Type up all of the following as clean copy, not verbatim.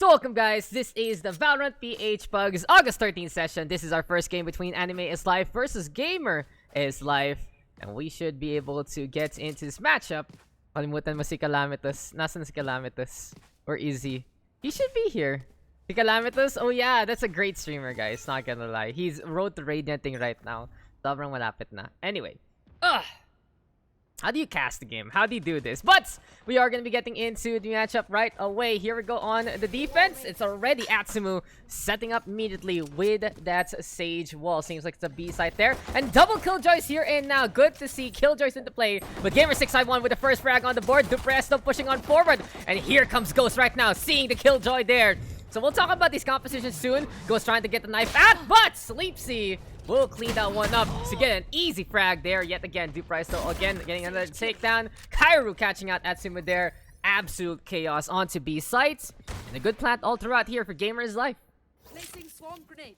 So welcome guys, this is the Valorant PH PUGS August 13th session. This is our first game between Anime is Life versus Gamer is Life. And we should be able to get into this matchup. Kalimutan mo si Calamitus. Nasaan si Calamitus? Or Izzy? He should be here. Si Calamitus? Oh yeah, that's a great streamer guys, not gonna lie. He's road to radianting right now. Sobrang malapit na. Anyway. How do you cast the game? How do you do this? But we are going to be getting into the matchup right away. Here we go on the defense. It's already Atsumu setting up immediately with that Sage wall. Seems like it's a B site there. And double Killjoys here and now. Good to see Killjoys into play. But Gamer651 with the first frag on the board. Dupresto pushing on forward. And here comes Ghost right now, seeing the Killjoy there. So we'll talk about these compositions soon. Ghost trying to get the knife out, but Sleepsy will clean that one up to get an easy frag there. Yet again, Dupresto again getting another takedown. Kairu catching out Atsumu there. Absolute chaos onto B sites. And a good plant all throughout here for Gamer's Life.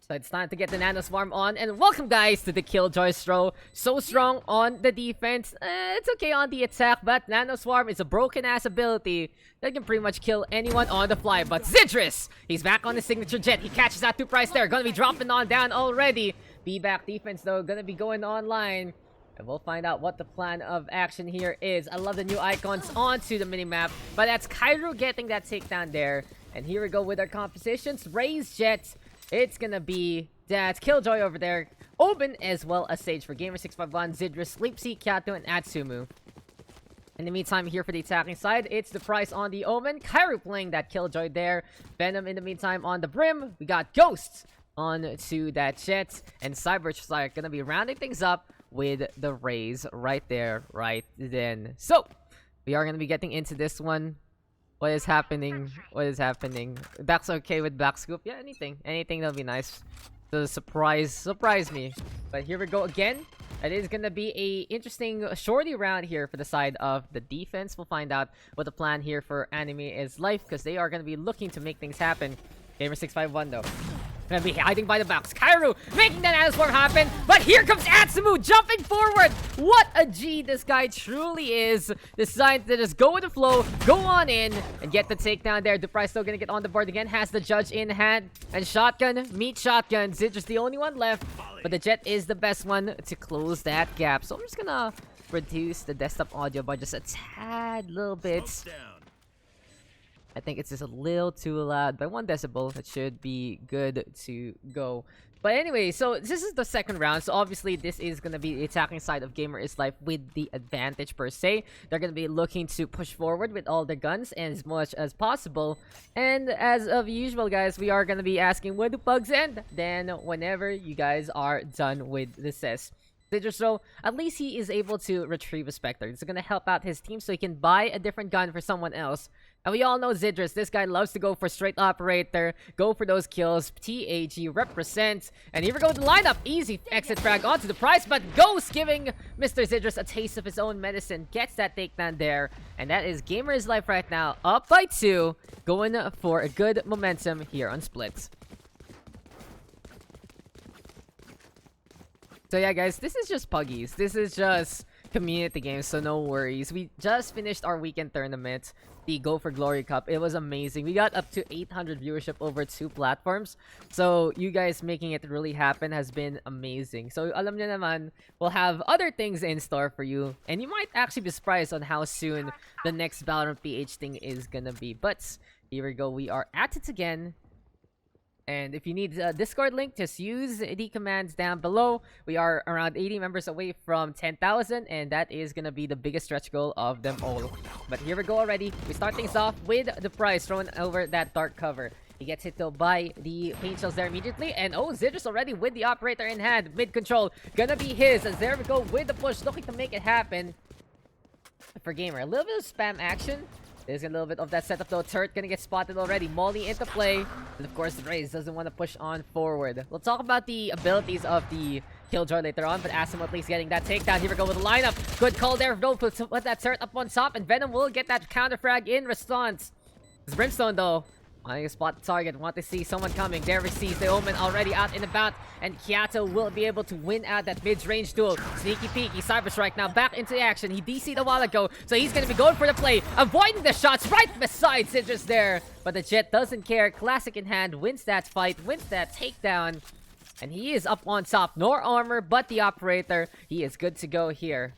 So it's time to get the Nano Swarm on. And welcome guys to the Killjoy throw. So strong on the defense. It's okay on the attack, but Nano Swarm is a broken ass ability that can pretty much kill anyone on the fly. But Zidris, he's back on his signature jet. He catches that 2 price there. Gonna be dropping on down already. B-back defense though, gonna be going online. And we'll find out what the plan of action here is. I love the new icons onto the minimap. But that's Kairu getting that takedown there. And here we go with our compositions. Raise Jet. It's gonna be that Killjoy over there. Oben as well as Sage for Gamer651, Zidris, Sleepsy, Kato, and Atsumu. In the meantime, here for the attacking side, it's the price on the Omen. Kairu playing that Killjoy there. Venom in the meantime on the Brim. We got Ghost on to that Jet. And Cyberstrike gonna be rounding things up with the Raise right there, right then. So, we are gonna be getting into this one. What is happening? What is happening? That's okay with Black Scoop? Yeah, anything. Anything that'll be nice. So surprise me. But here we go again. It is gonna be a interesting shorty round here for the side of the defense. We'll find out what the plan here for Anime is Life, because they are gonna be looking to make things happen. Gamer651 though gonna be hiding by the box. Kairu making that Nano Swarm happen, but here comes Atsumu jumping forward. What a G this guy truly is. Designed to just go with the flow, go on in, and get the takedown there. Dupresto still gonna get on the board again, has the judge in hand, and shotgun meet shotgun. Zid's the only one left, but the Jet is the best one to close that gap. So I'm just gonna reduce the desktop audio by just a tad little bit. I think it's just a little too loud by 1 decibel. It should be good to go. But anyway, so this is the second round. So obviously this is going to be the attacking side of Gamer is Life with the advantage per se. They're going to be looking to push forward with all the guns and as much as possible. And as of usual guys, we are going to be asking when do pugs end? Then whenever you guys are done with the ses. So at least he is able to retrieve a Spectre. It's going to help out his team so he can buy a different gun for someone else. And we all know Zidris. This guy loves to go for straight operator, go for those kills. TAG represent. And here we go with the lineup. Easy exit frag onto the price, but Ghost giving Mr. Zidris a taste of his own medicine. Gets that takedown there. And that is Gamer is Life right now, up by 2, going for a good momentum here on Splits. So yeah guys, this is just Puggies. This is just community games, so no worries. We just finished our weekend tournament, the Go for Glory Cup. It was amazing. We got up to 800 viewership over 2 platforms. So you guys making it really happen has been amazing. So alam niyo naman, we'll have other things in store for you. And you might actually be surprised on how soon the next Valorant PH thing is gonna be. But here we go. We are at it again. And if you need a Discord link, just use the commands down below. We are around 80 members away from 10,000, and that is going to be the biggest stretch goal of them all. But here we go already. We start things off with the price thrown over that dark cover. He gets hit though by the paint shells there immediately. And oh, Zidris already with the operator in hand. Mid-control. Gonna be his. As there we go with the push. Looking to make it happen for Gamer. A little bit of spam action. There's a little bit of that setup though. Turret gonna get spotted already. Molly into play. And of course, Raze doesn't want to push on forward. We'll talk about the abilities of the Killjoy later on, but Ascent at least getting that takedown. Here we go with the lineup. Good call there. Don't put that turret up on top, and Venom will get that counter frag in response. Brimstone though I spot the target, want to see someone coming. There he sees the Omen already out and about, and Kiato will be able to win out that mid-range duel. Sneaky peeky, Cyber Strike now back into action. He DC'd a while ago, so he's gonna be going for the play, avoiding the shots right beside Citrus there. But the Jet doesn't care. Classic in hand, wins that fight, wins that takedown. And he is up on top. No armor, but the operator. He is good to go here.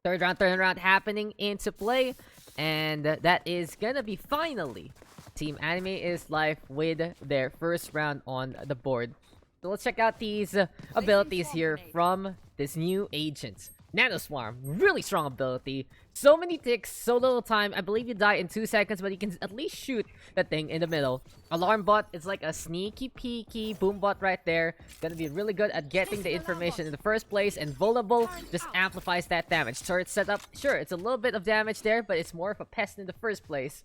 Third round happening into play. And that is gonna be finally Team Anime is Life with their first round on the board. So let's check out these abilities here from this new agent. Nano Swarm, really strong ability. So many ticks, so little time. I believe you die in 2 seconds, but you can at least shoot the thing in the middle. Alarm Bot is like a sneaky peeky boom bot right there. Gonna be really good at getting the information in the first place, and Vulnerable just amplifies that damage. Turret setup, sure, it's a little bit of damage there, but it's more of a pest in the first place.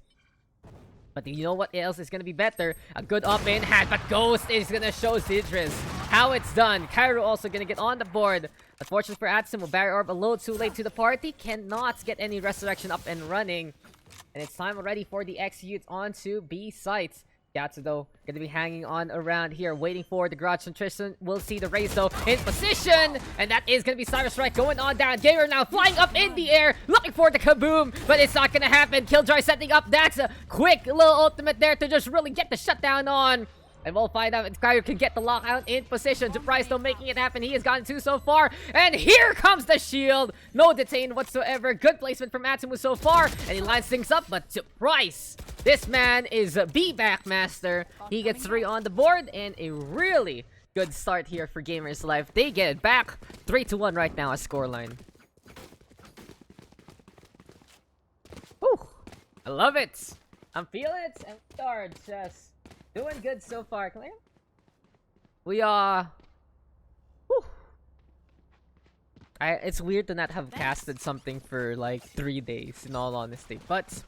But you know what else is gonna be better? A good up in hand, but Ghost is gonna show Zidris how it's done. Cairo also gonna get on the board. Unfortunately for Atsum, Barrier Orb a little too late to the party. Cannot get any resurrection up and running. And it's time already for the execute onto B sites. Yatsu though, gonna be hanging on around here, waiting for the garage nutrition. We'll see the raise though in position, and that is gonna be Cyber Strike going on down. Gamer now flying up in the air, looking for the kaboom, but it's not gonna happen. Killjoy setting up Daks, a quick little ultimate there to just really get the shutdown on. And we'll find out if Cairo can get the lockout in position. Surprise though making it happen. He has gotten 2 so far. And here comes the shield. No detain whatsoever. Good placement from Atsumu so far. And he lines things up, but Surprise! This man is a B-Back Master. He gets 3 on the board and a really good start here for Gamers Life. They get it back. 3-1 right now as scoreline. Whew. I love it. I'm feeling it. And we are just doing good so far, Claire. We are... it's weird to not have casted something for like 3 days, in all honesty. But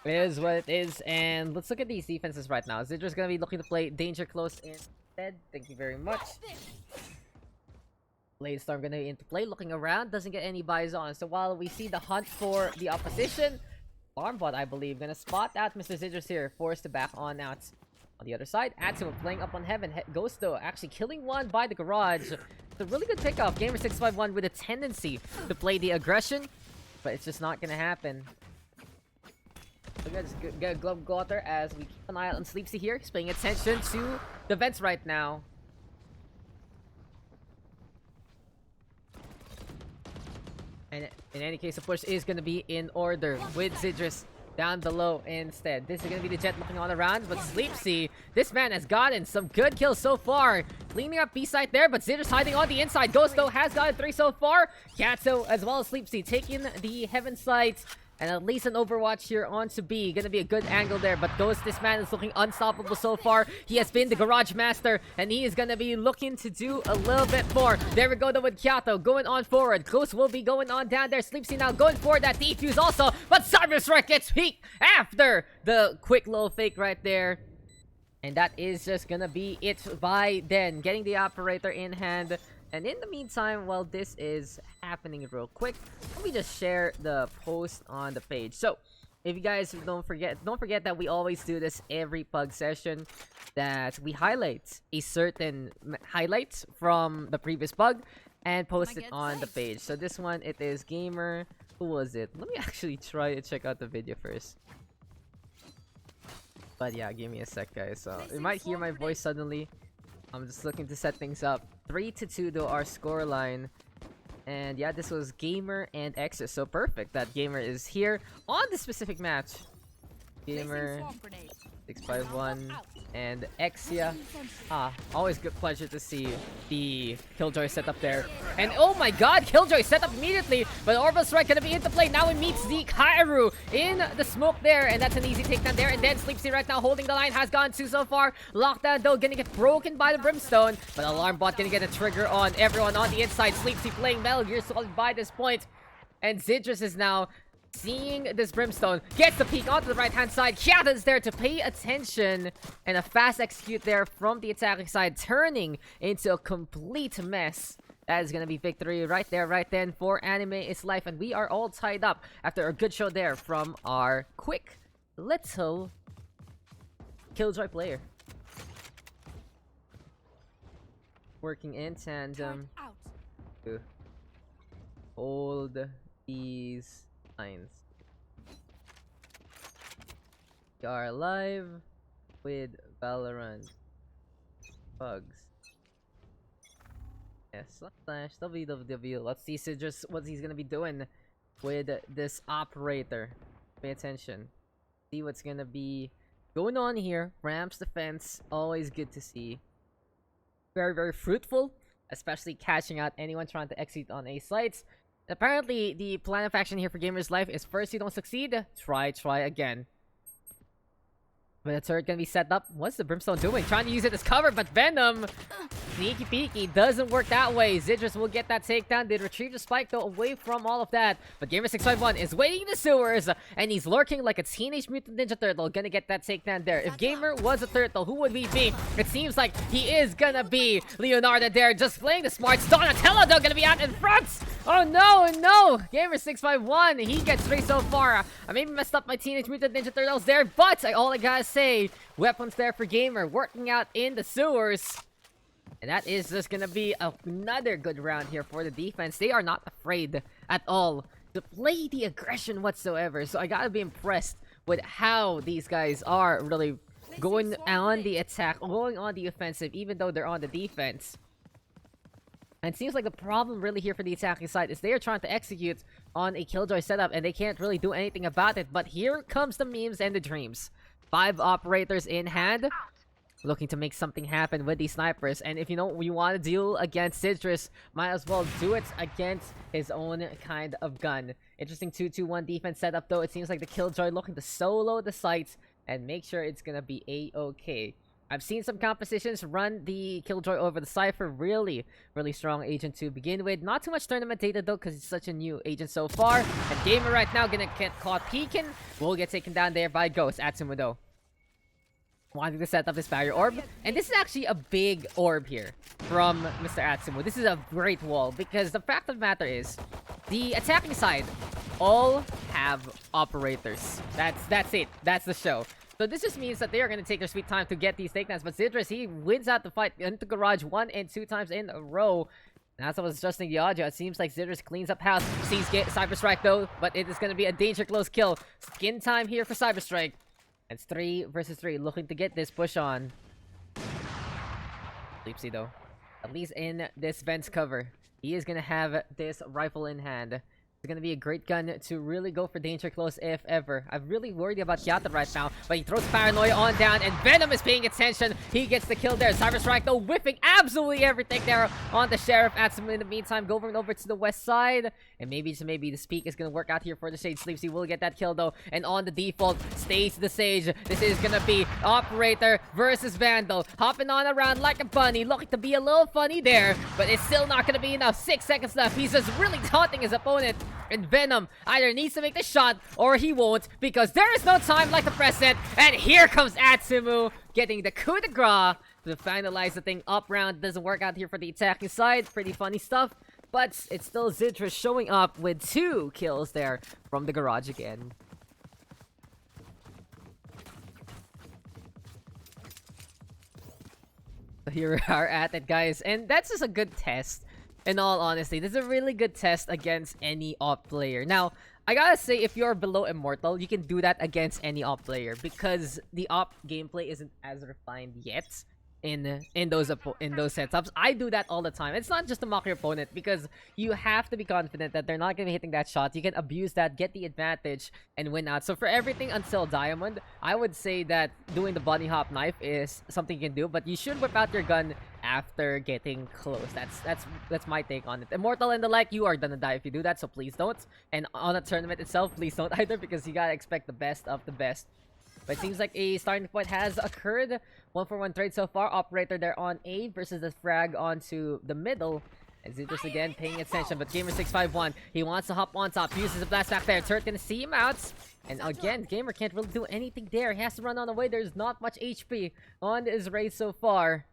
it is what it is. And let's look at these defenses right now. Zidra's gonna be looking to play Danger Close instead. Thank you very much. Blade Storm gonna be into play, looking around. Doesn't get any buys on. So while we see the hunt for the opposition, Armbot, I believe, gonna spot out Mr. Zidras here. Forced to back on out. On the other side, Atsum playing up on Heaven. Ghost though actually killing one by the garage. It's a really good pickup. Gamer651 with a tendency to play the aggression, but it's just not gonna happen. So let's get a glove glitter as we keep an eye on Sleepsy here. He's paying attention to the vents right now. And in any case, the push is gonna be in order with Zidras down below instead. This is gonna be the Jet looking all around, but Sleepsy, this man has gotten some good kills so far. Cleaning up B-side there, but Zidras hiding on the inside. Ghost though has gotten 3 so far. Kato as well as Sleepsy taking the Heaven sight. And at least an Overwatch here onto B. Gonna be a good angle there. But Ghost, this man is looking unstoppable so far. He has been the Garage Master. And he is gonna be looking to do a little bit more. There we go though with Kyato going on forward. Ghost will be going on down there. Sleepsy now going for that defuse also. But Cyber Strike gets peaked after the quick little fake right there. And that is just gonna be it by then. Getting the operator in hand. And in the meantime, while this is happening real quick, let me just share the post on the page. So, if you guys don't forget that we always do this every pug session, that we highlight a certain highlight from the previous pug and post it on the page. So this one, it is Gamer. Who was it? Let me actually try to check out the video first. But yeah, give me a sec, guys. So you might hear my voice suddenly. I'm just looking to set things up. 3-2 though our scoreline. And yeah, this was Gamer and Exus. So perfect that Gamer is here on this specific match. Gamer 651 and Exia. Always good pleasure to see the Killjoy setup there. And oh my god, Killjoy set up immediately, but Orbital Strike gonna be into play. Now it meets the Kairu in the smoke there, and that's an easy takedown there. And then Sleepsy right now holding the line, has gone 2 so far. Lockdown though gonna get broken by the Brimstone, but Alarm Bot gonna get a trigger on everyone on the inside. Sleepsy playing Metal Gear Solid by this point, and Zidras is now seeing this Brimstone, gets the peek onto the right-hand side. Kyata's there to pay attention, and a fast execute there from the attacking side, turning into a complete mess. That is going to be victory right there, right then for Anime is Life, and we are all tied up after a good show there from our quick little Killjoy player. Working in tandem to hold these lines. We are live with Valorant PUGS. Yes, slash www. Let's see just what he's gonna be doing with this operator. Pay attention. See what's gonna be going on here. Ramps defense, always good to see. Very, very fruitful, especially catching out anyone trying to execute on A sites. Apparently, the plan of action here for Gamer's Life is first you don't succeed, try again. But the turret gonna be set up. What's the Brimstone doing? Trying to use it as cover, but Venom, sneaky peeky, doesn't work that way. Zidrus will get that takedown. They retrieve the spike though away from all of that. But Gamer651 is waiting in the sewers, and he's lurking like a Teenage Mutant Ninja Turtle. Gonna get that takedown there. If Gamer was a turtle, who would we be? It seems like he is gonna be Leonardo there, just playing the smarts. Donatello though gonna be out in front. Oh no, no! Gamer651, he gets 3 so far. I maybe messed up my Teenage Mutant Ninja Turtles there, but all I gotta say, weapons there for Gamer, working out in the sewers. And that is just gonna be another good round here for the defense. They are not afraid at all to play the aggression whatsoever. So I gotta be impressed with how these guys are really going on the attack, going on the offensive, even though they're on the defense. And it seems like the problem really here for the attacking side is they are trying to execute on a Killjoy setup and they can't really do anything about it. But here comes the memes and the dreams. 5 operators in hand, looking to make something happen with these snipers. And if you know you want to deal against Zidrus, might as well do it against his own kind of gun. Interesting 2-2-1 defense setup though. It seems like the Killjoy looking to solo the site and make sure it's gonna be a-okay. I've seen some compositions run the Killjoy over the Cypher. Really, really strong agent to begin with. Not too much tournament data though, because it's such a new agent so far. And Gamer right now gonna get caught peeking. Will get taken down there by Ghost. Atsumu though, wanting to set up this barrier orb. And this is actually a big orb here from Mr. Atsumu. This is a great wall, because the fact of the matter is, the attacking side all have operators. That's it. That's the show. So this just means that they are going to take their sweet time to get these takedowns. But Zidrus, he wins out the fight into Garage 1 and 2 times in a row. And as I was adjusting the audio, it seems like Zidrus cleans up house. Sees Cyber Strike though, but it is going to be a danger close kill. Skin time here for Cyber Strike. It's 3 versus 3, looking to get this push on. Sleepsy though, at least in this vent's cover, he is going to have this rifle in hand. It's gonna be a great gun to really go for danger close if ever. I'm really worried about Kyata right now, but he throws Paranoia on down, and Venom is paying attention. He gets the kill there. Cyber Strike though, whipping absolutely everything there on the Sheriff. Atsumu in the meantime going over to the west side, and maybe just maybe the speak is gonna work out here for the Sage. Sleepsy will get that kill though, and on the default stays the Sage. This is gonna be Operator versus Vandal, hopping on around like a bunny, looking to be a little funny there, but it's still not gonna be enough. 6 seconds left. He's just really taunting his opponent. And Venom either needs to make the shot or he won't, because there is no time like the present. And here comes Atsumu getting the coup de grace to finalize the thing. Up round doesn't work out here for the attacking side. Pretty funny stuff, but it's still Zidrus showing up with 2 kills there from the garage again. So here we are at it, guys, and that's just a good test. In all honesty, this is a really good test against any op player. Now, I gotta say, if you're below Immortal, you can do that against any op player, because the op gameplay isn't as refined yet in those setups. I do that all the time. It's not just to mock your opponent, because you have to be confident that they're not gonna be hitting that shot. You can abuse that, get the advantage, and win out. So for everything until Diamond, I would say that doing the bunny hop knife is something you can do, but you should whip out your gun after getting close. That's my take on it. Immortal and the like, you are gonna die if you do that, so please don't. And on a tournament itself, please don't either, because you gotta expect the best of the best. But it seems like a starting point has occurred. 1-for-1 trade so far. Operator there on A versus the frag onto the middle. And Zidrus again paying attention, but Gamer651, he wants to hop on top, uses the blast back there. Turret gonna see him out. And again, Gamer can't really do anything there. He has to run on the way. There's not much HP on his raid so far.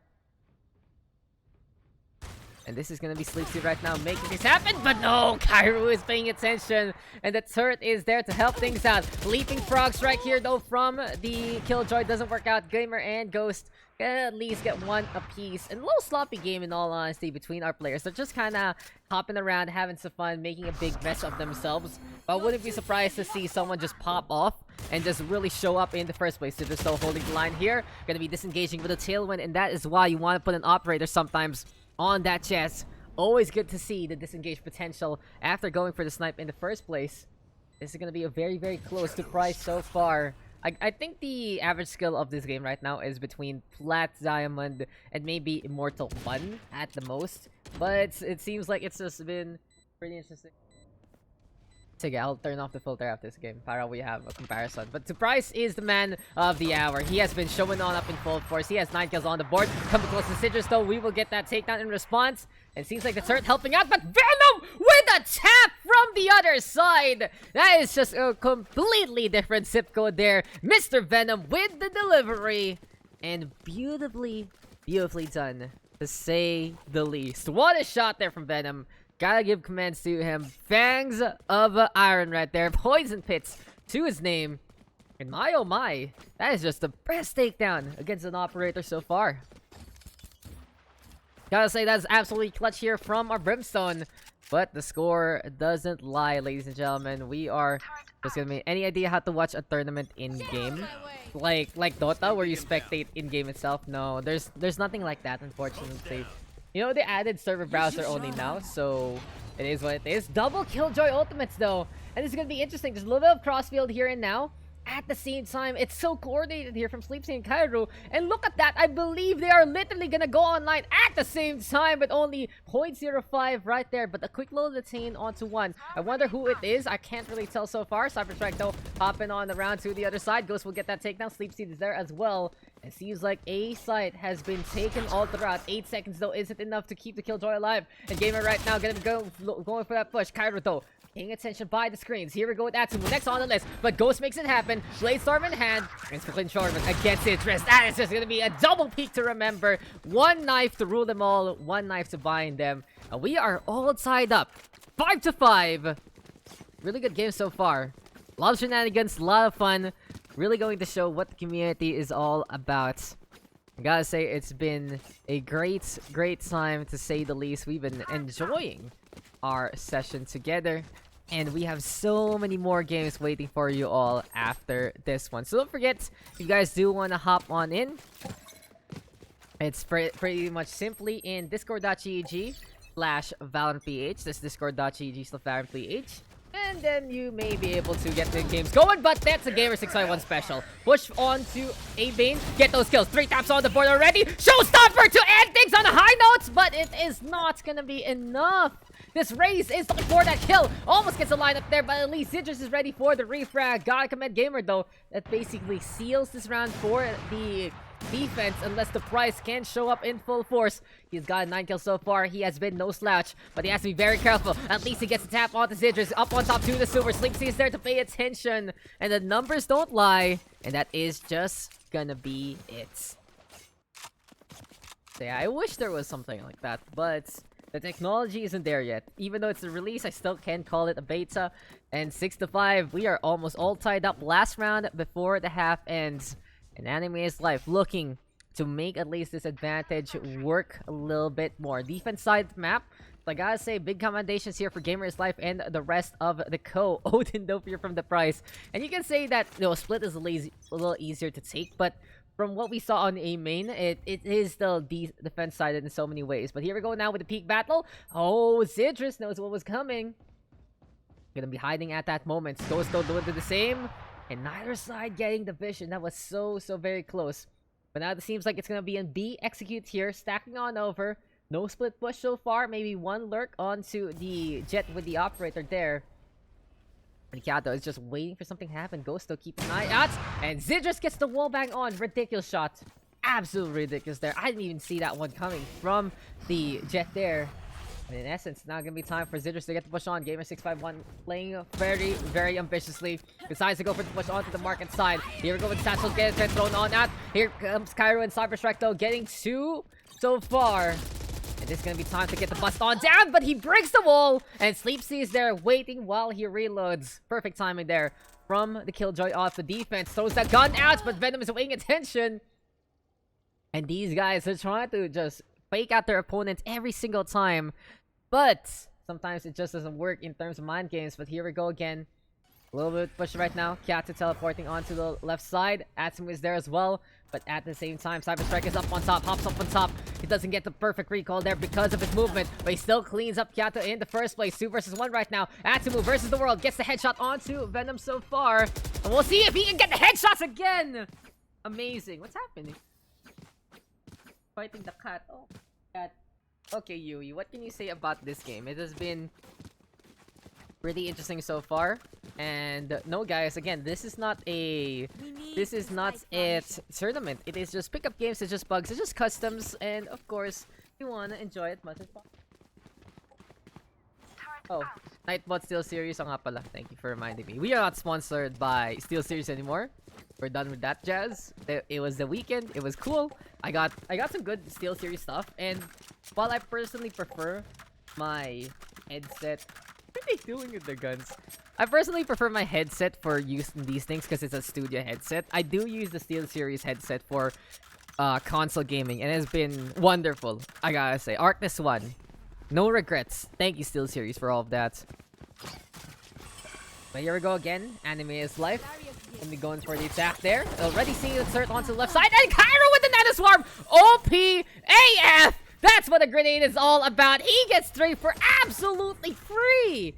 And this is gonna be Sleepsy right now, making this happen, but no! Kairu is paying attention, and the turret is there to help things out. Leaping frogs right here, though, from the Killjoy doesn't work out. Gamer and Ghost at least get one apiece. And a little sloppy game, in all honesty, between our players. They're just kind of hopping around, having some fun, making a big mess of themselves. But I wouldn't be surprised to see someone just pop off and just really show up in the first place. They're still holding the line here, gonna be disengaging with a tailwind, and that is why you want to put an operator sometimes on that chest. Always good to see the disengage potential after going for the snipe in the first place. This is gonna be a very, very close to price so far. I think the average skill of this game right now is between Plat, Diamond, and maybe Immortal 1 at the most. But it seems like it's just been pretty interesting. Sige, I'll turn off the filter after this game para we have a comparison. But Surprise is the man of the hour. He has been showing on up in full force. He has 9 kills on the board. Coming close to Citrus, though. We will get that takedown in response. It seems like the turret helping out, but Venom with a tap from the other side. That is just a completely different zip code there. Mr. Venom with the delivery. And beautifully done, to say the least. What a shot there from Venom. Gotta give commands to him. Fangs of Iron right there. Poison Pits to his name. And my oh my, that is just the best takedown against an operator so far. Gotta say, that's absolutely clutch here from our Brimstone. But the score doesn't lie, ladies and gentlemen. We are just gonna make any idea how to watch a tournament in-game? Like Dota, where you spectate in-game itself? No, there's nothing like that, unfortunately. You know, they added server browser only now, so it is what it is. Double Killjoy ultimates, though. And this is going to be interesting. There's a little bit of crossfield here and now. At the same time, it's so coordinated here from Sleepsy and Kairu. And look at that. I believe they are literally going to go online at the same time, but only 0.05 right there. But a quick little detain onto one. I wonder who it is. I can't really tell so far. Cyberstrike, though, hopping on around to the other side. Ghost will get that takedown. Sleepsy is there as well. It seems like a site has been taken all throughout. 8 seconds, though, isn't enough to keep the Killjoy alive. And Gamer right now going for that push. Kairu, though, paying attention by the screens. Here we go with Atsumu. Next on the list. But Ghost makes it happen. Bladestorm in hand. And Clinch Sharman against Citrus. That is just going to be a double peak to remember. One knife to rule them all. One knife to bind them. And we are all tied up. 5-5. Really good game so far. A lot of shenanigans. A lot of fun. Really going to show what the community is all about. I gotta say, it's been a great time, to say the least. We've been enjoying our session together. And we have so many more games waiting for you all after this one. So don't forget, if you guys do want to hop on in, it's pretty much simply in discord.gg/Valorant PH. That's discord.gg/Valorant PH. And then you may be able to get the games going, but that's a Gamer 651 special. Push on to A-Bane, get those kills. 3 taps on the board already. Showstopper to end things on a high note, but it is not gonna be enough. This Raze is looking for that kill. Almost gets a line up there, but at least Citrus is ready for the refrag. Gotta commend Gamer, though. That basically seals this round for the defense, unless the price can show up in full force. He's got 9 kills so far. He has been no slouch, but he has to be very careful. At least he gets a tap onto Citrus. Up on top to the Super. Sleepsy is there to pay attention, and the numbers don't lie, and that is just gonna be it. So yeah, I wish there was something like that, but the technology isn't there yet. Even though it's a release, I still can't call it a beta. And 6-5, we are almost all tied up. Last round before the half ends. And Anime is Life looking to make at least this advantage work a little bit more. Defense side map, I gotta say, big commendations here for Gamer is Life and the rest of the co. Odin Dopier from the price. And you can say that, you know, Split is a little easier to take, but from what we saw on A main, it is still defense sided in so many ways. But here we go now with the peak battle. Oh, Citrus knows what was coming. Gonna be hiding at that moment. Ghost still doing the same. And neither side getting the vision. That was so very close. But now it seems like it's gonna be in B. Execute here, stacking on over. No split push so far. Maybe one lurk onto the jet with the operator there. Ricardo is just waiting for something to happen. Ghost still keep an eye out. And Citrus gets the wallbang on. Ridiculous shot. Absolutely ridiculous there. I didn't even see that one coming from the jet there. And in essence, now gonna be time for Citrus to get the push on. Gamer 651 playing very ambitiously. Decides to go for the push onto the market side. Here we go with Satchel getting thrown on out. Here comes Cairo and Cyberstrike, though, getting 2 so far. And this is gonna be time to get the bust on down, but he breaks the wall, and Sleepsy is there waiting while he reloads. Perfect timing there from the Killjoy off the defense. Throws that gun out, but Venom is paying attention. And these guys are trying to just fake out their opponents every single time. But sometimes it just doesn't work in terms of mind games. But here we go again. A little bit push right now. Kahit teleporting onto the left side. Atsum is there as well. But at the same time, Cyberstrike is up on top. Hops up on top. He doesn't get the perfect recall there because of his movement. But he still cleans up Kahit in the first place. 2 versus 1 right now. Atsumu versus the world. Gets the headshot onto Venom so far. And we'll see if he can get the headshots again. Amazing. What's happening? Fighting the cat. Oh, cat. Okay, Yui. What can you say about this game? It has been pretty interesting so far. And no, guys, again, this is not a tournament. It is just pickup games. It's just bugs. It's just customs, and of course, you wanna enjoy it much as possible. Oh, Nightbot Steel Series nga pala. Thank you for reminding me. We are not sponsored by Steel Series anymore. We're done with that jazz. It was the weekend. It was cool. I got some good Steel Series stuff, and while I personally prefer my headset. What are they doing with the guns? I personally prefer my headset for use in these things because it's a studio headset. I do use the Steel Series headset for console gaming, and it's been wonderful. I gotta say, Arctis 1. No regrets. Thank you, Steel Series, for all of that. But here we go again. Anime is life. Gonna be going for the attack there. Already seeing the turret onto the left side. And Cairo with the Nanoswarm! OP AF! That's what a grenade is all about. He gets 3 for absolutely free.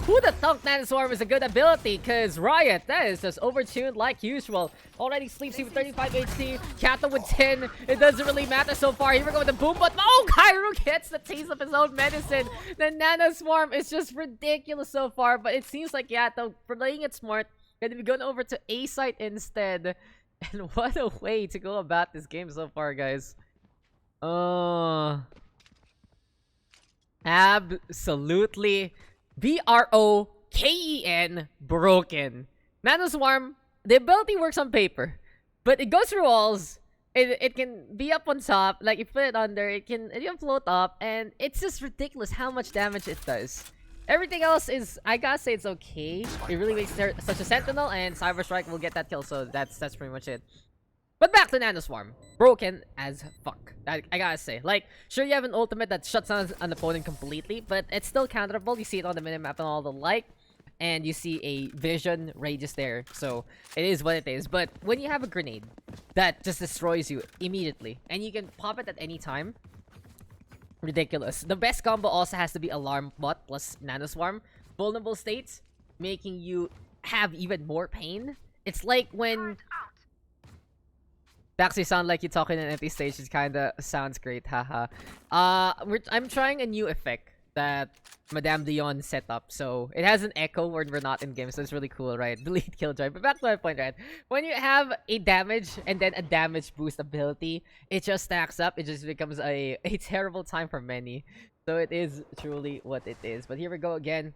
Who the thunk Nanoswarm is a good ability? Because Riot, that is just overtuned like usual. Already Sleepsy with 35 HP. Kato with 10. It doesn't really matter so far. Here we go with the boom, but oh, Kairu gets the taste of his own medicine. The Nanoswarm is just ridiculous so far. But it seems like Kato, playing it smart, gonna be going over to A site instead. And what a way to go about this game so far, guys. Absolutely broken. Broken. Nanoswarm, the ability works on paper, but it goes through walls. It can be up on top, like you put it under, it can float up, and it's just ridiculous how much damage it does. Everything else is, I gotta say, it's okay. It really makes such a sentinel, and Cyberstrike will get that kill, so that's pretty much it. But back to Nanoswarm. Broken as fuck. I gotta say. Like, sure, you have an ultimate that shuts down an opponent completely, but it's still counterable. You see it on the minimap and all the like. And you see a vision radius there. So, it is what it is. But when you have a grenade that just destroys you immediately, and you can pop it at any time, ridiculous. The best combo also has to be Alarm Bot plus Nanoswarm. Vulnerable states, making you have even more pain. It's like when... Daks, you sound like you talking in an empty stage. It kinda sounds great, haha. I'm trying a new effect that Madame Dion set up. So, it has an echo when we're not in game, so it's really cool, right? Delete Killjoy. But back to my point, right? When you have a damage and then a damage boost ability, it just stacks up. It just becomes a terrible time for many. So, it is truly what it is. But here we go again.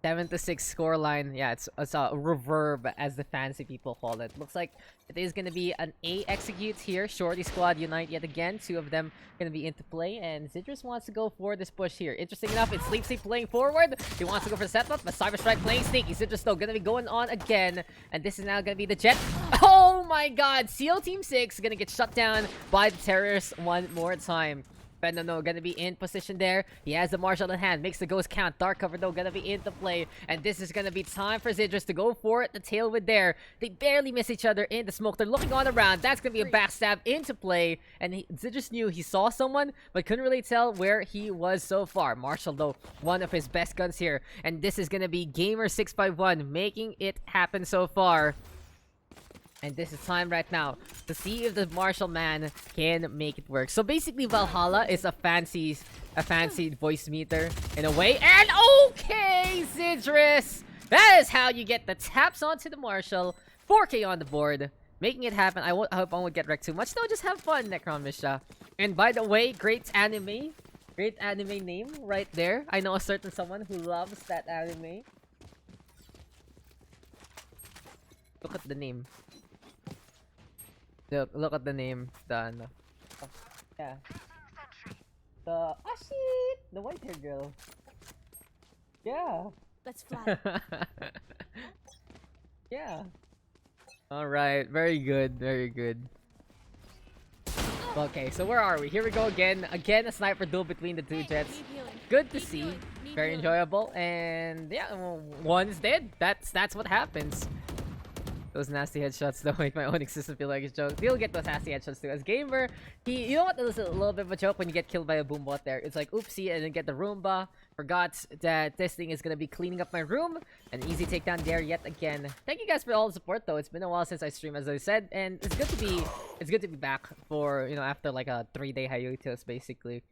7-6 scoreline. Yeah, it's a reverb, as the fancy people call it. Looks like it is going to be an A execute here. Shorty squad unite yet again. 2 of them going to be into play. And Citrus wants to go for this push here. Interesting enough, it's Sleepsy playing forward. He wants to go for setup, but Cyberstrike playing sneaky. Citrus though going to be going on again. And this is now going to be the Jet. Oh my god! SEAL Team 6 going to get shut down by the terrorists one more time. Venom though gonna be in position there. He has the Marshall in hand, makes the ghost count. Dark cover though gonna be into play, and this is gonna be time for Zidrus to go for it. The tailwind there. They barely miss each other in the smoke. They're looking on around. That's gonna be a backstab into play, and Zidrus knew he saw someone, but couldn't really tell where he was so far. Marshall though, one of his best guns here, and this is gonna be Gamer 6x1 making it happen so far. And this is time right now to see if the Marshall man can make it work. So basically, Valhalla is a fancy voice meter in a way. And okay, Zidrus! That is how you get the taps onto the Marshall. 4K on the board. Making it happen. I hope I won't get wrecked too much. No, just have fun, Necron Misha. And by the way, great anime. Great anime name right there. I know a certain someone who loves that anime. Look at the name. Look at the name. Oh, yeah. shit! The white hair girl. Yeah. Let's fly. Yeah. Alright, very good, very good. Okay, so where are we? Here we go again. Again, a sniper duel between the two jets. Good to see. Very enjoyable. And yeah, one's dead. That's what happens. Those nasty headshots don't make my own existence feel like a joke. You'll get those nasty headshots too. As gamer, you know what? It was a little bit of a joke when you get killed by a boom bot there. It's like, oopsie, and then get the Roomba. Forgot that this thing is gonna be cleaning up my room. An easy takedown there yet again. Thank you guys for all the support though. It's been a while since I streamed, as I said, and it's good to be back for, you know, after like a 3-day hiatus basically.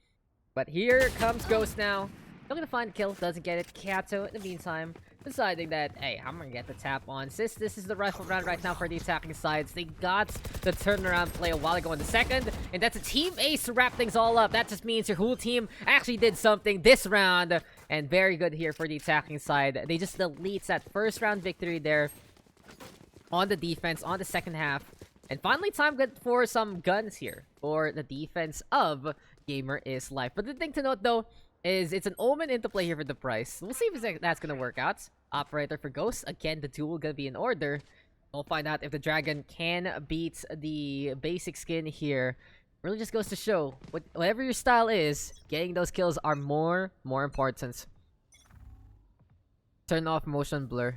But here comes Ghost now. Looking to find a kill, doesn't get it. Kato, in the meantime, deciding that, hey, I'm gonna get the tap on. Since this is the rifle round right now for the attacking sides, they got the turnaround play a while ago in the second, and that's a team ace to wrap things all up. That just means your whole team actually did something this round, and very good here for the attacking side. They just deletes that first round victory there on the defense, on the second half. And finally, time good for some guns here for the defense of Gamer is Life. But the thing to note, though, is it's an omen into play here for the price. We'll see if that's gonna work out. Operator for Ghost. Again, the duel gonna be in order. We'll find out if the dragon can beat the basic skin here. Really just goes to show, whatever your style is, getting those kills are more important. Turn off motion blur.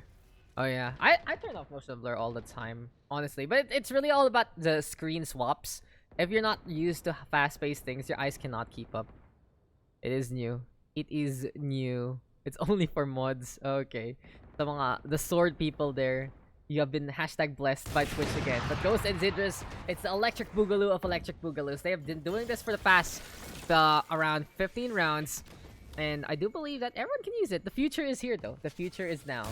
Oh yeah, I turn off motion blur all the time, honestly. But it's really all about the screen swaps. If you're not used to fast-paced things, your eyes cannot keep up. It is new. It is new. It's only for mods. Okay. The sword people there, you have been #blessed by Twitch again. But Ghost and Zidrus, it's the electric boogaloo of electric boogaloos. They have been doing this for the past around 15 rounds. And I do believe that everyone can use it. The future is here though. The future is now.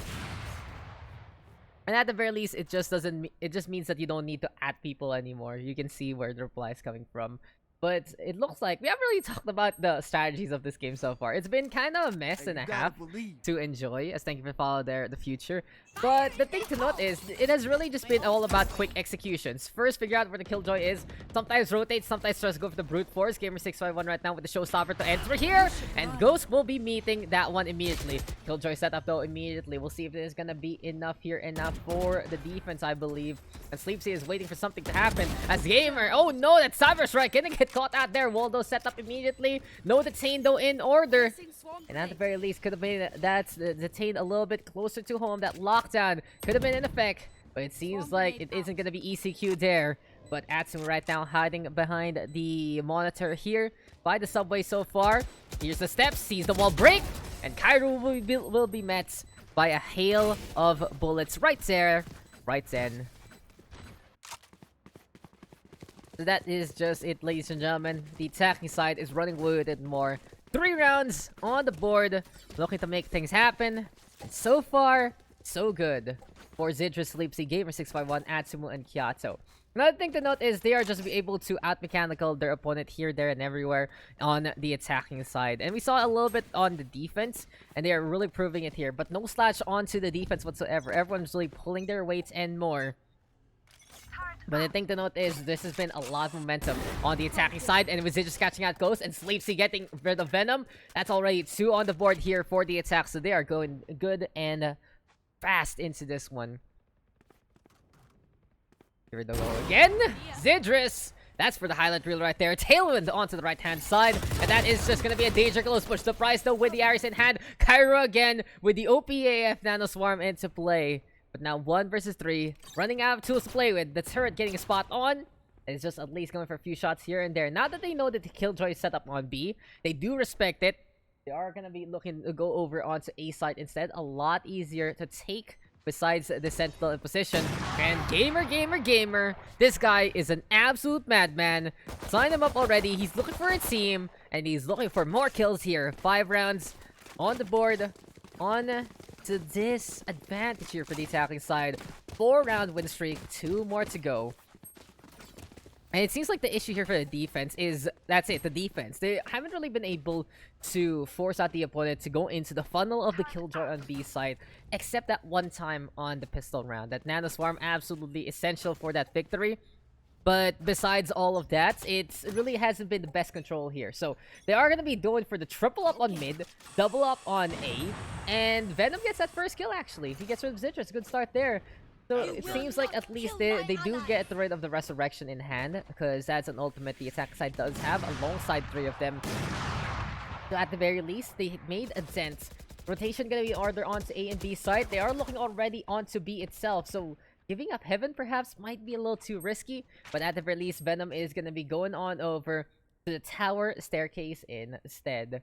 And at the very least, it just means that you don't need to add people anymore. You can see where the reply is coming from. But it looks like we haven't really talked about the strategies of this game so far. It's been kind of a mess and a half to enjoy, as thank you for following the future. But the thing to note is, it has really just been all about quick executions. First, figure out where the killjoy is. Sometimes rotate, sometimes just go for the brute force. Gamer651 right now with the showstopper to enter here. And Ghost will be meeting that one immediately. Killjoy setup though immediately. We'll see if there's gonna be enough here, enough for the defense, I believe. And Sleepsy is waiting for something to happen. As Gamer, oh no, that Cyber Strike gonna get caught out there. Waldo set up immediately. No detain though in order. And at the very least, could have made that's the detain a little bit closer to home. That lockdown could have been in effect, but it seems like it isn't gonna be ECQ there. But Atsu right now hiding behind the monitor here by the subway so far. Here's the steps, sees the wall break, and Cairo will be met by a hail of bullets right there, right then. So that is just it, ladies and gentlemen. The attacking side is running with it more. 3 rounds on the board, looking to make things happen. And so far, so good for Zidrus, Sleepsy, Gamer651, Atsumu, and Kyato. Another thing to note is they are just able to out-mechanical their opponent here, there, and everywhere on the attacking side. And we saw a little bit on the defense, and they are really proving it here. But no slash onto the defense whatsoever. Everyone's really pulling their weights and more. But the thing to note is this has been a lot of momentum on the attacking side, and with Zidrus catching out Ghost and Sleepsy getting rid of Venom, that's already 2 on the board here for the attack. So they are going good and fast into this one. Here we go again. Zidrus! That's for the highlight reel right there. Tailwind onto the right-hand side. And that is just going to be a danger close push. Surprise though with the Ares in hand. Kyra again with the OPAF Nano Swarm into play. But now 1 versus 3. Running out of tools to play with. The turret getting a spot on. And it's just at least going for a few shots here and there. Now that they know that the Killjoy is set up on B, they do respect it. They are going to be looking to go over onto A side instead. A lot easier to take besides the Sentinel in position. And Gamer. This guy is an absolute madman. Sign him up already. He's looking for a team. And he's looking for more kills here. 5 rounds on the board. On to this advantage here for the attacking side. 4-round win streak. 2 more to go. And it seems like the issue here for the defense is, that's it, the defense. They haven't really been able to force out the opponent to go into the funnel of the Killjoy on B side, except that one time on the pistol round. That Nano Swarm absolutely essential for that victory. But besides all of that, it really hasn't been the best control here. So they are going to be going for the triple up on mid, double up on A, and Venom gets that first kill actually. He gets rid of Citrus. Good start there. So it seems like at least they do get rid of the Resurrection in hand, because that's an ultimate the attack side does have alongside 3 of them. So at the very least, they made a dent. Rotation going to be ordered onto A and B side. They are looking already onto B itself. So giving up Heaven perhaps might be a little too risky, but at the very least, Venom is going to be going on over to the tower staircase instead.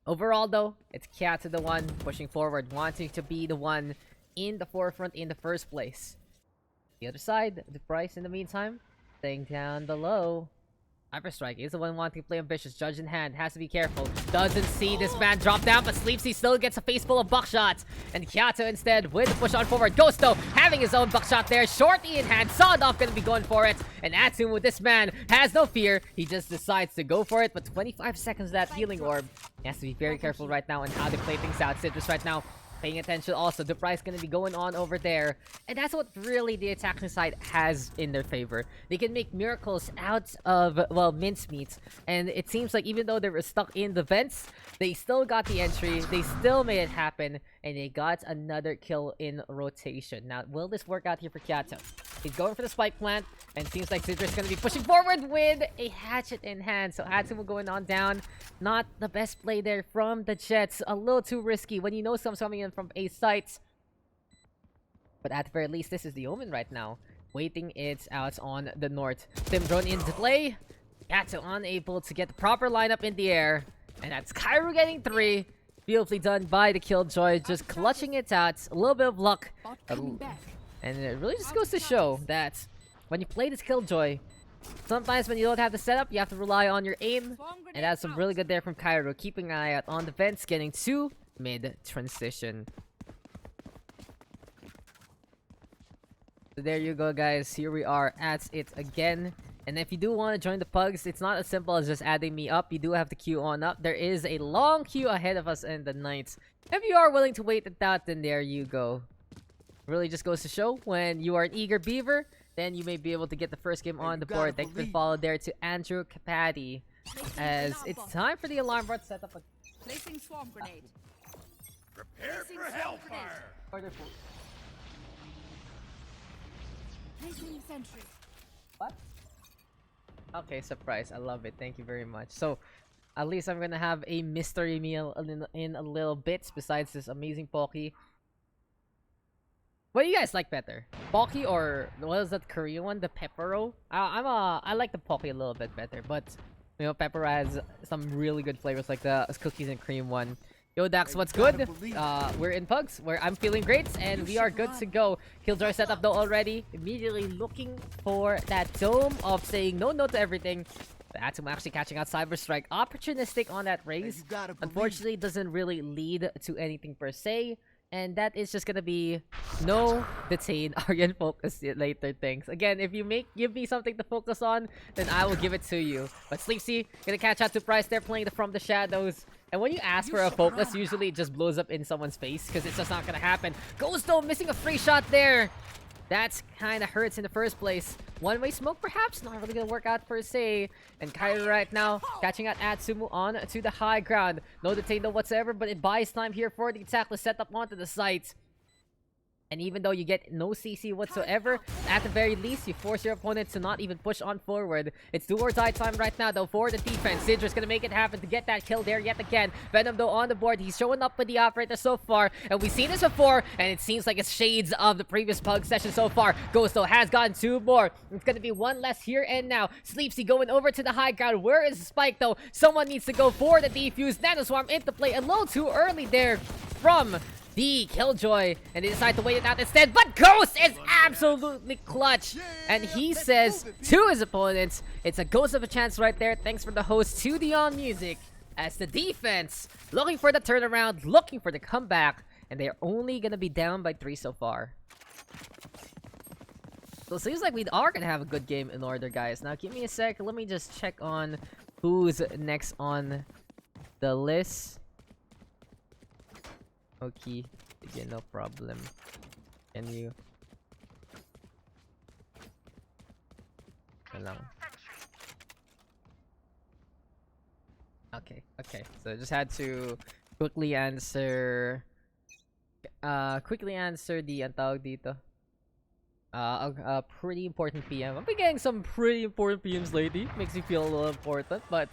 Overall, though, it's Kahit the one pushing forward, wanting to be the one in the forefront in the first place. The other side, the Price in the meantime, staying down below. Hyperstrike is the one wanting to play ambitious. Judge in hand, has to be careful. Doesn't see this man drop down, but Sleepsy still gets a face full of buckshots. And Kahit instead with the push on forward. Ghosto having his own buckshot there. Shorty in hand. Sawed off gonna be going for it. And Atsum with this man has no fear. He just decides to go for it. But 25 seconds of that healing orb. He has to be very careful right now on how to play things out. Citrus right now paying attention also. The price going to be going on over there. And that's what really the attacking side has in their favor. They can make miracles out of, well, mincemeat. And it seems like even though they were stuck in the vents, they still got the entry. They still made it happen. And they got another kill in rotation. Now, will this work out here for Kahit? He's going for the spike plant. And seems like Citrus is going to be pushing forward with a hatchet in hand. So Atsum going on down. Not the best play there from the Jets. A little too risky when you know someone's coming in from A sites. But at the very least, this is the Omen right now. Waiting it out on the north. Sim drone into play. Kahit unable to get the proper lineup in the air. And that's Kairu getting 3. Beautifully done by the Killjoy. Just clutching it out. A little bit of luck. And it really just goes to show that when you play this Killjoy, sometimes when you don't have the setup, you have to rely on your aim. And that's some really good there from Kairu. Keeping an eye out on the vents, getting to mid transition. So there you go, guys. Here we are at it again. And if you do want to join the Pugs, it's not as simple as just adding me up. You do have to queue on up. There is a long queue ahead of us in the night. If you are willing to wait it out, then there you go. Really just goes to show when you are an eager beaver, then you may be able to get the first game on the board. Thanks for the follow there to Andrew Capati. As it's time for the alarm bot setup. Placing swarm grenade. Prepare for hellfire. Wonderful. Placing sentry. What? Okay, surprise. I love it. Thank you very much. So, at least I'm gonna have a mystery meal in a little bit besides this amazing Pocky. What do you guys like better? Pocky or what is that Korean one? The Pepero? I like the Pocky a little bit better, but you know, Pepper has some really good flavors like the cookies and cream one. Yo, Daks, what's good? We're in Pugs, where I'm feeling great, and we are good to go. Killjoy setup though already. Immediately looking for that dome of saying no to everything. But Atsum actually catching out Cyber Strike. Opportunistic on that raise. Unfortunately, doesn't really lead to anything per se. And that is just gonna be no detain Aryan focus later things. Again, if you give me something to focus on, then I will give it to you. But Sleepsy gonna catch out to Price. They're playing From the Shadows. And when you ask for a focus, usually it just blows up in someone's face because it's just not gonna happen. Ghosto missing a free shot there. That kind of hurts in the first place. One-way smoke, perhaps? Not really gonna work out per se. And Kairu right now, catching out Atsumu on to the high ground. No detain though whatsoever, but it buys time here for the attack to set up onto the site. And even though you get no CC whatsoever, at the very least, you force your opponent to not even push on forward. It's do or die time right now, though, for the defense. Sidra's gonna make it happen to get that kill there yet again. Venom, though, on the board. He's showing up with the operator so far. And we've seen this before, and it seems like it's shades of the previous Pug session so far. Ghosto has gotten 2 more. It's gonna be 1 less here and now. Sleepsy going over to the high ground. Where is the spike, though? Someone needs to go for the defuse. Nanoswarm into play a little too early there from the Killjoy, and they decide to wait it out instead. But Ghost is absolutely clutch, and he says to his opponents, it's a ghost of a chance right there. Thanks for the host to the on music, as the defense looking for the turnaround, looking for the comeback, and they're only gonna be down by 3 so far. So it seems like we are gonna have a good game in order, guys. Now give me a sec, let me just check on who's next on the list. Okay, again, no problem. Can you? Yun lang. Okay, okay. So just had to quickly answer the ang tawag dito. A pretty important PM. I've been getting some pretty important PMs lately. Makes me feel a little important, but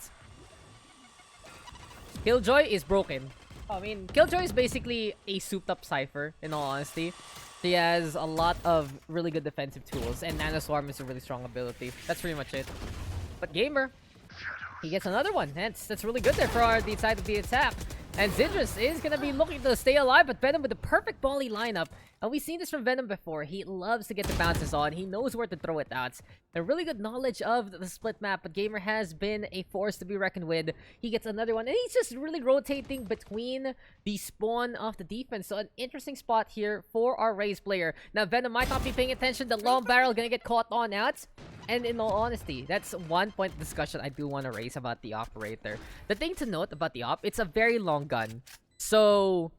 Killjoy is broken. I mean, Killjoy is basically a souped-up Cypher, in all honesty. He has a lot of really good defensive tools, and Nano Swarm is a really strong ability. That's pretty much it. But Gamer, he gets another one. That's really good there for the side of the attack. And Zidrus is going to be looking to stay alive, but Venom with the perfect volley lineup. And we've seen this from Venom before. He loves to get the bounces on. He knows where to throw it out. And really good knowledge of the split map, but Gamer has been a force to be reckoned with. He gets another one, and he's just really rotating between the spawn of the defense. So an interesting spot here for our Raze player. Now, Venom might not be paying attention. The long barrel going to get caught on out. And in all honesty, that's one point of discussion I do want to raise about the operator. The thing to note about the op, it's a very long gun. So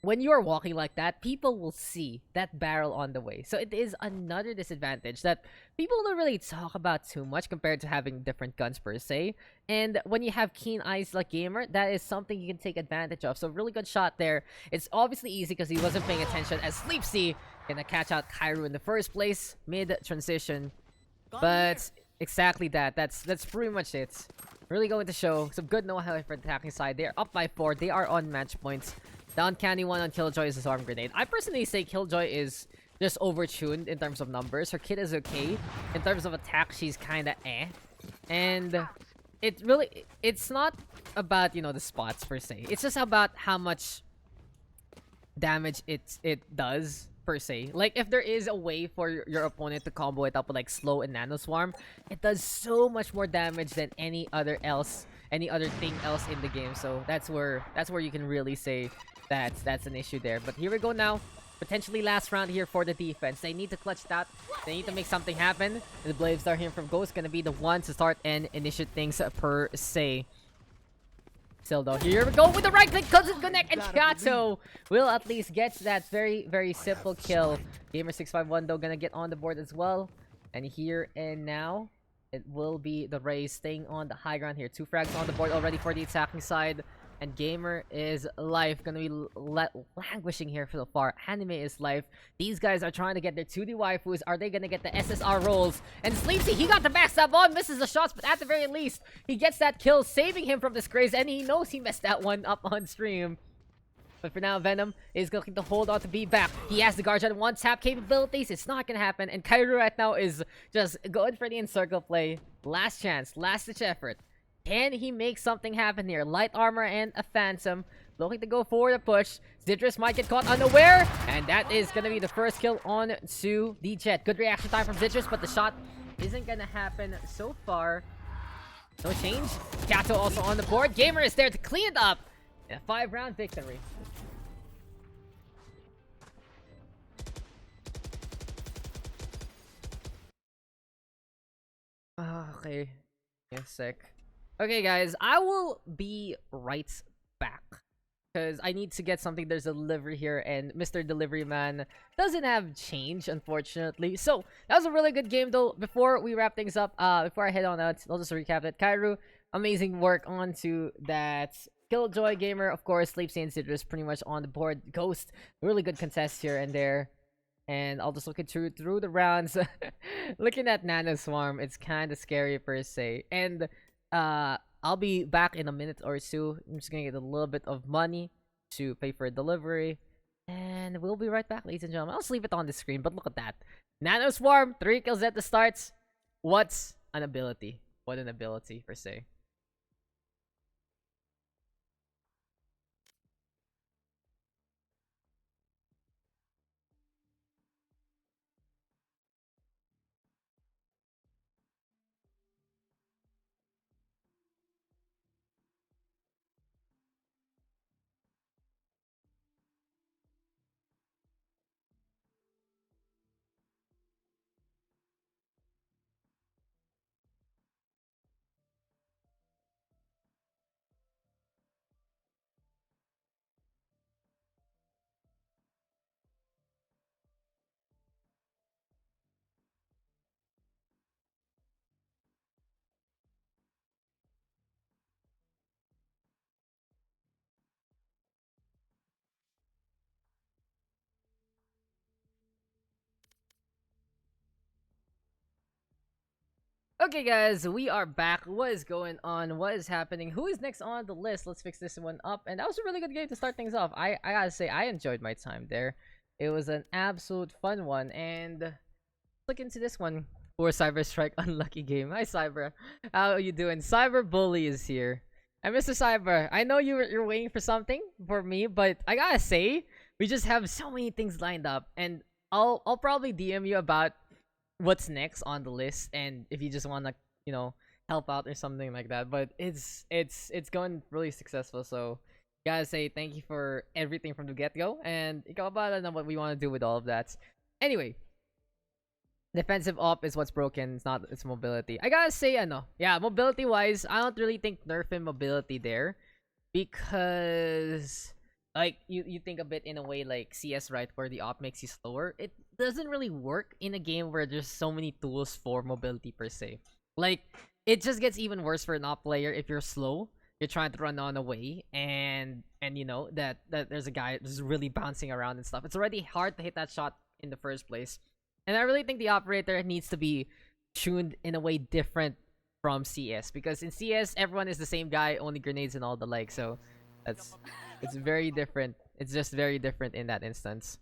when you are walking like that, people will see that barrel on the way. So it is another disadvantage that people don't really talk about too much compared to having different guns per se. And when you have keen eyes like Gamer, that is something you can take advantage of. So really good shot there. It's obviously easy because he wasn't paying attention, as Sleepsy gonna catch out Kairu in the first place mid transition. But exactly that. That's pretty much it. Really going to show some good know-how for the attacking side. They're up by 4. They are on match points. The uncanny one on Killjoy is a Storm Grenade. I personally say Killjoy is just overtuned in terms of numbers. Her kit is okay. In terms of attack, she's kinda eh. And it's not about, you know, the spots per se. It's just about how much damage it does per se. Like, if there is a way for your opponent to combo it up with like slow and nano swarm, it does so much more damage than any other thing else in the game. So that's where you can really say that's an issue there. But here we go now. Potentially last round here for the defense. They need to clutch that. They need to make something happen. The Blade Star here from Ghost gonna be the one to start and initiate things per se. Still though, here we go with the right click, doesn't connect, and Chato will at least get that very, very simple kill. Gamer651 though gonna get on the board as well. And here and now, it will be the Rays staying on the high ground here. 2 frags on the board already for the attacking side. And Gamer is life. Gonna be languishing here so far. Anime is life. These guys are trying to get their 2D waifus. Are they gonna get the SSR rolls? And Sleepsy, he got the backstab on. Misses the shots, but at the very least, he gets that kill, saving him from disgrace. And he knows he messed that one up on stream. But for now, Venom is going to hold on to be back. He has the Guardian 1-tap capabilities. It's not going to happen. And Kairu right now is just going for the encircle play. Last chance. Last-ditch effort. Can he make something happen here? Light armor and a phantom. Looking to go for the push. Zidrus might get caught unaware. And that is going to be the first kill on to the Jet. Good reaction time from Zidrus, but the shot isn't going to happen so far. No change. Kato also on the board. Gamer is there to clean it up. A 5-round victory. Okay. Give a sec. Okay, guys. I will be right back. Because I need to get something. There's a delivery here. And Mr. Delivery Man doesn't have change, unfortunately. So, that was a really good game, though. Before we wrap things up, before I head on out, I'll just recap it. Kairu, amazing work onto that. Killjoy Gamer, of course, Sleepsy and Zidrus pretty much on the board. Ghost, really good contest here and there. And I'll just look it through the rounds. Looking at Nano Swarm, it's kind of scary per se. And I'll be back in a minute or two. I'm just gonna get a little bit of money to pay for a delivery. And we'll be right back, ladies and gentlemen. I'll just leave it on the screen, but look at that. Nano Swarm, 3 kills at the starts. What's an ability? What an ability per se. Okay, guys, we are back. What is going on? What is happening? Who is next on the list? Let's fix this one up. And that was a really good game to start things off. I gotta say, I enjoyed my time there. It was an absolute fun one. And look into this one for Cyber Strike Unlucky Game. Hi, Cyber. How are you doing? Cyber Bully is here. And Mr. Cyber, I know you're waiting for something for me, but I gotta say, we just have so many things lined up. And I'll probably DM you about what's next on the list, and if you just want to help out or something like that. But it's going really successful, so gotta say thank you for everything from the get-go, and ikaw about what we want to do with all of that. Anyway, defensive op is what's broken. It's mobility. I gotta say, yeah, mobility wise, I don't really think nerfing mobility there, because like you think of it in a way like CS, right, where the op makes you slower. It doesn't really work in a game where there's so many tools for mobility per se. Like, it just gets even worse for an op player if you're slow. You're trying to run on away, and you know that there's a guy just really bouncing around and stuff. It's already hard to hit that shot in the first place. And I really think the operator needs to be tuned in a way different from CS, because in CS everyone is the same guy, only grenades and all the like. So it's very different. It's just very different in that instance.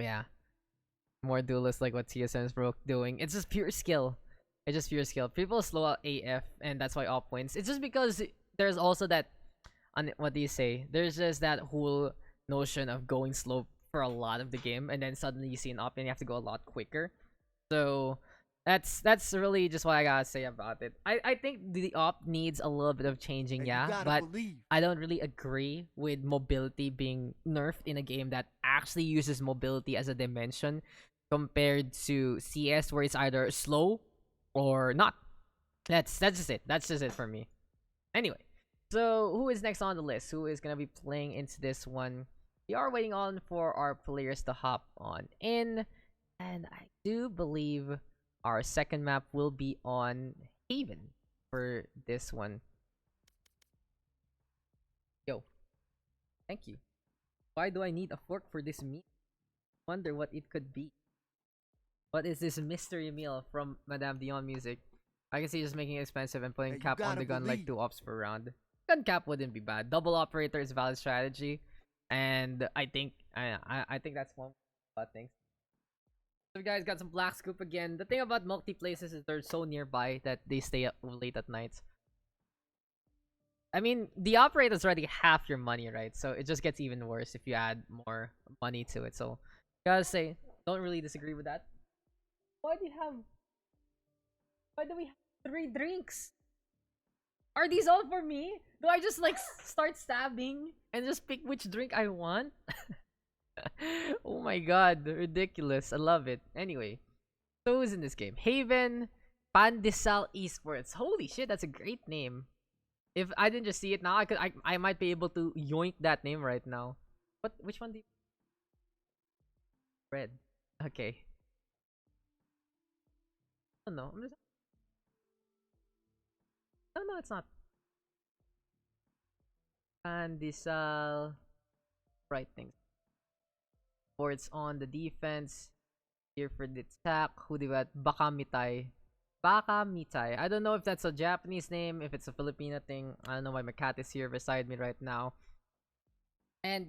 Yeah, more duelists like what TSM is doing. It's just pure skill. It's just pure skill. People slow out AF, and that's why op wins. It's just because there's also that, what do you say? There's just that whole notion of going slow for a lot of the game, and then suddenly you see an op and you have to go a lot quicker. So that's really just what I gotta say about it. I think the op needs a little bit of changing, yeah, but I don't really agree with mobility being nerfed in a game that actually uses mobility as a dimension, compared to CS, where it's either slow or not. That's just it. That's just it for me. Anyway, so who is next on the list? Who is gonna be playing into this one? We are waiting on for our players to hop on in, and I do believe our second map will be on Haven for this one. Yo, thank you. Why do I need a fork for this meat? Wonder what it could be. What is this mystery meal from Madame Dion Music? I can see just making it expensive and putting cap on the gun like 2 ops per round. Gun cap wouldn't be bad. Double operator is a valid strategy, and I think that's one bad thing. So guys, got some black scoop again. The thing about multi-places is they're so nearby that they stay up late at night. I mean, the operator's already half your money, right? So it just gets even worse if you add more money to it. So gotta say, don't really disagree with that. Why do we have 3 drinks? Are these all for me? Do I just like start stabbing and just pick which drink I want? Oh my god, ridiculous. I love it. Anyway, so who's in this game? Haven, Pandyssal Esports. Holy shit, that's a great name. If I didn't just see it now, I might be able to yoink that name right now. Which one do you... Red. Okay. Oh no, I'm just... No, it's not. Pandesal. Right things. Sports on the defense. Here for the attack. Who do we got? Baka Mitai. Baka Mitai. I don't know if that's a Japanese name, if it's a Filipino thing. I don't know why my cat is here beside me right now. And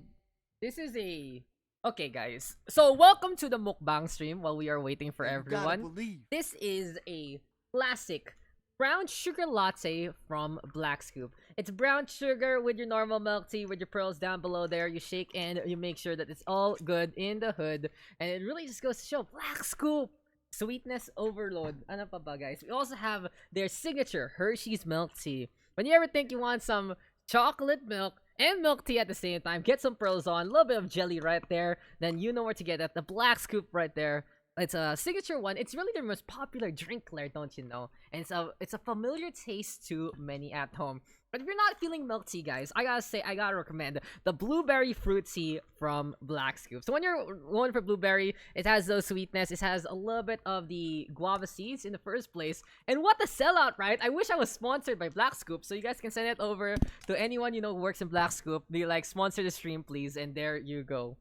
this is a... Okay, guys. So, welcome to the mukbang stream while we are waiting for everyone. This is a classic brown sugar latte from Black Scoop. It's brown sugar with your normal milk tea with your pearls down below there. You shake and you make sure that it's all good in the hood. And it really just goes to show Black Scoop. Sweetness overload. Ano pa ba, guys? We also have their signature Hershey's milk tea. When you ever think you want some chocolate milk and milk tea at the same time, get some pearls on, a little bit of jelly right there, then you know where to get it. The Black Scoop right there. It's a signature one. It's really their most popular drink, Claire, don't you know? And it's a familiar taste to many at home. But if you're not feeling milk tea, guys, I gotta recommend the blueberry fruit tea from Black Scoop. So when you're going for blueberry, it has those sweetness. It has a little bit of the guava seeds in the first place. And what a sellout, right? I wish I was sponsored by Black Scoop, so you guys can send it over to anyone you know who works in Black Scoop. Be like, sponsor the stream, please. And there you go.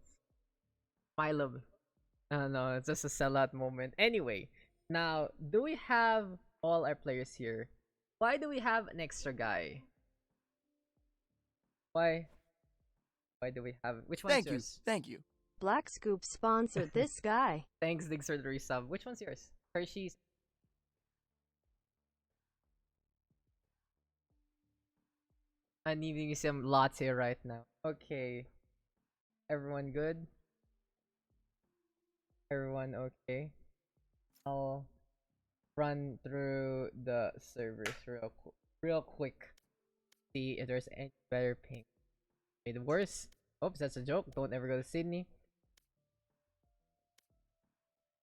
My love. No, it's just a sellout moment. Anyway, Now, do we have all our players here? Why do we have an extra guy? Why? Why do we have? Which one's yours? Thank you. Black Scoop sponsored this guy. Thanks, Diggs, for the resub. Which one's yours? Hershey's. I'm needing some latte right now. Okay. Everyone good? Everyone okay? I'll run through the servers real quick. See if there's any better ping. Made it worse. Oops, that's a joke. Don't ever go to Sydney.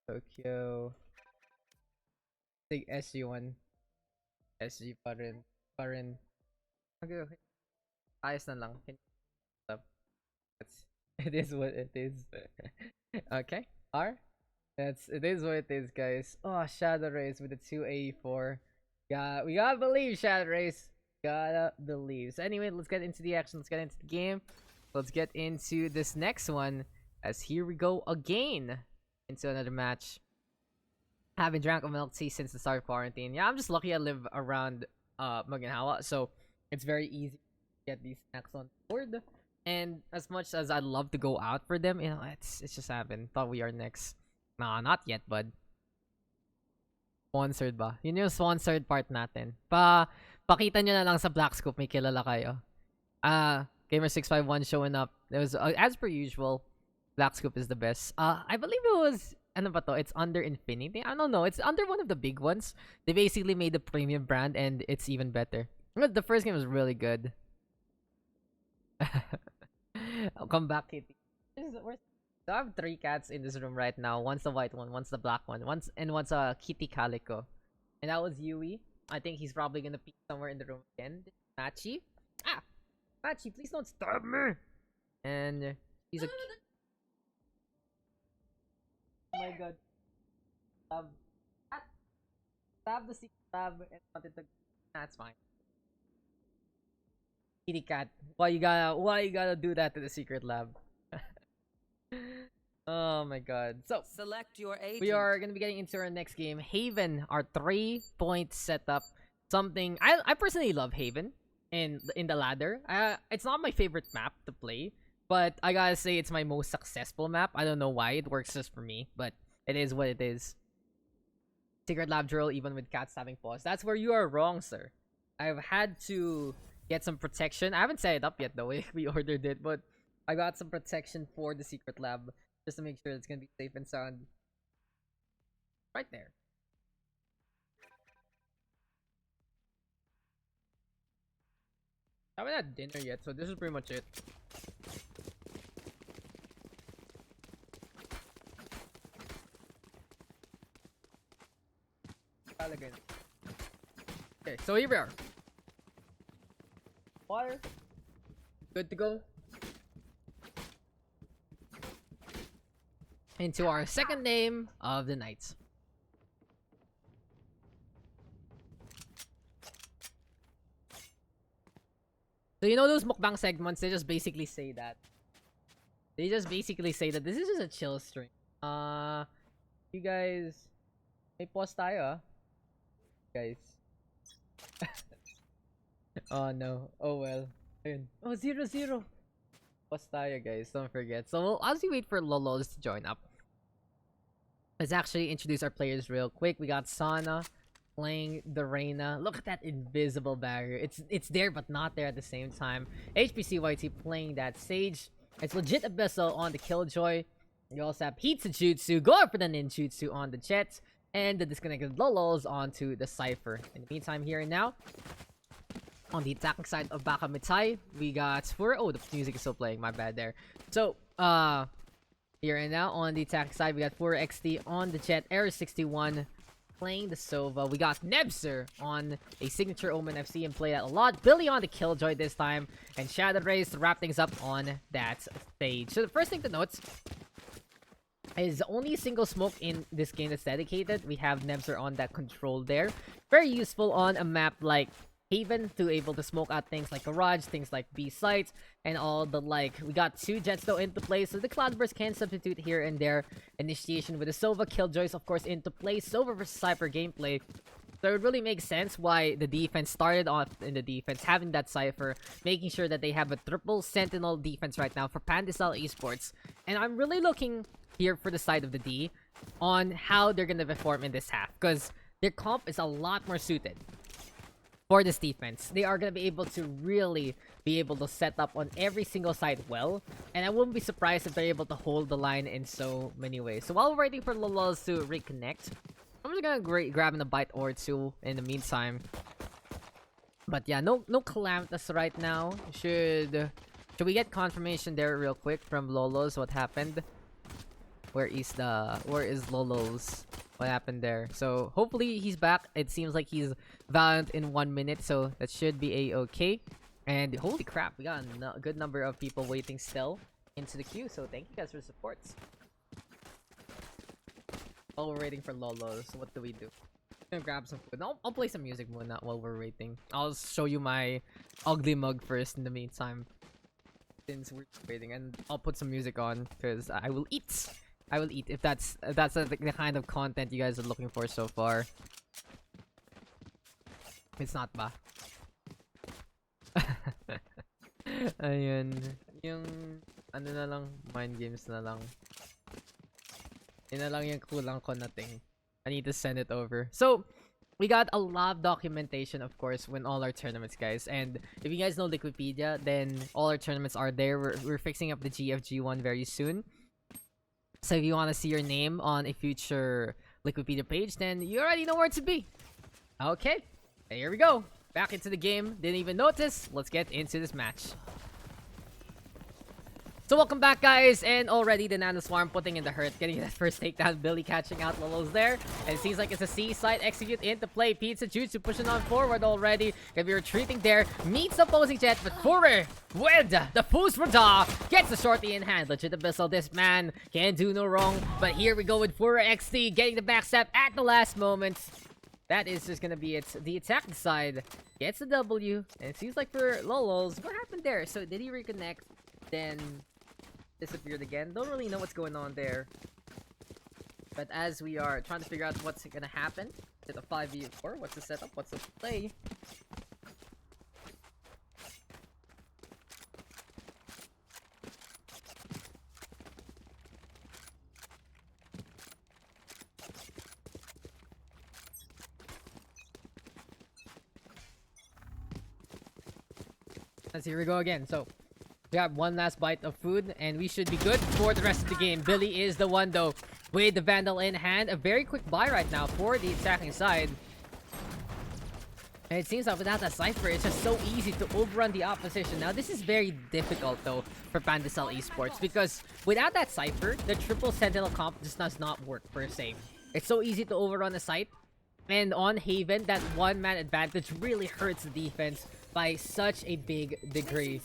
Tokyo. Big SG1. SG pa rin. Okay. Ayos na lang. It is what it is. Okay. It is what it is, guys. Oh, Shadow Race with the 284. We gotta believe, Shadow Race. Gotta believe. So anyway, let's get into the action. Let's get into the game. Let's get into this next one. As here we go again into another match. Haven't drank a milk tea since the start of quarantine. Yeah, I'm just lucky I live around Maginhawa, so it's very easy to get these snacks on board. And as much as I'd love to go out for them, you know, it's just happened. Thought we are next. Nah, not yet, bud. Sponsored ba? Yun yung sponsored part natin. Pakita nyo na lang sa Black Scoop, may kilala kayo. Gamer651 showing up. It was as per usual. Black Scoop is the best. I believe it was, ano ba to? It's under Infinity. I don't know. It's under one of the big ones. They basically made the premium brand, and it's even better. The first game was really good. I'll come back, Kitty. So I have 3 cats in this room right now. One's the white one, one's the black one, one's a kitty calico. And that was Yui. I think he's probably gonna peek somewhere in the room again. Machi. Machi, please don't stab me. And he's a. Oh my god. Stab the secret lab and wanted to. That's fine. Kitty cat. Why you gotta do that to the secret lab? Oh my god. So select your agent. We are gonna be getting into our next game. Haven, our 3-point setup. Something I personally love Haven in the ladder. It's not my favorite map to play, but I gotta say it's my most successful map. I don't know why, it works just for me, but it is what it is. Secret lab drill even with cats having paws. That's where you are wrong, sir. I've had to get some protection. I haven't set it up yet though. We ordered it, but I got some protection for the secret lab just to make sure it's gonna be safe and sound. Right there. I haven't had dinner yet, so this is pretty much it. Okay, so here we are. Water. Good to go. Into our second name of the night. So you know those mukbang segments, they just basically say that. They just basically say that this is just a chill stream. You guys, may pause tayo, guys. Oh no. Oh well. Ayun. Oh, 0-0. Pause tayo, guys. Don't forget. So as we wait for Lolos to join up, let's actually introduce our players real quick. We got Sana playing the Reina. Look at that invisible barrier. It's there but not there at the same time. HPCYT playing that Sage. It's legit Abyssal on the Killjoy. You also have Pizza Jutsu going for the Ninjutsu on the Jet. And the disconnected Lolos onto the Cypher. In the meantime, here and now, on the attacking side of Baka Mitai, we got oh, the music is still playing, my bad there. So, here and now, on the attacking side, we got Fura XD on the Jet, Era 61 playing the Sova. We got Nebzer on a signature Omen. I've seen him play that a lot. Billy on the Killjoy this time, and Shadow Race to wrap things up on that stage. So the first thing to note is only a single smoke in this game that's dedicated. We have Nebzer on that control there. Very useful on a map like Haven to able to smoke out things like Garage, things like B sites, and all the like. We got 2 Jets though into play, so the Cloudburst can substitute here and there. Initiation with the Sova, Killjoys of course into play. Sova versus Cypher gameplay. So it really makes sense why the defense started off in the defense, having that Cypher, making sure that they have a triple Sentinel defense right now for Pandyssal Esports. And I'm really looking here for the side of the D on how they're gonna perform in this half, because their comp is a lot more suited for this defense. They are going to be able to really be able to set up on every single side well. And I wouldn't be surprised if they're able to hold the line in so many ways. So while we're waiting for Lolos to reconnect, I'm just going to grab a bite or two in the meantime. But yeah, no Calamitous right now. Should we get confirmation there real quick from Lolos? What happened? Where is Lolos? What happened there? So hopefully he's back. It seems like he's Valiant in 1 minute, so that should be a-okay. And holy crap, we got a good number of people waiting still into the queue, so thank you guys for the supports. While we're waiting for Lolos, what do we do? I'm gonna grab some food. I'll play some music while we're waiting. I'll show you my ugly mug first in the meantime, since we're waiting, and I'll put some music on because I will eat. I will eat if that's the kind of content you guys are looking for so far. It's not ba? Ayun. Yung ano na lang, mind games na lang. Yun na lang yung kulang ko na thing. I need to send it over. So, we got a lot of documentation, of course, when all our tournaments, guys. And if you guys know Wikipedia, then all our tournaments are there. We're fixing up the GFG one very soon. So if you want to see your name on a future Wikipedia page, then you already know where to be. Okay, here we go. Back into the game. Didn't even notice. Let's get into this match. So welcome back, guys, and already the Nano Swarm putting in the hurt, getting that first takedown. Billy catching out Lolos there, and it seems like it's a C side execute into play. Pizza Jutsu pushing on forward already. Gonna be retreating there, meets the opposing jet, but Fure with the Fus Radar gets the shorty in hand. Legit Abyssal, this man can't do no wrong. But here we go with Fure XT getting the backstab at the last moment. That is just gonna be it. The attack side gets the W, and it seems like for Lolos, what happened there? So did he reconnect? Then disappeared again. Don't really know what's going on there. But as we are trying to figure out what's gonna happen, is it a 5v4? What's the setup? What's the play? As here we go again. So we have one last bite of food, and we should be good for the rest of the game. Billy is the one, though, with the Vandal in hand. A very quick buy right now for the attacking side. And it seems that without that Cypher, it's just so easy to overrun the opposition. Now, this is very difficult, though, for Pandesal Esports, because without that Cypher, the triple Sentinel comp just does not work, per se. It's so easy to overrun a site, and on Haven, that one-man advantage really hurts the defense by such a big degree.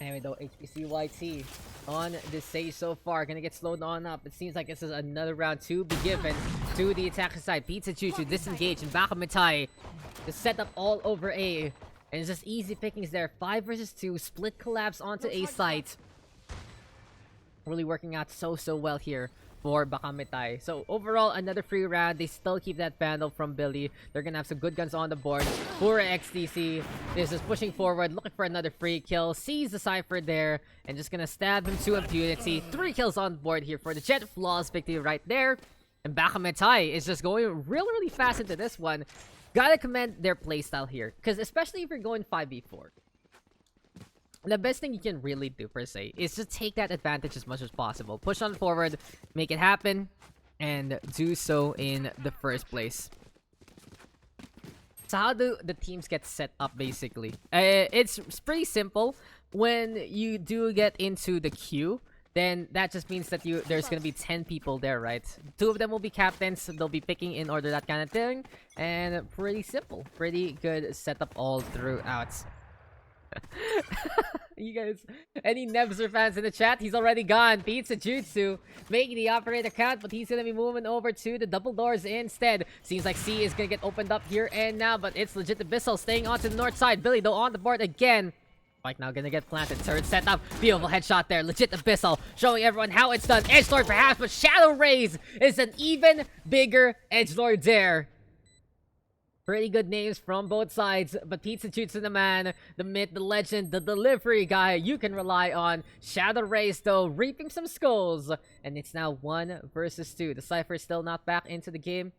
Anyway, though, HPC YT on the stage so far. Gonna get slowed on up. It seems like this is another round to be given to the attacker side. Pizza Chuchu disengaged, and Baka Mitai just set up all over A. And it's just easy pickings there. 5 versus 2. Split collapse onto A site. Really working out so well here for Baka Mitai. So overall, another free round. They still keep that Vandal from Billy. They're gonna have some good guns on the board. For XTC is just pushing forward, looking for another free kill. Sees the Cypher there, and just gonna stab him to impunity. 3 kills on the board here for the Jet. Flawless victory right there. And Baka Mitai is just going really fast into this one. Gotta commend their playstyle here, because especially if you're going 5v4. The best thing you can really do, per se, is just take that advantage as much as possible. Push on forward, make it happen, and do so in the first place. So how do the teams get set up, basically? It's pretty simple. When you do get into the queue, then that just means that there's gonna be 10 people there, right? 2 of them will be captains, so they'll be picking in order, that kind of thing. And pretty simple. Pretty good setup all throughout. You guys, any Nebzer fans in the chat? He's already gone. Pizza Jutsu making the operator count, but he's gonna be moving over to the double doors instead. Seems like C is gonna get opened up here and now, but it's legit Abyssal staying onto the north side. Billy though on the board again. Spike now gonna get planted. Third setup. Beautiful headshot there. Legit Abyssal showing everyone how it's done. Edgelord perhaps, but Shadow Rays is an even bigger Edgelord there. Pretty good names from both sides, but Pizza Jutsu the man, the myth, the legend, the delivery guy you can rely on. Shadow Rays though reaping some skulls, and it's now 1 versus 2. The Cypher still not back into the game.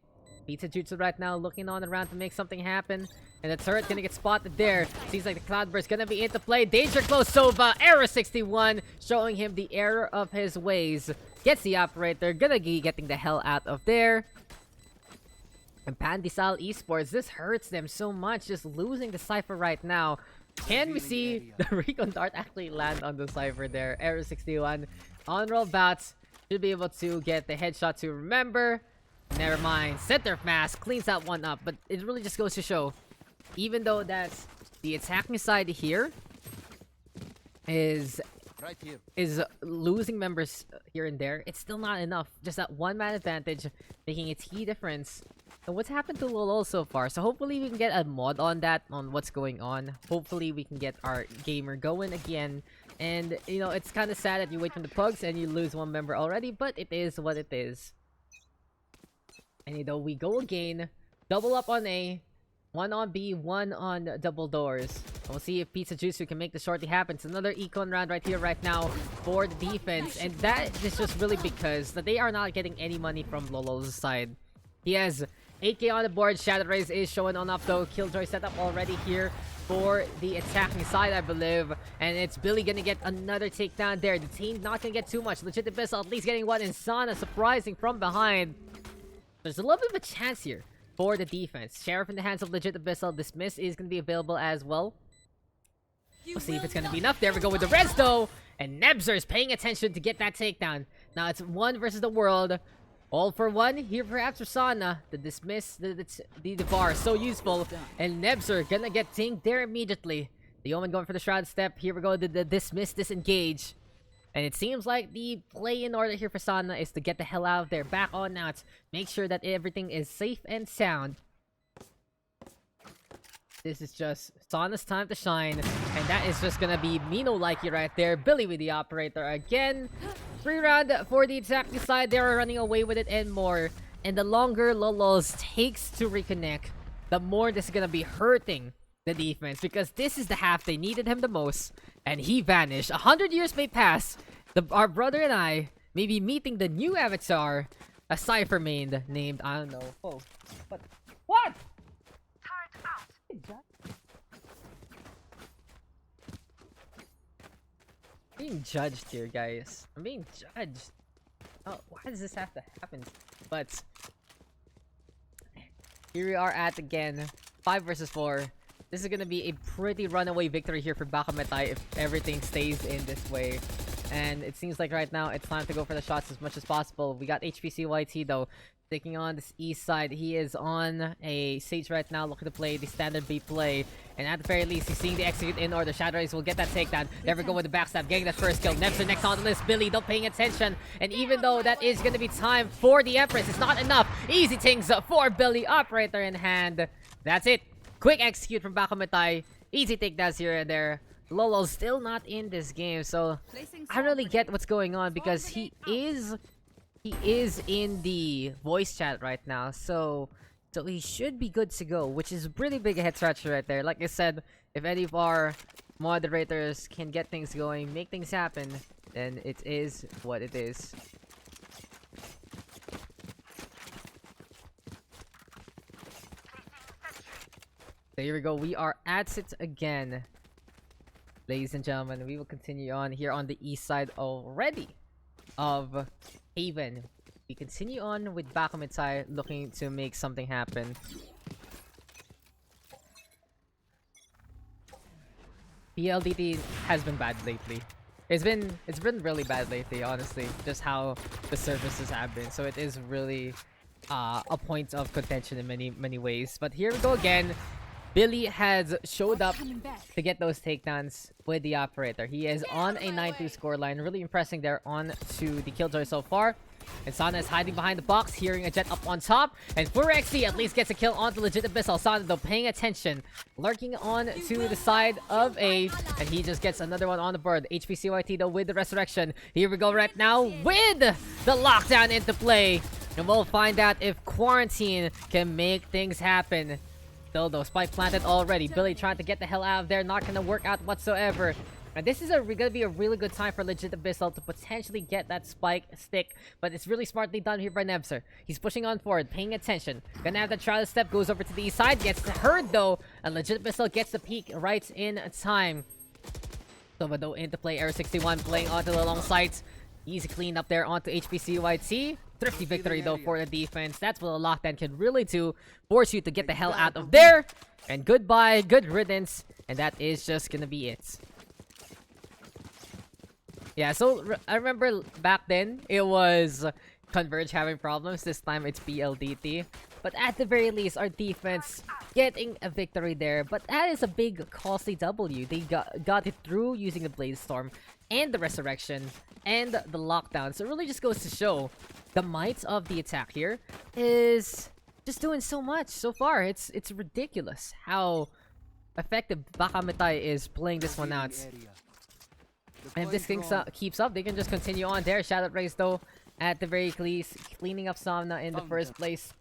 Pizza Jutsu right now looking on around to make something happen, and the turret gonna get spotted there. Seems like the Cloudburst gonna be into play. Danger close. Sova, error 61, showing him the error of his ways. Gets the operator, gonna be getting the hell out of there. And Pandyssal Esports, this hurts them so much, just losing the Cypher right now. Can we see the recon dart actually land on the Cypher there? Error 61. On-roll bats should be able to get the headshot to remember. Never mind. Center mask cleans that one up, but it really just goes to show, even though that's the attacking side here is losing members here and there, it's still not enough. Just that one man advantage making a key difference. And what's happened to Lolo so far? So hopefully we can get a mod on that, on what's going on. Hopefully we can get our gamer going again. And, you know, it's kind of sad that you wait from the Pugs and you lose one member already, but it is what it is. And, you know, we go again. Double up on A. 1 on B, 1 on double doors. We'll see if Pizza Jutsu can make the shorty happen. It's another econ round right here, right now for the defense. And that is just really because that they are not getting any money from Lolo's side. He has 8k on the board. Shadow Rays is showing on up though. Killjoy set up already here for the attacking side, I believe. And it's Billy gonna get another takedown there. The team not gonna get too much. Legit Abyssal at least getting one. And Sana surprising from behind. There's a little bit of a chance here for the defense. Sheriff in the hands of Legit Abyssal. Dismiss is gonna be available as well. We'll see if it's gonna be enough. There we go with the res though. And Nebzer is paying attention to get that takedown. Now it's 1 versus the world. All for one here perhaps for Sana. The dismiss, the bar, so useful. And Nebzer gonna get dinged there immediately. The Omen going for the shroud step. Here we go, the dismiss, disengage. And it seems like the play in order here for Sana is to get the hell out of there. Back on now to make sure that everything is safe and sound. This is just Sana's time to shine. And that is just gonna be Mino-likey right there. Billy with the operator again. 3 round for the attacking side. They are running away with it and more. And the longer Lolos takes to reconnect, the more this is gonna be hurting the defense. Because this is the half they needed him the most. And he vanished. 100 years may pass. Our brother and I may be meeting the new avatar. A Cypher main named, I don't know. Oh, but what? I'm being judged here, guys. I'm being judged. Oh, why does this have to happen? But here we are at again. 5 versus 4. This is gonna be a pretty runaway victory here for Baka Mitai if everything stays in this way. And it seems like right now it's time to go for the shots as much as possible. We got HPCYT though taking on this east side. He is on a stage right now looking to play the standard B play. And at the very least, he's seeing the execute in order. Shadow Rays will get that takedown. Never go with the backstab, getting that first kill. Nebzer next on the list. Billy not paying attention. And even though that is going to be time for the Empress, it's not enough. Easy things for Billy. Operator in hand. That's it. Quick execute from Baka Mitai. Easy takedowns here and there. Lolo's still not in this game, so I don't really get what's going on because he is in the voice chat right now, so he should be good to go, which is really big a head scratcher right there. Like I said, if any of our moderators can get things going, make things happen, then it is what it is. So here we go. We are at it again. Ladies and gentlemen, we will continue on here on the east side already of Haven. We continue on with Baka Mitai looking to make something happen. PLDT has been bad lately. It's been really bad lately, honestly. Just how the services have been. So it is really a point of contention in many ways. But here we go again. Billy has showed up Coming back. to get those takedowns with the operator. He is on a 9-2 scoreline, really impressing there on to the Killjoy so far. And Sana is hiding behind the box, hearing a jet up on top. And Furexy at least gets a kill onto Legit Abyssal. Sana though paying attention, lurking on to the side of A, and he just gets another one on the board. HPCYT though with the resurrection. Here we go right now with the lockdown into play. And we'll find out if Quarantine can make things happen. Still though, spike planted already. Billy trying to get the hell out of there, not gonna work out whatsoever. And this is gonna be a really good time for Legit Abyssal to potentially get that spike stick. But it's really smartly done here by Nebzer. He's pushing on forward, paying attention. Gonna have the trial step, goes over to the east side, gets heard though. And Legit Abyssal gets the peek right in time. Sova though into play, Air 61 playing onto the long sights. Easy clean up there onto HPCYT. Thrifty victory though for the defense. That's what a lockdown can really do. Force you to get the hell out of there. And goodbye, good riddance. And that is just gonna be it. Yeah, so I remember back then it was Converge having problems. This time it's BLDT. But at the very least, our defense getting a victory there. But that is a big costly W. They got it through using the Blade Storm and the Resurrection and the Lockdown. So it really just goes to show the might of the attack here is just doing so much so far. It's ridiculous how effective Baka Mitai is playing this one out. And if this thing keeps up, they can just continue on there. Shout out Race though, at the very least, cleaning up Somna in the first place.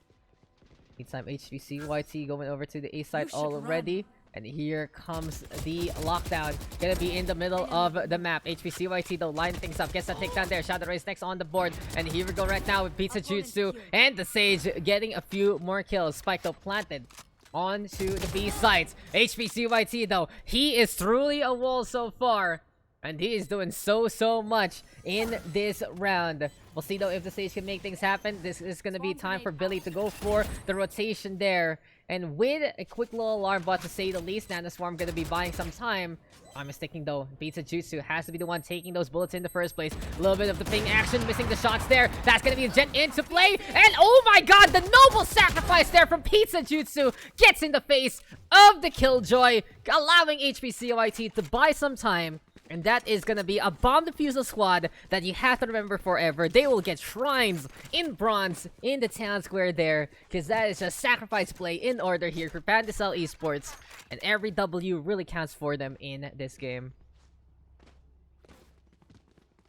Meantime, HPCYT going over to the A side already. And here comes the lockdown. Gonna be in the middle of the map. HPCYT though lining things up. Gets that takedown there. Shadow Race next on the board. And here we go right now with Pizza Jutsu. And the Sage getting a few more kills. Spike though planted onto the B sides. HPCYT though, he is truly a wall so far. And he is doing so much in this round. We'll see though if the Sage can make things happen. This is going to be time for Billy to go for the rotation there. And with a quick little alarm bot to say the least, Nana Swarm going to be buying some time. I'm mistaken though. Pizza Jutsu has to be the one taking those bullets in the first place. A little bit of the ping action, missing the shots there. That's going to be a jet into play. And oh my god, the noble sacrifice there from Pizza Jutsu gets in the face of the Killjoy, allowing HPCYT to buy some time. And that is gonna be a bomb defusal squad that you have to remember forever. They will get shrines in bronze in the town square there, because that is just sacrifice play in order here for Pandesal Esports. And every W really counts for them in this game.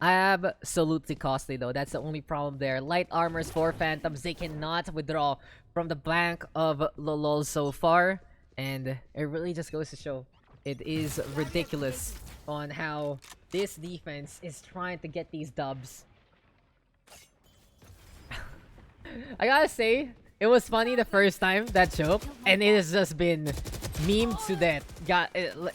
Absolutely costly though. That's the only problem there. Light armors for Phantoms. They cannot withdraw from the bank of Lolol so far. And it really just goes to show it is ridiculous on how this defense is trying to get these dubs. I gotta say, it was funny the first time, that joke, and it has just been memed to death.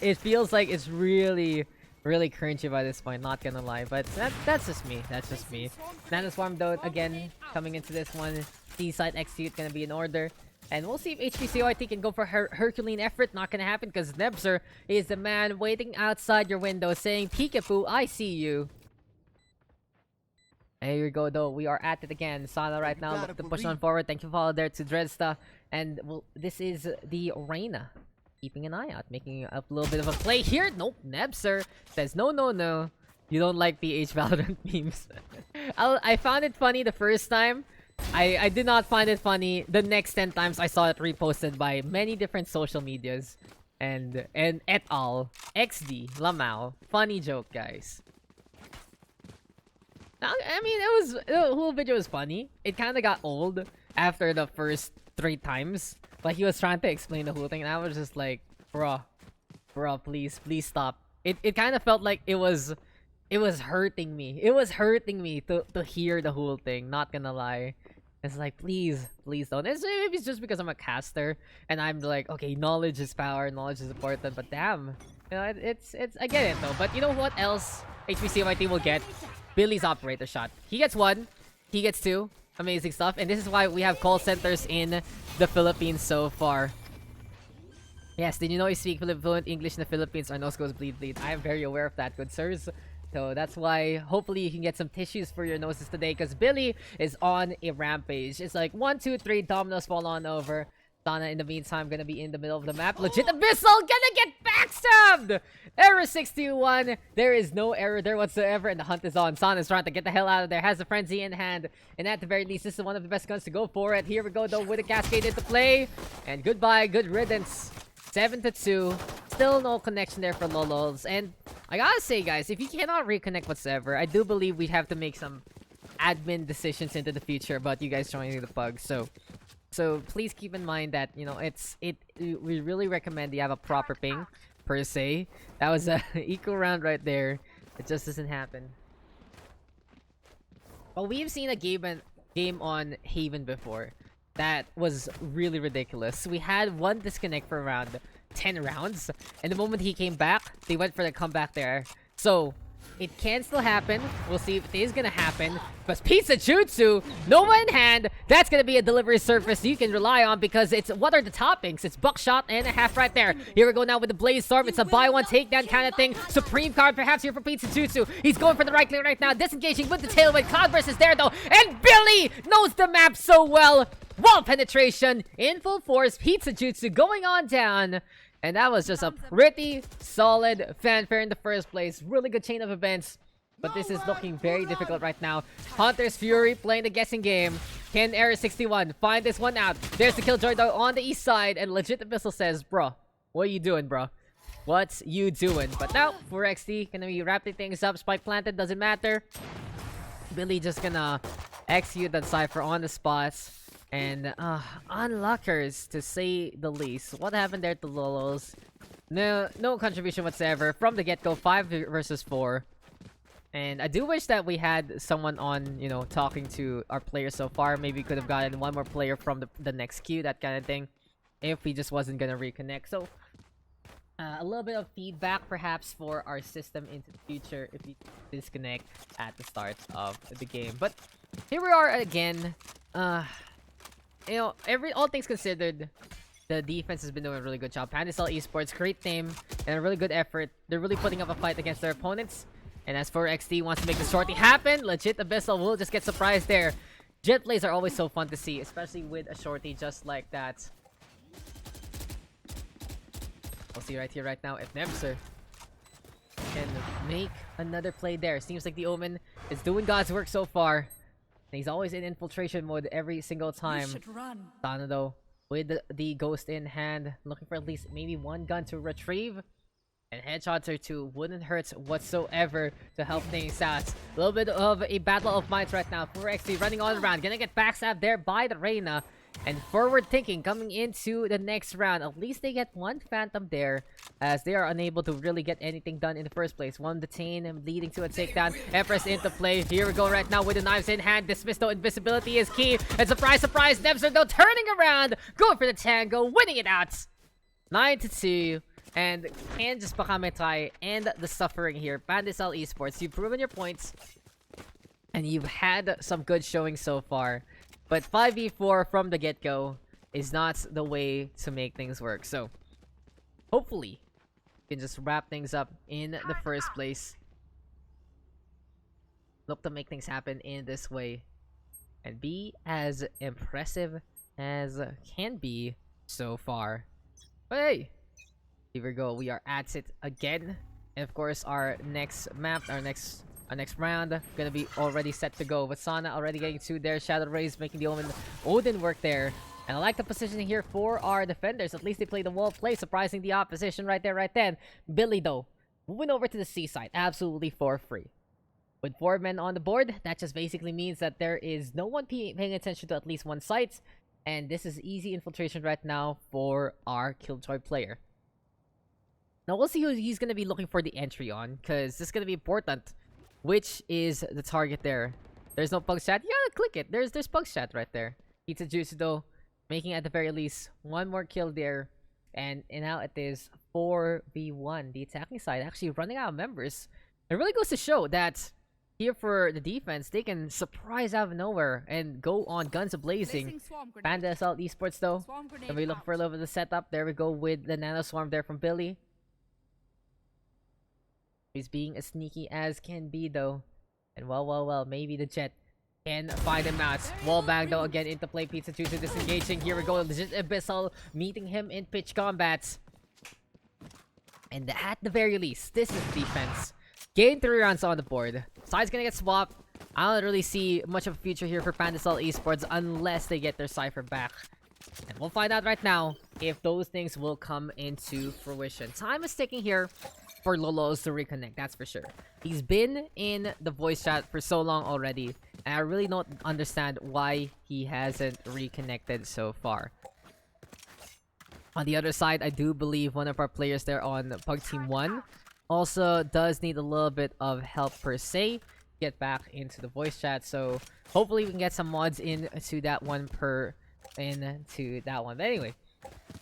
It feels like it's really cringy by this point, not gonna lie, but that's just me. That's just me. Nana Swarm though, again, coming into this one. C-side execute gonna be in order. And we'll see if HPCYT can go for her Herculean effort. Not gonna happen because Nebzer is the man waiting outside your window saying, Peekaboo, I see you. And here we go though. We are at it again. Sana right now look to push on forward. Thank you for follow there to Dreadsta. And well, this is the Reina. Keeping an eye out. Making a little bit of a play here. Nope. Nebzer says no. You don't like PH Valorant memes. I found it funny the first time. I did not find it funny the next 10 times I saw it reposted by many different social medias. And et al. XD, Lamau. Funny joke, guys. Now, I mean, the whole video was funny. It kind of got old after the first 3 times. Like, he was trying to explain the whole thing, and I was just like, bruh, please stop. It kind of felt like it was hurting me. It was hurting me to hear the whole thing, not gonna lie. It's like, please don't. Maybe it's just because I'm a caster, and I'm like, okay, knowledge is power, knowledge is important, but damn. You know, it's I get it though. But you know what else HPCYT will get? Billy's operator shot. He gets 1, he gets 2. Amazing stuff. And this is why we have call centers in the Philippines so far. Yes, did you know you speak fluent English in the Philippines? Our nose goes bleed. I am very aware of that, good sirs. So that's why hopefully you can get some tissues for your noses today, because Billy is on a rampage. It's like 1, 2, 3 dominoes fall on over. Sana, in the meantime, gonna be in the middle of the map. Legit Abyssal gonna get backstabbed! Error 61. There is no error there whatsoever, and the hunt is on. Sana's trying to get the hell out of there. Has the frenzy in hand. And at the very least, this is one of the best guns to go for it. Here we go, though, with a cascade into play. And goodbye, good riddance. 7-2. Still no connection there for Lolols. And I gotta say, guys, if you cannot reconnect whatsoever, I do believe we have to make some admin decisions into the future about you guys joining the Pugs. So please keep in mind that, you know, we really recommend you have a proper ping, per se. That was a eco round right there. It just doesn't happen. Well, we've seen a game on Haven before that was really ridiculous. We had one disconnect for around 10 rounds, and the moment he came back, they went for the comeback there. So it can still happen. We'll see if it is gonna happen. But Pizza Jutsu, Nova in hand, that's gonna be a delivery surface you can rely on because it's what are the toppings? It's buckshot and a half right there. Here we go now with the Blaze Storm. It's a buy one takedown kind of thing. Supreme card perhaps here for Pizza Jutsu. He's going for the right click right now, disengaging with the tailwind. Cloudburst is there though, and Billy knows the map so well. Wall penetration in full force. Pizza Jutsu going on down. And that was just a pretty solid fanfare in the first place. Really good chain of events. But this is looking very difficult right now. Hunter's Fury playing the guessing game. Can Error 61 find this one out? There's the Killjoy though on the east side. And Legit Abyssal says, bro, what you doing, bro? What's you doing? But now, 4XT gonna be wrapping things up. Spike planted, doesn't matter. Billy just gonna execute that Cypher on the spots. And, unluckers, to say the least. What happened there to Lolos? No contribution whatsoever from the get-go. 5 versus 4. And I do wish that we had someone on, you know, talking to our players so far. Maybe we could have gotten one more player from the next queue, that kind of thing. If we just wasn't gonna reconnect. So, a little bit of feedback perhaps for our system into the future if we disconnect at the start of the game. But here we are again. You know, all things considered, the defense has been doing a really good job. Pandesal Esports, great name, and a really good effort. They're really putting up a fight against their opponents. And as for XD wants to make the shorty happen, Legit Abyssal will just get surprised there. Jet plays are always so fun to see, especially with a shorty just like that. We'll see right here, right now, if Nemser can make another play there. Seems like the Omen is doing God's work so far. He's always in infiltration mode every single time. Sana though, with the ghost in hand, looking for at least maybe one gun to retrieve. And headshots or two wouldn't hurt whatsoever to help things out. A little bit of a battle of minds right now. 4XT running all around, gonna get backstabbed there by the Reyna. And forward thinking coming into the next round. At least they get one Phantom there, as they are unable to really get anything done in the first place. One detained and leading to a takedown. Empress into play. Here we go right now with the knives in hand. Dismiss though, invisibility is key. And surprise, surprise, Nemser though turning around, going for the tango, winning it out. 9-2. And can just Baka Mitai and the suffering here. Pandyssal Esports, you've proven your points. And you've had some good showing so far. But 5v4 from the get-go is not the way to make things work. So, hopefully, we can just wrap things up in the first place. Look to make things happen in this way. And be as impressive as can be so far. But hey, here we go. We are at it again. And of course, our next map, our next round gonna be already set to go with Sana already getting to their Shadow Rays, making the Odin work there. And I like the positioning here for our defenders. At least they play the wall play, surprising the opposition right there, right then. Billy though, moving over to the C side, absolutely for free. With 4 men on the board, that just basically means that there is no one paying attention to at least one site. And this is easy infiltration right now for our Killjoy player. Now we'll see who he's gonna be looking for the entry on, because this is gonna be important. Which is the target there? There's no Pugs chat. You gotta click it. There's Pugs chat right there. Pizza Juice though, making at the very least one more kill there. And now it is 4v1. The attacking side actually running out of members. It really goes to show that here for the defense, they can surprise out of nowhere and go on guns a-blazing. Pandyssal Esports though, gonna be looking for a little bit of the setup. There we go with the Nano Swarm there from Billy. He's being as sneaky as can be though. And well, maybe the Jet can find him out. Wallbang though again into play. Pizza Juice disengaging. Here we go. Legit Abyssal meeting him in pitch combat. And at the very least, this is defense. Gain 3 rounds on the board. Side's gonna get swapped. I don't really see much of a future here for Pandesal Esports unless they get their Cypher back. And we'll find out right now if those things will come into fruition. Time is ticking here for Lolos to reconnect, that's for sure. He's been in the voice chat for so long already, and I really don't understand why he hasn't reconnected so far. On the other side, I do believe one of our players there on Pug Team 1 also does need a little bit of help per se. Get back into the voice chat, so hopefully we can get some mods into that one But anyway,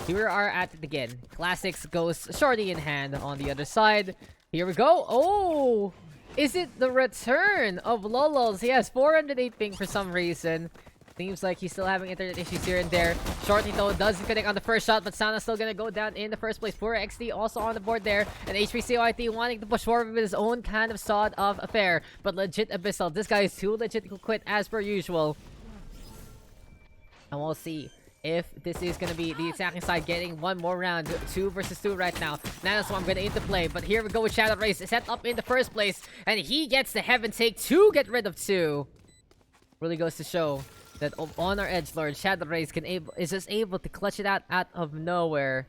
here we are at it again. Classics Ghost Shorty in hand on the other side. Here we go. Oh, is it the return of Lolos? He has 408 ping for some reason. Seems like he's still having internet issues here and there. Shorty though doesn't connect on the first shot, but Sana's still gonna go down in the first place. Poor XD also on the board there, and HPCYT wanting to push forward with his own kind of sort of affair. But legit Abyssal, this guy is too legit to quit as per usual. And we'll see if this is gonna be the attacking side getting one more round. 2 versus 2 right now. Nanoswarm gonna into play, but here we go with Shadow Race set up in the first place, and he gets the heaven take to get rid of 2. Really goes to show that on our edgelord, Shadow Race is just able to clutch it out of nowhere.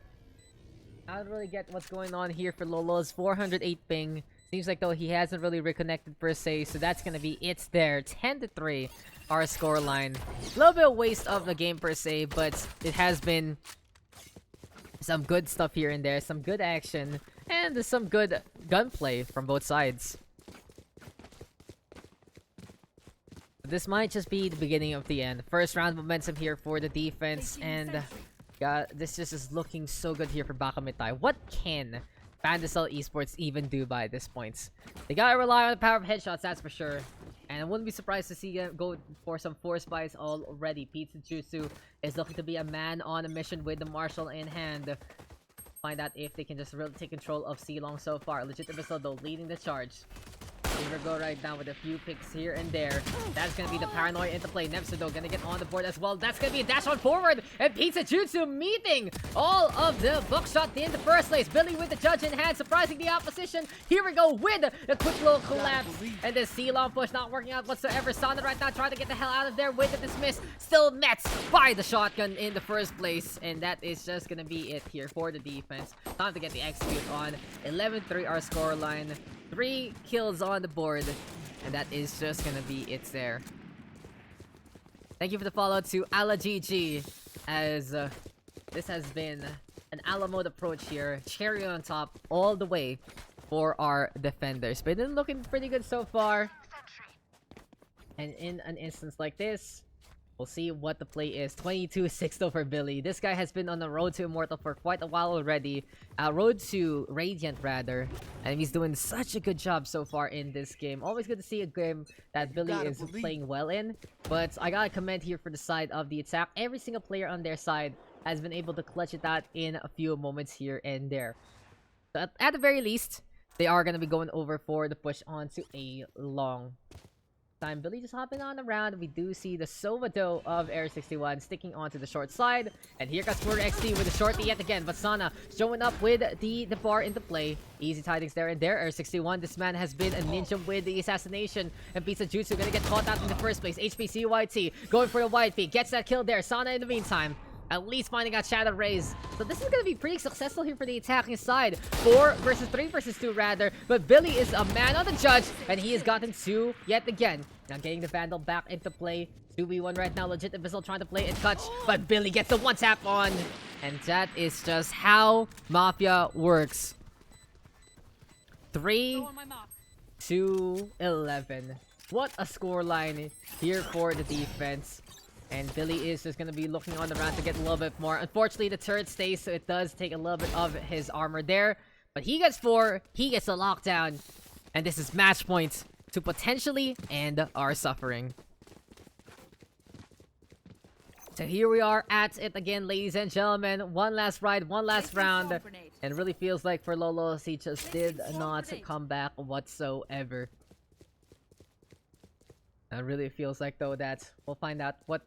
I don't really get what's going on here for Lolo's 408 ping. Seems like though he hasn't really reconnected per se, so that's gonna be it there. 10-3, our scoreline. A little bit of waste of the game per se, but it has been some good stuff here and there, some good action, and some good gunplay from both sides. This might just be the beginning of the end. First round momentum here for the defense, and God, this just is looking so good here for Baka Mitai. What can Pandyssal Esports even do by this point? They gotta rely on the power of headshots, that's for sure. And I wouldn't be surprised to see them go for some force buys already. Pizza Jutsu is looking to be a man on a mission with the Marshal in hand. Find out if they can just really take control of C-Long so far. Legit Abyssal though leading the charge. Here we go right now with a few picks here and there. That's gonna be the paranoia into play. Nemsa though gonna get on the board as well. That's gonna be a dash on forward, and Pizza Jutsu meeting all of the buckshot in the first place. Billy with the judge in hand, surprising the opposition. Here we go with the quick little collapse, and the C-Long push not working out whatsoever. Sana right now trying to get the hell out of there with the dismiss. Still met by the shotgun in the first place, and that is just gonna be it here for the defense. Time to get the execute on. 11-3 our scoreline. 3 kills on the board, and that is just gonna be it there. Thank you for the follow to Ala GG, as this has been an Ala mode approach here. Cherry on top all the way for our defenders. But it's looking pretty good so far. And in an instance like this, we'll see what the play is. 22-6 though for Billy. This guy has been on the road to Immortal for quite a while already. Road to Radiant rather. And he's doing such a good job so far in this game. Always good to see a game that Billy is playing well in. But I gotta commend here for the side of the attack. Every single player on their side has been able to clutch it out in a few moments here and there. So at the very least, they are gonna be going over for the push onto a long time. Billy just hopping on around. We do see the Sovado of Air 61 sticking onto the short side, and here comes Pure XD with the shorty yet again. But Sana showing up with the bar into play. Easy tidings there and there. Air 61, this man has been a ninja with the assassination, and Pizza Jutsu gonna get caught out in the first place. HPCYT going for the wide peak, gets that kill there. Sana in the meantime at least finding out Shadow Rays. So this is going to be pretty successful here for the attacking side. 4 versus 3 versus 2 rather. But Billy is a man on the judge, and he has gotten 2 yet again. Now getting the Vandal back into play. 2v1 right now. Legit Abyssal trying to play it clutch, but Billy gets the one tap on. And that is just how Mafia works. 3-2-11. What a scoreline here for the defense. And Billy is just going to be looking on the round to get a little bit more. Unfortunately, the turret stays, so it does take a little bit of his armor there. But he gets 4. He gets a lockdown. And this is match point to potentially end our suffering. So here we are at it again, ladies and gentlemen. One last ride, one last round. And it really feels like for Lolos, he just did not come back whatsoever. It really feels like though that we'll find out what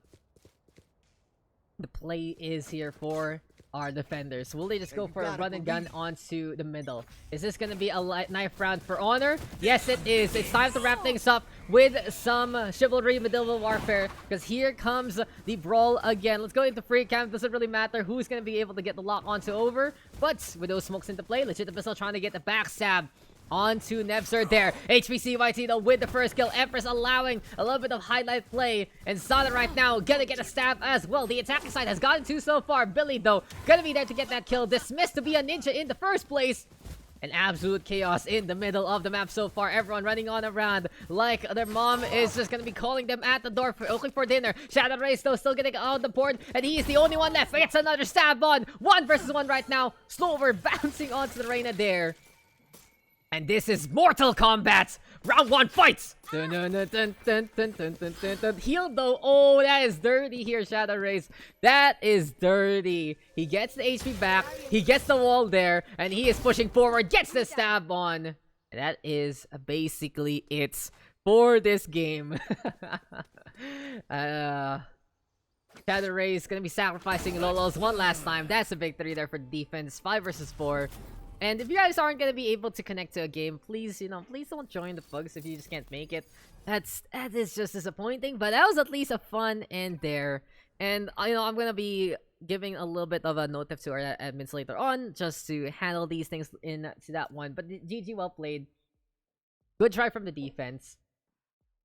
the play is here for our defenders. Will they just go for a run and gun onto the middle? Is this gonna be a knife round for honor? Yes, it is. It's time to wrap things up with some chivalry medieval warfare, because here comes the brawl again. Let's go into free camp. Doesn't really matter who's gonna be able to get the lock onto over, but with those smokes into play, legit the pistol trying to get the backstab onto Nevzer there. HPCYT though with the first kill. Empress allowing a little bit of highlight play. And Sada right now gonna get a stab as well. The attacking side has gotten two so far. Billy though gonna be there to get that kill. Dismissed to be a ninja in the first place. An absolute chaos in the middle of the map so far. Everyone running on around like their mom is just gonna be calling them at the door for looking for dinner. Shadow Race though still getting on the board, and he is the only one left. Gets another stab on. 1 versus 1 right now. Slower bouncing onto the Reyna there. And this is Mortal Kombat! Round 1 fights! Dun, dun, dun, dun, dun, dun, dun, dun, dun, dun. Heal though. Oh, that is dirty here, Shadow Race. That is dirty. He gets the HP back. He gets the wall there. And he is pushing forward. Gets the stab on. And that is basically it for this game. Shadow Race gonna be sacrificing Lolos one last time. That's a victory there for defense. 5 versus 4. And if you guys aren't gonna be able to connect to a game, please, please don't join the Pugs if you just can't make it. That is just disappointing, but that was at least a fun end there. And I'm gonna be giving a little bit of a note to our admins later on, just to handle these things into that one. But GG, well played. Good try from the defense.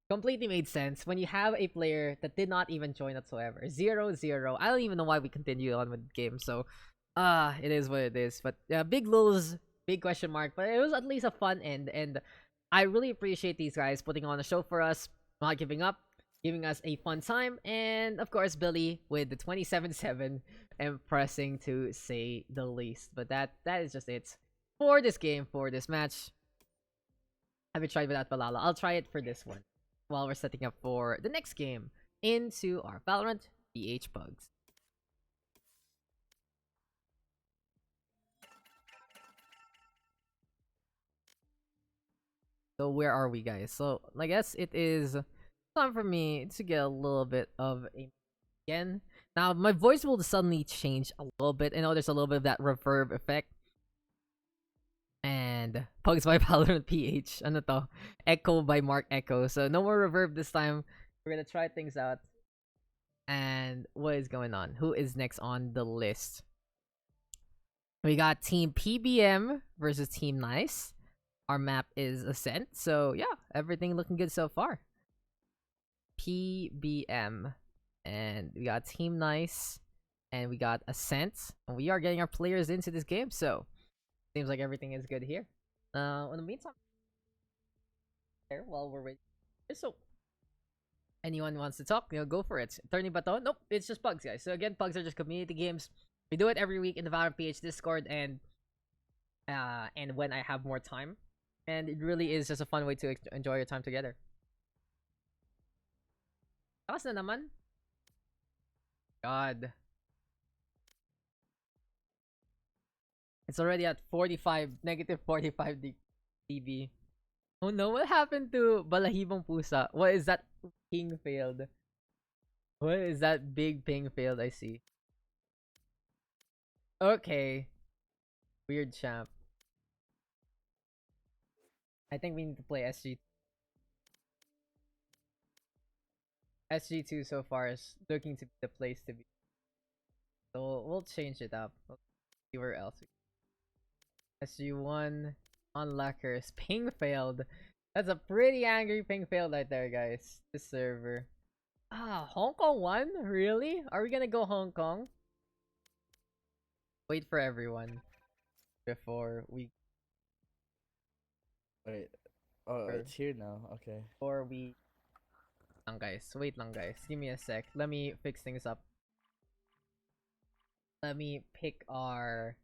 Completely made sense when you have a player that did not even join whatsoever. 0-0. I don't even know why we continue on with the game, so it is what it is. But big lose, big question mark, but it was at least a fun end, and I really appreciate these guys putting on a show for us, not giving up, giving us a fun time, and of course Billy with the 27-7, impressing to say the least. But that is just it for this game, for this match. I haven't tried without Balala. I'll try it for this one while we're setting up for the next game into our Valorant PH Pugs. So where are we, guys? So I guess it is time for me to get a little bit of a again. Now my voice will suddenly change a little bit. I know there's a little bit of that reverb effect. And Pugs by Valorant PH. Ano to? Echo by Mark Echo. So no more reverb this time. We're gonna try things out. And what is going on? Who is next on the list? We got Team PBM versus Team Nice. Our map is Ascent, so yeah, everything looking good so far. PBM, and we got Team Nice, and we got Ascent, and we are getting our players into this game, so seems like everything is good here. In the meantime, there while we're waiting, so anyone wants to talk, go for it. Turning baton? Nope, it's just Pugs, guys. So again, Pugs are just community games. We do it every week in the Valorant PH Discord, and when I have more time. And it really is just a fun way to enjoy your time together. Takas na naman. God. It's already at negative 45 dB. Oh no, what happened to Balahibong Pusa? What is that ping failed? What is that big ping failed I see? Okay. Weird champ. I think we need to play SG. SG2 so far is looking to be the place to be. So we'll change it up. We'll see where else. SG1 unlockers. Ping failed. That's a pretty angry ping failed right there, guys. This server. Hong Kong 1? Really? Are we gonna go Hong Kong? Wait for everyone before we. Wait. Oh, it's here now. Okay. Or we. Wait lang, guys. Give me a sec. Let me fix things up. Let me pick our.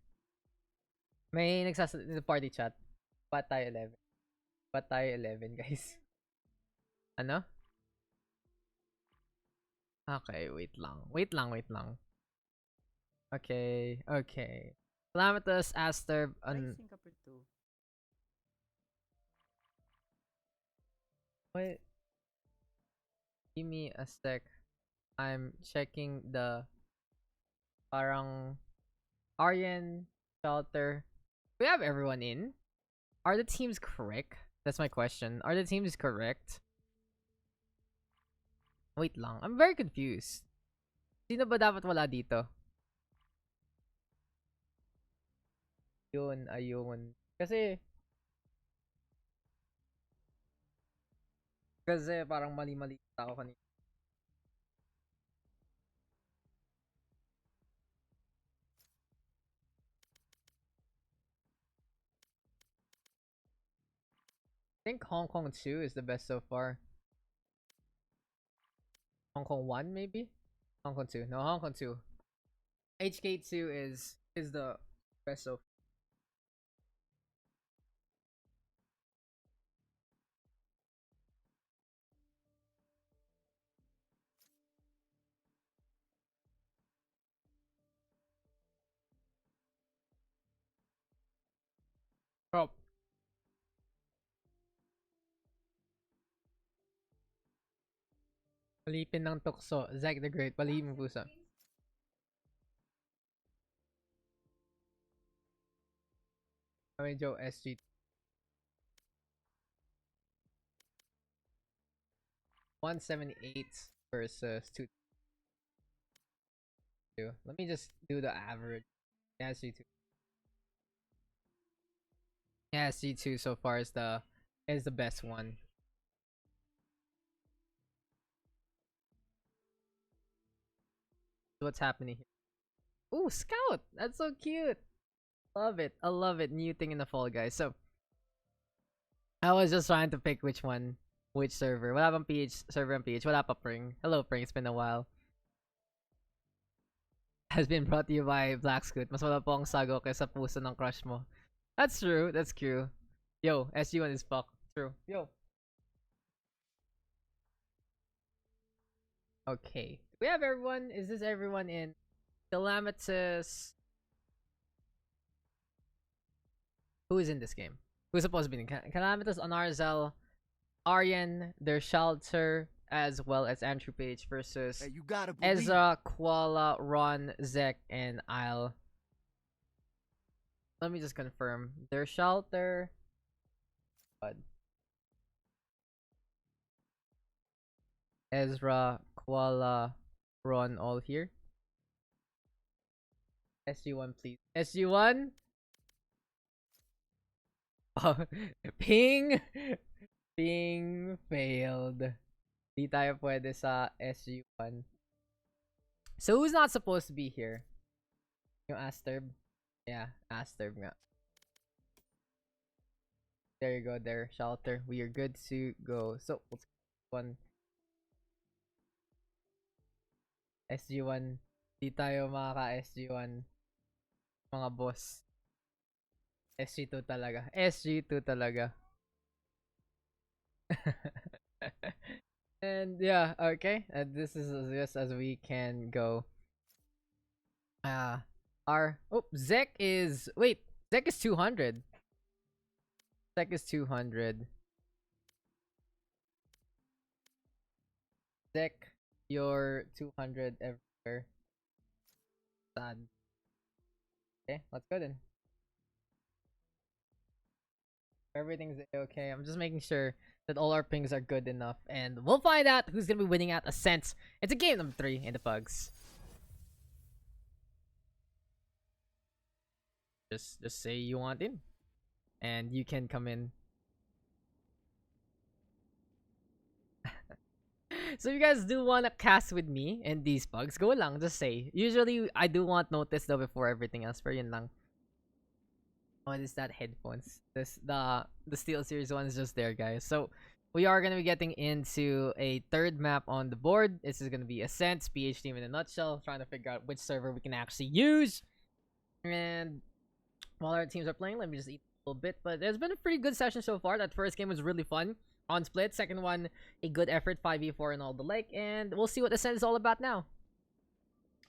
May nagsasa the party chat. Patay 11. Patay 11, guys. Ano? Okay, wait lang. Wait lang. Okay. Calamitous, Aster, Wait. Give me a sec. I'm checking the parang Aryan shelter. We have everyone in. Are the teams correct? That's my question. Are the teams correct? Wait lang. I'm very confused. Sino ba dapat wala dito? Yun, ayun. Kasi parang mali-mali ako kanina. I think Hong Kong 2 is the best so far. Hong Kong 1 maybe? Hong Kong 2. No, Hong Kong 2. HK 2 is the best so far. Oh. Palipin ng tukso. Zack the Great. Palihim mo pusa. Medyo SG 178 versus 2. Let me just do the average. Yeah, SG2. Yeah, SG2 so far is the best one. What's happening here? Ooh, Scout! That's so cute! Love it. I love it. New thing in the Fall Guys. So, I was just trying to pick which server. Wala bang PH, server and PH. Wala pa Pring. Hello Pring, it's been a while. Has been brought to you by Black Scoot. Mas wala po ang sago kaysa puso ng crush mo. That's true. That's true. Yo, SG1 is fuck. True. Yo. Okay. Do we have everyone? Is this everyone in? Calamitous. Who is in this game? Who's supposed to be in? Calamitous, Anarzel, Aryan, their shelter, as well as Andrew Page versus Hey, you gotta believe. Ezra, Koala, Ron, Zek, and Isle. Let me just confirm. Their shelter. But Ezra, Koala, Ron, all here. SG1, please. SG1? Oh, ping! Ping failed. Di tayo pwede sa SG1. So who's not supposed to be here? Yung Asturb? Yeah, Asturb nga. There you go, there. Shelter. We are good to go. So, let's one. SG1. Di tayo makaka-SG1. Mga boss. SG2 talaga. SG2 talaga. And yeah, okay. This is just as we can go. Zek is 200. Zek is 200. Zek, you're 200 everywhere. Sad. Okay, let's go then. Everything's okay. I'm just making sure that all our pings are good enough, and we'll find out who's gonna be winning at Ascent. It's a game number 3 in the Pugs. Just say you want in, and you can come in. So if you guys do want to cast with me in these Pugs, go lang, just say. Usually I do want notice though before everything else, pero yun lang. What is that? Headphones. The Steel Series 1 is just there, guys. So we are gonna be getting into a third map on the board. This is gonna be Ascent, PH team in a nutshell, trying to figure out which server we can actually use. And while our teams are playing, let me just eat a little bit. But there's been a pretty good session so far. That first game was really fun on split. Second one, a good effort, 5v4 and all the like. And we'll see what Ascent is all about now.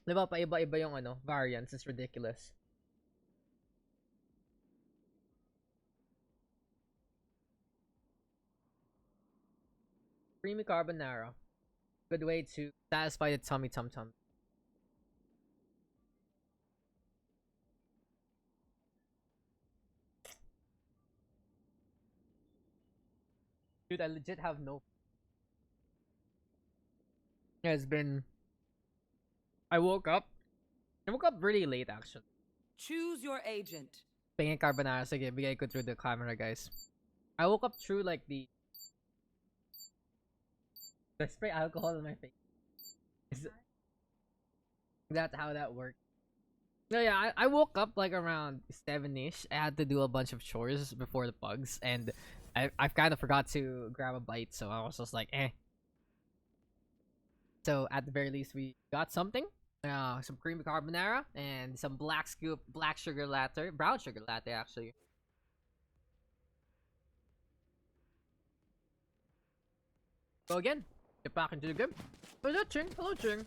Diba pa iba-iba yung variants. It's ridiculous. Creamy carbonara. Good way to satisfy the tummy tum tum. Dude, I legit have no. It's been. I woke up. I woke up really late actually. Choose your agent. Pingin carbonara. Sige, bigay ko through the camera, guys. I woke up through like the. I spray alcohol on my face. Is that how that worked? No, yeah, I woke up like around 7-ish. I had to do a bunch of chores before the pugs, and I kind of forgot to grab a bite, so I was just like, eh. So at the very least, we got something. Some creamy carbonara and some black scoop, black sugar latte, brown sugar latte actually. So again, get back into the game. Hello, Ching. Hello, Ching.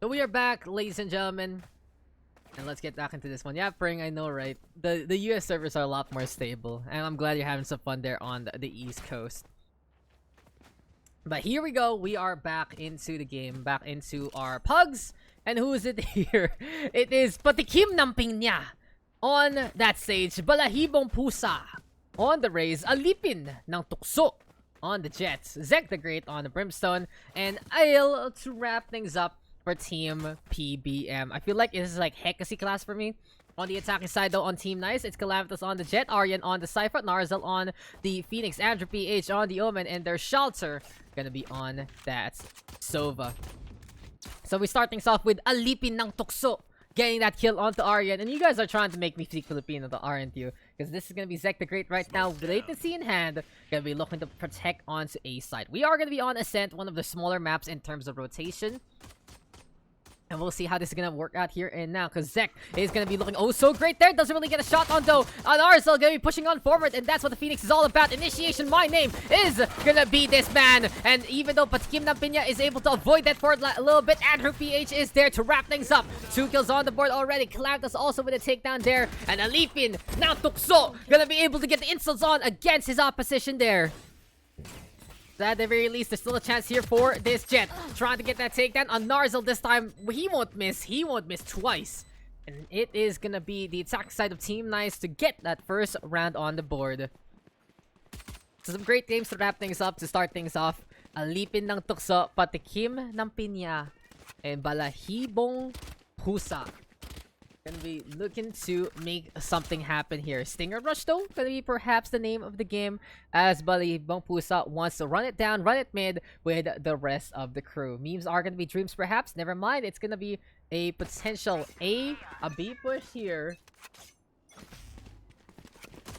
So we are back, ladies and gentlemen. And let's get back into this one. Yeah, Pring, I know, right? The US servers are a lot more stable. And I'm glad you're having some fun there on the East Coast. But here we go. We are back into the game. Back into our pugs. And who is it here? It is Patikim ng Pinya. On that stage, Balahibong Pusa. On the Rays, Alipin ng Tukso. On the Jets, Zek the Great on the Brimstone. And Ail to wrap things up for Team PBM. I feel like this is like Hekasi class for me. On the attacking side though, on Team Nice, it's Calamitous on the Jet, Aryan on the Cypher, Narzel on the Phoenix, Andrew PH on the Omen, and their Shelter gonna be on that Sova. So we start things off with Alipin ng Tukso getting that kill onto Aryan, and you guys are trying to make me speak Filipino, aren't you? Because this is gonna be Zek the Great right now, latency in hand, gonna be looking to protect onto A side. We are gonna be on Ascent, one of the smaller maps in terms of rotation. And we'll see how this is gonna work out here and now, because Zek is gonna be looking oh so great there. Doesn't really get a shot on though. Arzel gonna be pushing on forward, and that's what the Phoenix is all about. Initiation, my name is gonna be this man. And even though Patikim ng Pinya is able to avoid that for a little bit, Andrew PH is there to wrap things up. 2 kills on the board already. Calamitous also with a takedown there. And Alipin ng Tukso gonna be able to get the insults on against his opposition there. At the very least, there's still a chance here for this Jet. Trying to get that takedown on Narzel this time. He won't miss. He won't miss twice. And it is gonna be the attack side of Team Nice to get that first round on the board. So some great games to wrap things up, to start things off. Alipin ng Tukso, Patikim ng Pinya, and Balahibong Pusa. Gonna be looking to make something happen here. Stinger Rush though, gonna be perhaps the name of the game, as Balahibong Pusa wants to run it down, run it mid with the rest of the crew. Memes are gonna be dreams perhaps, never mind. It's gonna be a potential a B push here.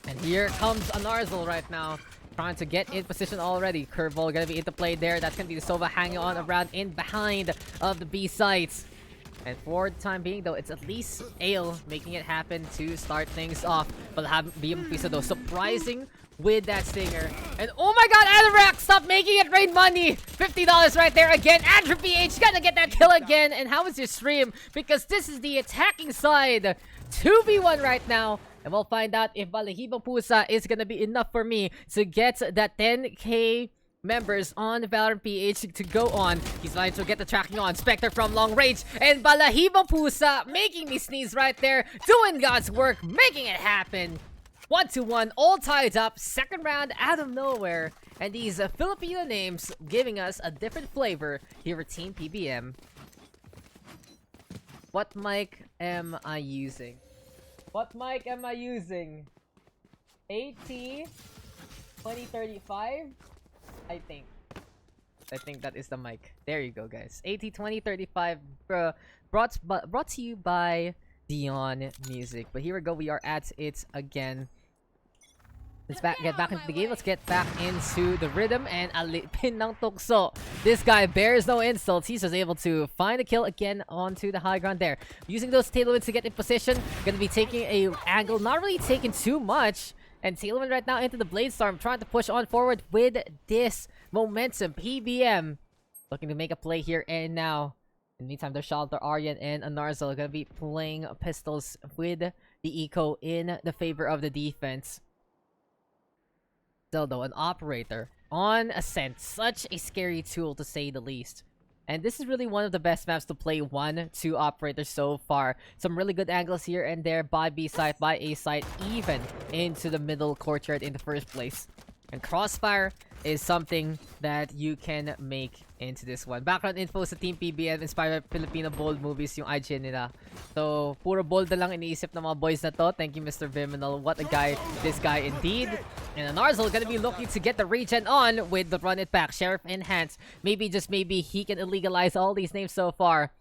And here comes Narzel right now, trying to get in position already. Curveball gonna be into play there. That's gonna be the Sova hanging on around in behind of the B sites. And for the time being though, it's at least Ale making it happen to start things off. But BM Pisa though, surprising with that Stinger. And oh my god, Anorak, stop making it rain money! $50 right there again. Andrew PH gonna get that kill again. And how is your stream? Because this is the attacking side. 2v1 right now. And we'll find out if Balahibong Pusa is gonna be enough for me to get that 10k members on Valorant PH to go on. He's trying to get the tracking on. Spectre from long range. And Balahibong Pusa making me sneeze right there. Doing God's work. Making it happen. 1-1. All tied up. Second round out of nowhere. And these Filipino names giving us a different flavor here at Team PBM. What mic am I using? What mic am I using? AT 2035? I think that is the mic. There you go, guys. AT2035 brought to you by Dion Music. But here we go. We are at it again. Let's get back into the game. Let's get back into the rhythm. And Alipin ng Tukso. This guy bears no insults. He's just able to find a kill again onto the high ground there. Using those tailwinds to get in position. Gonna be taking a angle. Not really taking too much. And Tailwind right now into the Blade Storm, trying to push on forward with this momentum. PBM looking to make a play here and now. In the meantime, there's Shelter, Aryan, and Narzel gonna be playing pistols with the eco in the favor of the defense. Still though, an operator on Ascent, such a scary tool to say the least. And this is really one of the best maps to play 1-2 operators so far. Some really good angles here and there by B site, by A site, even into the middle courtyard in the first place. And Crossfire is something that you can make into this one. Background info sa Team PBM inspired by Filipino bold movies yung IGN nila. So, puro bold na lang iniisip ng mga boys na to. Thank you, Mr. Viminal. What a guy, this guy indeed. And Narzal gonna be looking to get the regen on with the run it back. Sheriff in hands. Maybe, just maybe, he can illegalize all these names so far.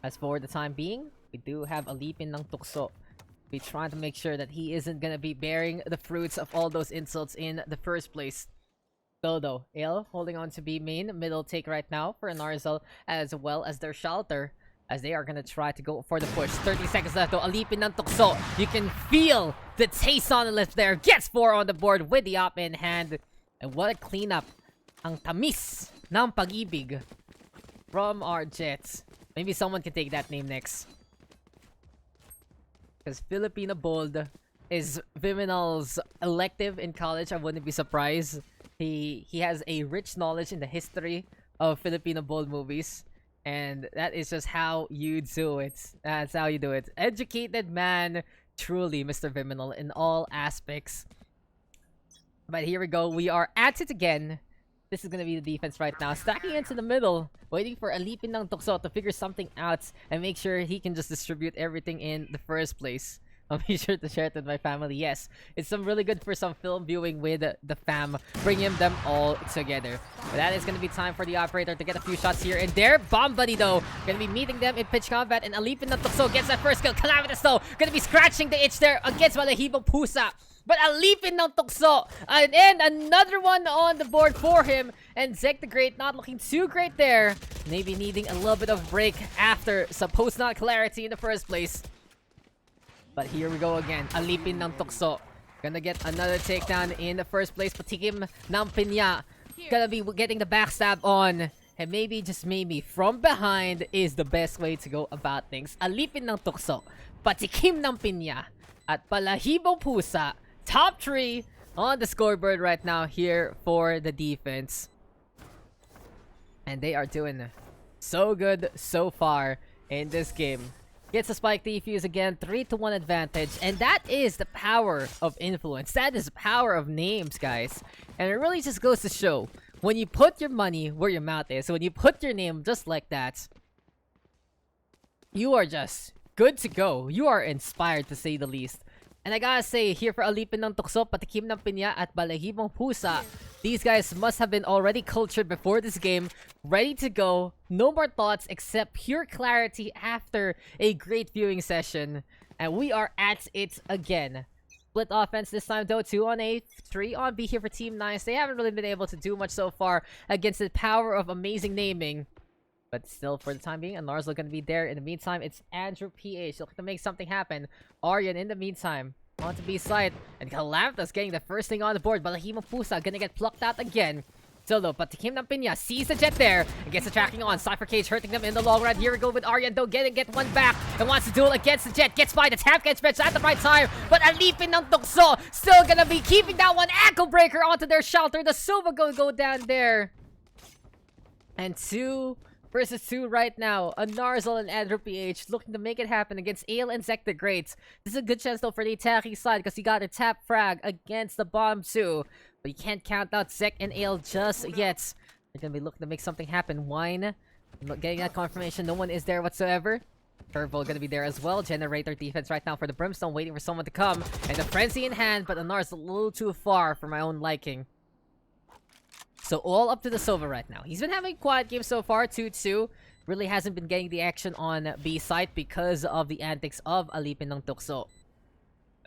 As for the time being, we do have a leapin ng tukso. Be trying to make sure that he isn't gonna be bearing the fruits of all those insults in the first place. Though, Ale holding on to B main, middle take right now for Narzal, as well as their shelter, as they are gonna try to go for the push. 30 seconds left though, alipin ng tukso. You can feel the taste on the lips there. Gets 4 on the board with the op in hand. And what a cleanup. Ang tamis ng pag-ibig from our Jets. Maybe someone can take that name next. Because Filipino Bold is Viminal's elective in college. I wouldn't be surprised. He has a rich knowledge in the history of Filipino Bold movies. And that is just how you do it. That's how you do it. Educated man, truly, Mr. Viminal, in all aspects. But here we go. We are at it again. This is gonna be the defense right now. Stacking into the middle. Waiting for Alipin ng Tukso to figure something out and make sure he can just distribute everything in the first place. I'll be sure to share it with my family. Yes, it's some really good for some film viewing with the fam. Bringing them all together. But that is gonna be time for the operator to get a few shots here and there. Bomb Buddy though, gonna be meeting them in pitch combat, and Alipin ng Tukso gets that first kill. Calamitous though, gonna be scratching the itch there against Malahibong Pusa. But Alipin ng Tukso, and another one on the board for him. And Zek the Great not looking too great there. Maybe needing a little bit of break after supposed not clarity in the first place. But here we go again. Alipin ng Tukso. Gonna get another takedown in the first place. Patikim ng Pinya. Gonna be getting the backstab on. And maybe, just maybe, from behind is the best way to go about things. Alipin ng Tukso. Patikim ng Pinya. At Balahibong Pusa. Top 3 on the scoreboard right now here for the defense. And they are doing so good so far in this game. Gets a spike defuse again, 3-1 advantage. And that is the power of influence. That is the power of names, guys. And it really just goes to show, when you put your money where your mouth is, when you put your name just like that, you are just good to go. You are inspired, to say the least. And I gotta say, here for Alipin ng Tukso, Patikim ng Pinya at Balahibong Pusa, these guys must have been already cultured before this game, ready to go. No more thoughts except pure clarity after a great viewing session. And we are at it again. Split offense this time though, 2 on A, 3 on B here for Team Nice. They haven't really been able to do much so far against the power of amazing naming. But still, for the time being, and Narzal gonna be there. In the meantime, it's Andrew PH looking to make something happen. Aryan, in the meantime, on to B side. And Calamthus getting the first thing on the board. Balahibong Pusa gonna get plucked out again. Still though, Patikim ng Pinya sees the jet there and gets the tracking on. Cypher Cage hurting them in the long run. Here we go with Aryan though, get one back and wants to duel against the jet. Gets by, the tap gets fetched at the right time. But Alipin ng Tukso still gonna be keeping that one. Ankle breaker onto their shelter. The Silva gonna go down there. And 2 versus 2 right now. A Narzal and Andrew PH looking to make it happen against Ale and Zek the Great. This is a good chance though for the attacking side because he got a tap frag against the bomb too. But you can't count out Zek and Ale just yet. They're gonna be looking to make something happen. Wine getting that confirmation. No one is there whatsoever. Turbo gonna be there as well. Generator defense right now for the Brimstone, waiting for someone to come. And the Frenzy in hand, but the Narzal a little too far for my own liking. So all up to the Silva right now. He's been having a quiet game so far, 2-2. Really hasn't been getting the action on B side because of the antics of Alipin ng Tukso.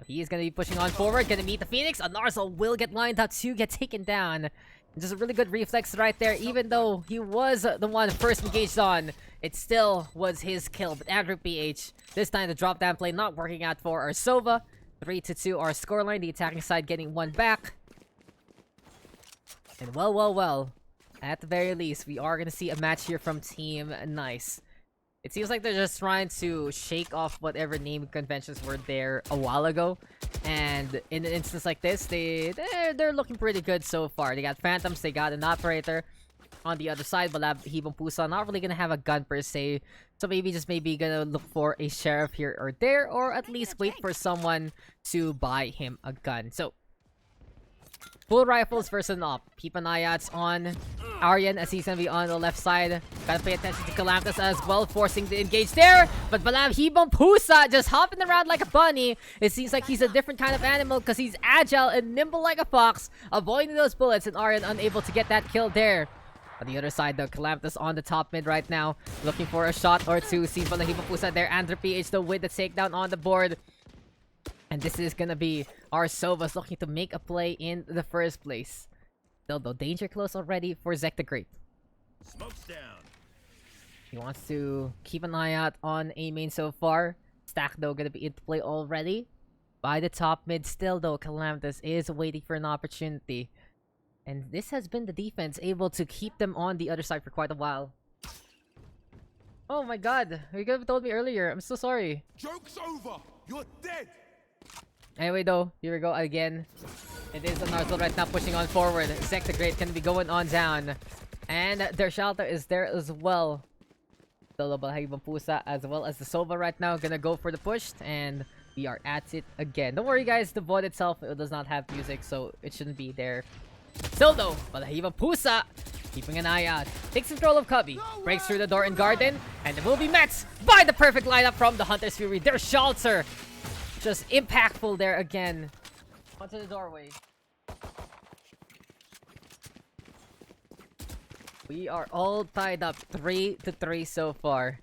He is going to be pushing on forward, going to meet the Phoenix. Narzal will get lined up to get taken down. Just a really good reflex right there. Even though he was the one first engaged on, it still was his kill. But Andrew PH, this time the drop down play not working out for our Sova. 3-2 our scoreline. The attacking side getting one back. And well, at the very least, we are going to see a match here from Team Nice. It seems like they're just trying to shake off whatever name conventions were there a while ago. And in an instance like this, they're looking pretty good so far. They got Phantoms, they got an Operator. On the other side, Balab Hibong Pusa not really gonna have a gun per se. So maybe gonna look for a Sheriff here or there, or at least wait for someone to buy him a gun. So full rifles versus an op. Keep an eye out on Aryan as he's gonna be on the left side. Gotta pay attention to Calamtas as well, forcing the engage there. But Balab Hibong Pusa just hopping around like a bunny. It seems like he's a different kind of animal because he's agile and nimble like a fox, avoiding those bullets, and Aryan unable to get that kill there. On the other side, though, Calamtas on the top mid right now, looking for a shot or two. Sees Balab Hibong Pusa there. Andrew PH though with the takedown on the board. And this is gonna be our Sovas looking to make a play in the first place. Still though, danger close already for Zek the Great. Smoke's down. He wants to keep an eye out on A main so far. Stack though gonna be into play already. By the top mid still though, Calamtas is waiting for an opportunity. And this has been the defense able to keep them on the other side for quite a while. Oh my god, you could have told me earlier. I'm so sorry. Joke's over. You're dead. Anyway though, here we go again. It is Narzal right now pushing on forward. Zek the Great can be going on down. And their shelter is there as well. Solo Balab Hibong Pusa as well as the Sova right now gonna go for the push. And we are at it again. Don't worry guys, the VOD itself it does not have music, so it shouldn't be there. Still though, Balab Hibong Pusa keeping an eye out. Takes control of Cubby. Breaks through the door in Garden. And it will be met by the perfect lineup from the Hunter's Fury. Their shelter. Just impactful there again. Onto the doorway. We are all tied up 3-3 so far.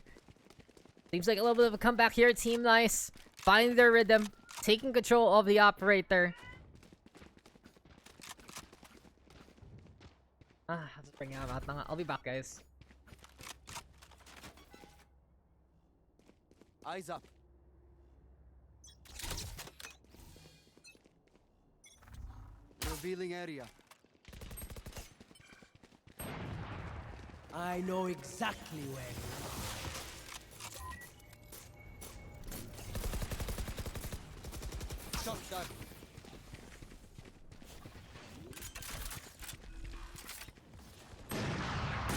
Seems like a little bit of a comeback here. Team Nice finding their rhythm, taking control of the Operator. Let's bring him out. I'll be back, guys. Eyes up. Revealing area. I know exactly where you are. Shot done.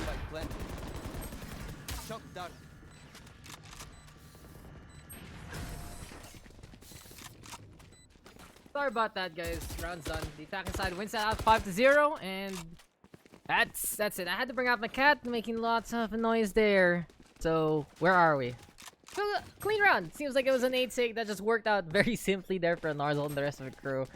Like plenty. Shot done. Sorry about that, guys. Round's done. The attacking side wins that out 5-0, and that's it. I had to bring out my cat, making lots of noise there. So where are we? So, clean round. Seems like it was an 8-sig that just worked out very simply there for Narzal and the rest of the crew,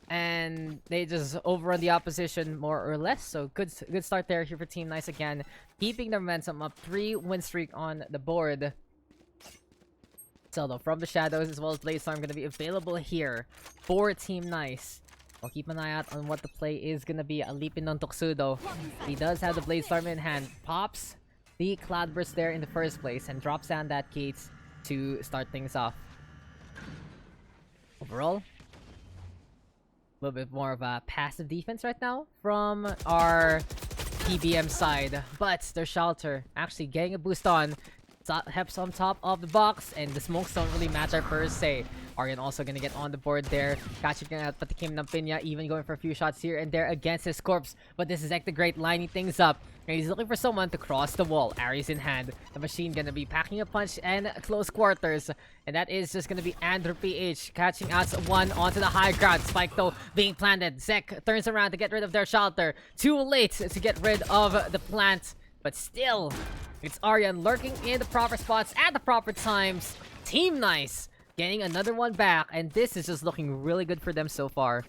and they just overrun the opposition more or less. So good start there here for Team Nice again, keeping their momentum up. 3-win streak on the board. So though, from the shadows as well as Blade Storm gonna be available here for Team Nice. I'll keep an eye out on what the play is gonna be. Alipin on Tuxedo. He does have the Blade Storm in hand. Pops the Cloudburst there in the first place and drops down that gate to start things off. Overall, a little bit more of a passive defense right now from our PBM side, but their shelter actually getting a boost on. Heps on top of the box, and the smokes don't really matter per se. Aryan also gonna get on the board there, catching out Patikim Nampinya, even going for a few shots here and there against his corpse. But this is Zek the Great lining things up, and he's looking for someone to cross the wall. Ares in hand. The machine gonna be packing a punch and close quarters, and that is just gonna be Andrew PH catching out one onto the high ground. Spike though being planted. Zek turns around to get rid of their shelter. Too late to get rid of the plant, but still, it's Aryan lurking in the proper spots at the proper times. Team Nice getting another one back, and this is just looking really good for them so far.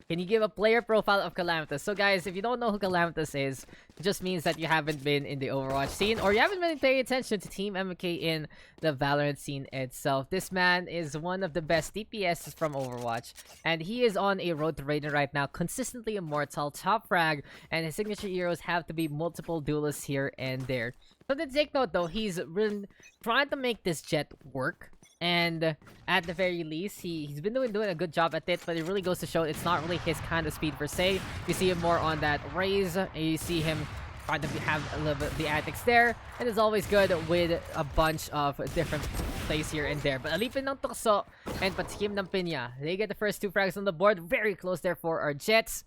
Can you give a player profile of Calamtas? So guys, if you don't know who Calamtas is, it just means that you haven't been in the Overwatch scene, or you haven't been paying attention to Team MK in the Valorant scene itself. This man is one of the best DPSs from Overwatch, and he is on a road to Raiden right now, consistently immortal, top frag, and his signature heroes have to be multiple duelists here and there. So to take note though, he's been trying to make this jet work. And at the very least, he's been doing a good job at it, but it really goes to show it's not really his kind of speed per se. You see him more on that raise, and you see him trying to have a little bit of the antics there. And it's always good with a bunch of different plays here and there. But alipin ng tukso and patikim ng pinya. They get the first 2 frags on the board. Very close there for our Jets.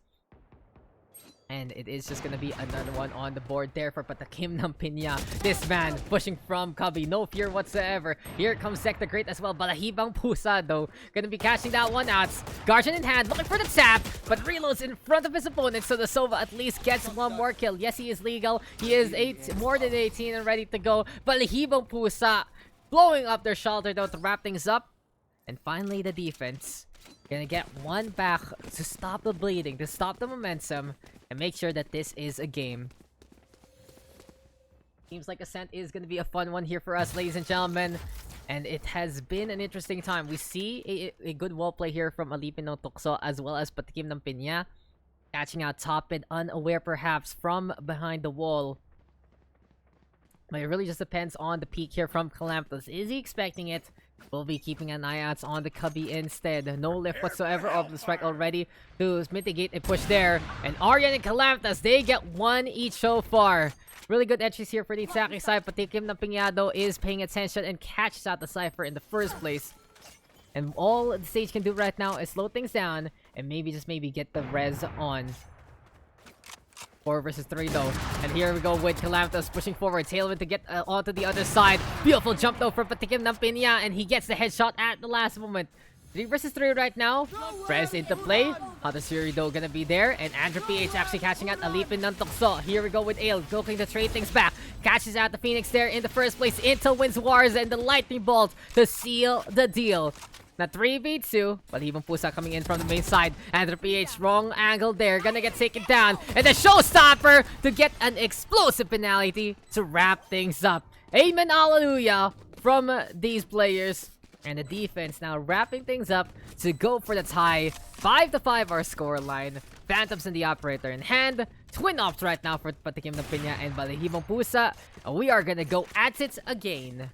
And it is just gonna be another one on the board there for Patakim ng Pinya. This man pushing from Cubby. No fear whatsoever. Here comes Zek the Great as well. Balahibang Pusa though. Gonna be catching that one out. Guardian in hand. Looking for the tap. But reloads in front of his opponent. So the Sova at least gets one more kill. Yes, he is legal. He is more than 18 and ready to go. Balahibang Pusa blowing up their shelter though to wrap things up. And finally the defense. Gonna get one back to stop the bleeding. To stop the momentum. And make sure that this is a game. Seems like Ascent is going to be a fun one here for us, ladies and gentlemen. And it has been an interesting time. We see a good wall play here from Alipin ng Tukso as well as Patikim ng Pinya. Catching out top and unaware perhaps from behind the wall. But it really just depends on the peek here from Calampus. Is he expecting it? We'll be keeping an eye out on the Cubby instead. No lift whatsoever of the strike already to mitigate a push there. And Aryan and Calampus, they get one each so far. Really good entries here for the attacking side. Patikim ng Piñado is paying attention and catches out the Cypher in the first place. And all the stage can do right now is slow things down and maybe get the res on. 4 versus 3 though. And here we go with Calampus pushing forward. Tailwind to get onto the other side. Beautiful jump though from Patikim ng Pinya. And he gets the headshot at the last moment. 3 versus 3 right now. Press into play. Hadasuri though gonna be there. And Andrew PH actually catching out Alipin ng Tukso. Here we go with Ale looking to trade things back. Catches out the Phoenix there in the first place. Intel wins Wars and the Lightning Bolt to seal the deal. Na 3v2, but even Pusa coming in from the main side. Andrew PH, wrong angle there. Gonna get taken down. And the showstopper to get an explosive penalty to wrap things up. Amen, hallelujah from these players. And the defense now wrapping things up to go for the tie. 5-5 our score line. Phantoms and the operator in hand. Twin ops right now for Patikim ng Pinya and Balahibang Pusa. We are gonna go at it again.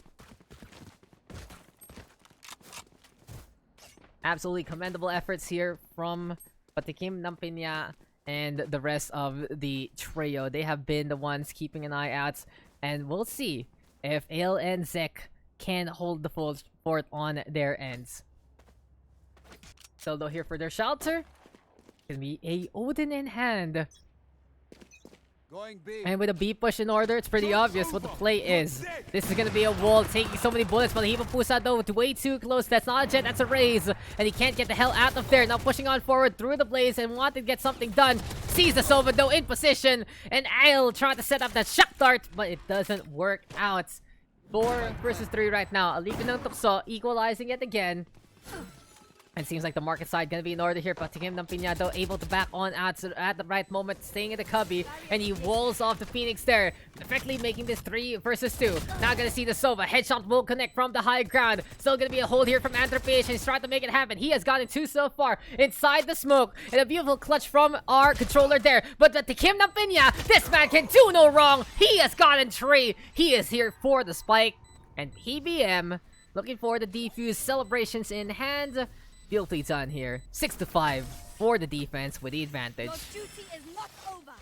Absolutely commendable efforts here from Patikim ng Pinya and the rest of the trio. They have been the ones keeping an eye out. And we'll see if Ale and Zek can hold the full fort on their ends. So though here for their shelter. Gonna be a Odin in hand. Going B. And with a B push in order, it's pretty obvious what the play is. This is gonna be a wall taking so many bullets, but Hiba Pusa though way too close. That's not a jet, that's a raise. And he can't get the hell out of there. Now pushing on forward through the blaze and wanted to get something done. Sees the Sova though in position. And Isle trying to set up that shock dart, but it doesn't work out. 4 versus 3 right now. Alipin ng Tukso equalizing it again. And seems like the market side gonna be in order here. Patikim ng Piñado able to back on at the right moment, staying in the Cubby. And he walls off the Phoenix there, effectively making this 3 versus 2. Now gonna see the Sova. Headshot will connect from the high ground. Still gonna be a hold here from Andrew PH, and he's trying to make it happen. He has gotten 2 so far inside the smoke. And a beautiful clutch from our controller there. But Patikim ng Piña, this man can do no wrong. He has gotten 3. He is here for the spike. And PBM looking for the defuse, celebrations in hand. Beautifully done here. 6-5 for the defense with the advantage. Your duty is not over.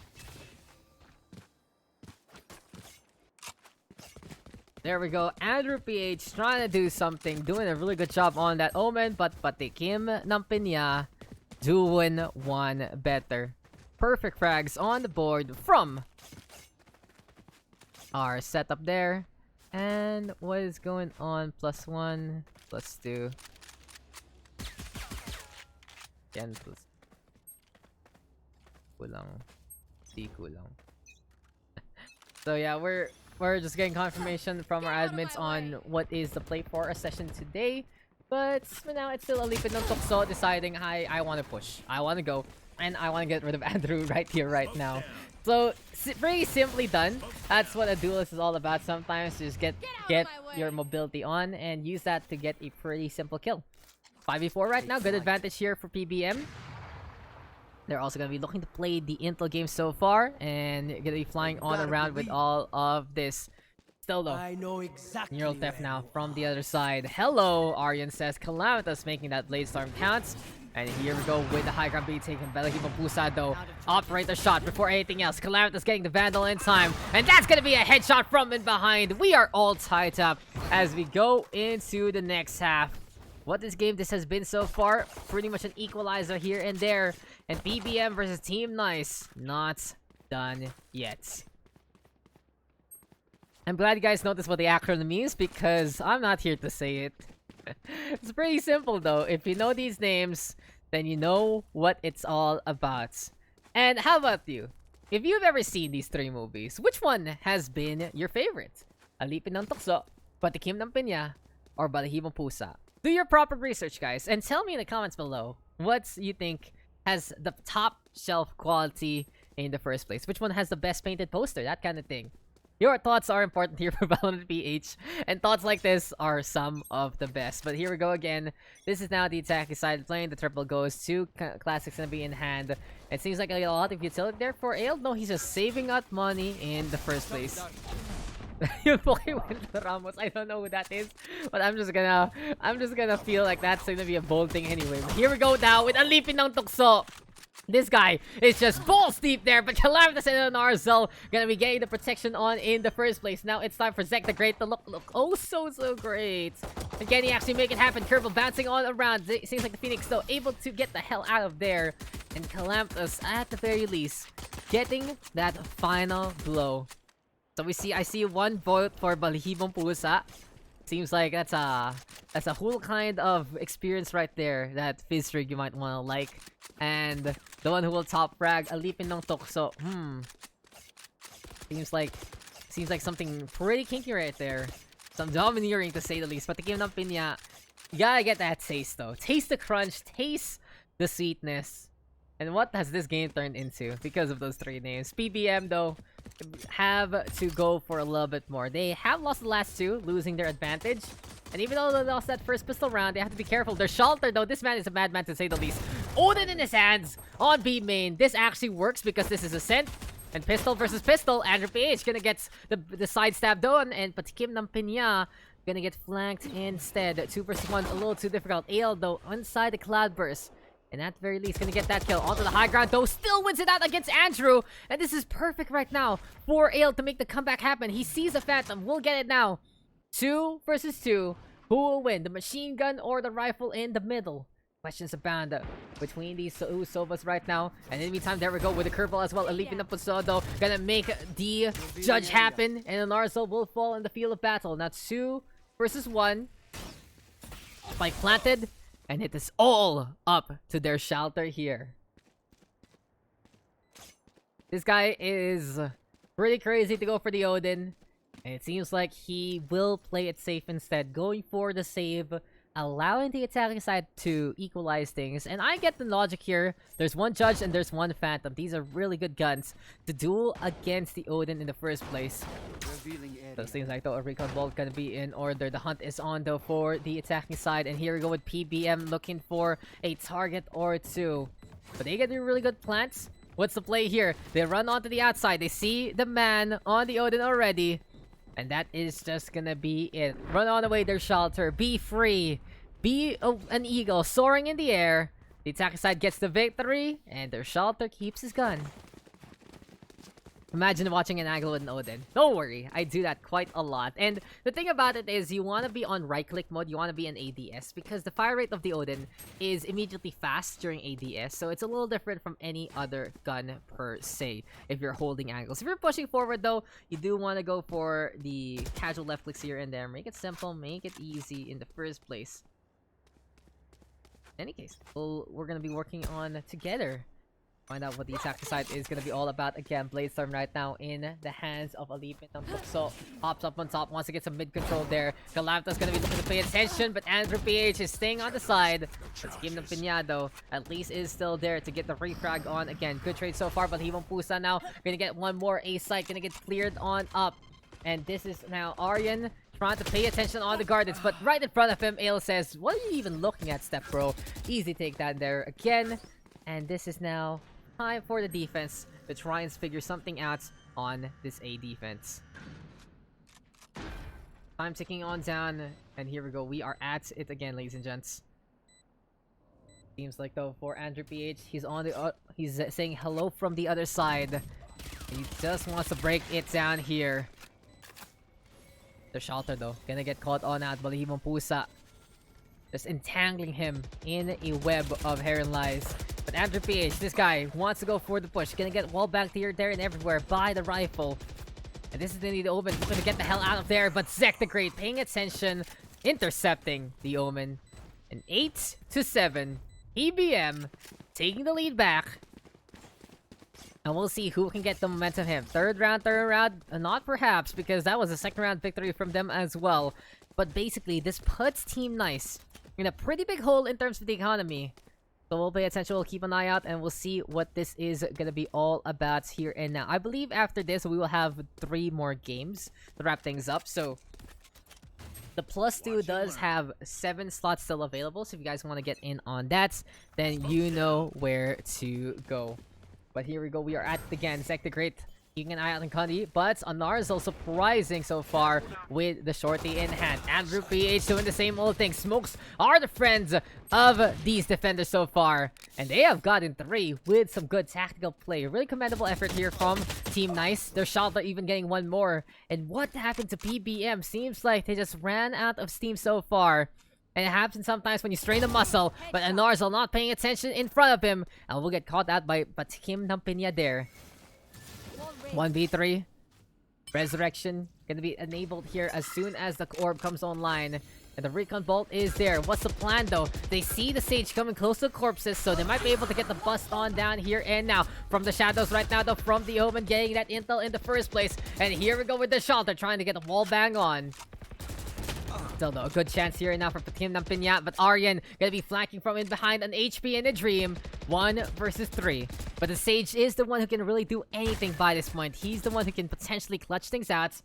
There we go. Andrew PH trying to do something. Doing a really good job on that Omen. But Patikim ng Pinya doing one better. Perfect frags on the board from our setup there. And what is going on? +1, +2. Yan plus kulang. Di kulang. So yeah, we're just getting confirmation from our admins on what is the play for our session today. But for now, it's still Alipin ng Tukso deciding, I want to push. I want to go. And I want to get rid of Andrew right here, right now. So, very simply done. That's what a duelist is all about sometimes. Just get your mobility on and use that to get a pretty simple kill. 5v4 right now. Good advantage here for PBM. They're also going to be looking to play the Intel game so far. And going to be flying on around with all of this. Still though, I know exactly. Neural Theft now from the other side. Hello, Aryan says. Calamitous making that Blade Storm count. And here we go with the high ground being taken. Balahibo Pusa though. Operate the shot before anything else. Calamitas getting the Vandal in time. And that's gonna be a headshot from in behind. We are all tied up as we go into the next half. What this has been so far, pretty much an equalizer here and there. And BBM versus Team Nice, not done yet. I'm glad you guys noticed what the acronym means because I'm not here to say it. It's pretty simple though. If you know these names, then you know what it's all about. And how about you? If you've ever seen these 3 movies, which one has been your favorite? Alipin ng Tukso, Patikim ng Pinya, or Balahibong Pusa? Do your proper research, guys, and tell me in the comments below what you think has the top shelf quality in the first place. Which one has the best painted poster? That kind of thing. Your thoughts are important here for Valorant PH, and thoughts like this are some of the best. But here we go again. This is now the attacking side playing. The triple goes to Classic's gonna be in hand. It seems like a lot of utility there for Ale. No, he's just saving up money in the first place. Yung Pokemon Ramos, I don't know who that is, but I'm just gonna feel like that's gonna be a bold thing anyway. But here we go now with Alipin ng Tukso. This guy is just balls deep there, but Calamitas and Narzal gonna be getting the protection on in the first place. Now it's time for Zek the Great to look oh so great. And can he actually make it happen? Kerbal bouncing on around. Seems like the Phoenix though able to get the hell out of there. And Calamitas at the very least getting that final blow. So I see 1 vote for Balahibong Pusa. Seems like that's a whole kind of experience right there that Fizzrig you might wanna like. And the one who will top frag, Alipin ng Tukso. Seems like something pretty kinky right there. Some domineering to say the least. But the Kim ng Pinya, you gotta get that taste though. Taste the crunch, taste the sweetness. And what has this game turned into because of those 3 names? PBM though have to go for a little bit more. They have lost the last 2, losing their advantage. And even though they lost that first pistol round, they have to be careful. Their Shelter though, this man is a madman to say the least. Odin in his hands on B main. This actually works because this is Ascent. And pistol versus pistol. Andrew PH gonna get the side stab done. And Patikim ng Pinya gonna get flanked instead. 2 versus 1, a little too difficult. Ale though, inside the Cloudburst. And at the very least, gonna get that kill. Onto the high ground, though. Still wins it out against Andrew. And this is perfect right now for Ale to make the comeback happen. He sees a Phantom. We'll get it now. 2 versus 2. Who will win? The machine gun or the rifle in the middle? Questions abound between these Sovas right now. And in the meantime, there we go with the curveball as well. Alipin ng Puso, though, gonna make the judge happen. And Narzo will fall in the field of battle. Now 2 versus 1. Spike planted. And it is all up to their Shelter here. This guy is pretty crazy to go for the Odin. And it seems like he will play it safe instead. Going for the save. Allowing the attacking side to equalize things. And I get the logic here. There's 1 Judge and there's 1 Phantom. These are really good guns to duel against the Odin in the first place. So it seems like though a recon bolt gonna be in order. The hunt is on though for the attacking side. And here we go with PBM looking for a target or 2. But they get really good plants. What's the play here? They run onto the outside. They see the man on the Odin already. And that is just gonna be it. Run on away their Shelter. Be free. Be an eagle soaring in the air. The attacking side gets the victory. And their Shelter keeps his gun. Imagine watching an angle with an Odin. Don't worry, I do that quite a lot. And the thing about it is you want to be on right-click mode, you want to be in ADS, because the fire rate of the Odin is immediately fast during ADS, so it's a little different from any other gun per se, if you're holding angles. If you're pushing forward though, you do want to go for the casual left clicks here and there. Make it simple, make it easy in the first place. In any case, we're going to be working on together. Find out what the attacking side is gonna be all about. Again, Bladestorm right now in the hands of Alipin ng Tukso. Hops up on top, wants to get some mid control there. Galanta's gonna be looking to pay attention, but Andrew PH is staying on the side. Let's give him the Piñado. At least is still there to get the refrag on. Again, good trade so far, but he won't Pusa now. Gonna get 1 more A site, gonna get cleared on up. And this is now Aryan trying to pay attention on the gardens, but right in front of him, Ale says, "What are you even looking at, step bro?" Easy take that there again. And this is now time for the defense to try and figure something out on this A defense. Time ticking on down, and here we go. We are at it again, ladies and gents. Seems like though for Andrew PH, he's on the he's saying hello from the other side. He just wants to break it down here. The shelter though, gonna get caught on at Balahibong Pusa. Just entangling him in a web of hair and lies. But Andrew PH, this guy wants to go for the push. Gonna get wall back here, there, and everywhere by the rifle. And this is gonna be the Omen. He's gonna get the hell out of there. But Zek the Great paying attention, intercepting the Omen. An 8-7. EBM taking the lead back. And we'll see who can get the momentum here. Third round. Not perhaps, because that was a second round victory from them as well. But basically, this puts Team Nice in a pretty big hole in terms of the economy. So we'll pay attention, we'll keep an eye out, and we'll see what this is gonna be all about here and now. I believe after this, we will have 3 more games to wrap things up. So the +2 does have 7 slots still available. So if you guys want to get in on that, then you know where to go. But here we go, we are at it again. Zek the Great keeping an eye out on Kandi, but Anarzel surprising so far with the shorty in hand. Andrew PH doing the same old thing. Smokes are the friends of these defenders so far, and they have gotten 3 with some good tactical play. Really commendable effort here from Team Nice. Their shot are even getting 1 more. And what happened to PBM? Seems like they just ran out of steam so far. And it happens sometimes when you strain a muscle, but Anarzel not paying attention in front of him, and will get caught out by Patikim Nampinya there. 1v3. Resurrection gonna be enabled here as soon as the orb comes online. And the recon bolt is there. What's the plan though? They see the Sage coming close to corpses, so they might be able to get the bust on down here and now. From the shadows right now though, from the Omen getting that intel in the first place. And here we go with the shelter, trying to get the wall bang on. Still though, a good chance here now for Patikim Nampinya, but Aryan gonna be flanking from in behind an HP and a Dream. 1 versus 3. But the Sage is the one who can really do anything by this point. He's the one who can potentially clutch things out.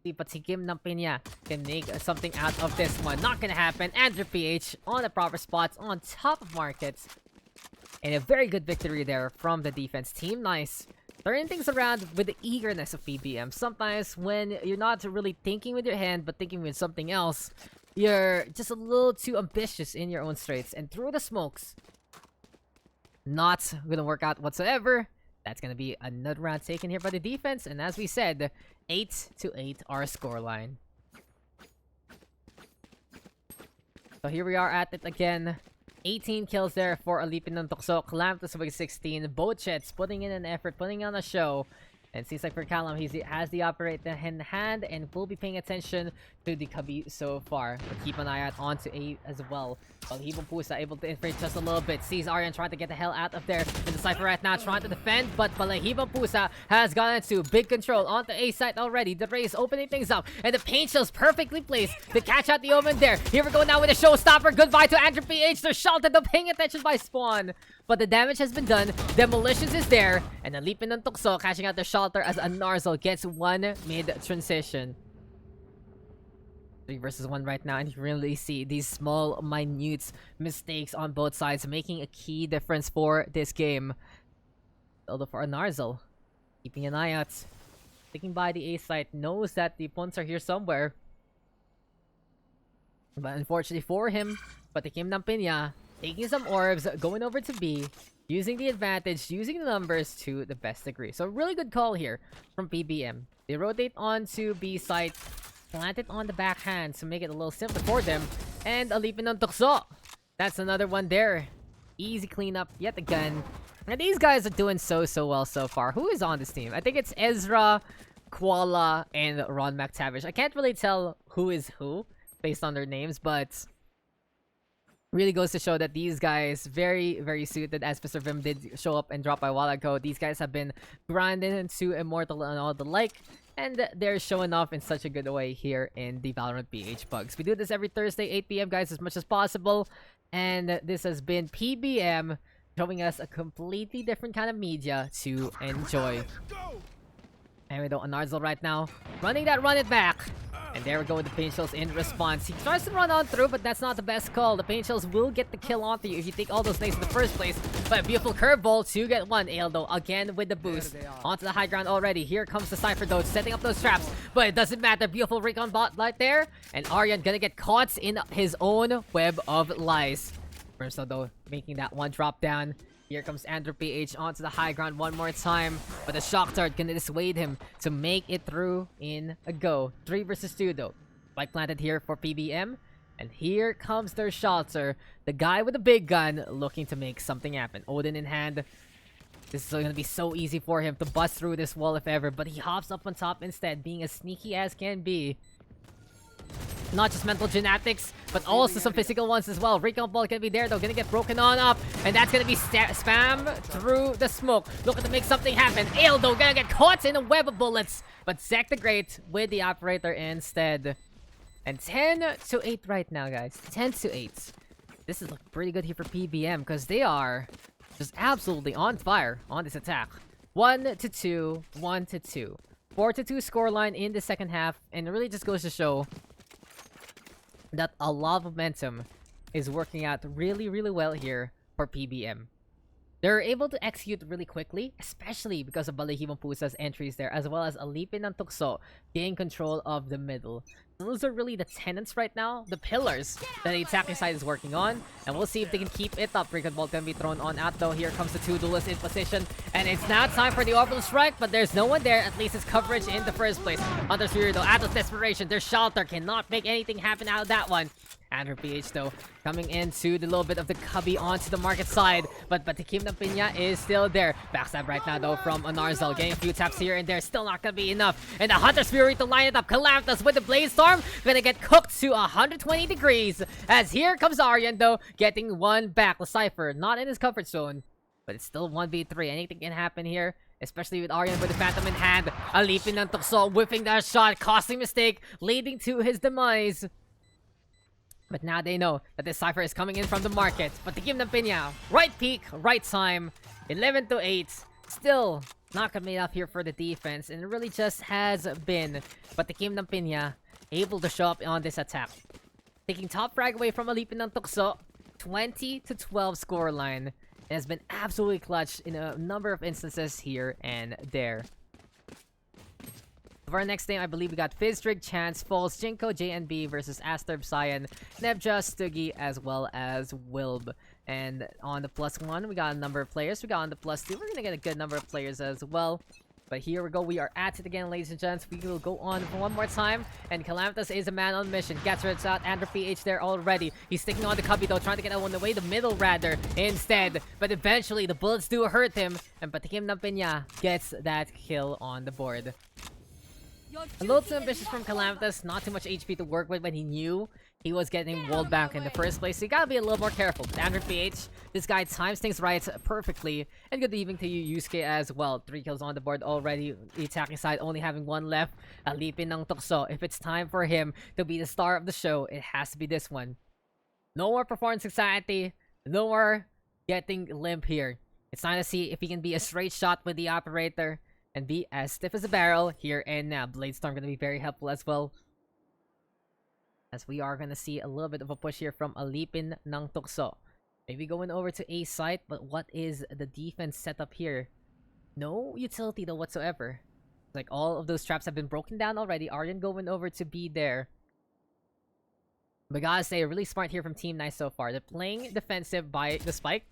The Patikim Nampinya can make something out of this one. Not gonna happen. Andrew PH on the proper spots, on top of markets. And a very good victory there from the defense. Team Nice turning things around with the eagerness of PBM. Sometimes when you're not really thinking with your hand, but thinking with something else, you're just a little too ambitious in your own straights. And through the smokes, not gonna work out whatsoever. That's gonna be another round taken here by the defense. And as we said, 8-8 our scoreline. So here we are at it again. 18 kills there for Alipin ng Tukso. Calamitous with 16. Bochets putting in an effort, putting on a show. And it seems like for Callum, he has the operator in hand and will be paying attention to the Kabi so far. But keep an eye out onto A as well. Balahibong Pusa able to infiltrate just a little bit. Sees Aryan trying to get the hell out of there. In the Cypher right now, trying to defend. But Balahibong Pusa has gotten to big control onto A site already. The Rays opening things up. And the paint shell's perfectly placed to catch out the Omen there. Here we go now with a showstopper. Goodbye to Andrew PH. They're sheltered. They're paying attention by Spawn. But the damage has been done. Demolitions is there. And Alipin ng Tukso catching out the shelter as Anarzel gets 1 mid-transition. 3 versus 1 right now, and you really see these small, minute mistakes on both sides making a key difference for this game. Although for Anarzel, keeping an eye out, sticking by the A site, knows that the punts are here somewhere. But unfortunately for him, Patikim Nampinya taking some orbs, going over to B, using the advantage, using the numbers to the best degree. So really good call here from PBM. They rotate on to B site, plant it on the backhand to make it a little simpler for them. And Alipin ng Tukso. That's another one there. Easy cleanup yet again. And these guys are doing so well so far. Who is on this team? I think it's Ezra, Koala, and Ron McTavish. I can't really tell who is who based on their names, but really goes to show that these guys very suited, as Mr. Vim did show up and drop by a while ago. These guys have been grinding into Immortal and all the like, and they're showing off in such a good way here in the Valorant PH Pugs. We do this every Thursday, 8 PM, guys, as much as possible. And this has been PBM showing us a completely different kind of media to enjoy. And we don't Anarzel right now, running that run it back. And there we go with the paint shells in response. He tries to run on through, but that's not the best call. The paint shells will get the kill onto you if you take all those nades in the first place. But a beautiful curveball to get 1. Aldo again with the boost. Onto the high ground already. Here comes the Cypher though, setting up those traps. But it doesn't matter. Beautiful recon bot right there. And Aryan gonna get caught in his own web of lies. Brimstone though, making that one drop down. Here comes Andrew PH onto the high ground one more time, but the shock dart gonna dissuade him to make it through in a go. 3 versus 2 though. Spike planted here for PBM, and here comes their shelter. The guy with the big gun looking to make something happen. Odin in hand. This is gonna be so easy for him to bust through this wall if ever, but he hops up on top instead, being as sneaky as can be. Not just mental gymnastics, but also some physical ones as well. Recount ball gonna be there though, gonna get broken on up, and that's gonna be spam through the smoke. Looking to make something happen. Aildo gonna get caught in a web of bullets, but Zek the Great with the operator instead. And 10-8 right now, guys. 10-8. This is looking pretty good here for PBM because they are just absolutely on fire on this attack. 1-2, 1-2. 4-2 scoreline in the second half, and it really just goes to show that a lot of momentum is working out really, really well here for PBM. They're able to execute really quickly, especially because of Balihimong Pusa's entries there, as well as Alipin and Tukso gain control of the middle. Those are really the tenants right now, the pillars that the attacking side is working on, and we'll see if they can keep it up. Recon Ball can be thrown on out though. Here comes the two duelists in position, and it's now time for the orbital strike, but there's no one there. At least it's coverage in the first place. Hunter's Fury though, Atlas Desperation, their shelter cannot make anything happen out of that one. Andrew PH though, coming into the little bit of the cubby onto the market side, but the Kim ng Piña is still there. Backstab right now though from Anarzal, getting a few taps here and there, still not gonna be enough. And the Hunter's Fury to line it up. Calamthus with the Blade Storm, gonna get cooked to 120 degrees. As here comes Aryan though, getting one back. The Cypher, not in his comfort zone, but it's still 1v3. Anything can happen here, especially with Aryan with the Phantom in hand. Alipin ng Tukso whiffing that shot, costing mistake, leading to his demise. But now they know that this Cypher is coming in from the market. But the Kim ng Piña, right peak, right time. 11-8. Still not gonna be enough here for the defense. And it really just has been. But the Kim ng Piña able to show up on this attack. Taking top frag away from Alipin ng Tukso. 20-12 scoreline. It has been absolutely clutch in a number of instances here and there. For our next game, I believe we got Fizztrig, Chance, Falls, Jinko, JNB versus Asturb, Cyan, Nebja, Stuggy, as well as Wilb. And on the +1, we got a number of players. We got on the +2, we're gonna get a good number of players as well. But here we go, we are at it again, ladies and gents. We will go on for one more time. And Calamthus is a man on mission. Gets rid out, Andrew PH there already. He's sticking on the cubby though, trying to get out on the way, the middle rather, instead. But eventually, the bullets do hurt him. And Kim ng Piña gets that kill on the board. A little too ambitious from Calamthus, not too much HP to work with when he knew he was getting walled back in the first place. So you gotta be a little more careful. But Andrew PH, this guy times things right perfectly. And good evening to you, Yusuke, as well. 3 kills on the board already. The attacking side only having 1 left. Alipin ng Tukso. If it's time for him to be the star of the show, it has to be this one. No more performance anxiety. No more getting limp here. It's time to see if he can be a straight shot with the operator and be as stiff as a barrel here and now. Blade Storm gonna be very helpful as well, as we are gonna see a little bit of a push here from Alipin ng Tukso. Maybe going over to A site, but what is the defense setup here? No utility though whatsoever. Like all of those traps have been broken down already. Aryan going over to B there. But gotta say, really smart here from Team Nice so far. They're playing defensive by the spike.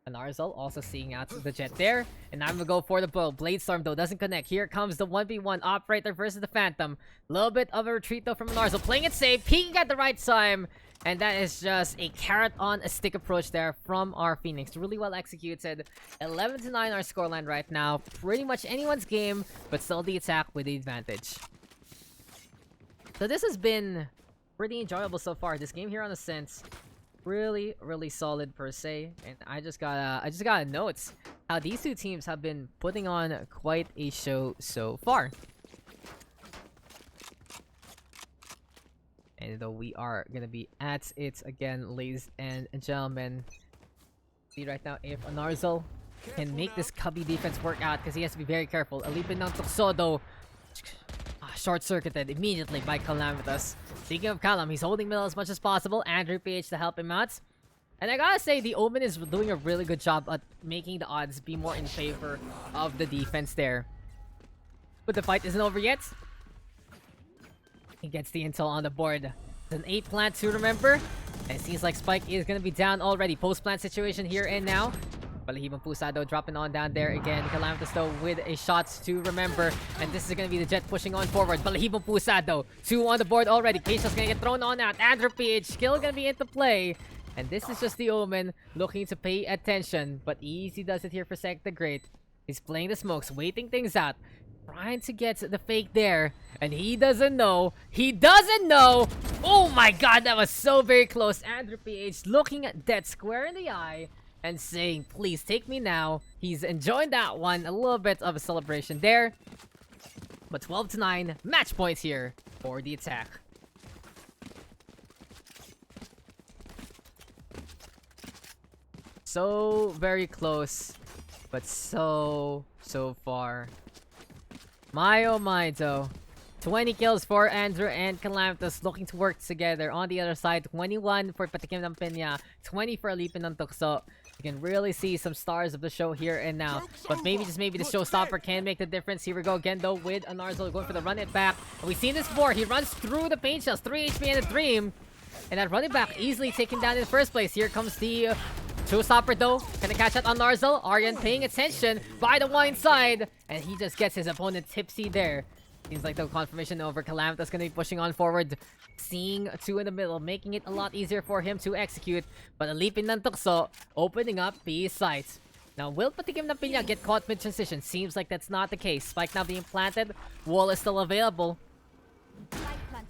Anarzal also seeing out the jet there. And I'm gonna go for the bow. Blade Storm though doesn't connect. Here comes the 1v1 operator versus the Phantom. Little bit of a retreat though from Anarzal. Playing it safe, peeking at the right time. And that is just a carrot on a stick approach there from our Phoenix. Really well executed. 11-9 our scoreline right now. Pretty much anyone's game, but still the attack with the advantage. So this has been pretty enjoyable so far. This game here on Ascent, really solid per se, and I just gotta note how these two teams have been putting on quite a show so far. And though we are gonna be at it again, ladies and gentlemen. See right now if Anarzal can make this cubby defense work out, because he has to be very careful. Alipin ng Tukso though, short-circuited immediately by Calamthus. Speaking of Calam, he's holding middle as much as possible. Andrew PH to help him out. And I gotta say, the Omen is doing a really good job at making the odds be more in favor of the defense there. But the fight isn't over yet. He gets the intel on the board. It's an 8 plant to remember. And it seems like Spike is gonna be down already. Post-plant situation here and now. Balahibang Pusa though dropping on down there again. Calamitous though with a shot to remember. And this is gonna be the Jet pushing on forward. Balahibang Pusa though. 2 on the board already. Keisha's gonna get thrown on out. Andrew PH still gonna be into play. And this is just the Omen looking to pay attention. But Easy does it here for Sek the Great. He's playing the smokes, waiting things out. Trying to get the fake there. And he doesn't know. He doesn't know. Oh my god, that was so very close. Andrew PH looking at Dead square in the eye. And saying, please take me now. He's enjoying that one. A little bit of a celebration there. But 12-9. Match points here for the attack. So very close. But so far. My oh my though. 20 kills for Andrew and Calamitous looking to work together. On the other side, 21 for Patikim ng Pinya. 20 for Alipin ng Tukso. You can really see some stars of the show here and now. But maybe, just maybe, the showstopper can make the difference. Here we go again, though, with Anarzal going for the run it back. And we've seen this before. He runs through the paint shells. 3 HP and a Dream. And that run it back easily taken down in the first place. Here comes the showstopper, though. Gonna catch out on Narzal. Aryan paying attention by the wine side. And he just gets his opponent tipsy there. Seems like the confirmation over. Calamitous gonna be pushing on forward. Seeing 2 in the middle, making it a lot easier for him to execute. But Alipin ng Tukso opening up B sites. Now, will Patikim ng Pinya get caught mid-transition? Seems like that's not the case. Spike now being planted. Wall is still available.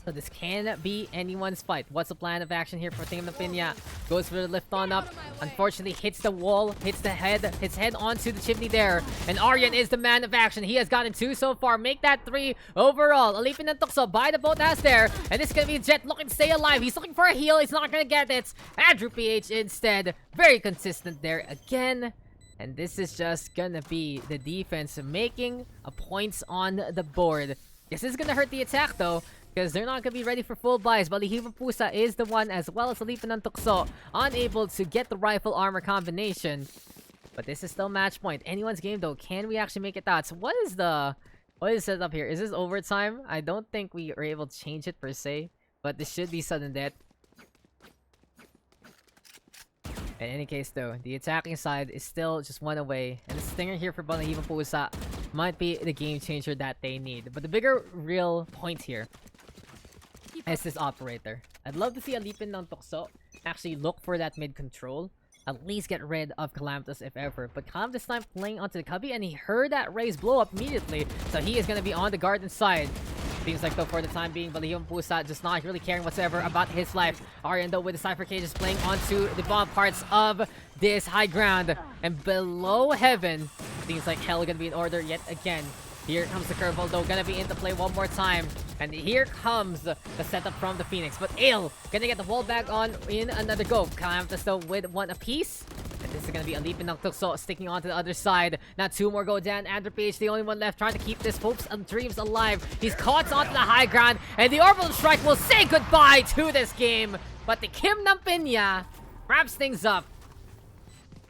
So this can be anyone's fight. What's the plan of action here for Patikim ng Pinya? Goes for the lift on up. Unfortunately, hits the wall, hits head onto the chimney there. And Aryan is the man of action. He has gotten 2 so far. Make that 3 overall. Alipin ng Tukso by the boat house there. And this is going to be Jet looking to stay alive. He's looking for a heal. He's not going to get it. Andrew PH instead. Very consistent there again. And this is just going to be the defense making a points on the board. This is going to hurt the attack though, because they're not going to be ready for full buys. Balahibang Pusa is the one, as well as Alipin ng Tukso, unable to get the rifle armor combination. But this is still match point. Anyone's game though. Can we actually make it that? So what is set up here? Is this overtime? I don't think we are able to change it per se. But this should be sudden death. In any case though, the attacking side is still just 1 away. And the stinger here for Balahibang Pusa might be the game changer that they need. But the bigger real point here is this operator. I'd love to see Alipin ng Tukso actually look for that mid control. At least get rid of Calamitous if ever. But Calamitous time playing onto the cubby, and he heard that raise blow up immediately. So he is going to be on the garden side. Seems like though for the time being, Balahibang Pusa just not really caring whatsoever about his life. Aryan though with the Cypher Cages playing onto the bottom parts of this high ground. And below heaven, seems like hell gonna be in order yet again. Here comes the curveball though, gonna be into play one more time. And here comes the setup from the Phoenix. But Ale gonna get the wall back on in another go. Calamitous though with 1 apiece. And this is gonna be Alipin ng Tukso sticking onto the other side. Now 2 more go down. Andrew PH, the only one left, trying to keep this hopes and dreams alive. He's caught onto the high ground, and the orbital strike will say goodbye to this game. But the Kim ng Pinya wraps things up.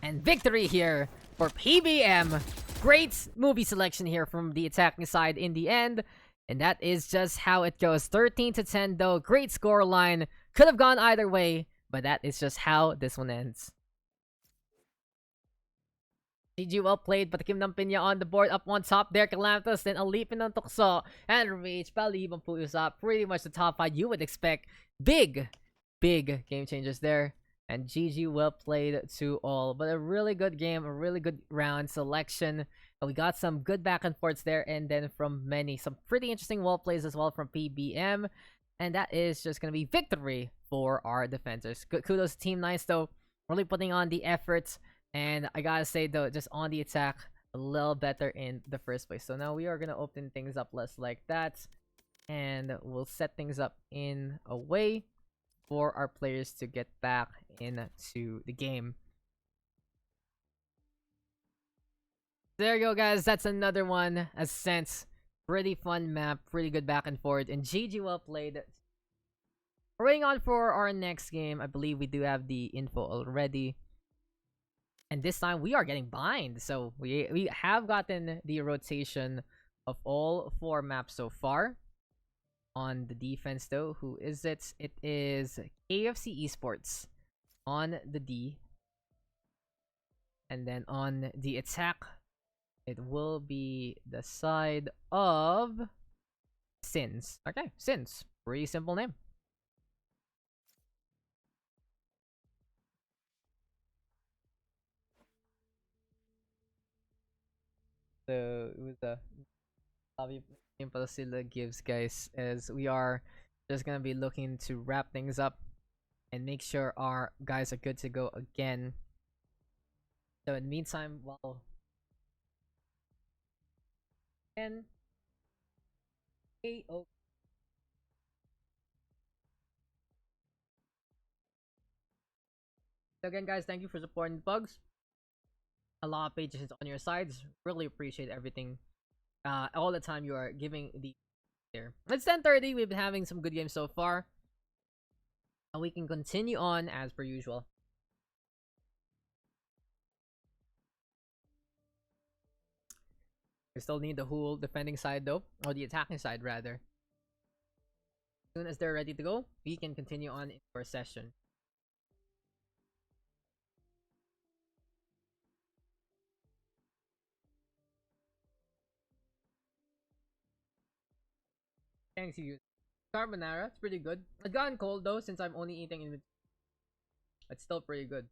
And victory here for PBM. Great movie selection here from the attacking side in the end. And that is just how it goes. 13-10 though. Great score line. Could have gone either way, but that is just how this one ends. GG well played, but Kim ng Pinya on the board, up on top there. Calamitous, then Alipin ng Tukso, and Rage, Balahibang Pusa. Pretty much the top 5 you would expect. Big game changers there. And GG well played to all. But a really good game, a really good round selection. And we got some good back and forths there, and then from some pretty interesting wall plays as well from PBM. And that is just going to be victory for our defenders. Good kudos to Team Nice though. Really putting on the efforts. And I gotta say though, just on the attack, a little better in the first place. So now we are gonna open things up less like that. And we'll set things up in a way for our players to get back into the game. There you go, guys. That's another one. Ascent. Pretty fun map. Pretty good back and forth. And GG well played. We're waiting on for our next game. I believe we do have the info already. And this time we are getting bind. So we have gotten the rotation of all 4 maps so far. On the defense, though, who is it? It is KFC Esports on the D. And then on the attack, it will be the side of Sins. Okay, Sins. Pretty simple name. So it was a Impulsilla gives, guys, as we are just gonna be looking to wrap things up and make sure our guys are good to go again. So in the meantime, while and AO. So again, guys, thank you for supporting the Pugs. A lot of pages on your sides. Really appreciate everything. All the time you are giving the there. It's 10:30. We've been having some good games so far. And we can continue on as per usual. We still need the whole defending side though, or the attacking side rather. As soon as they're ready to go, we can continue on in our session. Thanks you. Carbonara, it's pretty good. It gotten cold though since I'm only eating in. It's still pretty good.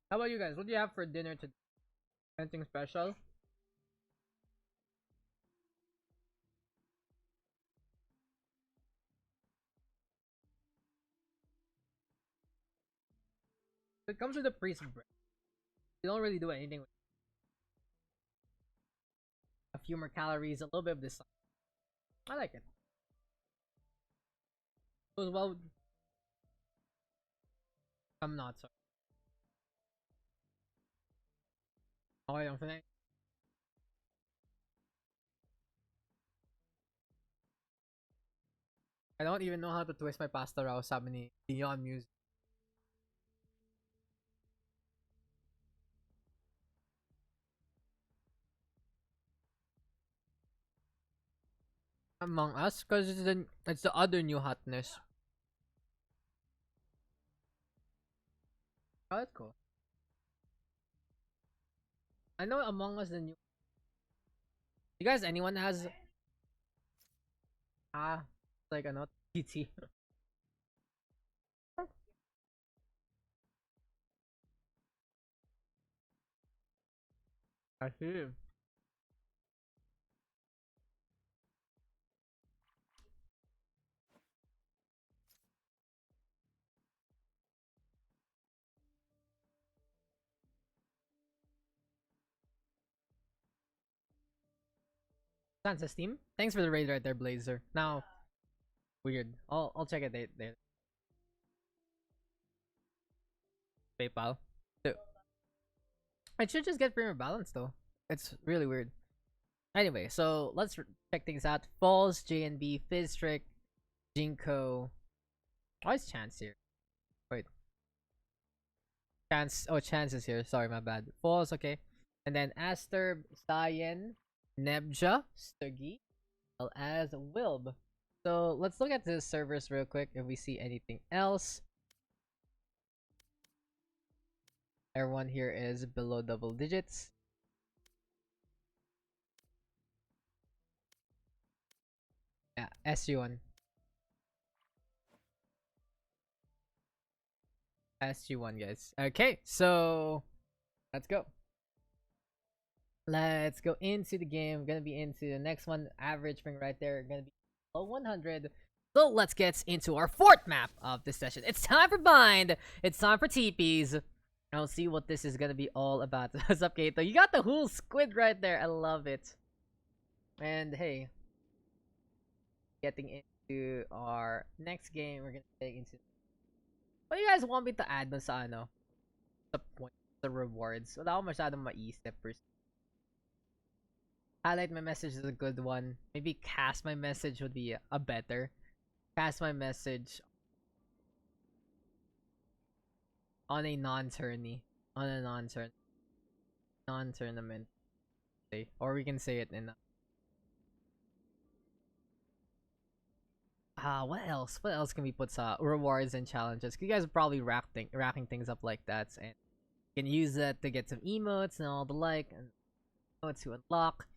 How about you guys? What do you have for dinner today? Anything special? It comes with a priest bread. You don't really do anything with a few more calories, a little bit of this. I like it. Goes well. I'm not sorry. Okay, don't finish. I don't even know how to twist my pasta raw, sabi ni Dion Music. Among Us, because it's the other new hotness. Oh, that's cool. I know Among Us the new. You guys, anyone has like a not TT? I see. Sans Steam. Thanks for the raid right there, Blazer. Now, weird. I'll check it there. PayPal. So, I should just get Premier Balance though. It's really weird. Anyway, so let's check things out. Falls, JNB, Fizztrick, Jinko. Why is Chance here? Wait. Chance. Oh, Chance is here. Sorry, my bad. Falls, okay. And then Aster, Cyan, Nebja, Stugi, well as Wilb. So let's look at the servers real quick if we see anything else. Everyone here is below double digits. Yeah, SU1. SU1, guys. Okay, so let's go. Let's go into the game. Gonna be into the next one. Average ring right there. Gonna be below 100. So let's get into our fourth map of this session. It's time for Bind. It's time for TPs. I'll see what this is gonna be all about. What's up, Kato? You got the whole squid right there. I love it. And hey, getting into our next game, we're gonna take into. What do you guys want me to add dun sa ano? The point, the rewards. Wala ako masyadong maisip per se. Highlight my message is a good one. Maybe cast my message would be a better. Cast my message on a non-turny. On a non-turn. non-tournament. Or we can say it in what else? What else can we put rewards and challenges? You guys are probably racking things up like that, and you can use that to get some emotes and all the like, and to unlock.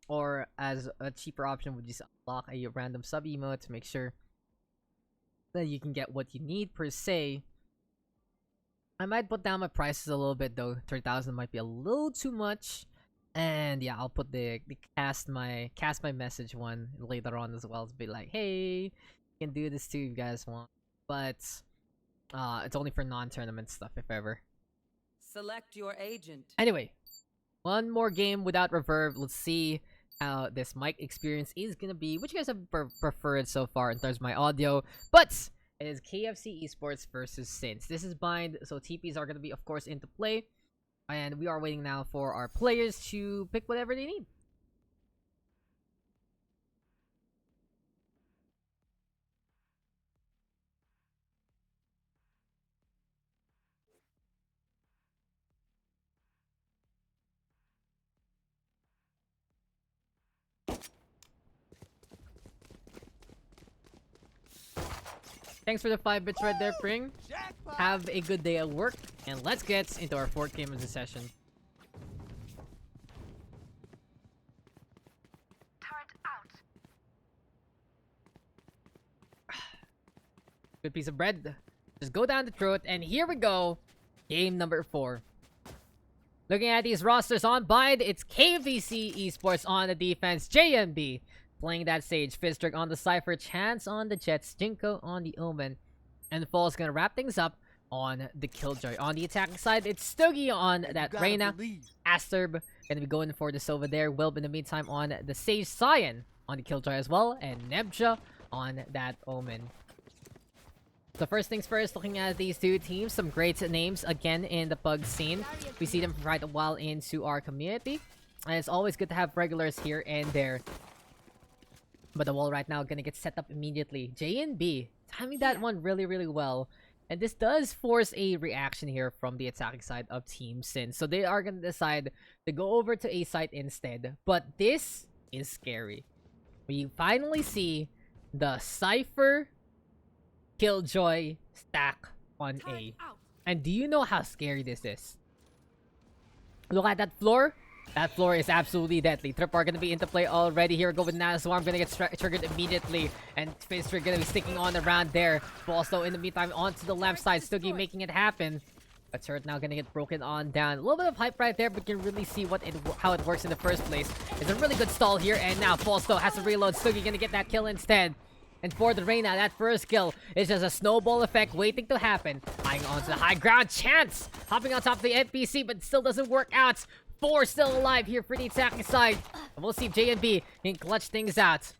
Or as a cheaper option, would just unlock a random sub emote to make sure that you can get what you need per se. I might put down my prices a little bit though. 3,000 might be a little too much. And yeah, I'll put the cast my message one later on as well to be like, hey, you can do this too if you guys want. But it's only for non-tournament stuff if ever. Select your agent. Anyway, one more game without reverb. Let's see how this mic experience is gonna be. Which you guys have preferred so far in terms of my audio. But it is KFC Esports versus Sins. This is bind, so TPs are gonna be of course into play. And we are waiting now for our players to pick whatever they need. Thanks for the 5 bits right there, Pring. Have a good day at work, and let's get into our 4th game of the session. Good piece of bread. Just go down the throat, and here we go. Game number 4. Looking at these rosters on bind, it's KVC Esports on the defense, JMB playing that Sage, Fizztrick on the Cypher, Chance on the Jets, Jinko on the Omen, and Fall's gonna wrap things up on the Killjoy. On the attacking side, it's Stogie on that Reyna, Asterb gonna be going for this over there, Wilb in the meantime on the Sage, Cyan on the Killjoy as well, and Nebja on that Omen. So first things first, looking at these two teams, some great names again in the PUG scene. We see them for quite a while into our community, and it's always good to have regulars here and there. But the wall right now gonna get set up immediately. J and B timing that one really well. And this does force a reaction here from the attacking side of Team Sin. So they are gonna decide to go over to A site instead. But this is scary. We finally see the Cypher Killjoy stack on A. And do you know how scary this is? Look at that floor. That floor is absolutely deadly. Trip are gonna be into play already. Here we go with Nanaswarm. Gonna get triggered immediately. And Fizztrick gonna be sticking on around there. Also, in the meantime, onto the left side. Stoogie making it happen. But turret now gonna get broken on down. A little bit of hype right there, but you can really see how it works in the first place. It's a really good stall here. And now Falsto has to reload. Stoogie gonna get that kill instead. And for the Reyna, that first kill is just a snowball effect waiting to happen. Flying onto the high ground. Chance hopping on top of the NPC, but still doesn't work out. 4 still alive here for the attacking side. And we'll see if JMB can clutch things out.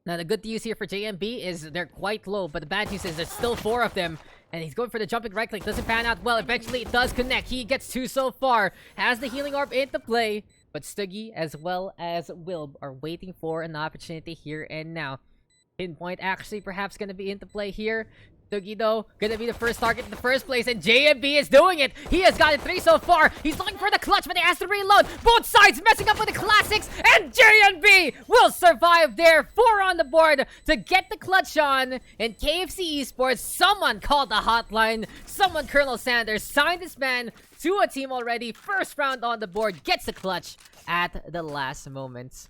Now, the good news here for JMB is they're quite low, but the bad news is there's still 4 of them. And he's going for the jumping right click. Doesn't pan out well. Eventually, it does connect. He gets 2 so far. Has the healing orb into play. But Stuggy as well as Wilb are waiting for an opportunity here and now. Pinpoint actually perhaps going to be into play here. Stuggy though, gonna be the first target in the first place, and JMB is doing it. He has gotten 3 so far. He's looking for the clutch, but he has to reload. Both sides messing up with the classics, and JMB will survive there. 4 on the board to get the clutch on. And KFC Esports, someone called the hotline. Someone, Colonel Sanders, signed this man to a team already. First round on the board, gets the clutch at the last moment.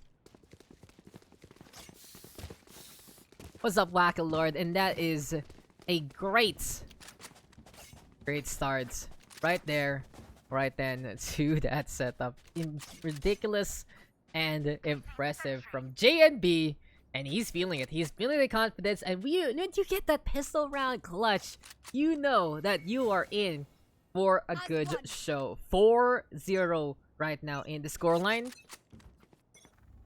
What's up, Wackalord? And that is a great start right there, right then, to that setup. Ridiculous and impressive from JNB, and he's feeling it. He's feeling the confidence, and when you get that pistol round clutch, you know that you are in for a good show. 4-0 right now in the scoreline.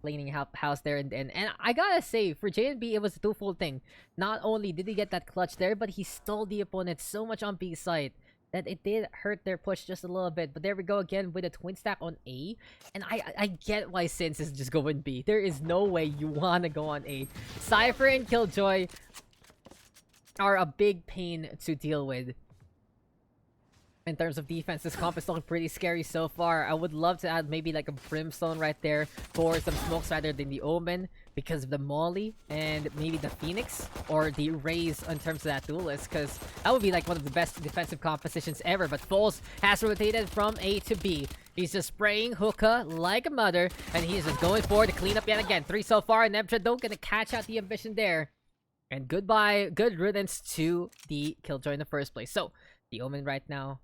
Cleaning house there, and I gotta say, for JNB, it was a twofold thing. Not only did he get that clutch there, but he stole the opponent so much on B side that it did hurt their push just a little bit. But there we go again with a twin stack on A, and I get why Sins is just going B. There is no way you wanna go on A. Cypher and Killjoy are a big pain to deal with. In terms of defense, this comp is looking pretty scary so far. I would love to add maybe like a Brimstone right there for some smokes rather than the Omen because of the Molly and maybe the Phoenix or the Raze in terms of that duelist, because that would be like one of the best defensive compositions ever. But Foles has rotated from A to B. He's just spraying hookah like a mother, and he's just going for the cleanup yet again. 3 so far, and Nebja don't gonna catch out the ambition there. And goodbye, good riddance to the Killjoy in the first place. So, the Omen right now,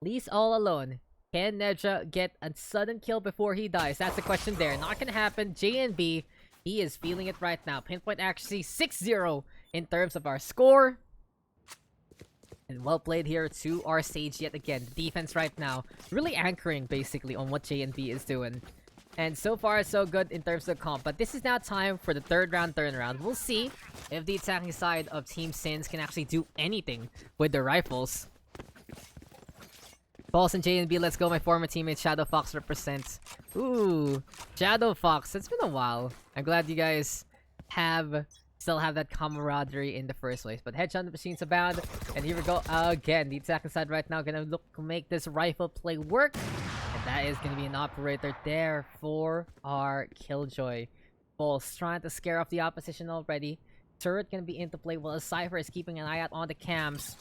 least all alone. Can Nebja get a sudden kill before he dies? That's the question there. Not gonna happen. JNB, he is feeling it right now. Pinpoint accuracy 6-0 in terms of our score. And well played here to our stage yet again. The defense right now, really anchoring basically on what JNB is doing. And so far, so good in terms of comp. But this is now time for the third round turnaround. We'll see if the attacking side of Team Sins can actually do anything with their rifles. Balls and JNB, let's go. My former teammate Shadow Fox represents. Ooh, Shadow Fox. It's been a while. I'm glad you guys still have that camaraderie in the first place. But headshot on the machines abound. And here we go again. The attacking side right now gonna look to make this rifle play work. And that is gonna be an operator there for our Killjoy. Balls trying to scare off the opposition already. Turret gonna be into play while Cypher is keeping an eye out on the cams.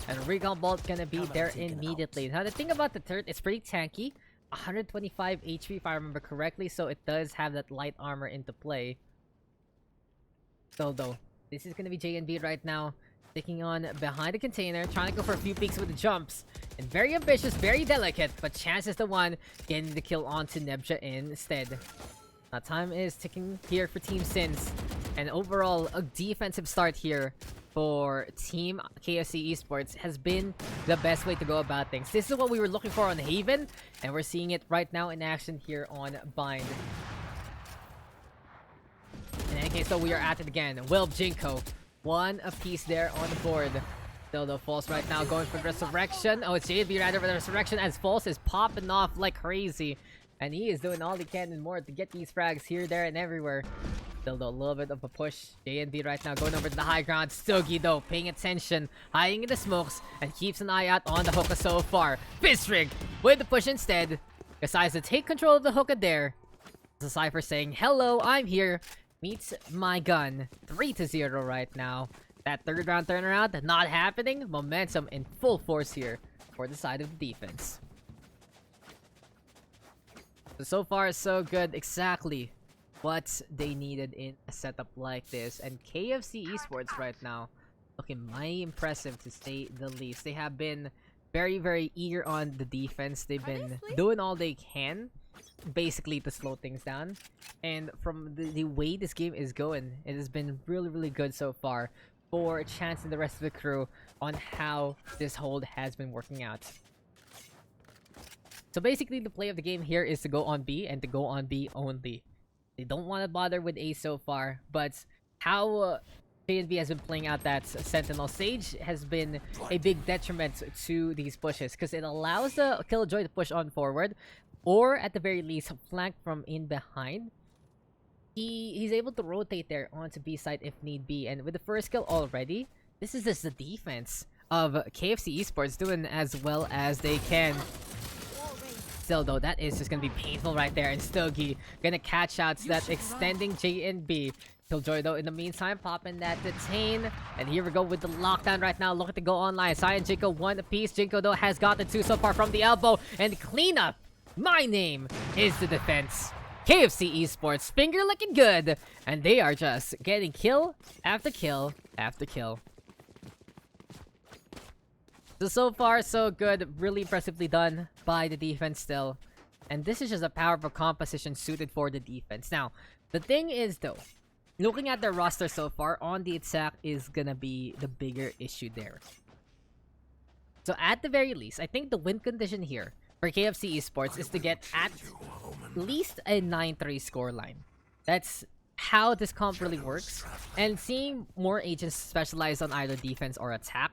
And Recon Bolt gonna be there immediately. Now the thing about the turret, it's pretty tanky. 125 HP if I remember correctly, so it does have that light armor into play. So though, this is gonna be JNB right now, sticking on behind the container, trying to go for a few peeks with the jumps. And very ambitious, very delicate, but Chance is the one getting the kill onto Nebja instead. Now time is ticking here for Team Sins. And overall, a defensive start here for Team KFC Esports has been the best way to go about things. This is what we were looking for on Haven, and we're seeing it right now in action here on Bind. In any case, though, we are at it again. Wilb, Jinko, one apiece there on the board. Still, though, False right now going for the Resurrection. Oh, it's JB rather for the Resurrection as False is popping off like crazy. And he is doing all he can and more to get these frags here, there, and everywhere. Still, though, a little bit of a push. JNB right now going over to the high ground. Sugi, though, paying attention, hiding in the smokes, and keeps an eye out on the hookah so far. Fistrig with the push instead. Decides to take control of the hookah there. The Cypher saying, hello, I'm here. Meets my gun. 3-0 right now. That third round turnaround, not happening. Momentum in full force here for the side of the defense. So far, so good. Exactly what they needed in a setup like this. And KFC Esports right now looking mighty impressive to say the least. They have been very, very eager on the defense. They've been doing all they can basically to slow things down. And from the way this game is going, it has been really, really good so far for Chance and the rest of the crew on how this hold has been working out. So basically, the play of the game here is to go on B and to go on B only. They don't want to bother with A so far, but how JNB has been playing out that Sentinel Sage has been a big detriment to these pushes because it allows the Killjoy to push on forward, or at the very least, flank from in behind. He's able to rotate there onto B side if need be, and with the first kill already, this is just the defense of KFC Esports doing as well as they can. Still though, that is just gonna be painful right there, and Stogie gonna catch out that extending JNB. Killjoy though in the meantime popping that detain, and here we go with the lockdown right now, looking to go online. Sai and Jinko one apiece. Jinko though has got the 2 so far from the elbow, and cleanup. My name is the defense. KFC Esports finger looking good, and they are just getting kill after kill after kill. So far, so good. Really impressively done by the defense still. And this is just a powerful composition suited for the defense. Now, the thing is though, looking at the roster so far, on the attack is gonna be the bigger issue there. So at the very least, I think the win condition here for KFC Esports is to get at least a 9-3 scoreline. That's how this comp really works. And seeing more agents specialize on either defense or attack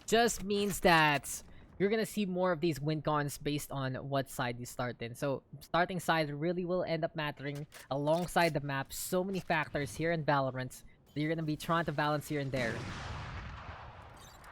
just means that you're gonna see more of these win cons based on what side you start in. So starting side really will end up mattering alongside the map. So many factors here in Valorant that you're gonna be trying to balance here and there.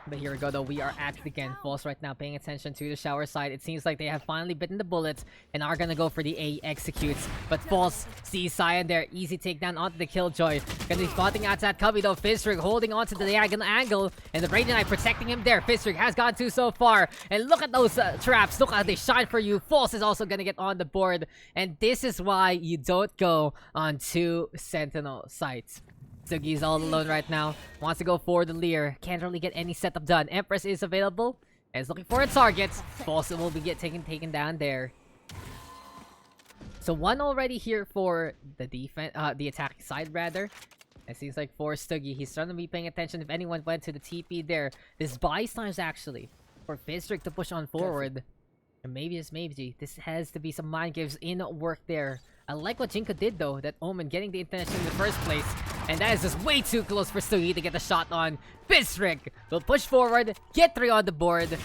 But here we go though, we are at it again. False right now paying attention to the shower side. It seems like they have finally bitten the bullets and are gonna go for the A executes. But False sees Cyan there. Easy takedown onto the Killjoy. Gonna be spotting out that Cubby though. Fizzrig holding onto the diagonal angle. And the Radiant Knight protecting him there. Fizzrig has gone two so far. And look at those traps. Look how they shine for you. False is also gonna get on the board. And this is why you don't go on 2 Sentinel sites. Sugi's all alone right now. Wants to go for the Leer. Can't really get any setup done. Empress is available. And is looking for a target. False will be taken down there. So one already here for the defense, the attacking side rather. It seems like for Stuggy, he's starting to be paying attention if anyone went to the TP there. This buys times actually for Fizzrick to push on forward. And maybe this has to be some mind games in work there. I like what Jinka did though, that Omen getting the intention in the first place. And that is just way too close for Stuggy to get the shot on. Fizzrick will push forward, get 3 on the board.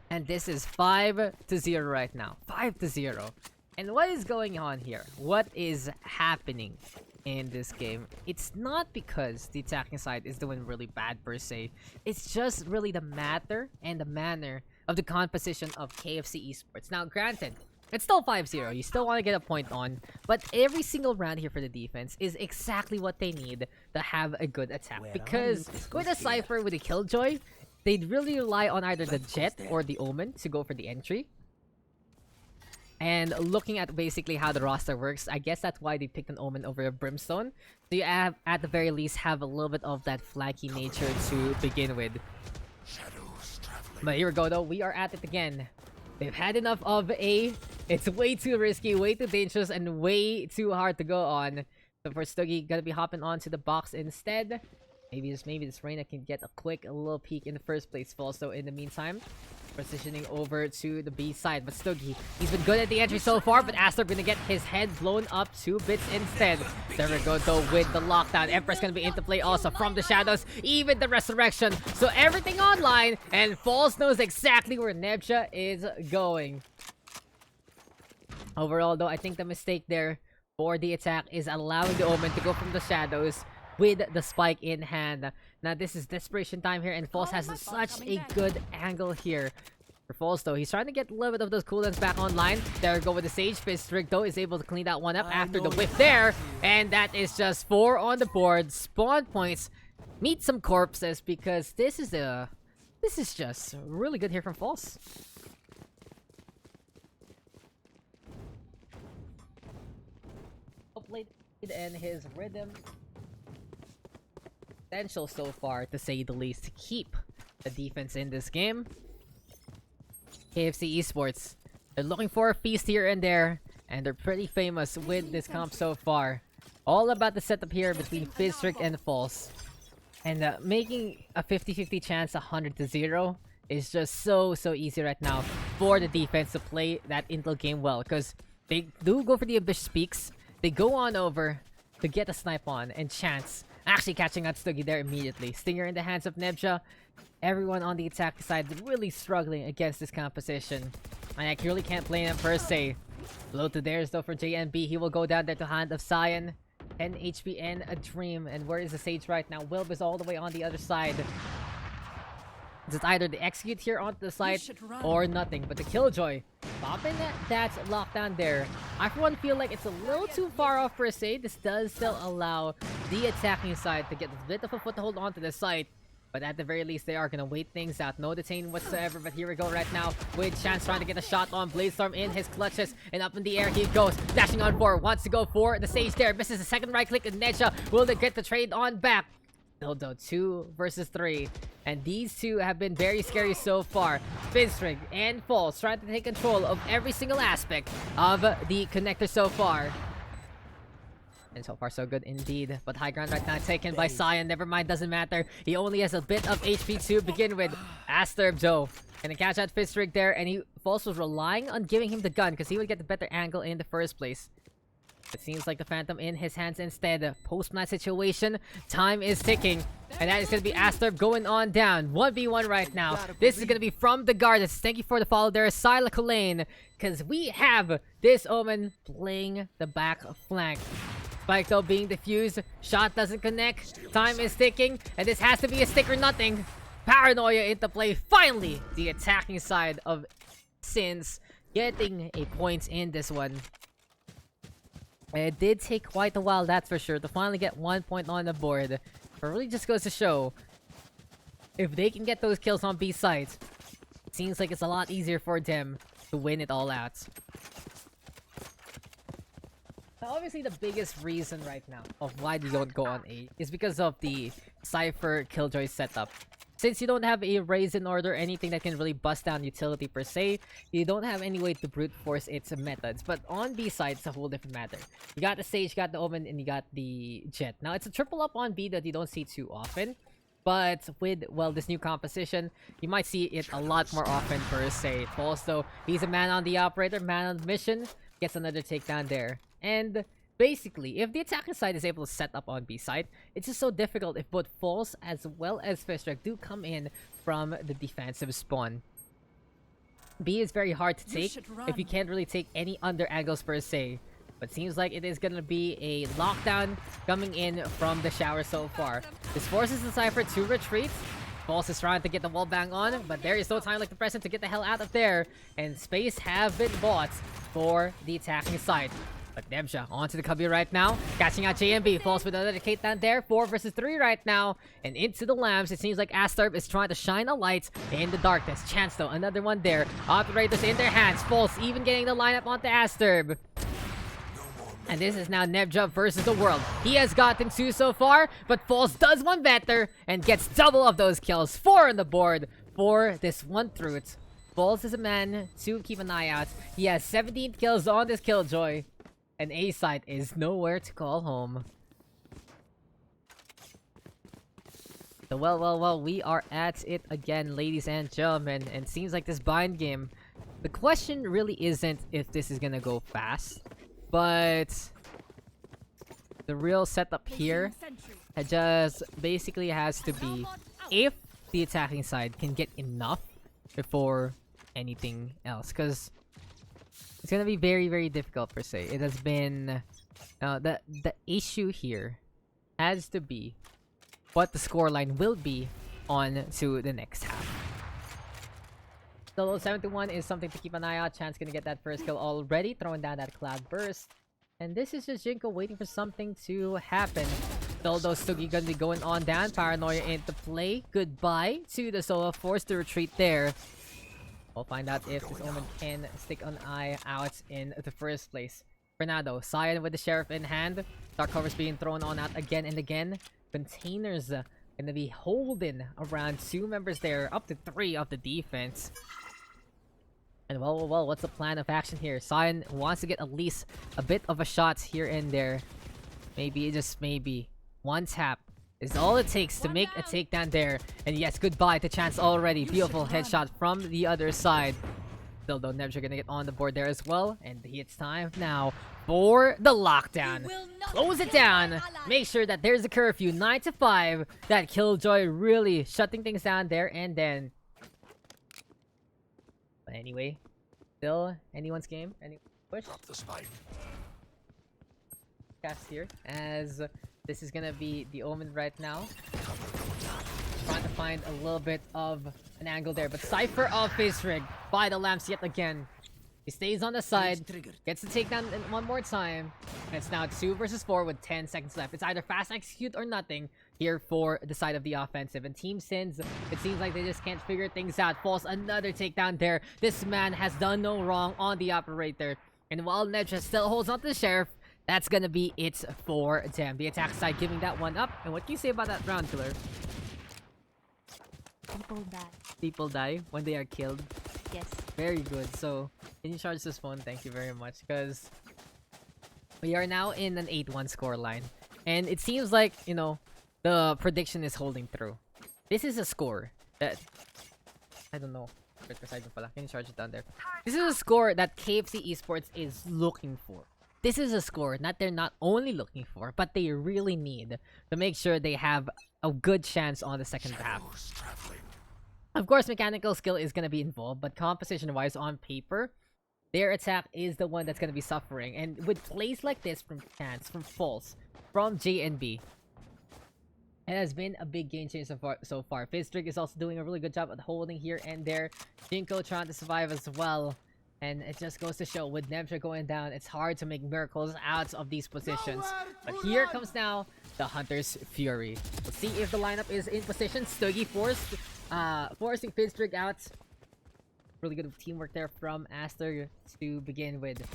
And this is 5-0 right now. 5-0. And what is going on here? What is happening in this game? It's not because the attacking side is doing really bad per se. It's just really the matter and the manner of the composition of KFC Esports. Now, granted, it's still 5-0. You still want to get a point on. But every single round here for the defense is exactly what they need to have a good attack. Because with a Cypher, with a Killjoy, they'd really rely on either the Jet or the Omen to go for the entry. And looking at basically how the roster works, I guess that's why they picked an Omen over a Brimstone. So you have, at the very least, have a little bit of that flanky nature to begin with. But here we go though, we are at it again. They've had enough of A. It's way too risky, way too dangerous, and way too hard to go on. So for Stuggy, gonna be hopping onto the box instead. Maybe this Reyna can get a little peek in the first place. Also, in the meantime, positioning over to the B side. But Stuggy, he's been good at the entry so far, but Aster gonna get his head blown up 2 bits instead. There we go though with the lockdown. Empress gonna be into play also from the shadows, even the resurrection. So everything online, and False knows exactly where Nebja is going. Overall though, I think the mistake there for the attack is allowing the Omen to go from the shadows with the spike in hand. Now this is desperation time here, and False has such a good angle here. For False though, he's trying to get a little bit of those cooldowns back online. There we go with the Sage Fist. Rick though is able to clean that one up after the whip there. And that is just 4 on the board. Spawn points. Meet some corpses, because this is just really good here from False. Played in his rhythm. Potential so far, to say the least, to keep the defense in this game. KFC Esports, they're looking for a feast here and there, and they're pretty famous with this comp so far. All about the setup here between Fizzrick and False. And making a 50-50 chance 100-0 is just so easy right now for the defense to play that intel game well, because they do go for the ambitious peaks. They go on over to get a snipe on, and Chance actually catching out Stuggy there immediately. Stinger in the hands of Nebja. Everyone on the attack side really struggling against this composition. And I really can't blame them per se. Blow to theirs though for JNB. He will go down there to hand of Cyan. 10 HP and a dream. And where is the Sage right now? Wilb is all the way on the other side. It's either the execute here onto the side or nothing. But the Killjoy popping that lockdown there. I for one feel like it's a little too far off per se. This does still allow the attacking side to get a bit of a foothold onto the site. But at the very least, they are going to wait things out. No detain whatsoever. But here we go right now with Chance trying to get a shot on Bladestorm in his clutches. And up in the air he goes. Dashing on 4. Wants to go for the Sage there. Misses the second right click. And Nedja will get the trade on back. Still though, 2 versus 3. And these two have been very scary so far. Fizzrig and False trying to take control of every single aspect of the connector so far. And so far so good indeed. But high ground right now taken by Cyan. Never mind, doesn't matter. He only has a bit of HP to begin with. Asturb though. Gonna catch out Fizzrig there. And False was relying on giving him the gun, because he would get the better angle in the first place. It seems like the Phantom in his hands instead. Post-match situation. Time is ticking. And that is going to be Asturb going on down. 1v1 right now. This is going to be from the Gardens. Thank you for the follow there, Sila Kulain. Because we have this Omen playing the back flank. Spike though being defused. Shot doesn't connect. Time is ticking. And this has to be a stick or nothing. Paranoia into play. Finally, the attacking side of Sins getting a point in this one. It did take quite a while, that's for sure, to finally get 1 point on the board. But really just goes to show, if they can get those kills on B sides, it seems like it's a lot easier for them to win it all out. Now, obviously, the biggest reason right now of why they don't go on A is because of the Cypher Killjoy setup. Since you don't have a raise in order, anything that can really bust down utility per se, you don't have any way to brute force its methods. But on B side, it's a whole different matter. You got the Sage, you got the Omen, and you got the Jet. Now, it's a triple up on B that you don't see too often. But with, well, this new composition, you might see it a lot more often per se. Also, he's a man on the operator, man on the mission, gets another takedown there. And basically, if the attacking side is able to set up on B side, it's just so difficult if both False as well as Fistrek do come in from the defensive spawn. B is very hard to take if you can't really take any under angles per se. But seems like it is gonna be a lockdown coming in from the shower so far. This forces the Cypher to retreat. False is trying to get the wall bang on, but there is no time like the present to get the hell out of there. And space have been bought for the attacking side. But Nebja onto the cubby right now, catching out JMB. Falls with another takedown there. 4 versus 3 right now. And into the lamps, it seems like Asturb is trying to shine a light in the darkness. Chance though, another one there. Operators in their hands. False even getting the lineup onto Asturb. And this is now Nebja versus the world. He has gotten 2 so far, but Falls does one better and gets double of those kills. 4 on the board for this one Truth. Falls is a man to keep an eye out. He has 17 kills on this Killjoy. And A side is nowhere to call home. So well, we are at it again, ladies and gentlemen. And seems like this bind game, the question really isn't if this is gonna go fast, but the real setup here just basically has to be if the attacking side can get enough before anything else, because it's gonna be very, very difficult per se. It has been the issue here has to be what the scoreline will be on to the next half. Solo 71 is something to keep an eye out. Chance gonna get that first kill already, throwing down that cloud burst. And this is just Jinko waiting for something to happen. Solo Sugoi gonna be going on down. Paranoia into play. Goodbye to the solo, forced to retreat there. We'll find out if this Omen can stick an eye out in the first place. For now though, Cyan with the Sheriff in hand. Dark cover's being thrown on out again and again. Containers gonna be holding around 2 members there, up to 3 of the defense. And well, what's the plan of action here? Cyan wants to get at least a bit of a shot here and there. Maybe, just maybe, one tap is all it takes to make a takedown there. And yes, goodbye to Chance already. Beautiful headshot from the other side. Still though, Nebs are gonna get on the board there as well. And it's time now for the lockdown. Close it down. Make sure that there's a curfew, 9 to 5. That Killjoy really shutting things down there and then. But anyway, still anyone's game. Any push? Cast here as this is gonna be the Omen right now. Trying to find a little bit of an angle there, but Cypher of Face Rig by the lamps yet again. He stays on the side, gets the takedown one more time, and it's now 2 versus 4 with 10 seconds left. It's either fast execute or nothing here for the side of the offensive. And Team Sins, it seems like they just can't figure things out. Falls another takedown there. This man has done no wrong on the operator. And while Nedra still holds on to the Sheriff, that's gonna be it for them. The attack side giving that one up. And what can you say about that round, Killer? People die. People die when they are killed. Yes. Very good. So, can you charge this phone? Thank you very much. Because we are now in an 8-1 scoreline. And it seems like, you know, the prediction is holding through. This is a score that... I don't know. Can you charge it down there? This is a score that KFC Esports is looking for. This is a score that they're not only looking for, but they really need to make sure they have a good chance on the second half. Of course, mechanical skill is going to be involved, but composition-wise on paper, their attack is the one that's going to be suffering. And with plays like this from Chance, from False, from J and B, It has been a big game change so far. Fizztrick is also doing a really good job at holding here and there. Jinko trying to survive as well. And it just goes to show, with Nebja going down, it's hard to make miracles out of these positions. But here comes now the Hunter's Fury. Let's see if the lineup is in position. Sugoi forcing Fizztrick out. Really good teamwork there from Aster to begin with.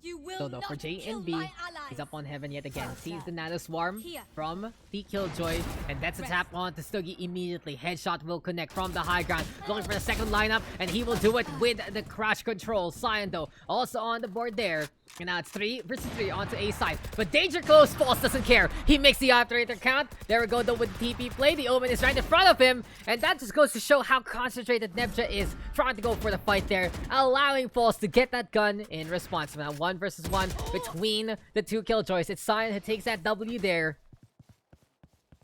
You will So though for not J kill and B, my allies. he's up on heaven yet again. Sees the Nano Swarm Here. from the Killjoy, and that's a tap on to Sugoi immediately. Headshot will connect from the high ground. Looking for the second lineup, and he will do it with the crash control. Sion though, also on the board there. And now it's 3 versus 3 onto A side. But danger close, False doesn't care. He makes the operator count. There we go though with TP play. The Omen is right in front of him. And that just goes to show how concentrated Nebja is trying to go for the fight there. Allowing False to get that gun in response. Now 1 versus 1 between the two Killjoys. It's Sion who takes that W there.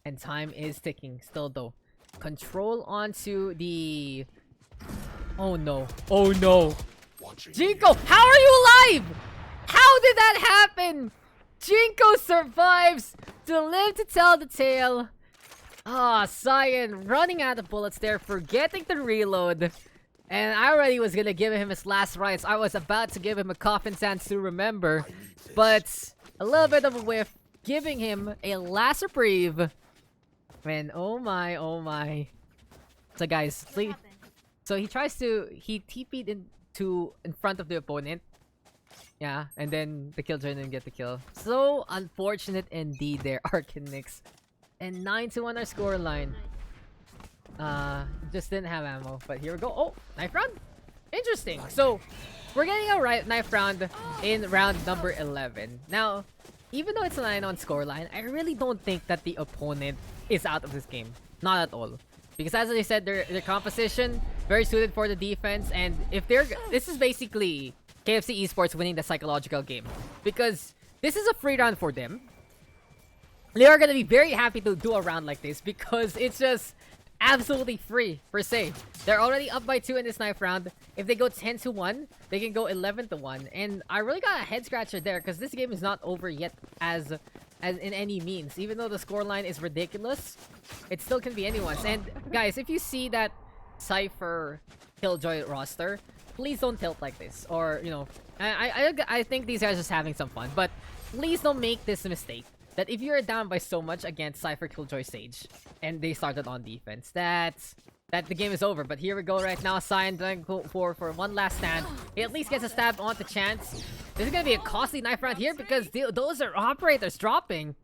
And time is ticking still though. Control onto the... Oh no. Oh no. Jinko, how are you alive? How did that happen? Jinko survives to live to tell the tale. Ah, Sion running out of bullets there, forgetting to reload. And I already was gonna give him his last rites. I was about to give him a coffin stance to remember. But a little bit of a whiff, giving him a last reprieve. Man, oh my, oh my. So guys, please. So he TP'd in front of the opponent. Yeah, and then the Killjoy didn't get the kill. So unfortunate indeed there, Arcanix. And 9-1 our scoreline. Just didn't have ammo. But here we go. Oh, knife round? Interesting. So, we're getting a knife round in round number 11. Now, even though it's a 9-1 scoreline, I really don't think that the opponent is out of this game. Not at all. Because as I said, their composition, very suited for the defense. And if this is basically KFC Esports winning the psychological game. Because this is a free round for them. They are going to be very happy to do a round like this because it's just absolutely free, per se. They're already up by 2 in this knife round. If they go 10-1, they can go 11-1. And I really got a head scratcher there because this game is not over yet as in any means. Even though the scoreline is ridiculous, it still can be anyone's. And guys, if you see that Cypher Killjoy roster, please don't tilt like this. Or, you know, I think these guys are just having some fun. But please don't make this mistake. That if you're down by so much against Cypher Killjoy Sage, and they started on defense, that the game is over. But here we go right now. Sion going for one last stand. He at least gets a stab onto Chance. This is gonna be a costly knife round here because those are operators dropping.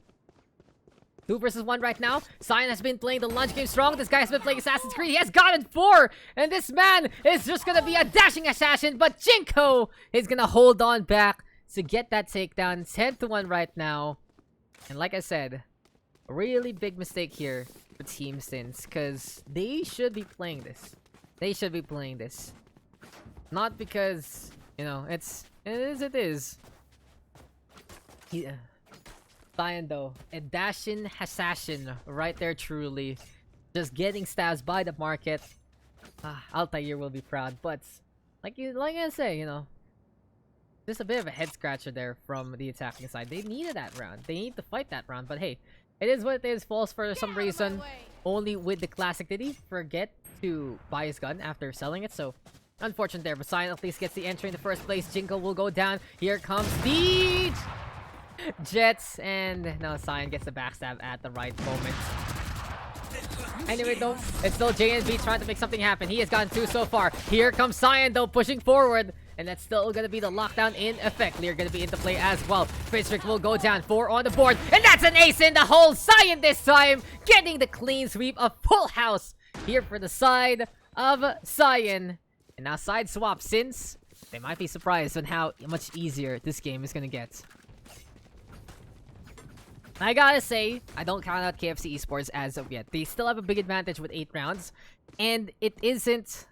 2 versus 1 right now. Sion has been playing the lunge game strong. This guy has been playing Assassin's Creed. He has gotten 4. And this man is just gonna be a dashing assassin. But Jinko is gonna hold on back to get that takedown. 10-1 right now. And like I said, a really big mistake here for Team Sins. Because they should be playing this. They should be playing this. Not because, you know, it is. Yeah. Sion though, a dashing assassin right there truly. Just getting stabs by the market. Altair will be proud, but like I say, you know, just a bit of a head scratcher there from the attacking side. They needed that round. They need to fight that round, but hey, it is what it is. False for some reason. Only with the classic. Did he forget to buy his gun after selling it? So unfortunate there, but Sion at least gets the entry in the first place. Jinko will go down. Here comes the Jets, and now Sion gets the backstab at the right moment. Anyway though, it's still JNB trying to make something happen. He has gotten 2 so far. Here comes Sion though, pushing forward. And that's still gonna be the lockdown in effect. Lear gonna be into play as well. Fizztrick will go down. 4 on the board. And that's an ace in the hole. Sion this time getting the clean sweep. A full house here for the side of Sion. And now side swap, since they might be surprised on how much easier this game is gonna get. I gotta say, I don't count out KFC Esports as of yet. They still have a big advantage with 8 rounds. And it isn't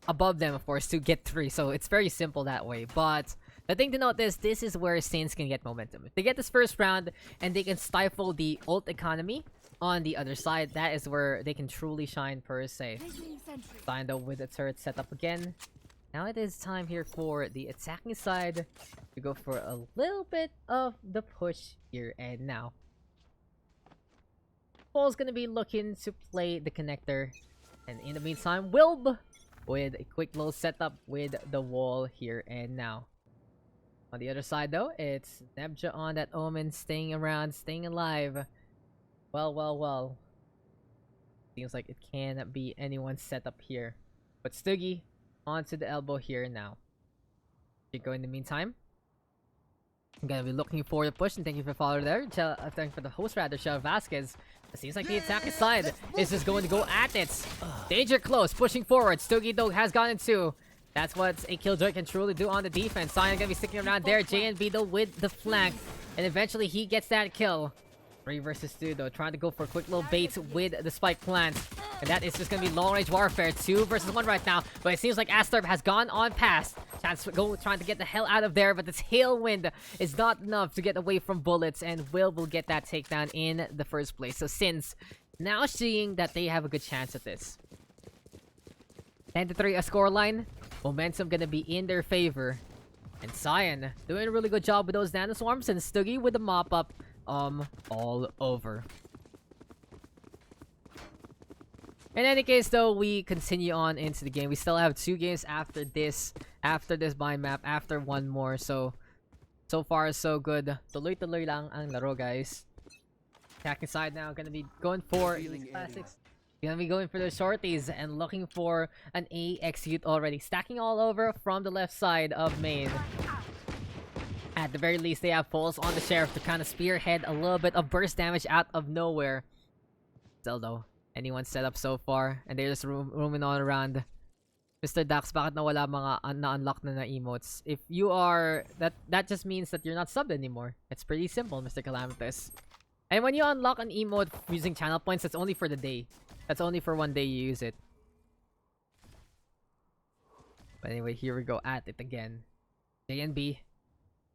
above them, of course, to get 3. So it's very simple that way. But the thing to note is, this is where Saints can get momentum. If they get this first round and they can stifle the ult economy on the other side, that is where they can truly shine, per se. Sion though with the turret set up again. Now it is time here for the attacking side to go for a little bit of the push here and now. Paul's gonna be looking to play the connector. And in the meantime, Wilb with a quick little setup with the wall here and now. On the other side though, it's Nebja on that Omen, staying around, staying alive. Well. Seems like it can't be anyone's setup here. But Stuggy onto the elbow here now. Go in the meantime. I'm gonna be looking for the push, and thank you for following there. Thank you for the host rather, Shell Vasquez. It seems like the attacking side is just going to go at it. Danger close, pushing forward. Stuggy though has gotten two. That's what a Killjoy can truly do on the defense. Sion gonna be sticking around there. JNB though with the flank. And eventually he gets that kill. 3 versus 2 though, trying to go for a quick little bait with the spike plant. And that is just gonna be long range warfare. 2 versus 1 right now. But it seems like Astorp has gone on past. Chance to go trying to get the hell out of there. But this tailwind is not enough to get away from bullets. And will get that takedown in the first place. So Sins now seeing that they have a good chance at this. 10-3 a scoreline. Momentum gonna be in their favor. And Sion doing a really good job with those nano swarms. And Stuggy with the mop up. All over. In any case though, we continue on into the game. We still have 2 games after this by map, after 1 more. So far so good. Tuloy-tuloy lang ang laro, guys. Attacking side now, gonna be going for classics. Gonna be going for the shorties and looking for an A execute already. Stacking all over from the left side of main. At the very least, they have pulls on the Sheriff to kind of spearhead a little bit of burst damage out of nowhere. Still though, anyone set up so far, and they're just roaming all around. Mr. Daks, bakit nawala mga na-unlock na emotes? If you are, that just means that you're not subbed anymore. It's pretty simple, Mr. Calamitous. And when you unlock an emote using channel points, that's only for the day. That's only for 1 day you use it. But anyway, here we go at it again. JNB.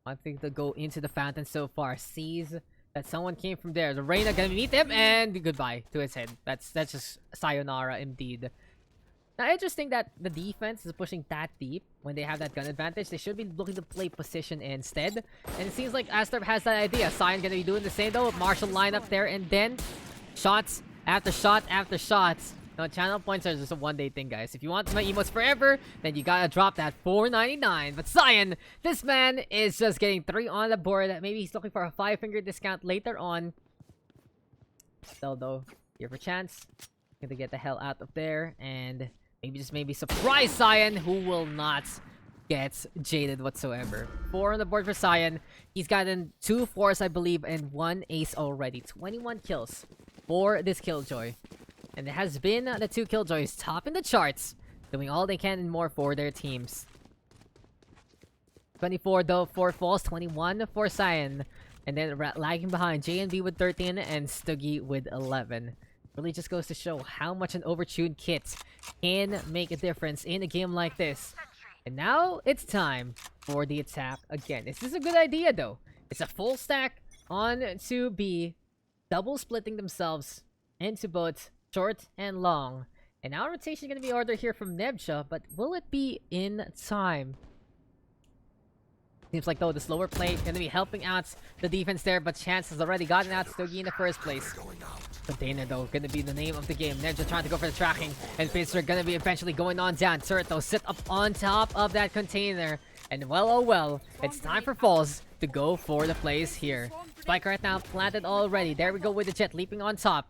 Wanting to go into the fountain so far. Sees that someone came from there. The Reyna gonna meet him and goodbye to his head. That's just sayonara indeed. Now interesting that the defense is pushing that deep when they have that gun advantage. They should be looking to play position instead. And it seems like Astorp has that idea. Sion gonna be doing the same though. Marshall lineup there and then shots after shot after shots. No, channel points are just a 1 day thing, guys. If you want my emotes forever, then you gotta drop that $4.99. But Sion, this man is just getting 3 on the board. Maybe he's looking for a 5-finger discount later on. Still though, here for chance. Gonna get the hell out of there. And maybe surprise Sion, who will not get jaded whatsoever. 4 on the board for Sion. He's gotten 2 4s, I believe, and 1 ace already. 21 kills for this Killjoy. And it has been the 2 Killjoys topping the charts, doing all they can and more for their teams. 24 though for Falls, 21 for Sion. And then lagging behind, JNB with 13 and Stuggy with 11. Really just goes to show how much an overtuned kit can make a difference in a game like this. And now it's time for the attack again. This is a good idea though. It's a full stack on to B, double splitting themselves into both short and long. And now rotation gonna be ordered here from Nebja, but will it be in time? Seems like though the slower play gonna be helping out the defense there, but Chance has already gotten out Stuggy in the first place. Container though gonna be the name of the game. Nebja trying to go for the tracking, and Pincer gonna be eventually going on down. Turret though sit up on top of that container. And well, oh well, it's time for Falls to go for the plays here. Spike right now planted already. There we go with the Jet leaping on top.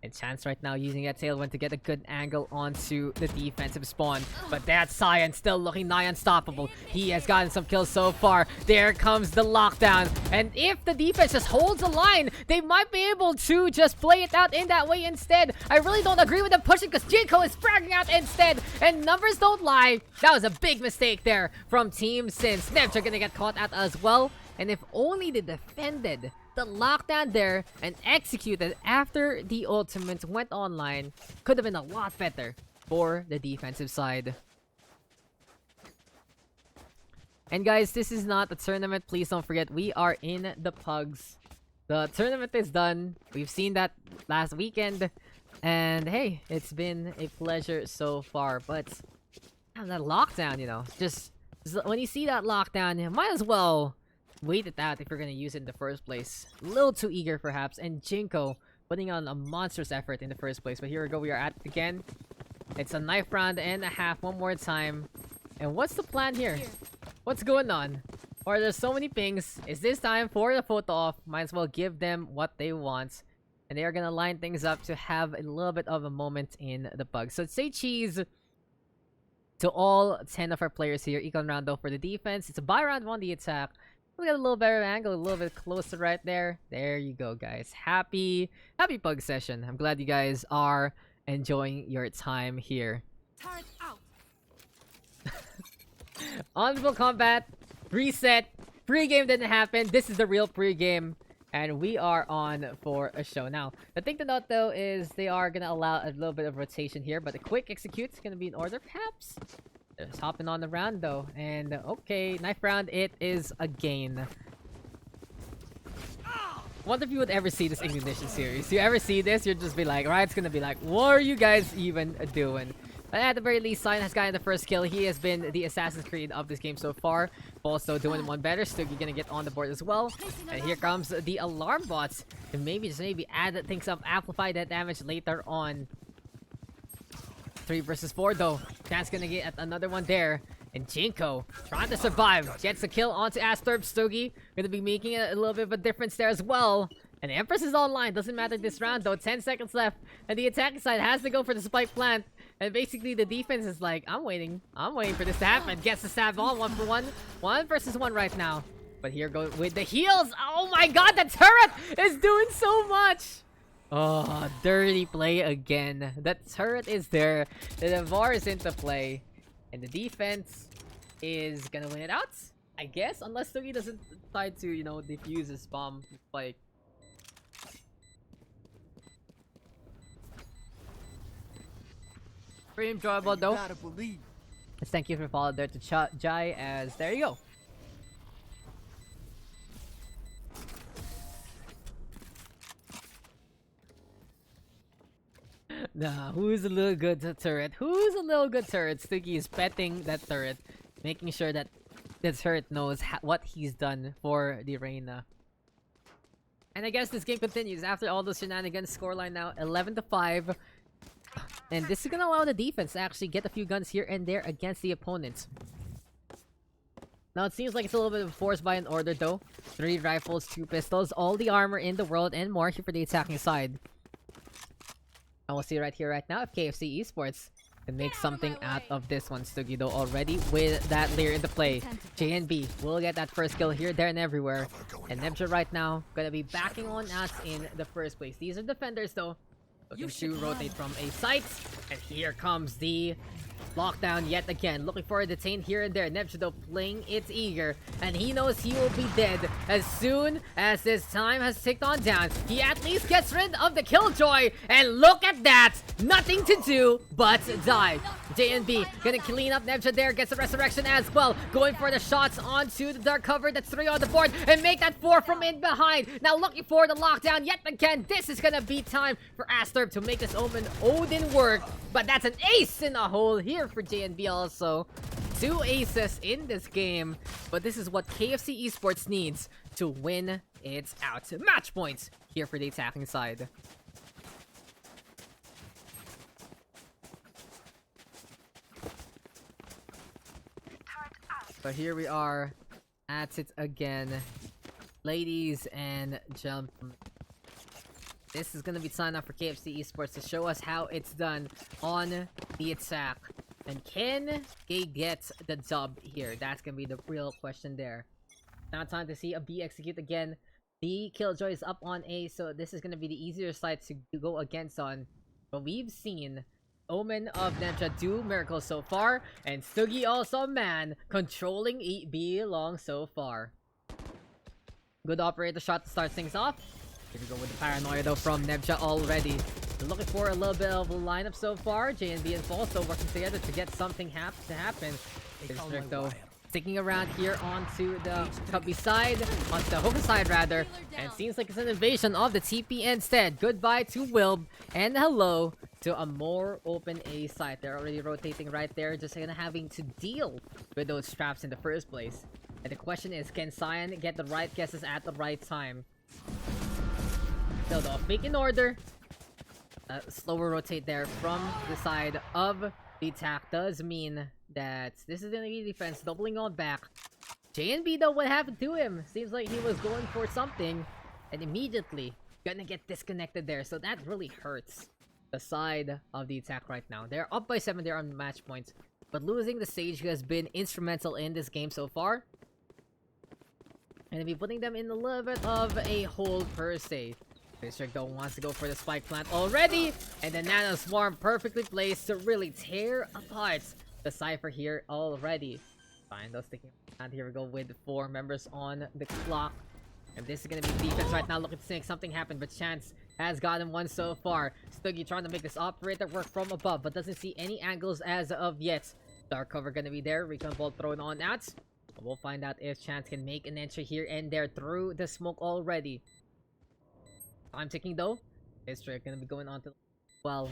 And Chance right now using that tailwind to get a good angle onto the defensive spawn. But that Sion still looking nigh unstoppable. He has gotten some kills so far. There comes the lockdown. And if the defense just holds the line, they might be able to just play it out in that way instead. I really don't agree with them pushing because Jinko is fragging out instead. And numbers don't lie. That was a big mistake there from Team Sins. Nebja gonna get caught out as well. And if only they defended the lockdown there and executed after the ultimate went online, could have been a lot better for the defensive side. And guys, this is not a tournament. Please don't forget, we are in the Pugs. The tournament is done. We've seen that last weekend. And hey, it's been a pleasure so far. But that lockdown, you know, just when you see that lockdown, you might as well wait it out if you're gonna use it in the first place. A little too eager perhaps, and Jinko putting on a monstrous effort in the first place. But here we go, we are at it again. It's a knife round and a half, one more time. And what's the plan here? What's going on? Or there's so many pings. Is this time for the photo off? Might as well give them what they want. And they are gonna line things up to have a little bit of a moment in the Pugs. So say cheese to all 10 of our players here. Econ round though for the defense. It's a buy round on the attack. We got a little better angle, a little bit closer right there. There you go, guys. Happy Pug session. I'm glad you guys are enjoying your time here. Turret out. Honorable combat. Reset. Pre-game didn't happen. This is the real pre-game. And we are on for a show. Now, the thing to note though is they are going to allow a little bit of rotation here. But a quick execute is going to be in order perhaps. Just hopping on the round though. And okay, knife round it is again. Wonder if you would ever see this Ignition series. You ever see this, you'd just be like, Riot's gonna be like, what are you guys even doing? But at the very least, Sign has gotten the first kill. He has been the Assassin's Creed of this game so far. Also doing one better. Stuggy gonna get on the board as well. And here comes the alarm bots. And maybe, just maybe add things up, amplify that damage later on. 3 versus 4 though. Chance gonna get another one there. And Jinko trying to survive. Gets a kill onto Asturb. Stuggy gonna be making a little bit of a difference there as well. And Empress is online. Doesn't matter this round though. 10 seconds left. And the attacking side has to go for the spike plant. And basically the defense is like, I'm waiting for this to happen. Gets the stab on 1-for-1. 1 versus 1 right now. But here go with the heals. Oh my god, the turret is doing so much. Oh, dirty play again. That turret is there. The Navarre is into play. And the defense is gonna win it out, I guess. Unless Stuggy doesn't decide to, you know, defuse his bomb. Like, pretty enjoyable though. Let's thank you for following there to Jai, as there you go. Nah, who's a little good turret? Who's a little good turret? Stuggy is petting that turret, making sure that this turret knows what he's done for the arena. And I guess this game continues after all those shenanigans. Scoreline now 11-5. And this is gonna allow the defense to actually get a few guns here and there against the opponents. Now it seems like it's a little bit of a force by an order though. 3 rifles, 2 pistols, all the armor in the world and more here for the attacking side. And we'll see right here, right now, if KFC Esports can make something out of this one. Stuggy though already with that Leer into play. JNB will get that first kill here, there, and everywhere. And Nebja right now gonna be backing on us in the first place. These are defenders though, looking to rotate from a site. And here comes the lockdown yet again, looking for a detain here and there. Nebja though playing it eager, and he knows he will be dead as soon as this time has ticked on down. He at least gets rid of the killjoy, and look at that, nothing to do but die. JNB gonna clean up Nebja there, gets a resurrection as well, going for the shots onto the dark cover. That's 3 on the board, and make that 4 from in behind. Now looking for the lockdown yet again. This is gonna be time for Asturb to make this Odin work, but that's an ace in a hole here for JNB also. 2 aces in this game, but this is what KFC Esports needs to win it out. Match points here for the attacking side. But here we are at it again, ladies and gentlemen. This is gonna be time up for KFC Esports to show us how it's done on the attack. And can they get the dub here? That's gonna be the real question there. Now time to see a B execute again. The Killjoy is up on A, so this is gonna be the easier side to go against on. But we've seen Omen of Nebja do miracles so far, and Stuggy also, man, controlling B long so far. Good operator shot to start things off. Here we go with the paranoia though from Nebja already. We're looking for a little bit of a lineup so far. JNB and Fall still working together to get something to happen. District though sticking around here onto the Cubby side, onto the Hoka side rather, and seems like it's an invasion of the TP instead. Goodbye to Wilb, and hello to a more open A side. They're already rotating right there, just kind of having to deal with those traps in the first place. And the question is, can Cyan get the right guesses at the right time? So the fake in order. Slower rotate there from the side of the attack does mean that this is gonna be defense doubling on back. JNB though, what happened to him? Seems like he was going for something and immediately gonna get disconnected there. So that really hurts the side of the attack right now. They're up by 7 there on match points, but losing the Sage who has been instrumental in this game so far. And be putting them in a little bit of a hole per se. District though wants to go for the spike plant already, and the Nano Swarm perfectly placed to really tear apart the Cypher here already. Fine, those sticking around. Here we go with 4 members on the clock. And this is gonna be defense right now, looking to make something happen, but Chance has gotten one so far. Stuggy trying to make this operator work from above, but doesn't see any angles as of yet. Dark cover gonna be there, recon bolt thrown on that. We'll find out if Chance can make an entry here and there through the smoke already. Time ticking though. District gonna be going on to well.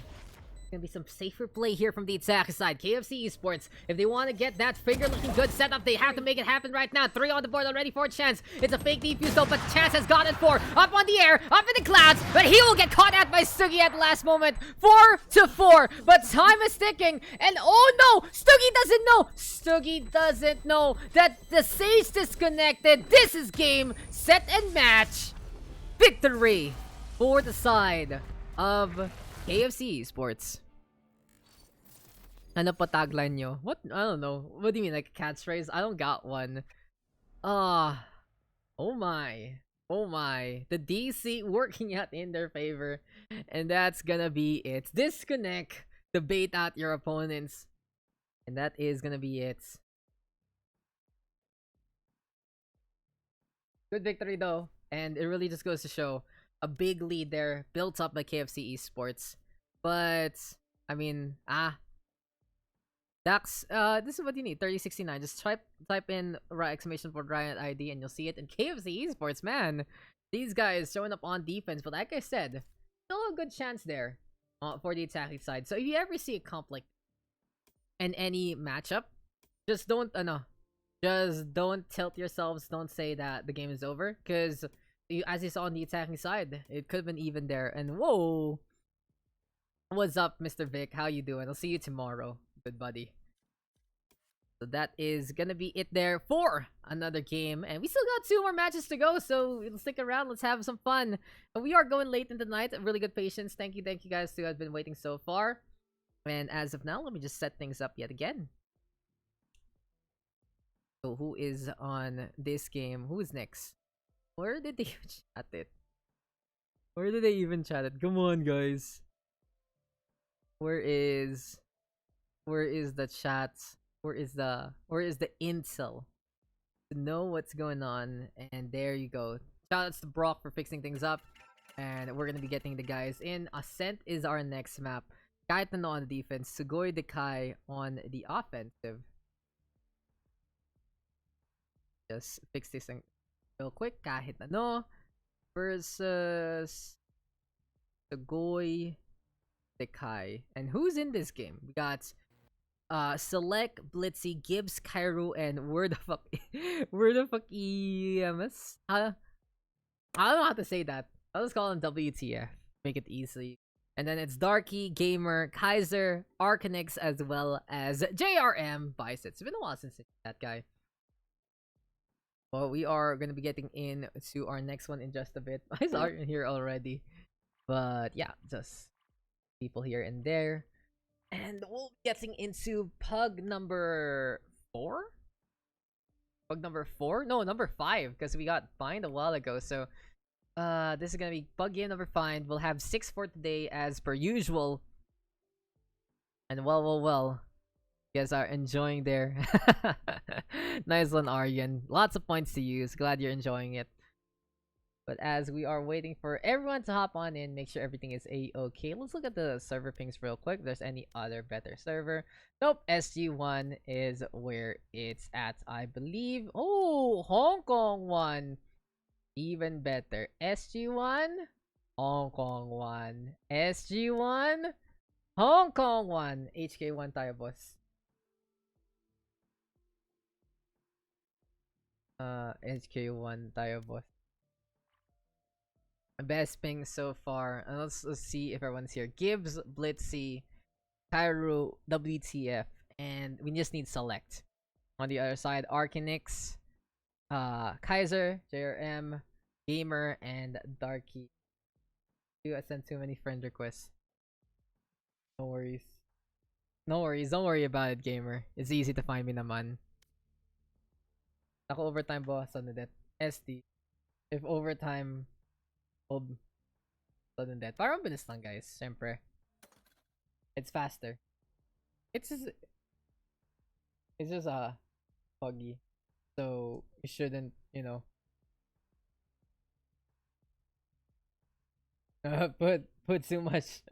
Gonna be some safer play here from the attack side. KFC Esports, if they want to get that finger looking good setup, they have to make it happen right now. 3 on the board already for Chance. It's a fake defuse though, but Chance has gotten 4 up on the air, up in the clouds, but he will get caught out by Sugoi at the last moment. 4-4, but time is ticking, and oh no, Stuggy doesn't know that the Sage disconnected. This is game, set, and match. Victory for the side of KFC Esports. Ano pa tagline nyo? What? I don't know. What do you mean, like a catchphrase? I don't got one. Oh my. Oh my. The DC working out in their favor. And that's gonna be it. Disconnect to bait out your opponents. And that is gonna be it. Good victory though. And it really just goes to show a big lead there built up by KFC Esports. But I mean, Daks, this is what you need, 3069. Just type in exclamation for Riot ID and you'll see it. And KFC Esports, man, these guys showing up on defense. But like I said, still a good chance there for the attacking side. So if you ever see a comp like in any matchup, just don't tilt yourselves. Don't say that the game is over, because as you saw on the attacking side, it could have been even there. And whoa, what's up, Mr. Vic? How you doing? I'll see you tomorrow, good buddy. So that is gonna be it there for another game, and we still got 2 more matches to go, so stick around. Let's have some fun. And we are going late in the night. Really good patience. Thank you guys who have been waiting so far. And as of now, let me just set things up yet again. So who is on this game? Who is next? Where did they chat it? Where did they even chat it? Come on, guys. Where is the chat? Where is the intel to know what's going on? And there you go. Shoutouts to Brock for fixing things up. And we're gonna be getting the guys in. Ascent is our next map. Kahit on the defense. Sugoi, Dekai on the offensive. Just fix this thing real quick. Kahit versus Sugoi, Dekai. And who's in this game? We got Select, Blitzy, Gibbs, Cairo, and where the fuck EMS? I don't know how to say that. I'll just call him WTF. Make it easy. And then it's Darky, Gamer, Kaiser, Arcanix, as well as JRM Bicep. It's been a while since that guy. Well, we are going to be getting into our next one in just a bit. I saw in here already. But yeah, just people here and there. And we'll be getting into pug number 4? Pug number 4? No, number 5, because we got fined a while ago. So this is gonna be pug game number 5. We'll have 6 for today as per usual. And well, you guys are enjoying there. Nice one, Aryan. Lots of points to use. Glad you're enjoying it. But as we are waiting for everyone to hop on in, make sure everything is a-okay. Let's look at the server pings real quick. If there's any other better server. Nope, SG1 is where it's at, I believe. Oh, Hong Kong 1. Even better. SG1, Hong Kong 1. SG1, Hong Kong 1. HK1 tayo, boss. HK1 tayo, boss. Best ping so far. Let's see if everyone's here. Gibbs, Blitzy, Cairo, WTF, and we just need select. On the other side, Arcanix, Kaiser, JRM, Gamer, and Darky. I sent too many friend requests. No worries. No worries. Don't worry about it, Gamer. It's easy to find me naman. Ako overtime ba? Sudden death. SD. If overtime, sudden death. Parang bilis lang, guys. Siyempre. It's faster. It's just foggy. So, you shouldn't, you know, put too much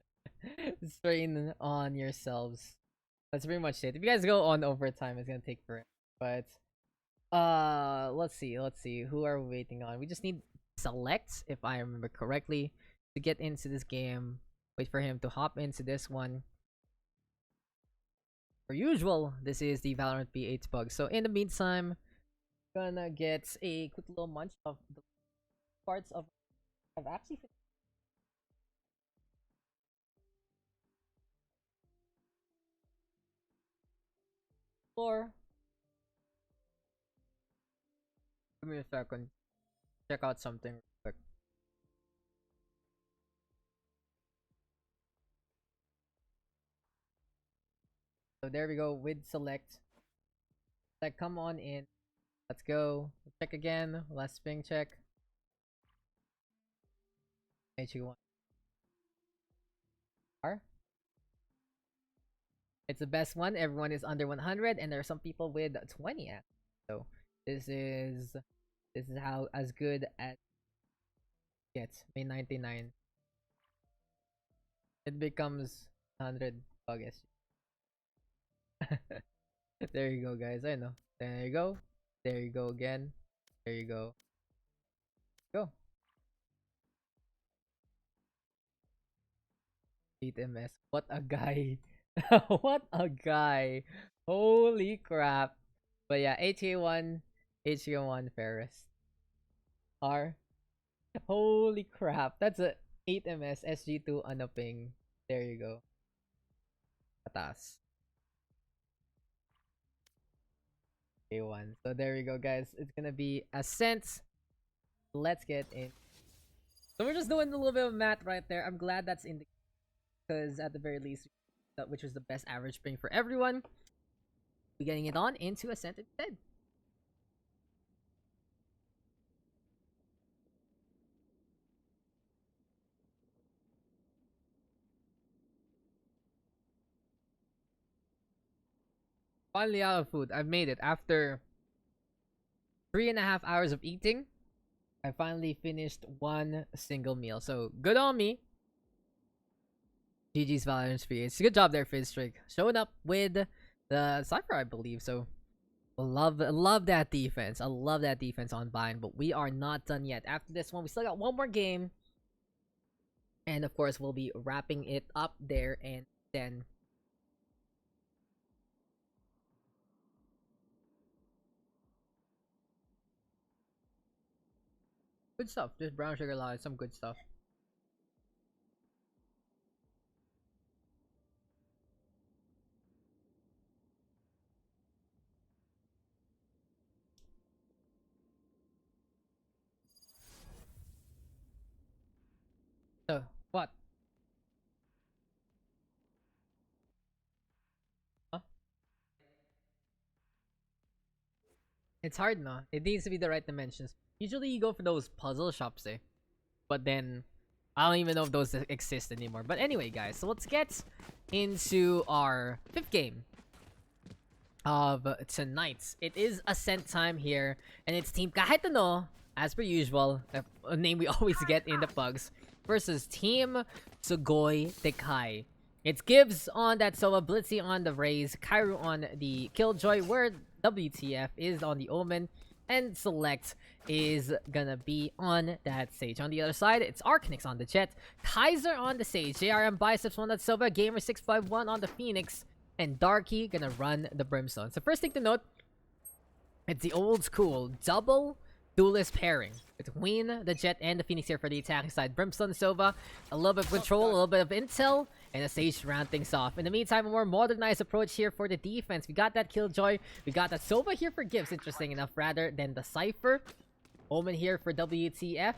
strain on yourselves. That's pretty much it. If you guys go on overtime, it's gonna take forever. But let's see. Who are we waiting on? We just need select, if I remember correctly, to get into this game. Wait for him to hop into this one. Per usual, this is the Valorant PH PUGS. So in the meantime, gonna get a quick little munch of the parts of I've actually finished. Or give me a second. Check out something real quick. So there we go with select. Like, come on in. Let's go. Check again. Last ping check. HU1. It's the best one. Everyone is under 100, and there are some people with 20 at. So this is how as good as it gets. May 99. It becomes 100 August. There you go, guys. I know. There you go. There you go again. There you go. Go. 8 MS. What a guy. What a guy. Holy crap. But yeah, HA1 Ferris. R. Holy crap. That's a 8 MS SG2 on a ping. There you go. Patas. A1. So there we go, guys. It's gonna be Ascent. Let's get in. So we're just doing a little bit of math right there. I'm glad that's in the, because at the very least, which was the best average ping for everyone, we're getting it on into Ascent instead. Finally out of food. I've made it after 3.5 hours of eating. I finally finished one single meal. So good on me. GG's Valorant PH. Good job there, Fizzstrig. Showing up with the Cypher, I believe. So love that defense. I love that defense on Bind. But we are not done yet. After this one, we still got one more game. And of course, we'll be wrapping it up there. And then good stuff. Just brown sugar lolly, some good stuff. So, what? Huh? It's hard, no? It needs to be the right dimensions. Usually you go for those puzzle shops, eh? But then, I don't even know if those exist anymore. But anyway, guys, so let's get into our 5th game of tonight. It is Ascent time here, and it's Team Kahit, as per usual, a name we always get in the Pugs, versus Team Sugoi Dekai. It's Gibbs on that Sova, Blitzy on the Raze, Cairo on the Killjoy, where WTF is on the Omen, and Select is gonna be on that Sage. On the other side, it's Arcanix on the Jet, Kaiser on the Sage, JRM Biceps on that Sova, Gamer651 on the Phoenix, and Darky gonna run the Brimstone. So first thing to note, it's the old school double duelist pairing between the Jet and the Phoenix here for the attacking side. Brimstone and Sova, a little bit of control, a little bit of intel, and a Sage to round things off. In the meantime, a more modernized approach here for the defense. We got that Killjoy, we got that Sova here for Gibbs, interesting enough, rather than the Cypher. Omen here for WTF.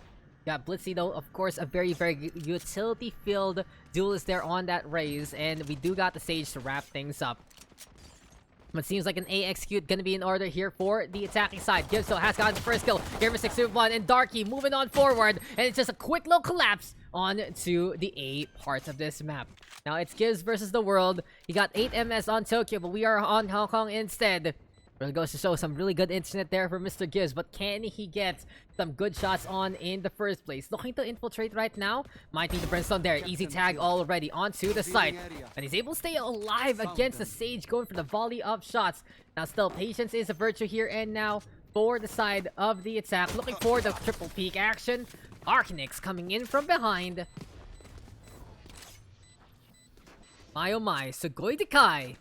Got Blitzy though, of course, a very, very utility-filled duelist there on that raise, and we do got the Sage to wrap things up. But seems like an A execute gonna be in order here for the attacking side. Gibbs though has gotten the first kill. Gamer 621 and Darky moving on forward. And it's just a quick little collapse on to the A parts of this map. Now it's Gibbs versus the world. He got 8 MS on Tokyo, but we are on Hong Kong instead. Really goes to show some really good internet there for Mr. Gibbs, but can he get some good shots on in the first place? Looking to infiltrate right now. Might need the Brimstone there. Easy tag already onto the site. And he's able to stay alive against the Sage, going for the volley of shots. Now still, patience is a virtue here and now for the side of the attack. Looking for the triple peak action. Arcanix coming in from behind. My oh my, Sugoi Dekai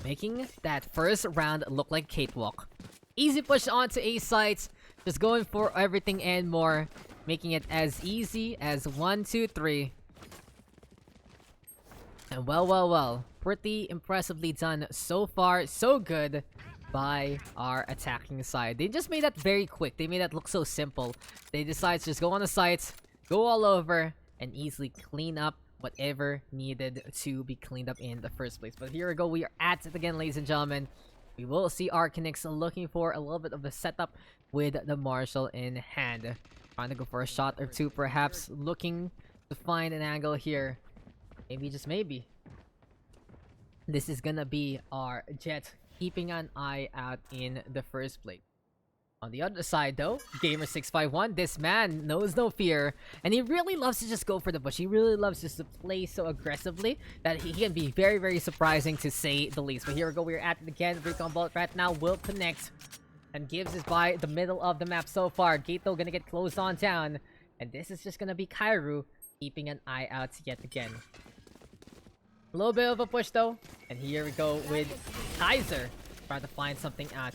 making that first round look like cakewalk. Easy push onto A sites, just going for everything and more, making it as easy as 1, 2, 3. And well, pretty impressively done so far, so good by our attacking side. They just made that very quick. They made that look so simple. They decided to just go on the sites, go all over, and easily clean up whatever needed to be cleaned up in the first place. But here we go, we are at it again, ladies and gentlemen. We will see Arcanix looking for a little bit of a setup with the Marshall in hand. Trying to go for a shot or two, perhaps looking to find an angle here. Maybe, just maybe, this is gonna be our Jet keeping an eye out in the first place. On the other side though, Gamer651, this man knows no fear, and he really loves to just go for the bush. He really loves just to play so aggressively that he can be very, very surprising to say the least. But here we go, we're at it again. Recon Bolt right now will connect, and Gibbs is by the middle of the map so far. Gate though gonna get closed on down, and this is just gonna be Kairu keeping an eye out yet again. A little bit of a push though, and here we go with Kaiser trying to find something out.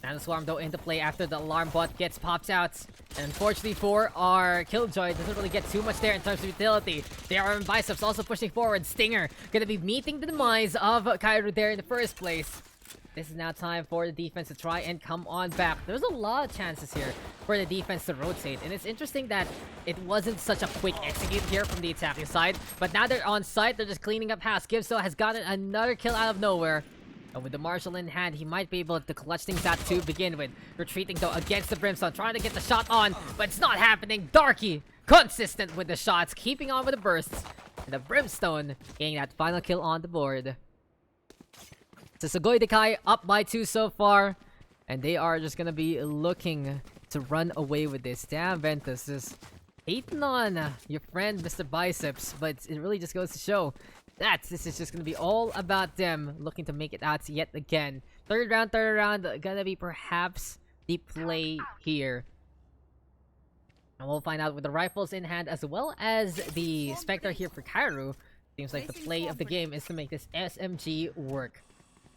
Nano Swarm though into play after the alarm bot gets popped out. And unfortunately for our Killjoy, doesn't really get too much there in terms of utility. They are in Biceps also pushing forward. Stinger gonna be meeting the demise of Kairu there in the first place. This is now time for the defense to try and come on back. There's a lot of chances here for the defense to rotate. And it's interesting that it wasn't such a quick execute here from the attacking side. But now they're on site, they're just cleaning up house. Gibso has gotten another kill out of nowhere. And with the Marshall in hand, he might be able to clutch things out to begin with. Retreating though against the Brimstone, trying to get the shot on, but it's not happening. Darky, consistent with the shots, keeping on with the bursts. And the Brimstone getting that final kill on the board. So Sugoi Dekai up by 2 so far. And they are just gonna be looking to run away with this. Damn, Ventus, just hating on your friend, Mr. Biceps. But it really just goes to show that this is just gonna be all about them looking to make it out yet again. Third round, gonna be perhaps the play here. And we'll find out with the rifles in hand as well as the Spectre here for Kairu. Seems like the play of the game is to make this SMG work.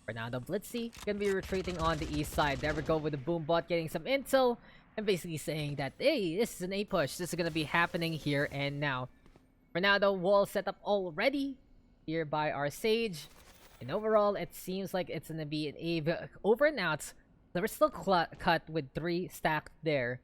For now, the Blitzy gonna be retreating on the east side. There we go with the Boombot getting some intel and basically saying that, hey, this is an A push. This is gonna be happening here and now. For now, the wall set up already here by our Sage, and overall it seems like it's gonna be an A over and out. We're still cut with 3 stacked there.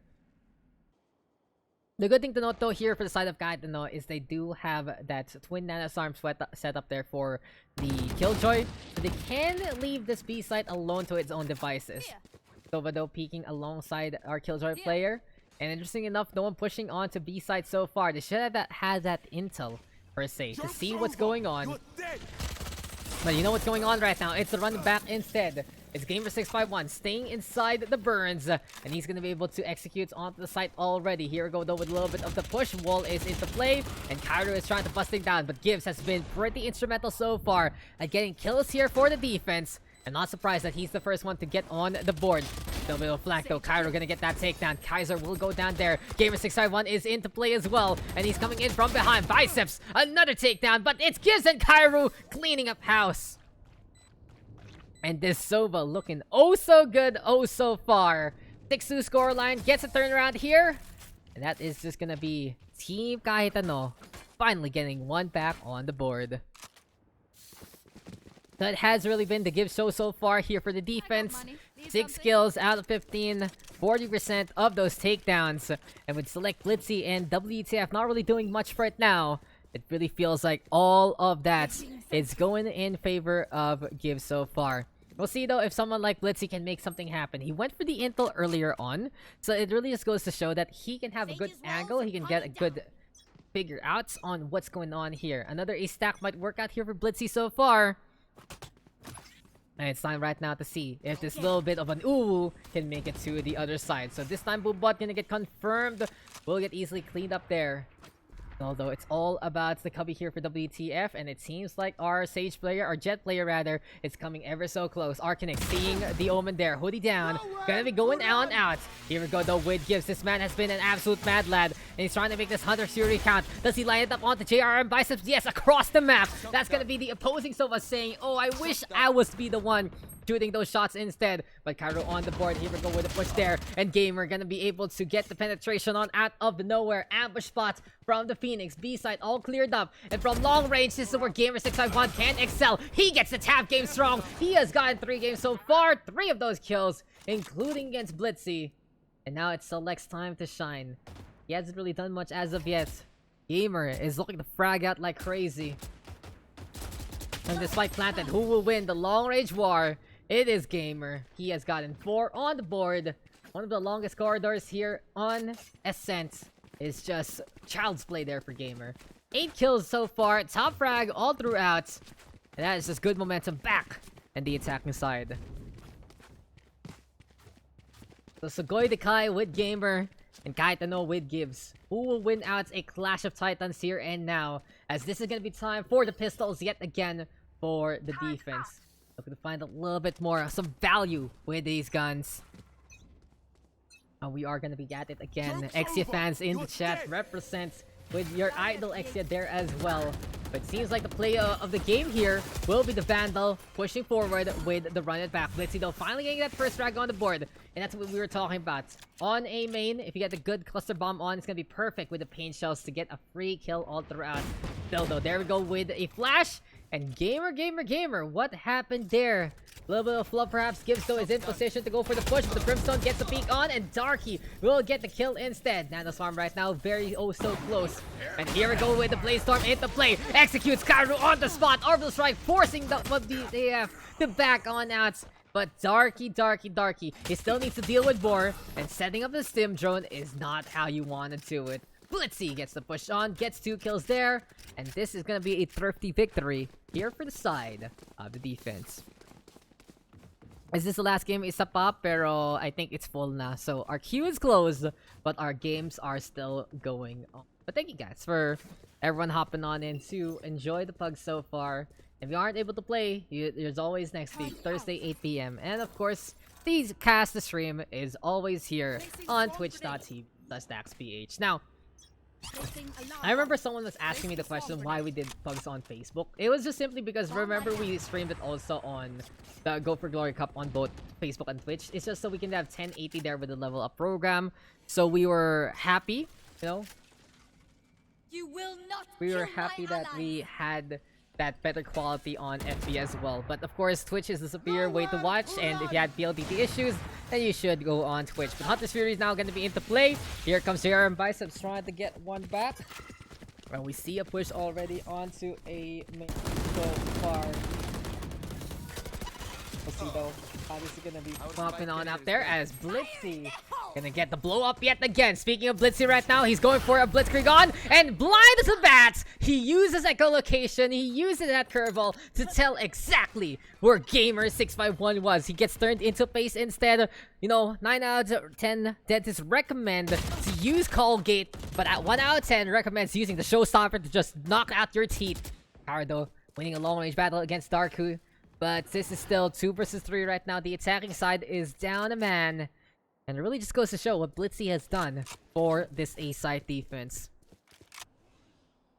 The good thing to note though here for the side of Kahit is they do have that twin nanoswarm set up there for the Killjoy, so they can leave this B site alone to its own devices. Sova though peeking alongside our Killjoy player, and interesting enough, no one pushing onto B site so far. They should have had that intel per se to see what's going on. But you know what's going on right now. It's the run back instead. It's Gamer651 staying inside the burns, and he's gonna be able to execute onto the site already. Here we go though with a little bit of the push. Wall is into play, and Kairu is trying to bust it down, but Gibbs has been pretty instrumental so far at getting kills here for the defense. And not surprised that he's the first one to get on the board. Still middle flank though. Kairu gonna get that takedown. Kaiser will go down there. Gamer651 is into play as well, and he's coming in from behind. Biceps, another takedown, but it's Gibbs and Kairu cleaning up house. And this Sova looking oh so good, oh so far. 6-2 scoreline. Gets a turnaround here. And that is just gonna be Team Kahit finally getting one back on the board. That has really been the give show so far here for the defense. 6 kills out of 15, 40% of those takedowns. And with Select Blitzy and WTF not really doing much for it now, it really feels like all of that is going in favor of give so far. We'll see though if someone like Blitzy can make something happen. He went for the intel earlier on, so it really just goes to show that he can have a good angle. He can get a good figure outs on what's going on here. Another ace stack might work out here for Blitzy so far. And it's time right now to see if this little bit of an ooh can make it to the other side. So this time Boobot gonna get confirmed. Will get easily cleaned up there. Although it's all about the cubby here for WTF, and it seems like our Sage player, our Jet player rather, is coming ever so close. Arcanix seeing the omen there, hoodie down, gonna be going out and out. Here we go though with Gibbs. This man has been an absolute mad lad, and he's trying to make this Hunter Fury count. Does he line it up onto JRM Biceps? Yes, across the map. That's gonna be the opposing Sova saying, oh, I wish I was to be the one shooting those shots instead. But Cairo on the board. Here we go with a push there. And Gamer gonna be able to get the penetration on out of the nowhere. Ambush spot from the Phoenix. B side all cleared up. And from long range, this is where Gamer 651 can excel. He gets the tap game strong. He has gotten 3 games so far. 3 of those kills, including against Blitzy. And now it's Select's time to shine. He hasn't really done much as of yet. Gamer is looking to frag out like crazy. And despite planted, who will win the long range war? It is Gamer. He has gotten 4 on the board. One of the longest corridors here on Ascent is just child's play there for Gamer. 8 kills so far. Top frag all throughout. And that is just good momentum back in the attacking side. So Sugoi Dekai with Gamer and Kahit with Gibbs. Who will win out a clash of titans here and now? As this is going to be time for the pistols yet again for the defense. Looking to find a little bit more, some value with these guns. And we are going to be at it again. Exia fans in the chat, represent with your idol Exia there as well. But it seems like the play of the game here will be the Vandal pushing forward with the run it back. Blitzy though finally getting that first drag on the board. And that's what we were talking about. On A main, if you get the good cluster bomb on, it's going to be perfect with the paint shells to get a free kill all throughout. Though, there we go with a flash. And Gamer, what happened there? A little bit of flub perhaps. Gibbs though is in position to go for the push, but the Brimstone gets a peek on, and Darky will get the kill instead. Nanos Farm right now, very oh so close. And here we go with the Blaze Storm into play. Executes Kairu on the spot. Orbital Strike forcing the AF to back on out. But Darky, he still needs to deal with more. And setting up the Stim Drone is not how you want to do it. Blitzy gets the push on, gets 2 kills there. And this is going to be a thrifty victory here for the side of the defense. Is this the last game? Isa pa, pero I think it's full na. So our queue is closed, but our games are still going on. But thank you guys for everyone hopping on in to enjoy the pugs so far. If you aren't able to play, there's always next week, Thursday 8 p.m. And of course, the stream is always here on twitch.tv/DaksPH. Now, I remember someone was asking me the question why we did pugs on Facebook. It was just simply because remember we streamed it also on the Go for Glory Cup on both Facebook and Twitch. It's just so we can have 1080 there with the level up program. So we were happy, you know. We were happy that we had that better quality on FB as well. But of course, Twitch is the superior way to watch, and if you had PLDT issues, then you should go on Twitch. But Hunter's Fury is now going to be into play. Here comes JRM Biceps trying to get one back. Well, we see a push already onto a main so far. We'll see though how this is going to be popping on out there as Blitzy gonna get the blow up yet again. Speaking of Blitzy right now, he's going for a Blitzkrieg on, and blind as a bat, he uses echolocation, he uses that curveball to tell exactly where Gamer 651 was. He gets turned into pace instead. You know, 9 out of 10 dentists recommend to use Colgate, but at 1 out of 10 recommends using the Showstopper to just knock out your teeth. Cardo winning a long range battle against Darku, but this is still 2 versus 3 right now. The attacking side is down a man. And it really just goes to show what Blitzy has done for this A-side defense.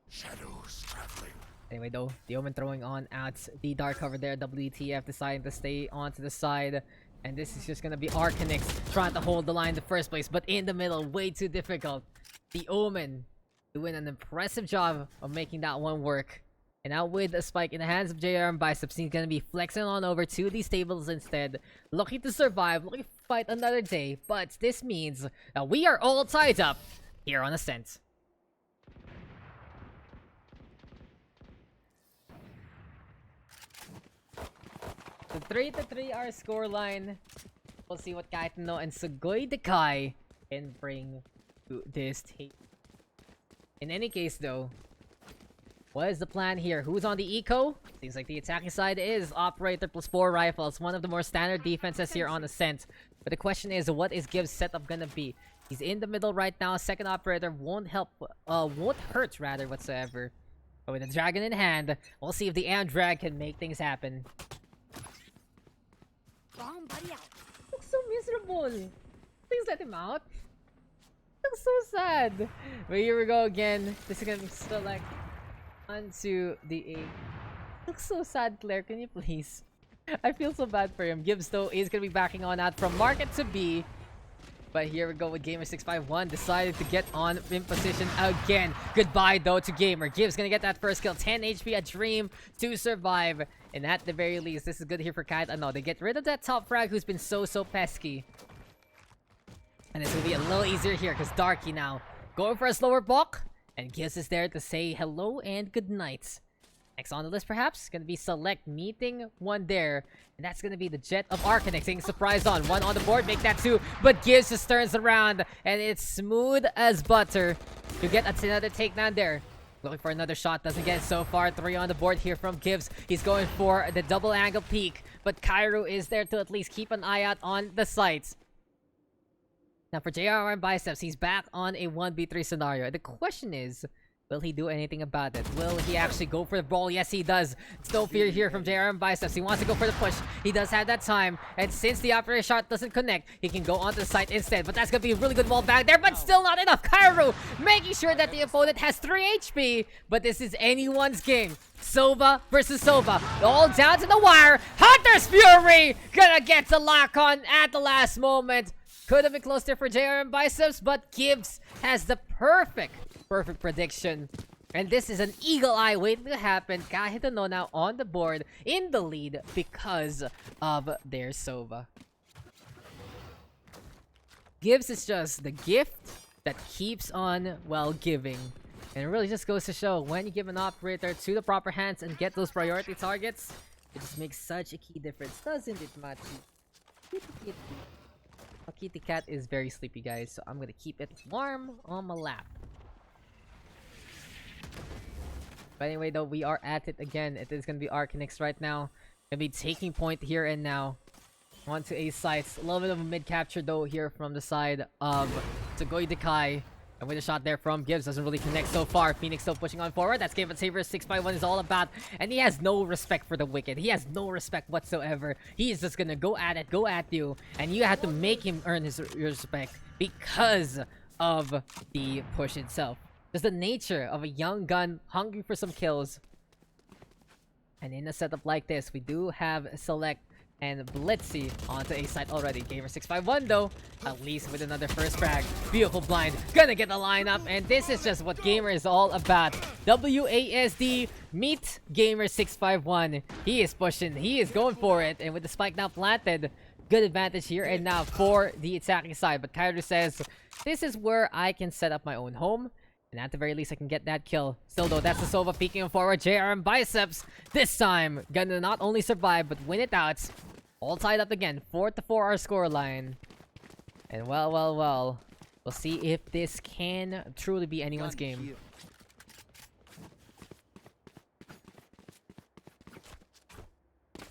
Shadows traveling. Anyway though, the Omen throwing on at the dark cover there. WTF deciding to stay onto the side. And this is just gonna be Arcanix trying to hold the line in the first place, but in the middle, way too difficult. The Omen doing an impressive job of making that one work. And now with a spike in the hands of JR and Biceps, he's gonna be flexing on over to these tables instead. Looking to survive, looking to fight another day. But this means that we are all tied up here on Ascent. So 3-3 our scoreline. We'll see what Kahit and Sugoi Dekai can bring to this table. In any case though, what is the plan here? Who's on the eco? Seems like the attacking side is Operator plus 4 rifles. One of the more standard defenses here on Ascent. But the question is, what is Gibbs' setup gonna be? He's in the middle right now. Second Operator won't hurt rather whatsoever. But with the dragon in hand, we'll see if the Am Drag can make things happen. Looks so miserable. Please let him out. Looks so sad. But here we go again. This is gonna be select onto the A. Looks so sad, Claire. Can you please? I feel so bad for him. Gibbs though is gonna be backing on out from market to B. But here we go with Gamer651 decided to get on in position again. Goodbye though to Gamer. Gibbs gonna get that first kill. 10 HP, a dream to survive. And at the very least, this is good here for Kahit. I know they get rid of that top frag who's been so pesky. And this will be a little easier here because Darky now going for a slower balk. And Gibbs is there to say hello and good night. Next on the list, perhaps, gonna be Select meeting one there. And that's gonna be the Jet of Arcanix saying surprise on. One on the board, make that 2. But Gibbs just turns around. And it's smooth as butter to get another takedown there. Looking for another shot, doesn't get it so far. 3 on the board here from Gibbs. He's going for the double angle peek. But Cairo is there to at least keep an eye out on the sights. Now for JR and Biceps, he's back on a 1v3 scenario. The question is, will he do anything about it? Will he actually go for the ball? Yes, he does. No fear here from JR and Biceps. He wants to go for the push. He does have that time. And since the operator shot doesn't connect, he can go onto the site instead. But that's going to be a really good wall back there, but still not enough. Cairo making sure that the opponent has 3 HP. But this is anyone's game. Sova versus Sova. All down to the wire. Hunter's Fury gonna get the lock on at the last moment. Could have been close there for JR and Biceps, but Gibbs has the perfect prediction. And this is an eagle eye waiting to happen. Kahit now on the board in the lead because of their Sova. Gibbs is just the gift that keeps on, well, giving. And it really just goes to show when you give an operator to the proper hands and get those priority targets, it just makes such a key difference, doesn't it, Machi? Our kitty cat is very sleepy, guys, so I'm gonna keep it warm on my lap. But anyway, though, we are at it again. It is gonna be Arcanix right now. Gonna be taking point here and now. Onto A sites. A little bit of a mid capture though here from the side of Sugoi Dekai. And with a shot there from Gibbs, doesn't really connect so far. Phoenix still pushing on forward. That's Game of Saver 6x1 is all about. And he has no respect for the Wicked. He has no respect whatsoever. He is just gonna go at it, go at you. And you have to make him earn his respect because of the push itself. Just the nature of a young gun hungry for some kills. And in a setup like this, we do have Select and Blitzy onto A site already. Gamer651 though, at least with another first frag. Vehicle blind, gonna get the lineup, and this is just what Gamer is all about. WASD, meet Gamer651. He is pushing, he is going for it, and with the spike now planted, good advantage here and now for the attacking side. But Kyrie says, this is where I can set up my own home. And at the very least, I can get that kill. Still though, that's the Sova peeking forward. JR and Biceps, this time, gonna not only survive, but win it out. All tied up again. 4-4 our scoreline. And well. We'll see if this can truly be anyone's game.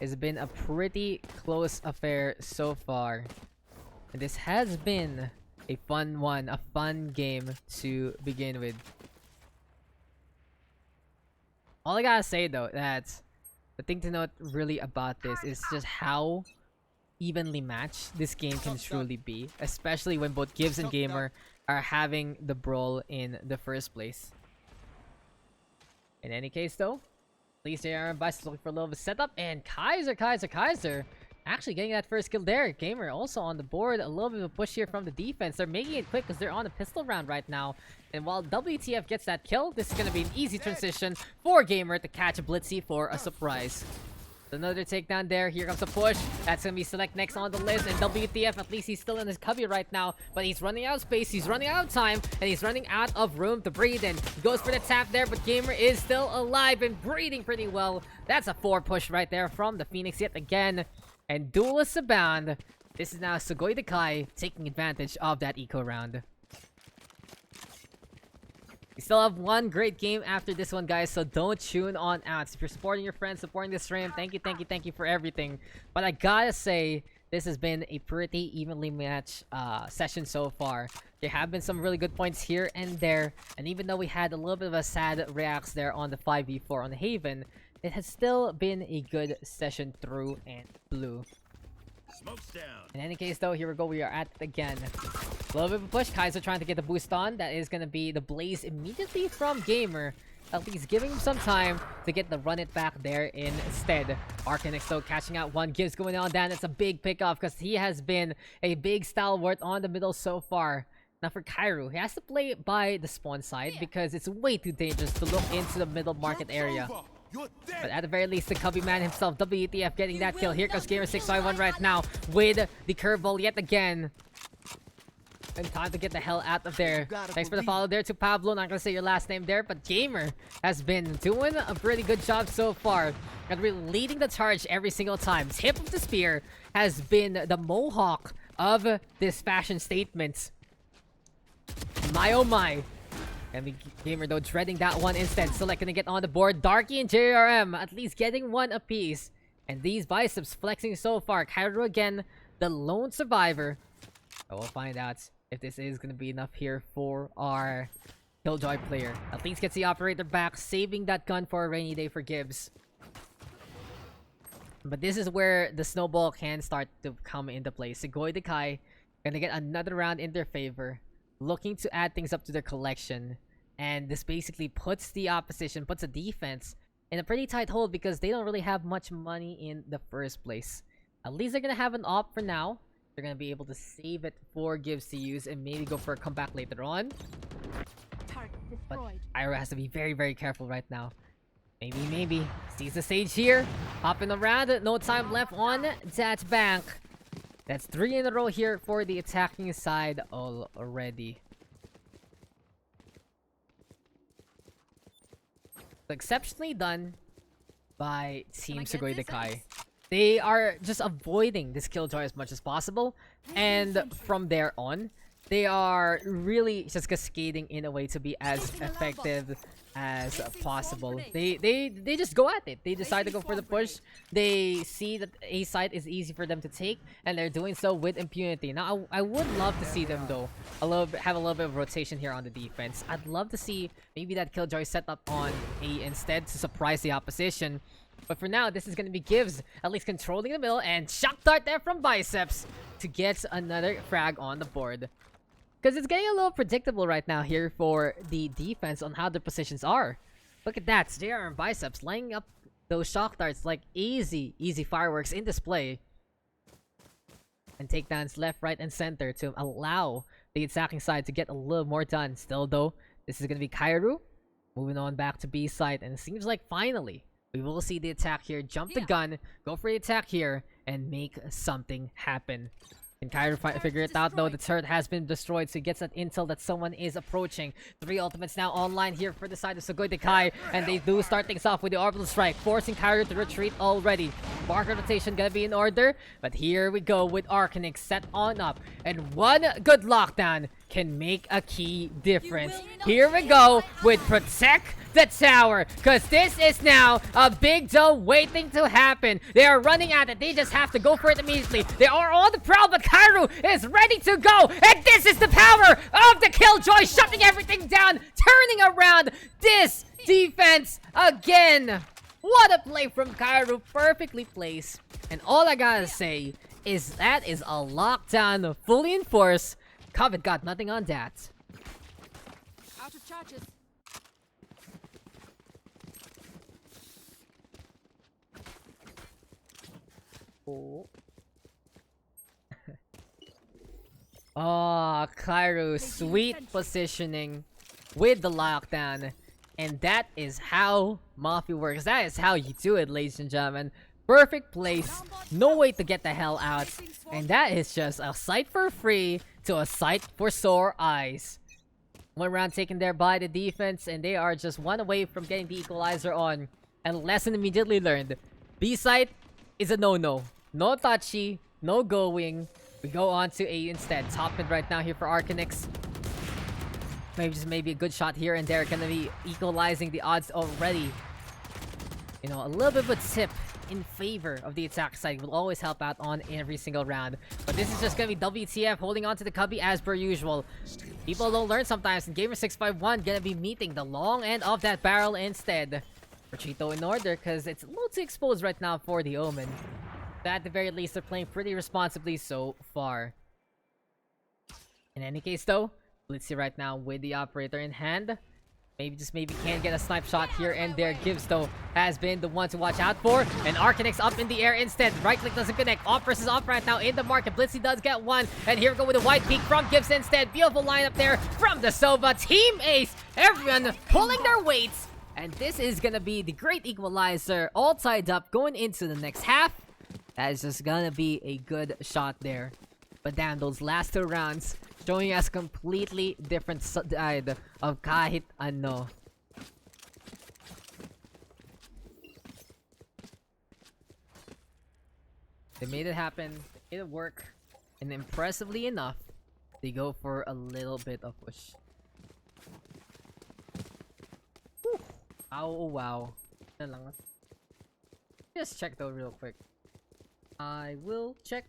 It's been a pretty close affair so far. And this has been a fun one, a fun game to begin with. All I gotta say though, that the thing to note really about this is just how evenly matched this game can truly be, especially when both Gibbs and Gamer are having the brawl in the first place. In any case though, at least JR and Bice is looking for a little bit of setup, and Kaiser Actually getting that first kill there. Gamer also on the board. A little bit of a push here from the defense. They're making it quick because they're on a pistol round right now. And while WTF gets that kill, this is going to be an easy transition for Gamer to catch a Blitzy for a surprise. Another takedown there. Here comes a push. That's going to be Select next on the list. And WTF, at least he's still in his cubby right now. But he's running out of space. He's running out of time. And he's running out of room to breathe in. He goes for the tap there. But Gamer is still alive and breathing pretty well. That's a 4 push right there from the Phoenix yet again. And duelists abound. This is now Sugoi Dekai taking advantage of that eco round. We still have one great game after this one, guys, so don't tune on out. If you're supporting your friends, supporting this stream, thank you for everything. But I gotta say, this has been a pretty evenly matched session so far. There have been some really good points here and there, and even though we had a little bit of a sad reacts there on the 5v4 on the Haven, it has still been a good session through and blue. Smokes down. In any case, though, here we go. We are at it again. A little bit of a push. Kaiser trying to get the boost on. That is going to be the Blaze immediately from Gamer. At least giving him some time to get the run it back there instead. Arcanix, though, catching out one. Gibbs going on down. It's a big pickoff because he has been a big stalwart on the middle so far. Now for Kairu, he has to play by the spawn side because it's way too dangerous to look into the middle market area. But at the very least, the Cubby man himself, WTF, getting that kill. Here comes Gamer651 right now with the curveball yet again. And time to get the hell out of there. Thanks for the follow there to Pablo. Not gonna say your last name there, but Gamer has been doing a pretty good job so far. And really leading the charge every single time. Tip of the spear has been the mohawk of this fashion statement. My oh my. And Gamer, though, dreading that one instead. Select gonna get on the board. Darky and JRM at least getting one apiece. And these biceps flexing so far. Kairu again, the lone survivor. But we'll find out if this is gonna be enough here for our Killjoy player. At least gets the operator back, saving that gun for a rainy day for Gibbs. But this is where the snowball can start to come into play. Sugoi Dekai gonna get another round in their favor, looking to add things up to their collection. And this basically puts the opposition, puts the defense in a pretty tight hold because they don't really have much money in the first place. At least they're gonna have an op for now. They're gonna be able to save it for Gibbs to use and maybe go for a comeback later on. But Ira has to be very, very careful right now. Maybe. Sees the stage here. Hopping around. No time left on that bank. That's 3 in a row here for the attacking side already. Exceptionally done by Team Sugoi Dekai. They are just avoiding this Killjoy as much as possible. And from there on, they are really just cascading in a way to be as effective as possible. They just go at it. They decide to go for the push. They see that A side is easy for them to take, and they're doing so with impunity. Now, I would love to see them, though, have a little bit of rotation here on the defense. I'd love to see maybe that Killjoy set up on A instead to surprise the opposition. But for now, this is going to be Gibbs at least controlling the middle, and shock dart there from Biceps to get another frag on the board. Because it's getting a little predictable right now here for the defense on how their positions are. Look at that. JR and Biceps lining up those shock darts like easy fireworks in display. And takedowns left, right, and center to allow the attacking side to get a little more done. Still, though, this is going to be Kairu moving on back to B side. And it seems like finally we will see the attack here. Jump the gun, go for the attack here, and make something happen. Can Kairu figure it out, though? The turret has been destroyed, so he gets that intel that someone is approaching. 3 ultimates now online here for the side of Sugoi Dekai, and they do start things off with the orbital strike, forcing Kairu to retreat already. Barker rotation gonna be in order, but here we go with Arcanix set on up, and one good lockdown can make a key difference. Here we go with Protect the Tower, because this is now a big deal waiting to happen. They are running at it. They just have to go for it immediately. They are on the prowl, but Kairu is ready to go, and this is the power of the Killjoy, shutting everything down, turning around this defense again. What a play from Kairu, perfectly placed. And all I gotta say is that is a lockdown fully enforced. Kahit got nothing on that. Out of charges. Oh. Oh, Cairo, sweet positioning with the lockdown. And that is how Mafia works. That is how you do it, ladies and gentlemen. Perfect place, no way to get the hell out. And that is just a sight for free to a sight for sore eyes. One round taken there by the defense, and they are just one away from getting the equalizer on. And lesson immediately learned. B-site is a no-no. No touchy, no going. We go on to A instead. Top mid right now here for Arcanix. Maybe a good shot here and there. Gonna be equalizing the odds already. You know, a little bit of a tip in favor of the attack side will always help out on every single round. But this is just gonna be WTF holding on to the cubby as per usual. People don't learn sometimes, and Gamer651 gonna be meeting the long end of that barrel instead. Retreato in order, because it's a little too exposed right now for the Omen. But at the very least, they're playing pretty responsibly so far. In any case though, Blitzy right now with the operator in hand. Maybe can get a snipe shot here and there. Gibbs though has been the one to watch out for. And Arcanix up in the air instead. Right click doesn't connect. Off versus off right now in the market. Blitzy does get one. And here we go with a white peak from Gibbs instead. Beautiful lineup there from the Sova. Team Ace. Everyone pulling their weights. And this is gonna be the great equalizer. All tied up going into the next half. That is just gonna be a good shot there. But damn, those last two rounds showing us completely different side of Kahit ano. They made it happen, they made it work, and impressively enough, they go for a little bit of push. Whew. Oh wow. Just check though real quick. I will check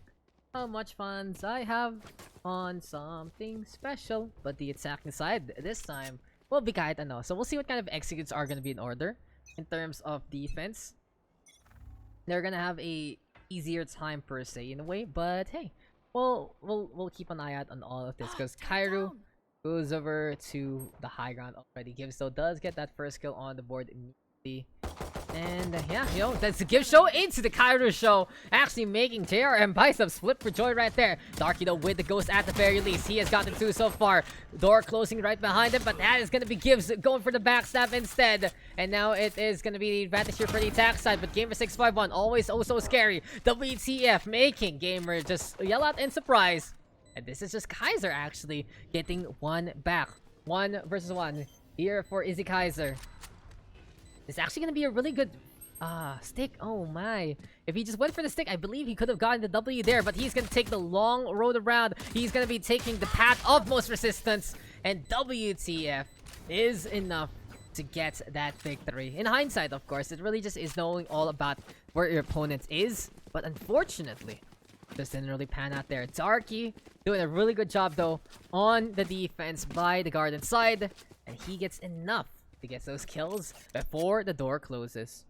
how much funds I have on something special. But the attacking side this time will be kahit ano. So we'll see what kind of executes are going to be in order in terms of defense. They're going to have a easier time per se in a way, but hey, we'll keep an eye out on all of this because Cairo goes over to the high ground already. Gibso does get that first kill on the board immediately. And yeah, you know, that's the Gibbs show into the Cairo show. Actually making JRM biceps flip for joy right there. Darky though with the ghost at the very least. He has gotten two so far. Door closing right behind him, but that is going to be Gibbs going for the backstab instead. And now it is going to be the advantage here for the attack side, but Gamer651 always oh so scary. WTF making Gamer just yell out in surprise. And this is just Kaiser actually getting one back. 1 versus 1 here for Izzy Kaiser. It's actually going to be a really good stick. Oh my. If he just went for the stick, I believe he could have gotten the W there, but he's going to take the long road around. He's going to be taking the path of most resistance, and WTF is enough to get that victory. In hindsight, of course, it really just is knowing all about where your opponent is, but unfortunately, just didn't really pan out there. Darky doing a really good job though on the defense by the garden side, and he gets enough to get those kills before the door closes.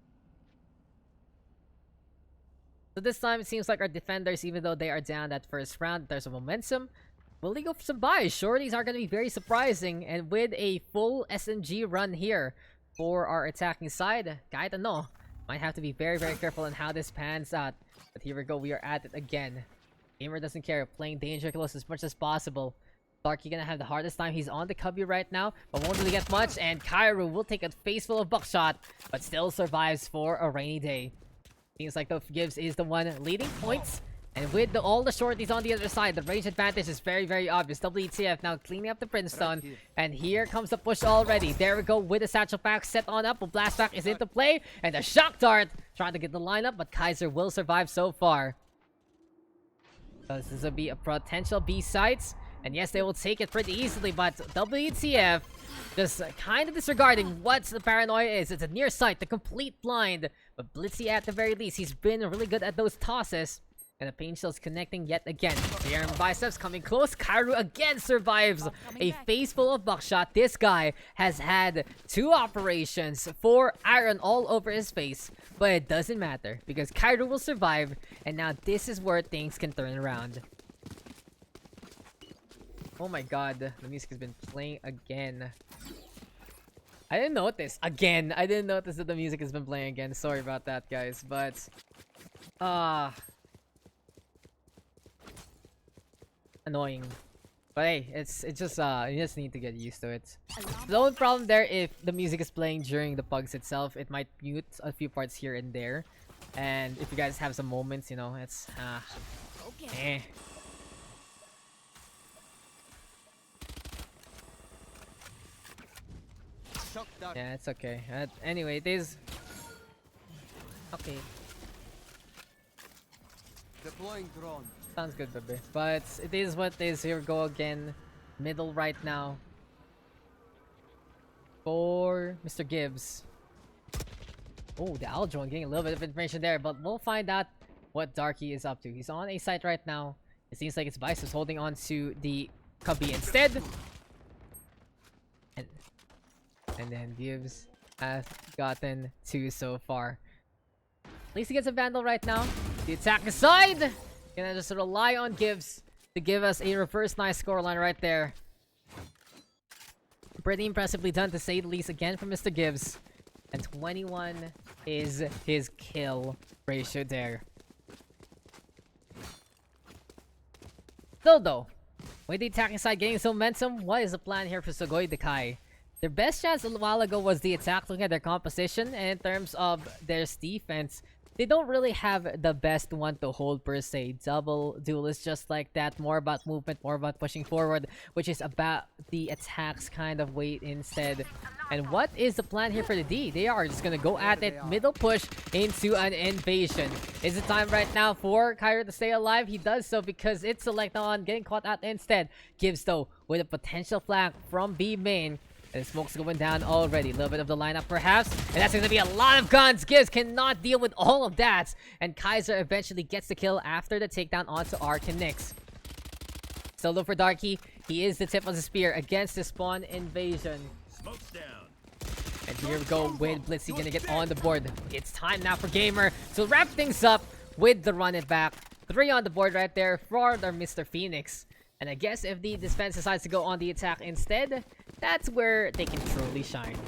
So this time it seems like our defenders, even though they are down that first round, there's a momentum. Will they go for some buys? Sure, these are going to be very surprising, and with a full SMG run here for our attacking side, kahit ano, might have to be very careful on how this pans out. But here we go, we are at it again. Gamer doesn't care, playing danger close as much as possible. Darky gonna have the hardest time. He's on the cubby right now, but won't really get much. And Cairo will take a face full of buckshot, but still survives for a rainy day. Seems like the Gibbs is the one leading points. And with all the shorties on the other side, the range advantage is very obvious. WTF now cleaning up the Brimstone. And here comes the push already. There we go with the satchel pack set on up. Blast back is into play. And the shock dart trying to get the lineup, but Kaiser will survive so far. So this will be a potential B-sites. And yes, they will take it pretty easily, but WTF just kind of disregarding what the paranoia is. It's a near sight, the complete blind. But Blitzy at the very least, he's been really good at those tosses. And the pain shell's connecting yet again. The Iron Biceps coming close. Cairo again survives a face full of buckshot. This guy has had 2 operations, 4 iron all over his face. But it doesn't matter because Cairo will survive. And now this is where things can turn around. Oh my god, the music has been playing again. I didn't notice. Again, I didn't notice that the music has been playing again. Sorry about that, guys. But, annoying. But hey, it's just you just need to get used to it. The only problem there, if the music is playing during the pugs itself, it might mute a few parts here and there. And if you guys have some moments, you know, it's eh. Shock dart. Yeah, it's okay. Anyway, it is okay. Deploying drone. Sounds good, baby. But it is what it is. Here we go again. Middle right now. For Mr. Gibbs. Oh, the owl drone getting a little bit of information there, but we'll find out what Darky is up to. He's on a site right now. It seems like it's Biceps holding on to the Cubby instead. And then Gibbs has gotten 2 so far. At least he gets a Vandal right now. The attack aside! Gonna just rely on Gibbs to give us a reverse nice scoreline right there. Pretty impressively done, to say the least, again from Mr. Gibbs. And 21 is his kill ratio there. Still though, with the attacking side gaining some momentum, what is the plan here for Sugoi Dekai? Their best chance a while ago was the attack, looking at their composition, and in terms of their defense, they don't really have the best one to hold per se. Double duel is just like that, more about movement, more about pushing forward, which is about the attacks kind of weight instead. And what is the plan here for the D? They are just gonna go at it, middle push into an invasion. Is it time right now for Kahit to stay alive? He does so because it's select on getting caught out instead. Gives though with a potential flank from B main. And the smoke's going down already. A little bit of the lineup perhaps. And that's going to be a lot of guns. Gibbs cannot deal with all of that. And Kaiser eventually gets the kill after the takedown onto Arcanix. Still low for Darky. He is the tip of the spear against the spawn invasion. Smoke's down. And here we go with Blitzy gonna get on the board. It's time now for Gamer to wrap things up with the run it back. 3 on the board right there for their Mr. Phoenix. And I guess if the defense decides to go on the attack instead, that's where they can truly shine.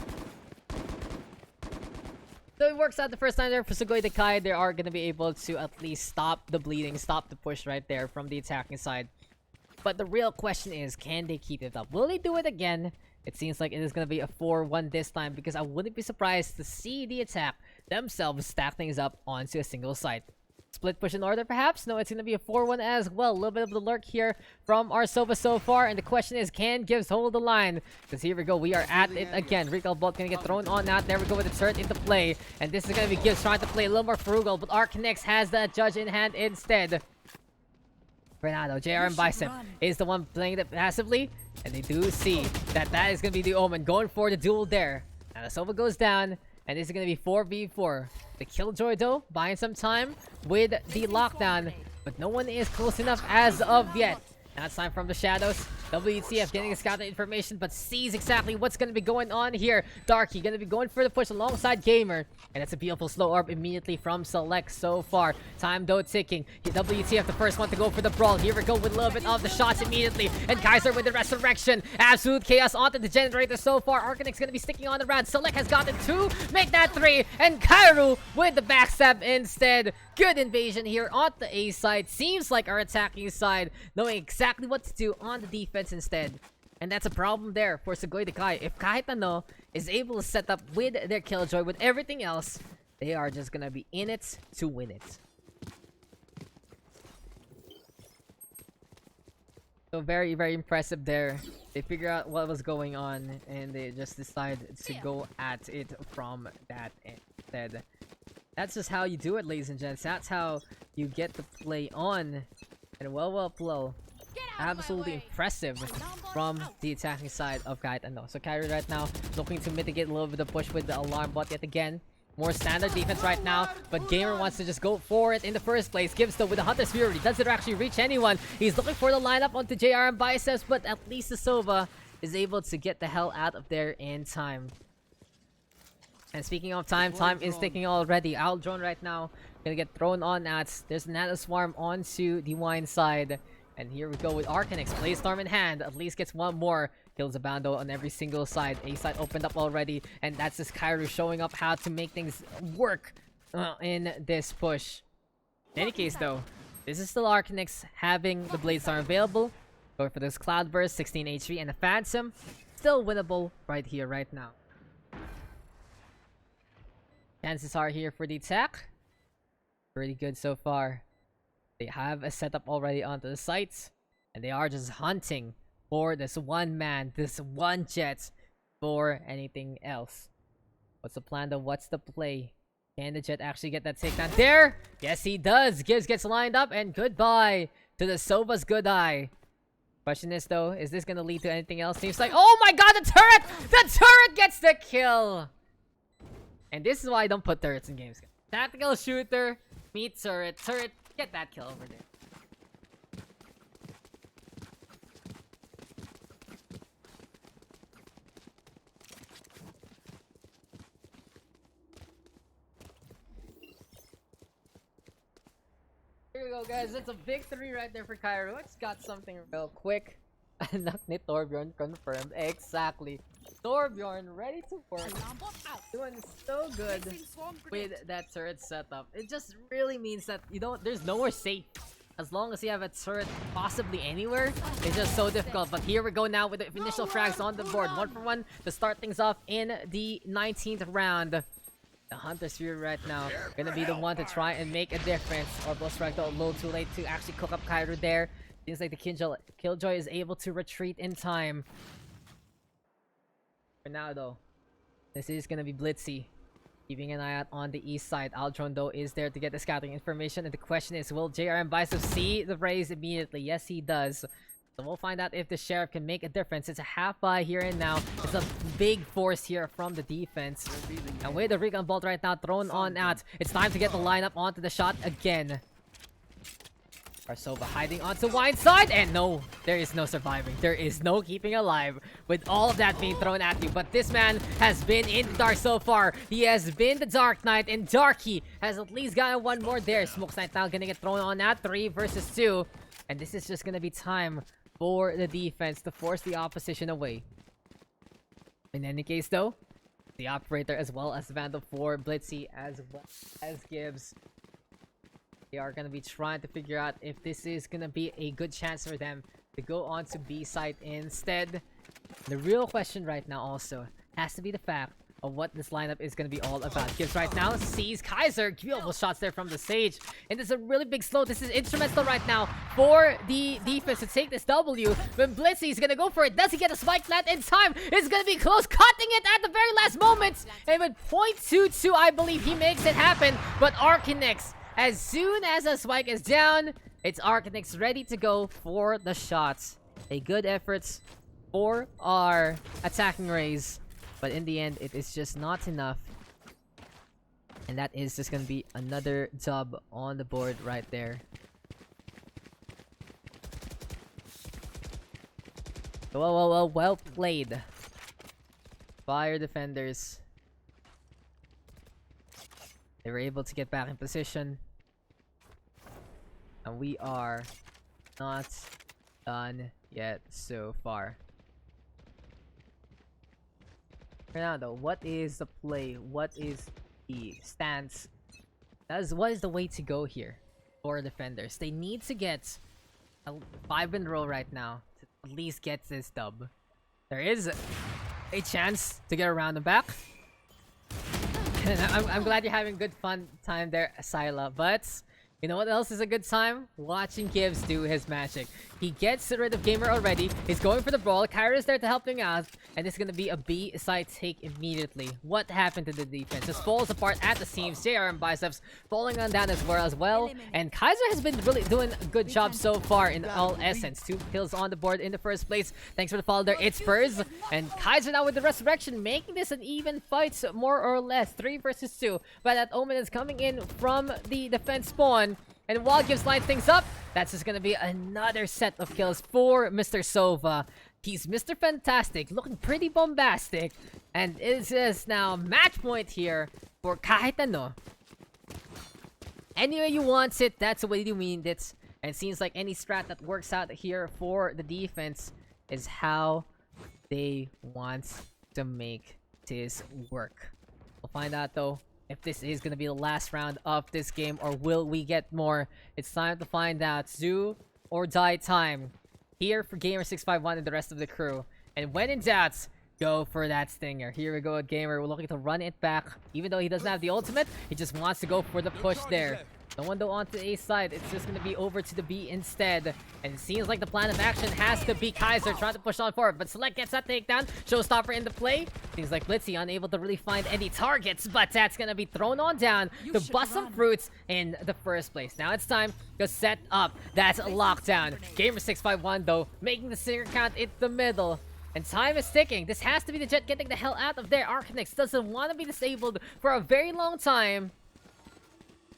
So it works out the first time there for Sugoi Dekai. They are going to be able to at least stop the bleeding, stop the push right there from the attacking side. But the real question is, can they keep it up? Will they do it again? It seems like it is going to be a 4-1 this time, because I wouldn't be surprised to see the attack themselves stack things up onto a single site. Split push in order perhaps? No, it's going to be a 4-1 as well. A little bit of the lurk here from our Sova so far. And the question is, can Gibbs hold the line? Because here we go. We are at it again. Recall Bolt going to get thrown on that. There we go with the turret into play. And this is going to be Gibbs trying to play a little more frugal. But Arcanix has that judge in hand instead. Bernardo, JR and Bicep is the one playing it passively. And they do see that that is going to be the Omen going for the duel there. Now the Sova goes down. And this is going to be 4v4. The Killjoy though, buying some time with the lockdown. But no one is close enough as of yet. Now it's time from the shadows. WTF getting a scout information, but sees exactly what's going to be going on here. Darky going to be going for the push alongside Gamer. And it's a beautiful slow orb immediately from Select so far. Time though ticking. WTF the first one to go for the brawl. Here we go with a little bit of the shots immediately. And Kaiser with the resurrection. Absolute chaos onto the generator so far. Arcanix going to be sticking on the round. Select has gotten 2. Make that 3. And Kairu with the backstab instead. Good invasion here on the A side. Seems like our attacking side knowing exactly what to do on the defense instead. And that's a problem there for Sugoi Dekai. If Kahit is able to set up with their Killjoy with everything else, they are just gonna be in it to win it. So very, very impressive there. They figure out what was going on and they just decided to go at it from that instead. That's just how you do it, ladies and gents. That's how you get to play on. And well. Absolutely impressive from the attacking side of Kahit. So Kyrie right now looking to mitigate a little bit of push with the alarm bot yet again. More standard defense right now, but Gamer wants to just go for it in the first place. Gives though with the Hunter's Fury. Doesn't actually reach anyone. He's looking for the lineup onto JR and Biceps, but at least the Sova is able to get the hell out of there in time. And speaking of time, time is ticking already. Owl drone right now gonna get thrown on at. There's another swarm onto the wine side. And here we go with Arcanix. Plays Storm in hand. At least gets one more. Kills a bando on every single side. A side opened up already. And that's just Kairu showing up how to make things work in this push. In any case though, this is still Arcanix having the Blade Star available. Going for this Cloudburst, 16 HP, and the Phantom. Still winnable right here, right now. Chances are here for the attack. Pretty good so far. They have a setup already onto the site. And they are just hunting for this one man, this one jet, for anything else. What's the plan though? What's the play? Can the jet actually get that takedown there? Yes, he does. Gibbs gets lined up, and goodbye to the Sova's good eye. Question is though, is this gonna lead to anything else? Seems like, oh my god, the turret! The turret gets the kill! And this is why I don't put turrets in games. Tactical shooter, meet turret, turret, get that kill over there. Here we go, guys. That's a victory right there for Cairo. It's got something real quick. Anak ni Torbjorn confirmed. Exactly. Torbjorn ready to work. Doing so good with that turret setup. It just really means that there's nowhere safe. As long as you have a turret possibly anywhere, it's just so difficult. But here we go now with the initial frags on the board. 1 for 1 to start things off in the 19th round. The Hunter's Fury right now gonna be the one to try and make a difference. Orbital Strike though, a little too late to actually cook up Cairo there. Seems like the Killjoy is able to retreat in time. For now though, this is gonna be Blitzy. Keeping an eye out on the east side. Aldron though is there to get the scouting information. And the question is, will JRM Bicep see the raise immediately? Yes, he does. So we'll find out if the Sheriff can make a difference. It's a half buy here and now. It's a big force here from the defense. And with the Recon Bolt right now thrown on out, it's time to get the lineup onto the shot again. Arsova hiding onto wine side, and no, there is no surviving. There is no keeping alive with all of that being thrown at you. But this man has been in the dark so far. He has been the Dark Knight, and Darky has at least gotten one more there. Smoke's Knight now gonna get thrown on at 3 versus 2. And this is just gonna be time for the defense to force the opposition away. In any case though, the Operator as well as Vandal for Blitzy as well as Gibbs, they are going to be trying to figure out if this is going to be a good chance for them to go on to B site instead. The real question right now also has to be the fact of what this lineup is going to be all about. Gibbs right now sees Kaiser. Beautiful shots there from the Sage. And there's a really big slow. This is instrumental right now for the defense to take this W. When Blitzy is going to go for it. Does he get a spike plant in time? It's going to be close. Cutting it at the very last moment. And with 0.22, I believe he makes it happen. But Arcanix, as soon as a spike is down, it's Arcanix ready to go for the shots. A good effort for our attacking raise. But in the end, it is just not enough. And that is just going to be another dub on the board right there. Well played. Fire defenders. They were able to get back in position. And we are not done yet so far. Now though, what is the play? What is the stance? What is the way to go here for defenders? They need to get a 5 in a row right now to at least get this dub. There is a chance to get around the back. And I'm glad you're having good fun time there, Sila. But you know what else is a good time? Watching Gibbs do his magic. He gets rid of Gamer already. He's going for the brawl. Kyra is there to help him out. And it's going to be a B side take immediately. What happened to the defense? Just falls apart at the seams. JR and Biceps falling on down as well. And Kaiser has been really doing a good job so far in all essence. 2 kills on the board in the first place. Thanks for the follow there. It's Spurs. And Kaiser now with the resurrection, making this an even fight, more or less. 3 versus 2. But that Omen is coming in from the defense spawn. And while Gibbs lines things up, that's just gonna be another set of kills for Mr. Sova. He's Mr. Fantastic, looking pretty bombastic. And it is now match point here for Kahit ano. Any way you want it, that's the way you mean it. And it seems like any strat that works out here for the defense is how they want to make this work. We'll find out though if this is gonna be the last round of this game, or will we get more? It's time to find out. Do or die time. here for Gamer651 and the rest of the crew. And when in doubt, go for that stinger. Here we go, Gamer. We're looking to run it back. Even though he doesn't have the ultimate, he just wants to go for the push there. No one though onto the A side. It's just going to be over to the B instead. And it seems like the plan of action has to be Kaiser trying to push on forward. But Select gets that takedown. Showstopper into play. Seems like Blitzy unable to really find any targets. But that's going to be thrown on down to bust some fruits in the first place. Now it's time to set up that lockdown. Gamer651 though making the stinger count in the middle. And time is ticking. This has to be the Jet getting the hell out of there. Arcanix doesn't want to be disabled for a very long time.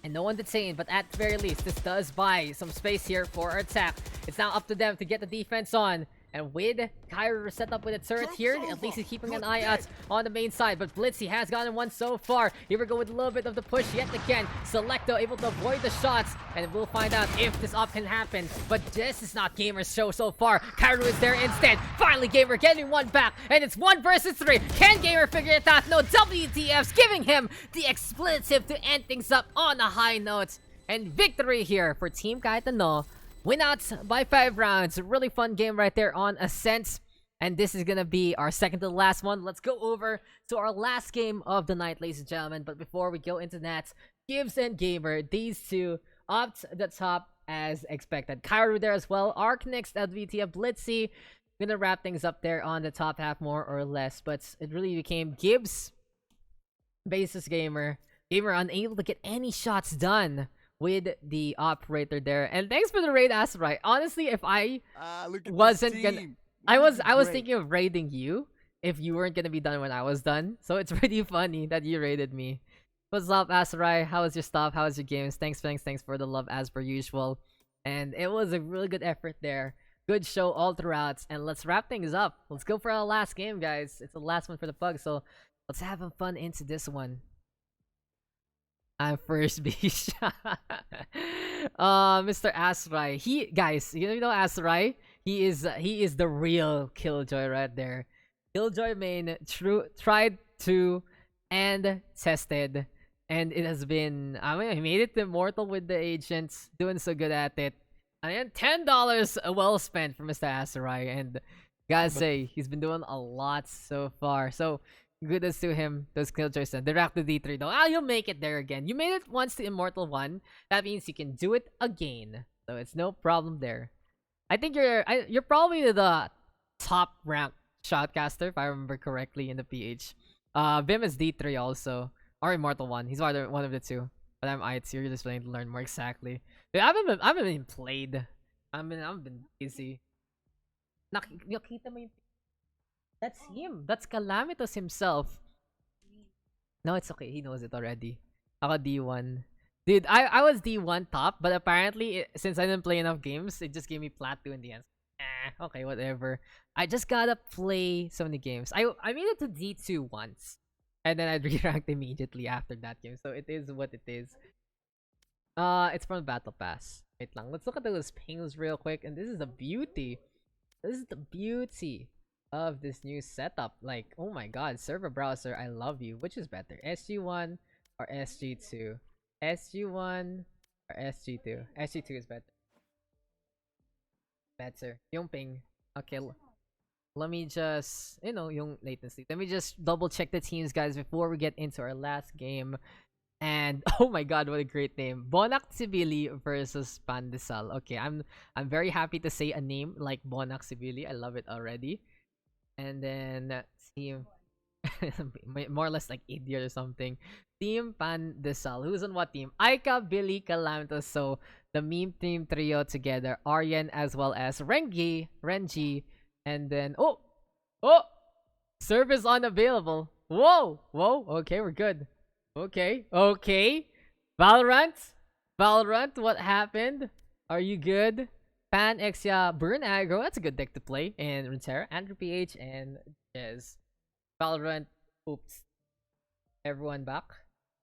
And no one detained, but at the very least, this does buy some space here for our attack. It's now up to them to get the defense on. And with Kyra set up with a turret here, at least he's keeping an eye out on the main side. But Blitzy has gotten one so far. Here we go with a little bit of the push yet again. Selecto able to avoid the shots. And we'll find out if this up can happen. But this is not Gamer's show so far. Kyra is there instead. Finally, Gamer getting one back. And it's 1 versus 3. Can Gamer figure it out? No, WTF's giving him the expletive to end things up on a high note. And victory here for Team Kahit. Win out by 5 rounds. Really fun game right there on Ascent. And this is gonna be our second to the last one. Let's go over to our last game of the night, ladies and gentlemen. But before we go into that, Gibbs and Gamer, these two up the top as expected. Kairu there as well. Arcanix, LVTF, Blitzy. Gonna wrap things up there on the top half more or less. But it really became Gibbs versus Gamer. Gamer unable to get any shots done with the operator there. And thanks for the raid, Asarai. Honestly, if I wasn't gonna... I was thinking of raiding you if you weren't gonna be done when I was done. So it's pretty funny that you raided me. What's up, Asarai? How was your stuff? How was your games? Thanks for the love as per usual. And it was a really good effort there. Good show all throughout. And let's wrap things up. Let's go for our last game, guys. It's the last one for the Pugs. So let's have some fun into this one. I'm first beach. Mr. Asrai. Guys, you know Asrai? He is the real Killjoy right there. Killjoy main tried to and tested. And it has been, I mean, he made it immortal with the agents, doing so good at it. I mean, $10 well spent for Mr. Asrai, and gotta say, he's been doing a lot so far. So kudos to him, those Killjoys. Direct to D3 though. You'll make it there again. You made it once to Immortal 1. That means you can do it again. So it's no problem there. I think you're probably the top ranked shotcaster, if I remember correctly, in the PH. Vim is D3 also. Or Immortal 1. He's either one of the two. But I'm IT, you're just playing to learn more exactly. But I haven't been played. I've been busy. Nakita mo yung... That's him. That's Calamitous himself. No, it's okay. He knows it already. Ako D1. Dude, I was D1 top, but apparently, since I didn't play enough games, it just gave me plat 2 in the end. Okay, whatever. I just gotta play so many games. I made it to D2 once. And then I re-ranked immediately after that game. So it is what it is. It's from Battle Pass. Wait lang. Let's look at those pings real quick. And this is the beauty. This is the beauty of this new setup. Like, oh my god, server browser, I love you. Which is better, SG1 or SG2? SG1 or SG2? SG2 is better. Yung ping. Okay, let me just, yung latency. Let me just double check the teams, guys, before we get into our last game. And oh my god, what a great name. Bonak Sibili versus Pandesal. Okay, I'm very happy to say a name like Bonak Sibili. I love it already. And then team more or less like idiot or something. Team Pandesal. Who's on what team? Aika, Billy, Calamitous. So the meme team trio together. Aryan as well as Renji. And then oh! Service unavailable. Whoa! Okay, we're good. Okay. Valorant, what happened? Are you good? Pan, Exia, Burn Aggro. That's a good deck to play. And Runeterra, Andrew PH, and Jez. Valorant. Oops. Everyone back?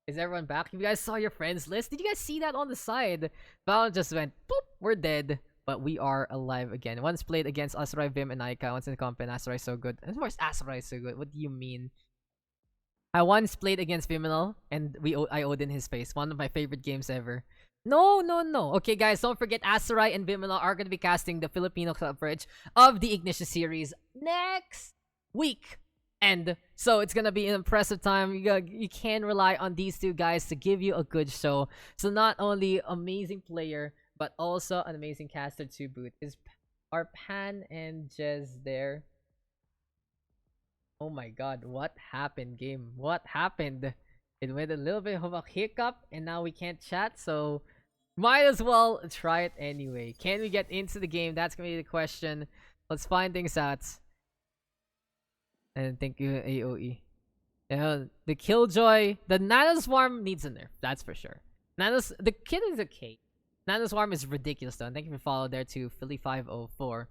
Is everyone back? You guys saw your friends list? Did you guys see that on the side? Valorant just went, boop, we're dead. But we are alive again. Once played against Asarai, Vim, and Aika. Once in the comp, and Asarai so good. Of course, Asarai so good. What do you mean? I once played against Viminal, and I owed in his face. One of my favorite games ever. No, no, no. Okay, guys, don't forget Asarai and Bimala are going to be casting the Filipino coverage of the Ignition series next week. And so it's going to be an impressive time. You can rely on these two guys to give you a good show. So not only amazing player, but also an amazing caster to boot. Are Pan and Jez there? Oh my god, what happened, game? What happened? It went a little bit of a hiccup and now we can't chat, so might as well try it anyway. Can we get into the game? That's gonna be the question. Let's find things out. And thank you, AOE. The Killjoy, the Nano Swarm needs a nerf, that's for sure. The kid is okay. Nano Swarm is ridiculous though. And thank you for following there to Philly504.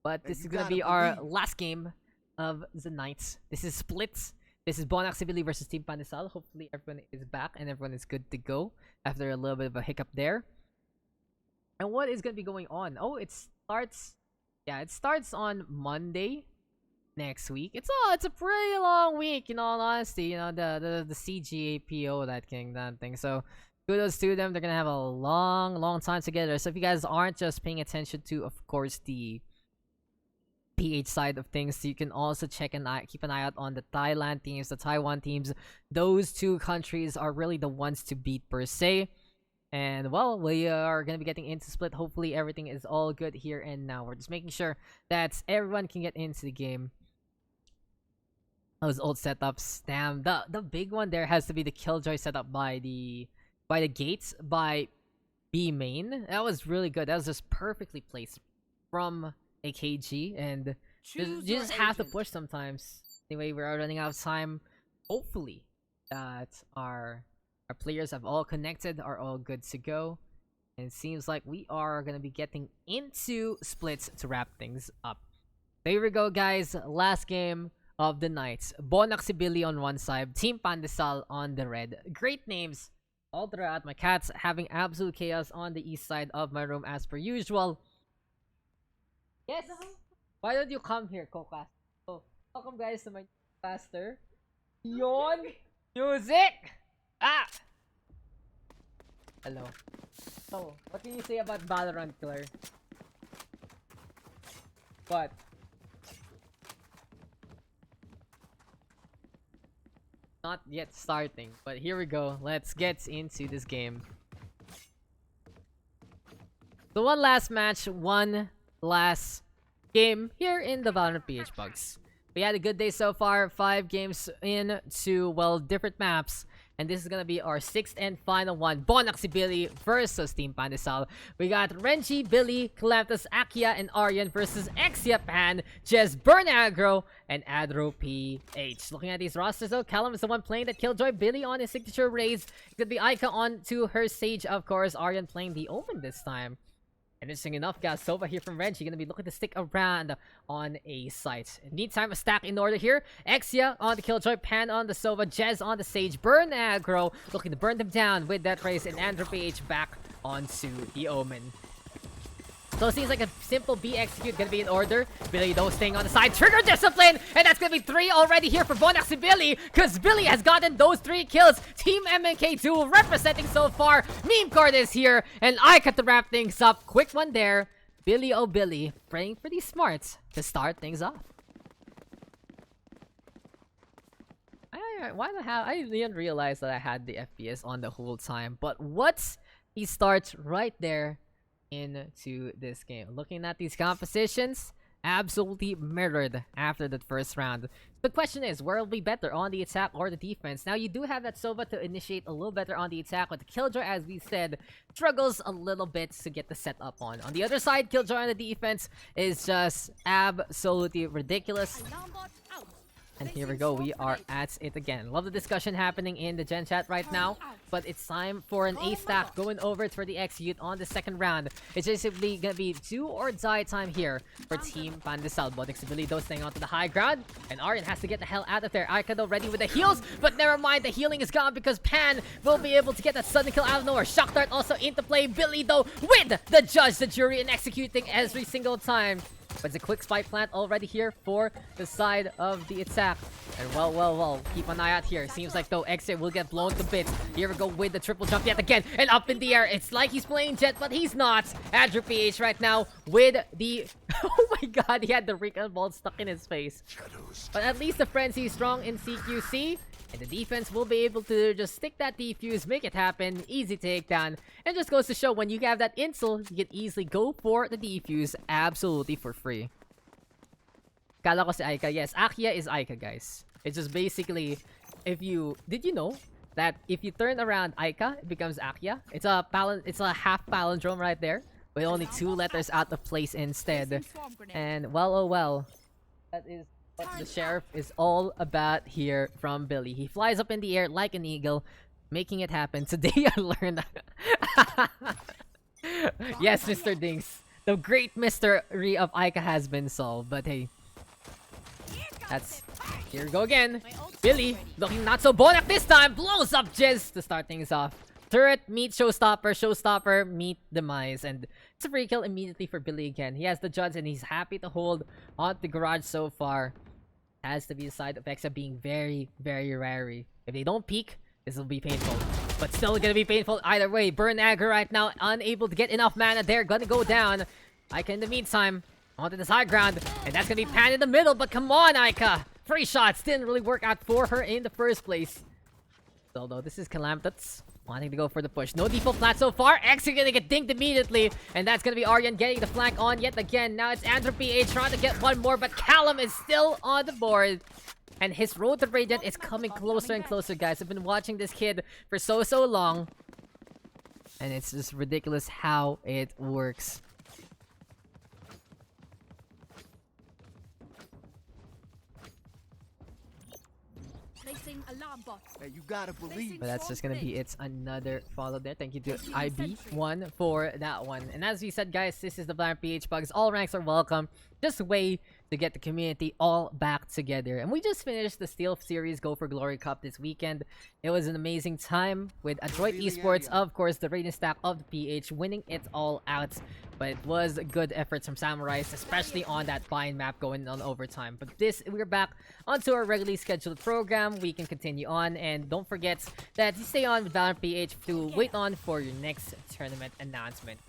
But this is gonna be our last game of the night. This is Splits. This is Bonak versus Team Pandesal. Hopefully everyone is back and everyone is good to go after a little bit of a hiccup there. And what is gonna be going on? Oh, it starts on Monday next week. It's a pretty long week, in all honesty. You know, the CGAPO, that thing. So kudos to them. They're gonna have a long time together. So if you guys aren't just paying attention to, of course, the PH side of things, you can also keep an eye out on the Thailand teams, the Taiwan teams. Those two countries are really the ones to beat per se. And well, we are gonna be getting into Split. Hopefully everything is all good here and now. We're just making sure that everyone can get into the game. Those old setups, damn. The big one there has to be the Killjoy setup by the gates by B main. That was really good. That was just perfectly placed from a KG, and you just have to push sometimes. Anyway, we are running out of time. Hopefully that our players have all connected, are all good to go, and it seems like we are gonna be getting into Splits to wrap things up. There we go, guys. Last game of the night. Bonak on one side, Team Pandesal on the red. Great names all throughout. My cat's having absolute chaos on the east side of my room as per usual. Yes! Why don't you come here, Kokas? So, welcome guys to my caster. Yon! Music! Ah! Hello. So, what can you say about Valorant, Claire? What? Not yet starting, but here we go. Let's get into this game. So one last match, one last game here in the Valorant PH PUGS. We had a good day so far. 5 games into, well, different maps. And this is gonna be our 6th and final one. Bonak versus Team Pandyssal. We got Renji, Billy, Caleptus, Akia, and Aryan versus Exia, Pan, Jez, Burn Aggro, and Adro PH. Looking at these rosters though, Callum is the one playing the Killjoy, Billy on his signature raise. It could be Aika on to her Sage, of course. Aryan playing the Omen this time. And interesting enough, guys, Sova here from Renji gonna be looking to stick around on a site. Meantime, a stack in order here. Exia on the Killjoy, Pan on the Sova, Jez on the Sage, Burn Aggro, looking to burn them down with that race, and Andrew PH back onto the Omen. So it seems like a simple B execute gonna be in order. Billy though staying on the side. Trigger discipline! And that's gonna be 3 already here for Bonak because Billy has gotten those 3 kills. Team MNK duel representing so far. Meme card is here. And I got to wrap things up. Quick one there. Billy oh Billy playing pretty smart to start things off. Why the hell? I didn't realize that I had the FPS on the whole time. But what? He starts right there into this game. Looking at these compositions, absolutely mirrored after the first round. The question is, where will be better, on the attack or the defense? Now, you do have that Sova to initiate a little better on the attack, but the Killjoy, as we said, struggles a little bit to get the setup on. On the other side, Killjoy on the defense is just absolutely ridiculous. And here we go, we are at it again. Love the discussion happening in the Gen chat right now. But it's time for an A-stack going over for the execute on the second round. It's basically gonna be do or die time here for Team Pandesal. Bonak though staying onto the high ground. And Aryan has to get the hell out of there. Aika ready with the heals. But never mind, the healing is gone because Pan will be able to get that sudden kill out of nowhere. Shock Dart also into play. Billy though with the judge, the jury, and executing every single time. But it's a quick spike plant already here for the side of the attack. And well, keep an eye out here. Seems like though Exit will get blown to bits. Here we go with the triple jump yet again. And up in the air. It's like he's playing Jet, but he's not. Andrew PH right now with the... Oh my god, he had the recon ball stuck in his face. But at least the Frenzy is strong in CQC. And the defense will be able to just stick that defuse, make it happen, easy takedown. And just goes to show when you have that insul, you can easily go for the defuse absolutely for free. Kala ko si Aika. Yes, Akia is Aika, guys. It's just basically, if you... Did you know that if you turn around Aika, it becomes Akia? It's a half palindrome right there, with only 2 letters out of place instead. And well, oh well. That is... what the sheriff is all about here from Billy. He flies up in the air like an eagle, making it happen. Today I learned... Yes, Mr. Dinks. The great mystery of Aika has been solved. But hey, that's... Here we go again. Billy, looking not so Bonak this time. Blows up Jizz to start things off. Turret meet Showstopper, Showstopper meet Demise, and it's a free kill immediately for Billy again. He has the Judds and he's happy to hold on the garage so far. Has to be the side of Exa being very, very wary. If they don't peek, this will be painful. But still gonna be painful either way. Burn Aggro right now, unable to get enough mana. They're gonna go down. Aika in the meantime, onto this high ground. And that's gonna be Pan in the middle, but come on, Aika! Free shots didn't really work out for her in the first place. So though, this is Calamtus wanting to go for the push. No default flat so far. X are gonna get dinked immediately. And that's gonna be Aryan getting the flank on yet again. Now it's Andrew PH trying to get one more, but Callum is still on the board. And his road to Radiant is coming closer and closer, guys. I've been watching this kid for so long. And it's just ridiculous how it works. Placing alarm bot. Hey, you gotta believe. But that's just gonna be it's another follow there. Thank you to IB1 for that one. And as we said, guys, this is the Valorant PH Pugs. All ranks are welcome. Just a way to get the community all back together. And we just finished the Steel Series Go for Glory Cup this weekend. It was an amazing time with Adroit Esports, of course, the rating stack of the PH, winning it all out. But it was good efforts from Samurais, especially on that bind map going on overtime. But we're back onto our regularly scheduled program. We can continue on. And don't forget that you stay on with Valorant PH to wait on for your next tournament announcement.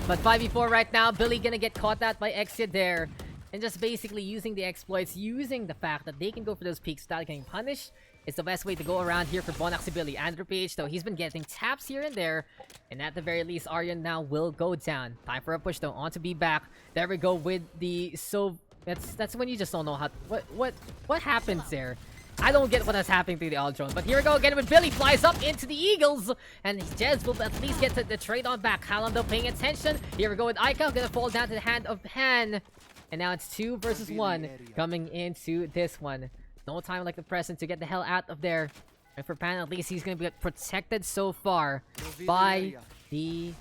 But 5v4 right now, Billy gonna get caught out by Exit there. And just basically using the exploits, using the fact that they can go for those peaks without getting punished. It's the best way to go around here for Bonak si Billy. Andrew PH, though, he's been getting taps here and there. And at the very least, Aryan now will go down. Time for a push, though, on to be back. There we go with the... So, that's when you just don't know how... What happens there? I don't get what is happening to the all drone. But here we go again with Billy. Flies up into the Eagles. And Jez will at least get the trade on back. Callum, though, paying attention. Here we go with Aika. Gonna fall down to the hand of Pan. And now it's 2 versus 1 coming into this one. No time like the present to get the hell out of there. And for Pan, at least he's gonna be protected so far by the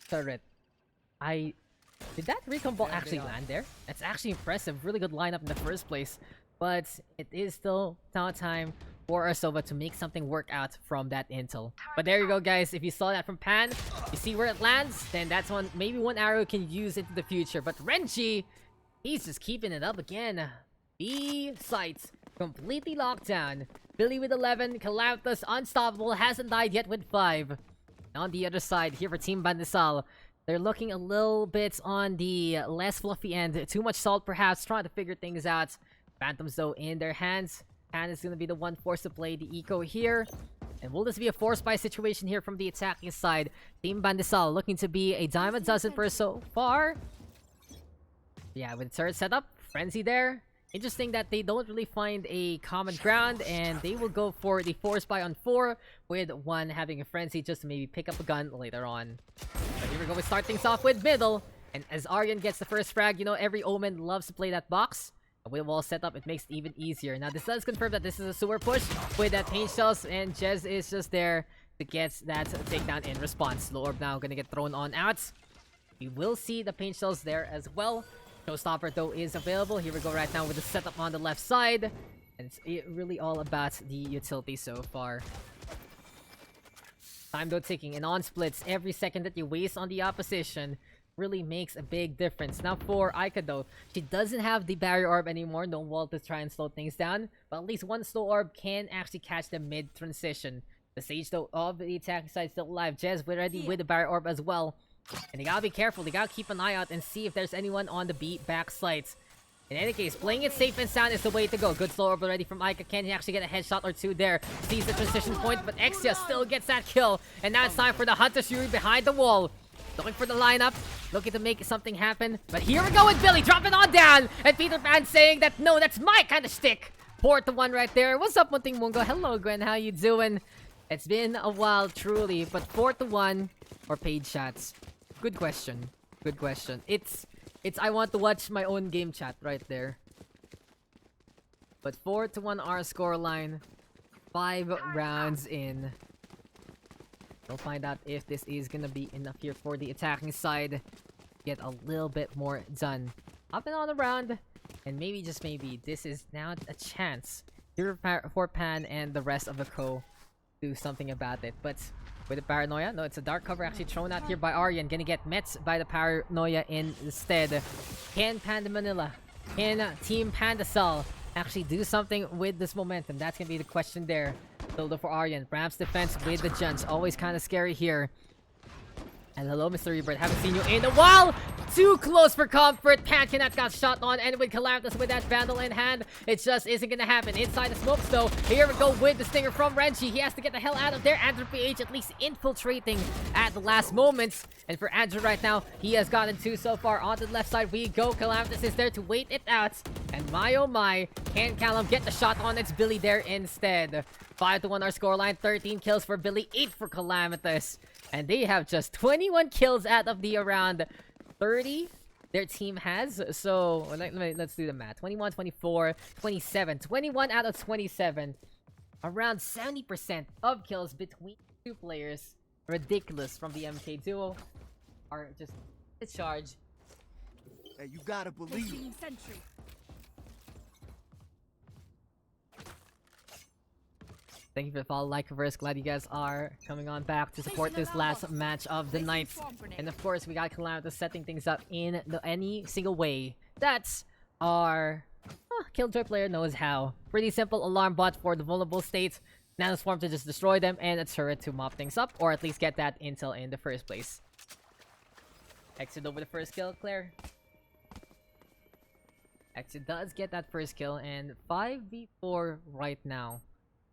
turret. Did that recon ball actually land there? That's actually impressive. Really good lineup in the first place. But it is still now time for Arsova to make something work out from that intel. But there you go, guys. If you saw that from Pan, you see where it lands, then that's one, maybe one arrow can use into the future. But Renji, he's just keeping it up again. B sites completely locked down. Billy with 11, Calamthus unstoppable, hasn't died yet with 5. On the other side, here for Team Pandesal, they're looking a little bit on the less fluffy end. Too much salt, perhaps, trying to figure things out. Phantoms, though, in their hands. Pan is going to be the one forced to play the eco here. And will this be a force buy situation here from the attacking side? Team Pandesal looking to be a dime a dozen for so far. Yeah, with turret setup, Frenzy there. Interesting that they don't really find a common ground, and they will go for the force buy on 4, with 1 having a Frenzy just to maybe pick up a gun later on. But here we go, we start things off with middle. And as Aryan gets the first frag, you know, every Omen loves to play that box. With wall set up, it makes it even easier. Now, this does confirm that this is a sewer push with that paint shells, and Jez is just there to get that takedown in response. Low orb now gonna get thrown on out. We will see the paint shells there as well. Showstopper, though, is available. Here we go right now with the setup on the left side. And it's really all about the utility so far. Time, though, ticking. And on splits, every second that you waste on the opposition really makes a big difference. Now for Aika though, she doesn't have the barrier orb anymore, no wall to try and slow things down, but at least one slow orb can actually catch the mid transition. The Sage though of the attacking side still alive. Jez ready with the barrier orb as well. And they gotta be careful, they gotta keep an eye out and see if there's anyone on the B backsides. In any case, playing it safe and sound is the way to go. Good slow orb already from Aika. Can he actually get a headshot or two there? Sees the transition point, but Exia still gets that kill. And now it's time for the Hunter Shuri behind the wall. Looking for the lineup, looking to make something happen. But here we go with Billy, dropping on down. And Peter Pan saying that, no, that's my kind of stick. 4-1 right there. What's up, Munting Mungo? Hello, Gwen. How you doing? It's been a while, truly. But 4-1 or paid shots? Good question. Good question. It's I want to watch my own game chat right there. But 4-1 our scoreline. 5 rounds in. We'll find out if this is gonna be enough here for the attacking side. Get a little bit more done. Up and on around. And maybe, just maybe, this is now a chance here for Pan and the rest of the co do something about it. But with the paranoia, no, it's a dark cover actually thrown out here by Aryan. Gonna get met by the paranoia instead. Can Panda Manila, can Team Pandesal actually do something with this momentum? That's gonna be the question there. Builder for Aryan. Perhaps defense with the Junts. Always kind of scary here. And hello, Mr. Rebirth. Haven't seen you in a while. Too close for comfort. Pan cannot got shot on. And with Calamity with that Vandal in hand, it just isn't going to happen. Inside the smokes, though. Here we go with the stinger from Renji. He has to get the hell out of there. Andrew PH at least infiltrating at the last moments. And for Andrew right now, he has gotten 2 so far. On the left side we go. Calamity is there to wait it out. And my oh my, can Callum get the shot on? It's Billy there instead. 5-1 our scoreline. 13 kills for Billy, 8 for Calamitous. And they have just 21 kills out of the around 30 their team has. So let's do the math. 21, 24, 27. 21 out of 27. Around 70% of kills between 2 players. Ridiculous from the MK duo. Are just discharged. Hey, you gotta believe. Placing sentry. Thank you for the follow, like, reverse. Glad you guys are coming on back to support this last match of the night. And of course, we got Calamity setting things up in any single way. That's our Killjoy player knows how. Pretty simple alarm bot for the vulnerable states. Nanoswarm to just destroy them, and a turret to mop things up, or at least get that intel in the first place. Exit over the first kill, Claire. Exit does get that first kill, and 5v4 right now.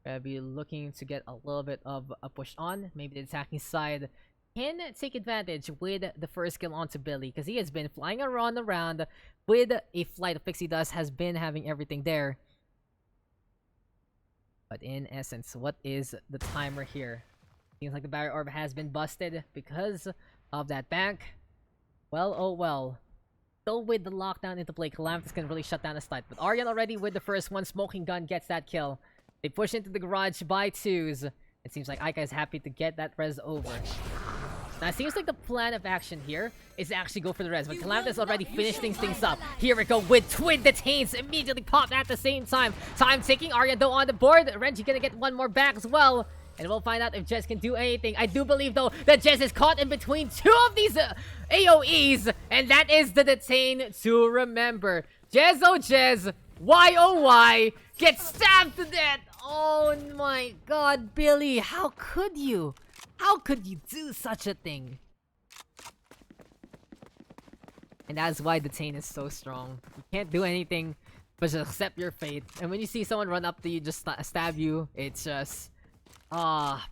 Gonna be looking to get a little bit of a push on. Maybe the attacking side can take advantage with the first kill onto Billy, because he has been flying around with a flight of Pixie Dust, has been having everything there. But in essence, what is the timer here? Seems like the barrier orb has been busted because of that bank. Well, oh well. Still with the lockdown into play, Calamity can really shut down the start. But Aryan already with the first one. Smoking gun gets that kill. They push into the garage by 2s. It seems like Aika is happy to get that res over. Now, it seems like the plan of action here is to actually go for the res, but Calamity's already finished things up. Here we go with twin detains immediately popped at the same time. Time ticking. Arya though on the board. Renji gonna get one more back as well. And we'll find out if Jez can do anything. I do believe, though, that Jez is caught in between 2 of these AoEs. And that is the detain to remember. Jez, oh Jez. Why, oh why. Get stabbed to death. Oh my god, Billy. How could you? How could you do such a thing? And that's why detain is so strong. You can't do anything but just accept your fate. And when you see someone run up to you, just stab you, it's just...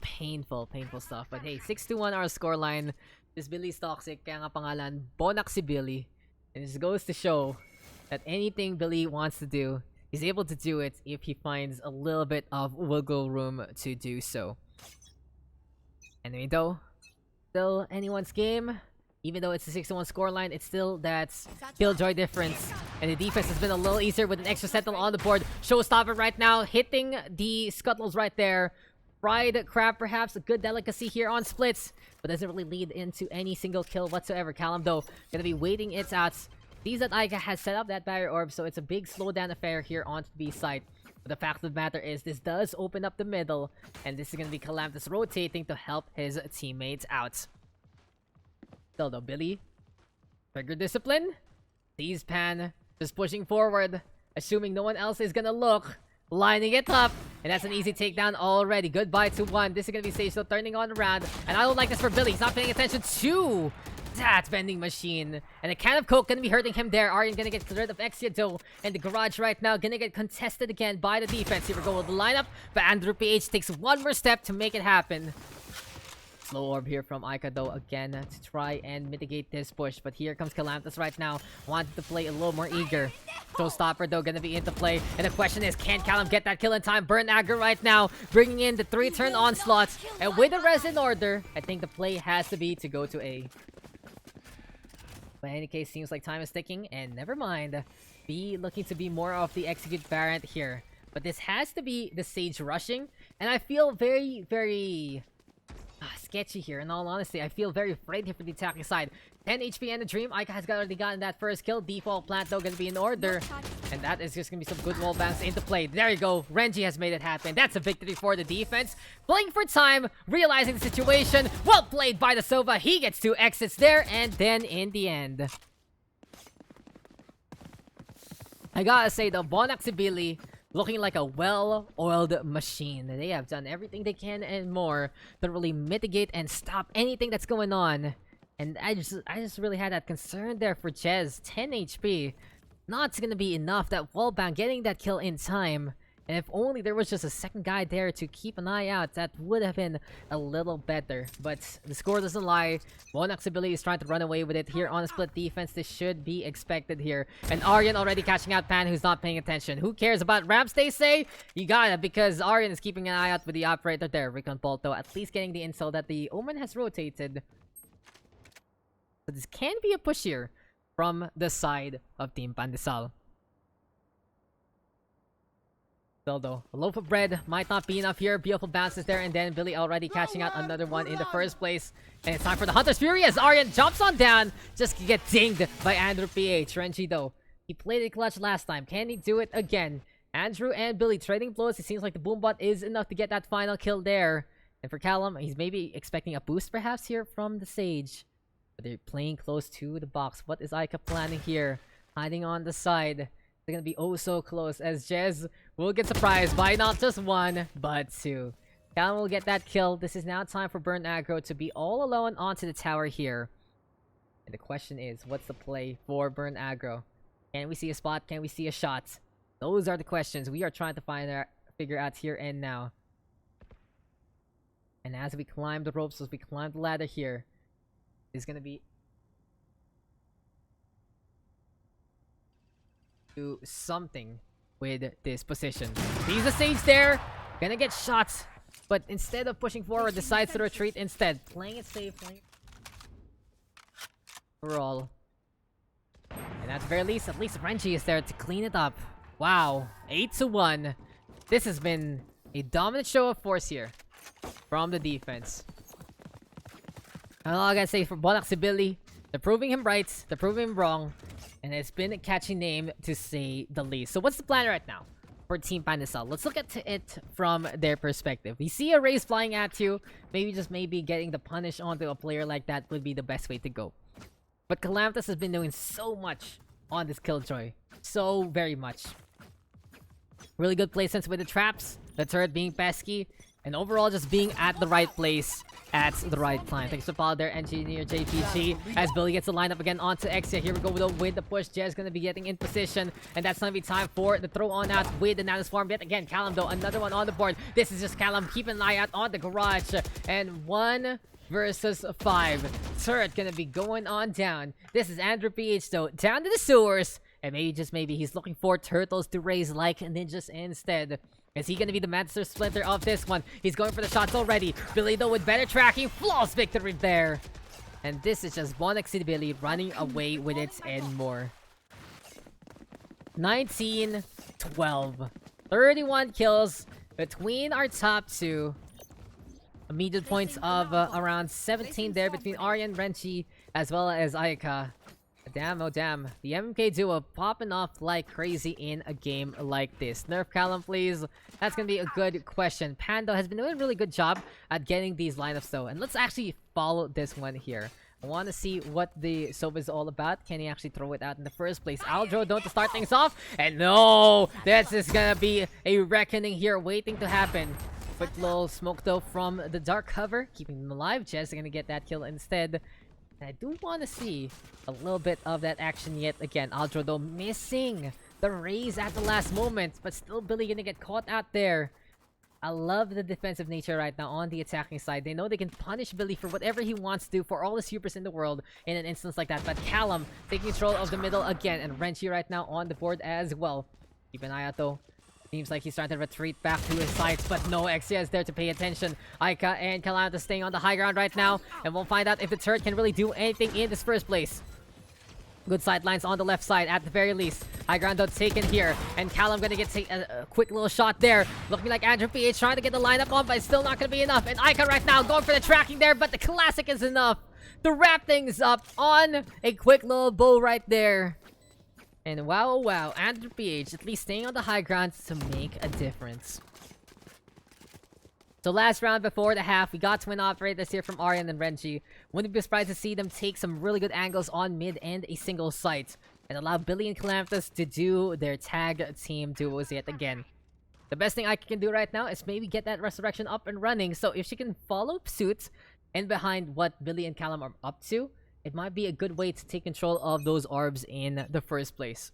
painful stuff. But hey, 6-1 our scoreline. This Billy's toxic, kaya nga pangalan, Bonak si Billy. And this goes to show that anything Billy wants to do, he's able to do it if he finds a little bit of wiggle room to do so. Anyway though, still anyone's game. Even though it's a 6-1 scoreline, it's still that Killjoy difference. And the defense has been a little easier with an extra sentinel on the board. Showstopper right now, hitting the scuttles right there. Fried crab, perhaps a good delicacy here on splits, but doesn't really lead into any single kill whatsoever. Callum, though, gonna be waiting it out. Sees that Aika has set up that barrier orb, so it's a big slowdown affair here on the B side. But the fact of the matter is, this does open up the middle, and this is gonna be Calamitous rotating to help his teammates out. Still, though, Billy Trigger discipline. Sees Pan. Just pushing forward. Assuming no one else is gonna look. Lining it up. And that's an easy takedown already. Goodbye to one. This is gonna be Sage still turning on around. And I don't like this for Billy. He's not paying attention to that vending machine. And a can of Coke gonna be hurting him there. Aryan gonna get rid of Exia though. And the garage right now gonna get contested again by the defense. Here we go with the lineup. But Andrew PH takes one more step to make it happen. Slow orb here from Aika though again to try and mitigate this push. But here comes Calanthus right now. Wanted to play a little more eager. Showstopper though gonna be into play. And the question is, can Callum get that kill in time? Burn Aggro right now. Bringing in the 3-turn onslaughts. And with the res in order, I think the play has to be to go to A. But in any case, seems like time is ticking. And never mind. B looking to be more of the execute variant here. But this has to be the Sage rushing. And I feel very, very sketchy here. In all honesty, I feel very afraid here for the attacking side. 10 HP and a dream. Aika has already gotten that first kill. Default plant though gonna be in order. And that is just gonna be some good wall bounce into play. There you go. Renji has made it happen. That's a victory for the defense. Playing for time, realizing the situation. Well played by the Sova. He gets 2 exits there. And then in the end, I gotta say the Bonak Sibili looking like a well-oiled machine. They have done everything they can and more to really mitigate and stop anything that's going on. And I just really had that concern there for Jez. 10 HP. Not gonna be enough. That wallbound getting that kill in time. And if only there was just a second guy there to keep an eye out, that would have been a little better. But the score doesn't lie. Bonak's ability is trying to run away with it here on a split defense. This should be expected here. And Aryan already catching out Pan, who's not paying attention. Who cares about ramps, they say? You gotta, because Aryan is keeping an eye out with the operator there. Recon Bolt, though, at least getting the intel that the Omen has rotated. So this can be a push here from the side of Team Pandesal. Still though, a loaf of bread might not be enough here. Beautiful bounces there, and then Billy already catching out another one in the first place. And it's time for the Hunter's Fury as Aryan jumps on down, just to get dinged by Andrew PH. Renji though, he played it clutch last time. Can he do it again? Andrew and Billy trading blows. It seems like the Boombot is enough to get that final kill there. And for Callum, he's maybe expecting a boost perhaps here from the Sage. But they're playing close to the box. What is Aika planning here? Hiding on the side. They're gonna be oh so close as Jez will get surprised by not just 1, but 2. Callum will get that kill. This is now time for Burn Aggro to be all alone onto the tower here. And the question is, what's the play for Burn Aggro? Can we see a spot? Can we see a shot? Those are the questions we are trying to figure out here and now. And as we climb the ropes, as we climb the ladder here, it's gonna be do something with this position. Sees the Sage there, gonna get shot, but instead of pushing forward, decides to retreat instead. Playing it safe, overall. And at the very least, at least Renji is there to clean it up. Wow, 8-1. This has been a dominant show of force here from the defense. And all I gotta say for Bonak's ability, they're proving him right, they're proving him wrong. And it's been a catchy name to say the least. So what's the plan right now for Team Pandyssal? Let's look at it from their perspective. We see a race flying at you. Maybe getting the punish onto a player like that would be the best way to go. But Calanthus has been doing so much on this Killjoy. So very much. Really good placements with the traps. The turret being pesky. And overall just being at the right place at the right time. Thanks to follow there, Engineer JPG. As Billy gets the lineup again onto Exia. Here we go with the push. Jez gonna be getting in position. And that's gonna be time for the throw on out with the Nanoswarm. Yet again, Callum though, another one on the board. This is just Callum keeping an eye out on the garage. And 1 versus 5. Turret gonna be going on down. This is Andrew PH though, down to the sewers. And maybe he's looking for turtles to raise like ninjas instead. Is he gonna be the Master Splinter of this one? He's going for the shots already. Billy though with better tracking. Flawless victory there. And this is just Bonak City Billy running away with it and more. 19-12. 31 kills between our top 2. Immediate points of around 17 there between Aryan, Renchi, as well as Aika. Damn, oh damn. The MK duo popping off like crazy in a game like this. Nerf Callum, please. That's gonna be a good question. Pando has been doing a really good job at getting these lineups though. And let's actually follow this one here. I want to see what the Sova is all about. Can he actually throw it out in the first place? Aldro don't to start things off. And no! This is gonna be a reckoning here waiting to happen. Quick little smoke though from the dark cover. Keeping them alive. Jess gonna get that kill instead. And I do want to see a little bit of that action yet again. Aldro though missing the raise at the last moment. But still Billy gonna get caught out there. I love the defensive nature right now on the attacking side. They know they can punish Billy for whatever he wants to, for all the supers in the world in an instance like that. But Callum taking control of the middle again, and Renchi right now on the board as well. Keep an eye out though. Seems like he's trying to retreat back to his sides, but no Exia is there to pay attention. Aika and Calamity staying on the high ground right now, and we'll find out if the turret can really do anything in this first place. Good sidelines on the left side at the very least. High ground though taken here. And Callum gonna get a quick little shot there. Looking like Andrew PH trying to get the lineup on, but it's still not gonna be enough. And Aika right now going for the tracking there, but the classic is enough to wrap things up on a quick little bow right there. And wow, wow, Andrew PH at least staying on the high ground to make a difference. So last round before the half, we got twin operators here from Aryan and Renji. Wouldn't be surprised to see them take some really good angles on mid and a single site. And allow Billy and Calamitous to do their tag team duos yet again. The best thing I can do right now is maybe get that resurrection up and running. So if she can follow suit and behind what Billy and Callum are up to, it might be a good way to take control of those orbs in the first place.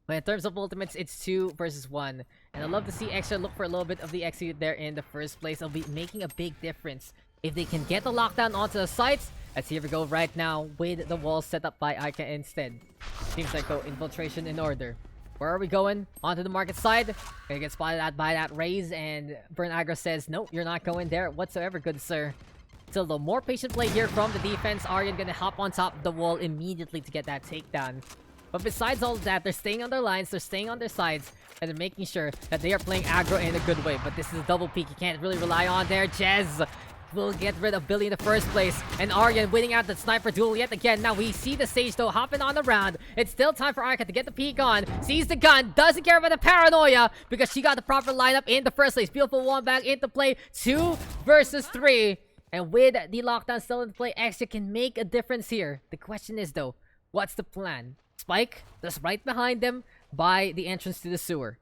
But in terms of ultimates, it's 2 versus 1. And I'd love to see Extra look for a little bit of the execute there in the first place. It'll be making a big difference. If they can get the lockdown onto the sites, as here we go right now with the wall set up by Aika instead. Seems like though, infiltration in order. Where are we going? Onto the market side. Gonna get spotted out by that raise, and Burn Aggro says, nope, you're not going there whatsoever, good sir. Still though, more patient play here from the defense. Aryan gonna hop on top of the wall immediately to get that takedown. But besides all of that, they're staying on their lines, they're staying on their sides, and they're making sure that they are playing aggro in a good way. But this is a double peek you can't really rely on there. Jez will get rid of Billy in the first place, and Aryan winning out the sniper duel yet again. Now we see the Sage though hopping on the round. It's still time for Arka to get the peek on. Sees the gun, doesn't care about the paranoia because she got the proper lineup in the first place. Beautiful one back into play. 2 versus 3. And with the lockdown still in play, Extra can make a difference here. The question is though, what's the plan? Spike just right behind them by the entrance to the sewer.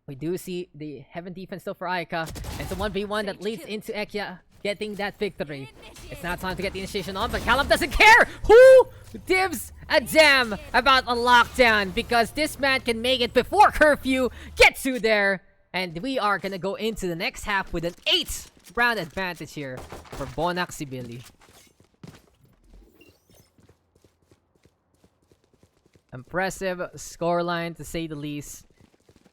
We do see the heaven defense still for Aika. And it's a 1v1 that leads into Ekya getting that victory. It's now time to get the initiation on, but Callum doesn't care! Who gives a damn about a lockdown? Because this man can make it before curfew gets you there. And we are gonna go into the next half with an 8-round advantage here for Bonak Sibili. Impressive scoreline to say the least.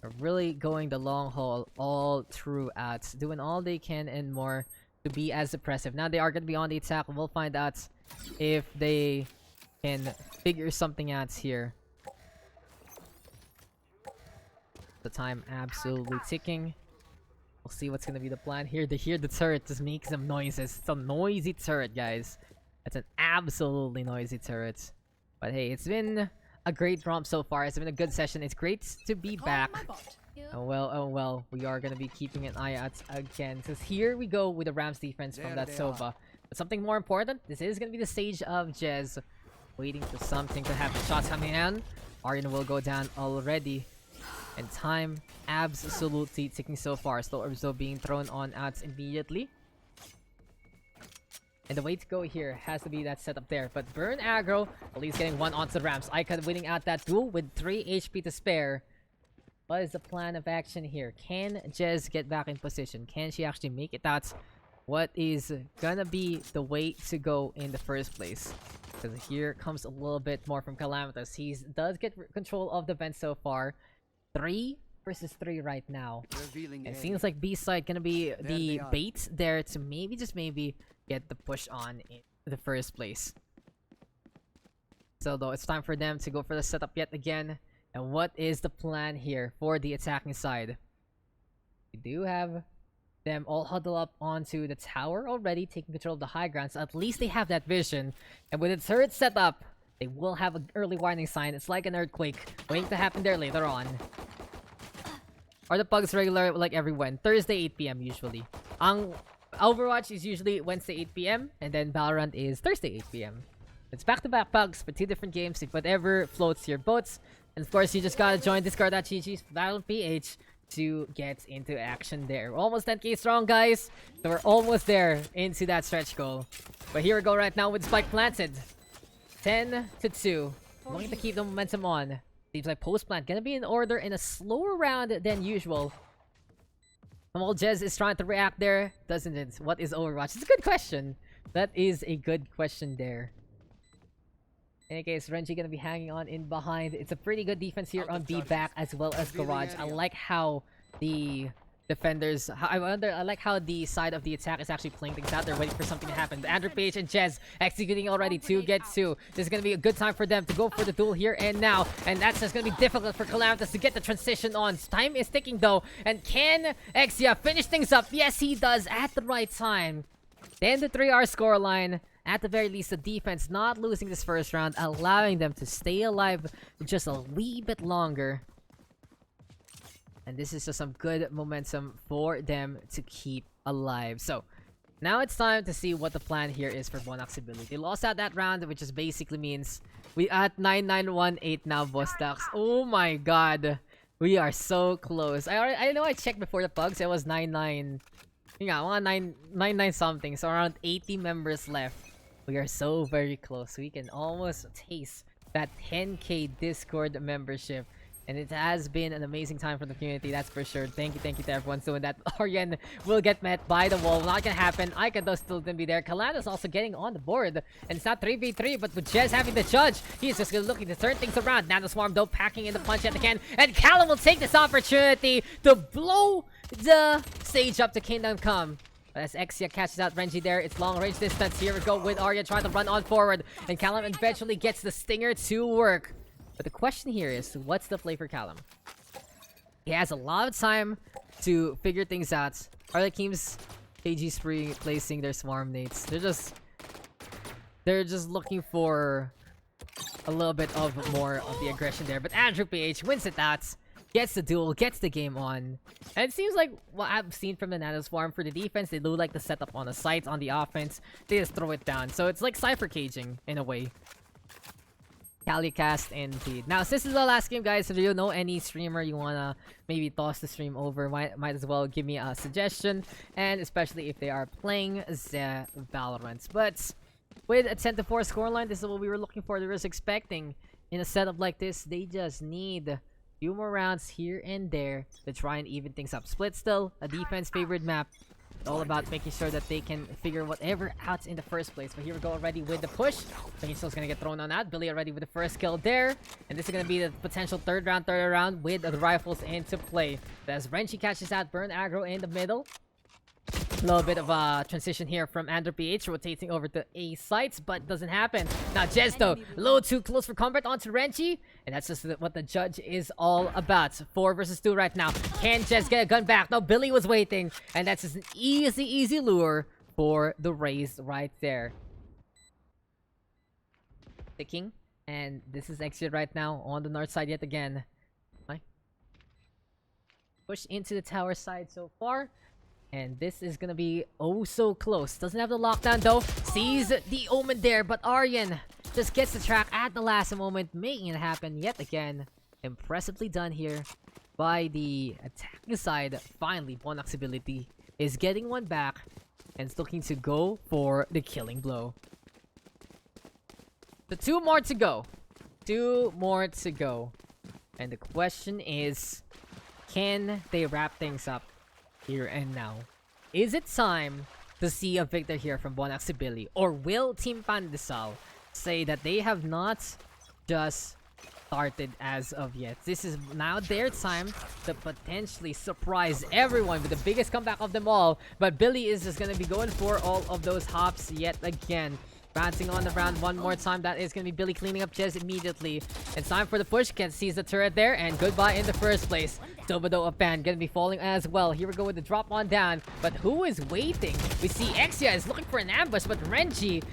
Are really going the long haul all throughout, doing all they can and more to be as impressive. Now they are going to be on the attack. We'll find out if they can figure something out here. The time absolutely ticking. We'll see what's going to be the plan here. To hear the turret just make some noises. It's a noisy turret, guys. It's an absolutely noisy turret. But hey, it's been a great romp so far. It's been a good session. It's great to be back. Oh well, we are gonna be keeping an eye out again. Because here we go with the Rams defense from that Sova. But something more important, this is gonna be the stage of Jez. Waiting for something to happen. Shots coming in. Aryan will go down already. And time absolutely ticking so far. Slow orbs though being thrown on out immediately. And the way to go here has to be that setup there. But Burn Aggro, at least getting one onto the Rams. Aika winning out that duel with 3 HP to spare. What is the plan of action here? Can Jez get back in position? Can she actually make it out? What is gonna be the way to go in the first place? Because here comes a little bit more from Calamitous. He does get control of the vent so far. 3 versus 3 right now. It seems like B side gonna be the bait there to maybe, just maybe, get the push on in the first place. So though, it's time for them to go for the setup yet again. And what is the plan here for the attacking side? We do have them all huddle up onto the tower already, taking control of the high ground. So at least they have that vision. And with its turret set up, they will have an early warning sign. It's like an earthquake waiting to happen there later on. Are the pugs regular like every when? Thursday 8 PM usually. Ang Overwatch is usually Wednesday 8 p.m. and then Valorant is Thursday 8 p.m. It's back-to-back pugs for 2 different games, if whatever floats your boats. And of course, you just gotta join Discord.gg's Valorant PH to get into action there. We're almost 10k strong, guys. So we're almost there into that stretch goal. But here we go right now with Spike planted. 10-2. Wanting to keep the momentum on. Seems like post-plant gonna be in order in a slower round than usual. Well, Jez is trying to react there, doesn't it? What is Overwatch? It's a good question. That is a good question there. In any case, Renji gonna be hanging on in behind. It's a pretty good defense here on B back as well as Garage. I like how the defenders... I like how the side of the attack is actually playing things out. They're waiting for something to happen. But Andrew Page and Jez executing already to get 2. This is going to be a good time for them to go for the duel here and now. And that's just going to be difficult for Calamitous to get the transition on. Time is ticking though. And can Exia finish things up? Yes, he does at the right time. 10-3 scoreline. At the very least, the defense not losing this first round, allowing them to stay alive just a wee bit longer. And this is just some good momentum for them to keep alive. So, now it's time to see what the plan here is for Bonak's ability. They lost out that round, which just basically means we at 9-9-1-8 now, boss Daks. Oh my god. We are so close. I know I checked before the pugs. It was 9-9. Yeah, 9-9 something. So around 80 members left. We are so very close. We can almost taste that 10k Discord membership. And it has been an amazing time for the community, that's for sure. Thank you to everyone. So that Aryan will get met by the wall. Not gonna happen. Aika though still gonna be there. Kalana's also getting on the board. And it's not 3v3, but with Jez having the judge, he's just looking to turn things around. Nano Swarm though packing in the punch at the can. And Callum will take this opportunity to blow the stage up to Kingdom Come. But as Exia catches out Renji there, it's long range distance. Here we go with Arya trying to run on forward. And Callum eventually gets the stinger to work. But the question here is, what's the play for Callum? He has a lot of time to figure things out. Arlekeem's KG spree placing their swarm nates. They're just looking for a little bit of more of the aggression there. But Andrew PH wins it out. Gets the duel, gets the game on. And it seems like what I've seen from the Nano Swarm for the defense, they do like the setup on the site. On the offense, they just throw it down. So it's like Cypher caging in a way. Calicast indeed. Now, since this is the last game, guys, if you know any streamer you wanna maybe toss the stream over, might as well give me a suggestion, and especially if they are playing the Valorant. But with a 10-4 scoreline, this is what we were looking for. They were expecting in a setup like this. They just need a few more rounds here and there to try and even things up. Split still a defense favored map. It's all about making sure that they can figure whatever out in the first place. But here we go already with the push. Pandessal's gonna get thrown on that. Billy already with the first kill there. And this is gonna be the potential third round with the rifles into play. But as Renji catches out Burn Aggro in the middle. A little bit of a transition here from Andrew PH, rotating over to A sites, but doesn't happen. Now Jez though, a little too close for combat onto Renji, and that's just what the judge is all about. 4 versus 2 right now. Can Jez get a gun back? No, Billy was waiting, and that's just an easy lure for the raise right there. Ticking, and this is exit right now on the north side yet again. Push into the tower side so far. And this is gonna be oh so close. Doesn't have the lockdown though. Sees the omen there, but Aryan just gets the track at the last moment, making it happen yet again. Impressively done here by the attacking side. Finally, Bonak's ability is getting one back and is looking to go for the killing blow. So 2 more to go. 2 more to go. And the question is, can they wrap things up here and now? Is it time to see a victor here from Bonak's ability? Or will Team Pandesal say that they have not just started as of yet? This is now their time to potentially surprise everyone with the biggest comeback of them all. But Billy is just gonna be going for all of those hops yet again. Bouncing on the round one more time. That is going to be Billy cleaning up Jez immediately. It's time for the push. Ken sees the turret there. And goodbye in the first place. Dobado of Pan going to be falling as well. Here we go with the drop on down. But who is waiting? We see Exia is looking for an ambush. But Renji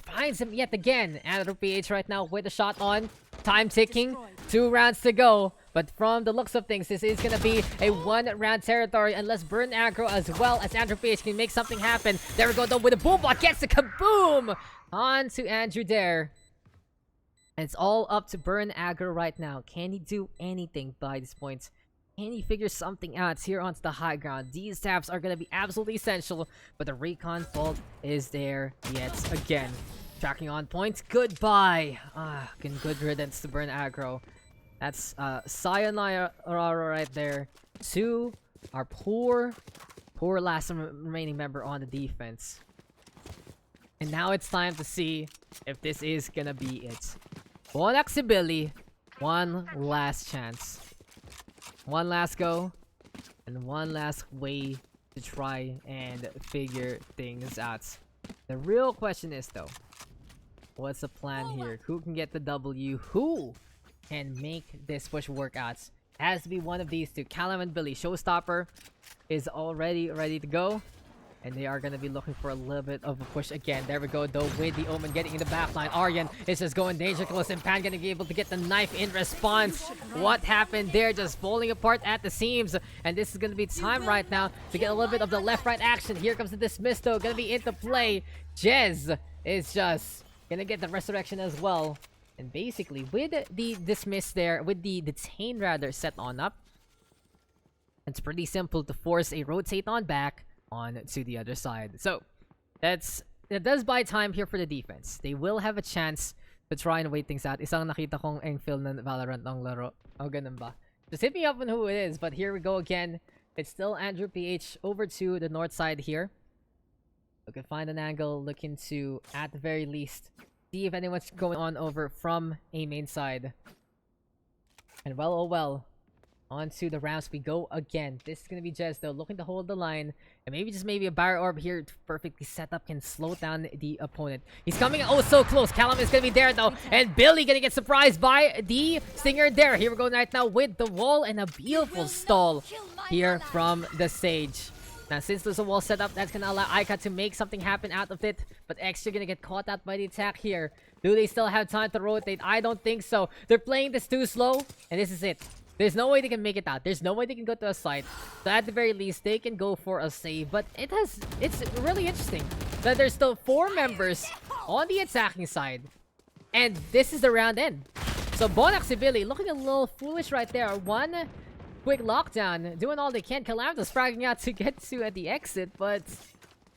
finds him yet again. Andrew PH right now with a shot on. Time ticking. 2 rounds to go. But from the looks of things, this is gonna be a one-round territory unless Burn Aggro as well as Andrew PH can make something happen. There we go though with a boom bot, gets the kaboom on to Andrew there. And it's all up to Burn Aggro right now. Can he do anything by this point? Can he figure something out here onto the high ground? These taps are gonna be absolutely essential, but the recon fault is there yet again. Tracking on point. Goodbye. Good riddance to Burn Aggro. That's sayonara right there to our poor last remaining member on the defense. And now it's time to see if this is gonna be it. Bonak si Billy, one last chance. One last go, and one last way to try and figure things out. The real question is though, what's the plan here? Who can get the W? Who can make this push work out? It has to be one of these two. Callum and Billy. Showstopper is already ready to go. And they are going to be looking for a little bit of a push again. There we go, though, with the Omen getting in the backline. Aryan is just going dangerous, and Pan going to be able to get the knife in response. What happened there? Just falling apart at the seams. And this is going to be time right now to get a little bit of the left-right action. Here comes the dismiss, though. Going to be into play. Jez is just going to get the resurrection as well. And basically, with the dismiss there, with the detain rather set on up, it's pretty simple to force a rotate on back on to the other side. So that does buy time here for the defense. They will have a chance to try and wait things out. Isang nakita kong engfill ng Valorant ng laro. Oh, ganun ba? Just hit me up on who it is, but here we go again. It's still Andrew PH over to the north side here. Looking to find an angle, looking to, at the very least, see if anyone's going on over from a main side. And well, oh well. Onto the rounds we go again. This is gonna be Jez though, looking to hold the line, and maybe a Barrier Orb here to perfectly set up can slow down the opponent. He's coming oh so close. Callum is gonna be there though, and Billy gonna get surprised by the Stinger there. Here we go right now with the wall and a beautiful stall here from the Sage. Now since there's a wall set up, that's gonna allow Aika to make something happen out of it, but Extra gonna get caught out by the attack here. Do they still have time to rotate? I don't think so. They're playing this too slow, and this is it. There's no way they can make it out. There's no way they can go to a site. So at the very least, they can go for a save. But it's really interesting that there's still 4 members on the attacking side. And this is the round end. So Bonak si Billy looking a little foolish right there. One quick lockdown, doing all they can. Calamitas fragging out to get to at the exit. But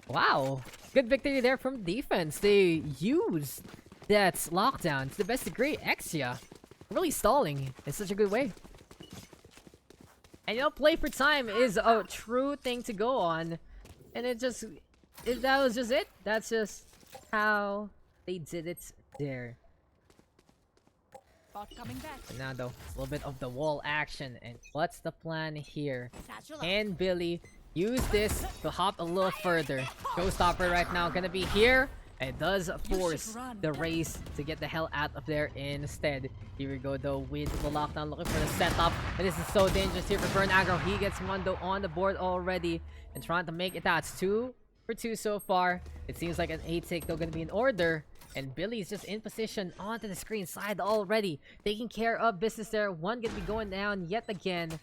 wow, good victory there from defense. They used that lockdown to the best degree. Exia really stalling in such a good way. And you know, play for time is a true thing to go on. And that was just it. That's just how they did it there. Bot coming back. But now though, it's a little bit of the wall action. And what's the plan here? Satchel up. Can Billy use this to hop a little further? Showstopper right now gonna be here. It does force the race to get the hell out of there instead. Here we go though with the lockdown, looking for the setup. And this is so dangerous here for Burn Aggro. He gets one though on the board already and trying to make it out. It's 2 for 2 so far. It seems like an 8-tick though gonna be in order. And Billy's just in position onto the screen side already. Taking care of business there. One gonna be going down yet again.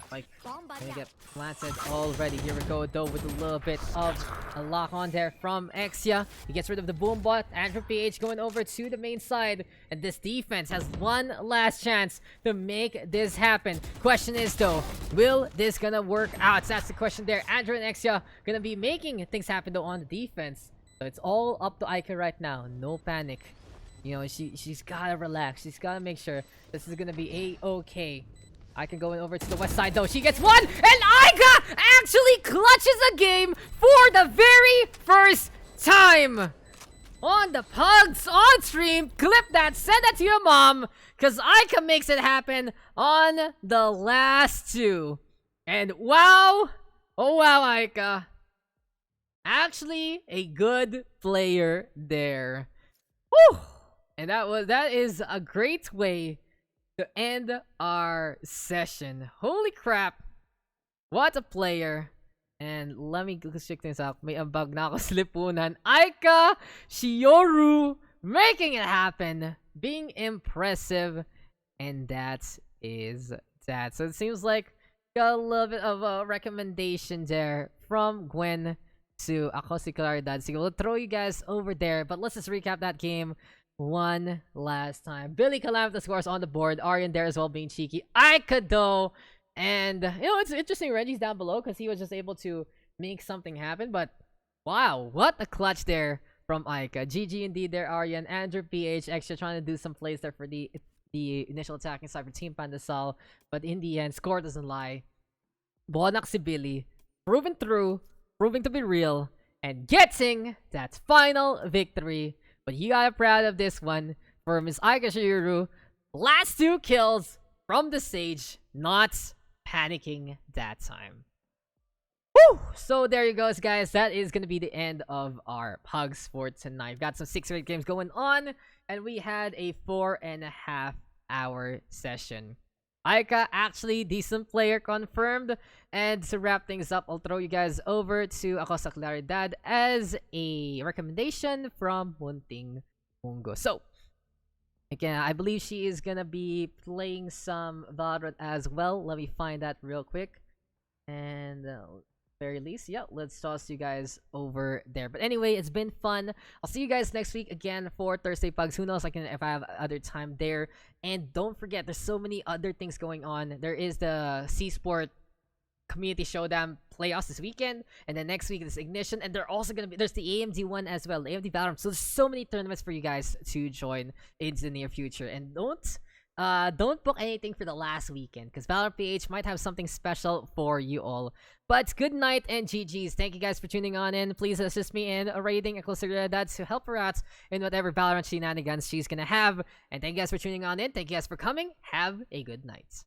Like, gonna get planted already. Here we go though with a little bit of a lock on there from Exia. He gets rid of the boom bot. Andrew PH going over to the main side. And this defense has one last chance to make this happen. Question is though, will this gonna work out? That's the question there. Andrew and Exia gonna be making things happen though on the defense. So it's all up to Aika right now. No panic. You know, she's gotta relax. She's gotta make sure this is gonna be a-okay. Aika going over to the west side though. She gets one, and Aika actually clutches a game for the very first time on the Pugs on stream. Clip that, send that to your mom, because Aika makes it happen on the last 2. And wow, oh wow, Aika. Actually, a good player there. Woo! And that is a great way to end our session. Holy crap! What a player! And let me check things out. May ambag na ako sa lipunan. Aika Shioru making it happen, being impressive, and that is that. So it seems like got a little bit of a recommendation there from Gwen to ako si Claridad. So we'll throw you guys over there. But let's just recap that game one last time. Billy Calamitous scores on the board. Aryan there as well being cheeky. Aika though. And, you know, it's interesting Reggie's down below because he was just able to make something happen. But, wow, what a clutch there from Aika. GG indeed there, Aryan. Andrew PH extra trying to do some plays there for the initial attacking side for Team Pandesal. But in the end, score doesn't lie. Bonak si Billy. Proven through. Proving to be real. And getting that final victory. But you gotta be proud of this one for Miss Aika Shiru. Last 2 kills from the stage. Not panicking that time. Woo! So there you go, guys. That is going to be the end of our Pugs for tonight. We've got some 6-8 games going on, and we had a 4.5 hour session. Aika, actually, decent player confirmed. And to wrap things up, I'll throw you guys over to Acosta Claridad as a recommendation from Munting Mungo. So, again, I believe she is gonna be playing some Valorant as well. Let me find that real quick. And very least, yeah, let's toss you guys over there. But anyway, it's been fun. I'll see you guys next week again for Thursday Pugs. Who knows if I have other time there. And don't forget, there's so many other things going on. There is the C-Sport Community Showdown playoffs this weekend, and then next week is Ignition, and there's the AMD one as well, AMD Valorant. So there's so many tournaments for you guys to join in the near future. And don't book anything for the last weekend because Valorant PH might have something special for you all. But good night and GG's. Thank you guys for tuning on in. Please assist me in rating a closer that to help her out in whatever Valorant shenanigans she's gonna have. And thank you guys for tuning on in. Thank you guys for coming. Have a good night.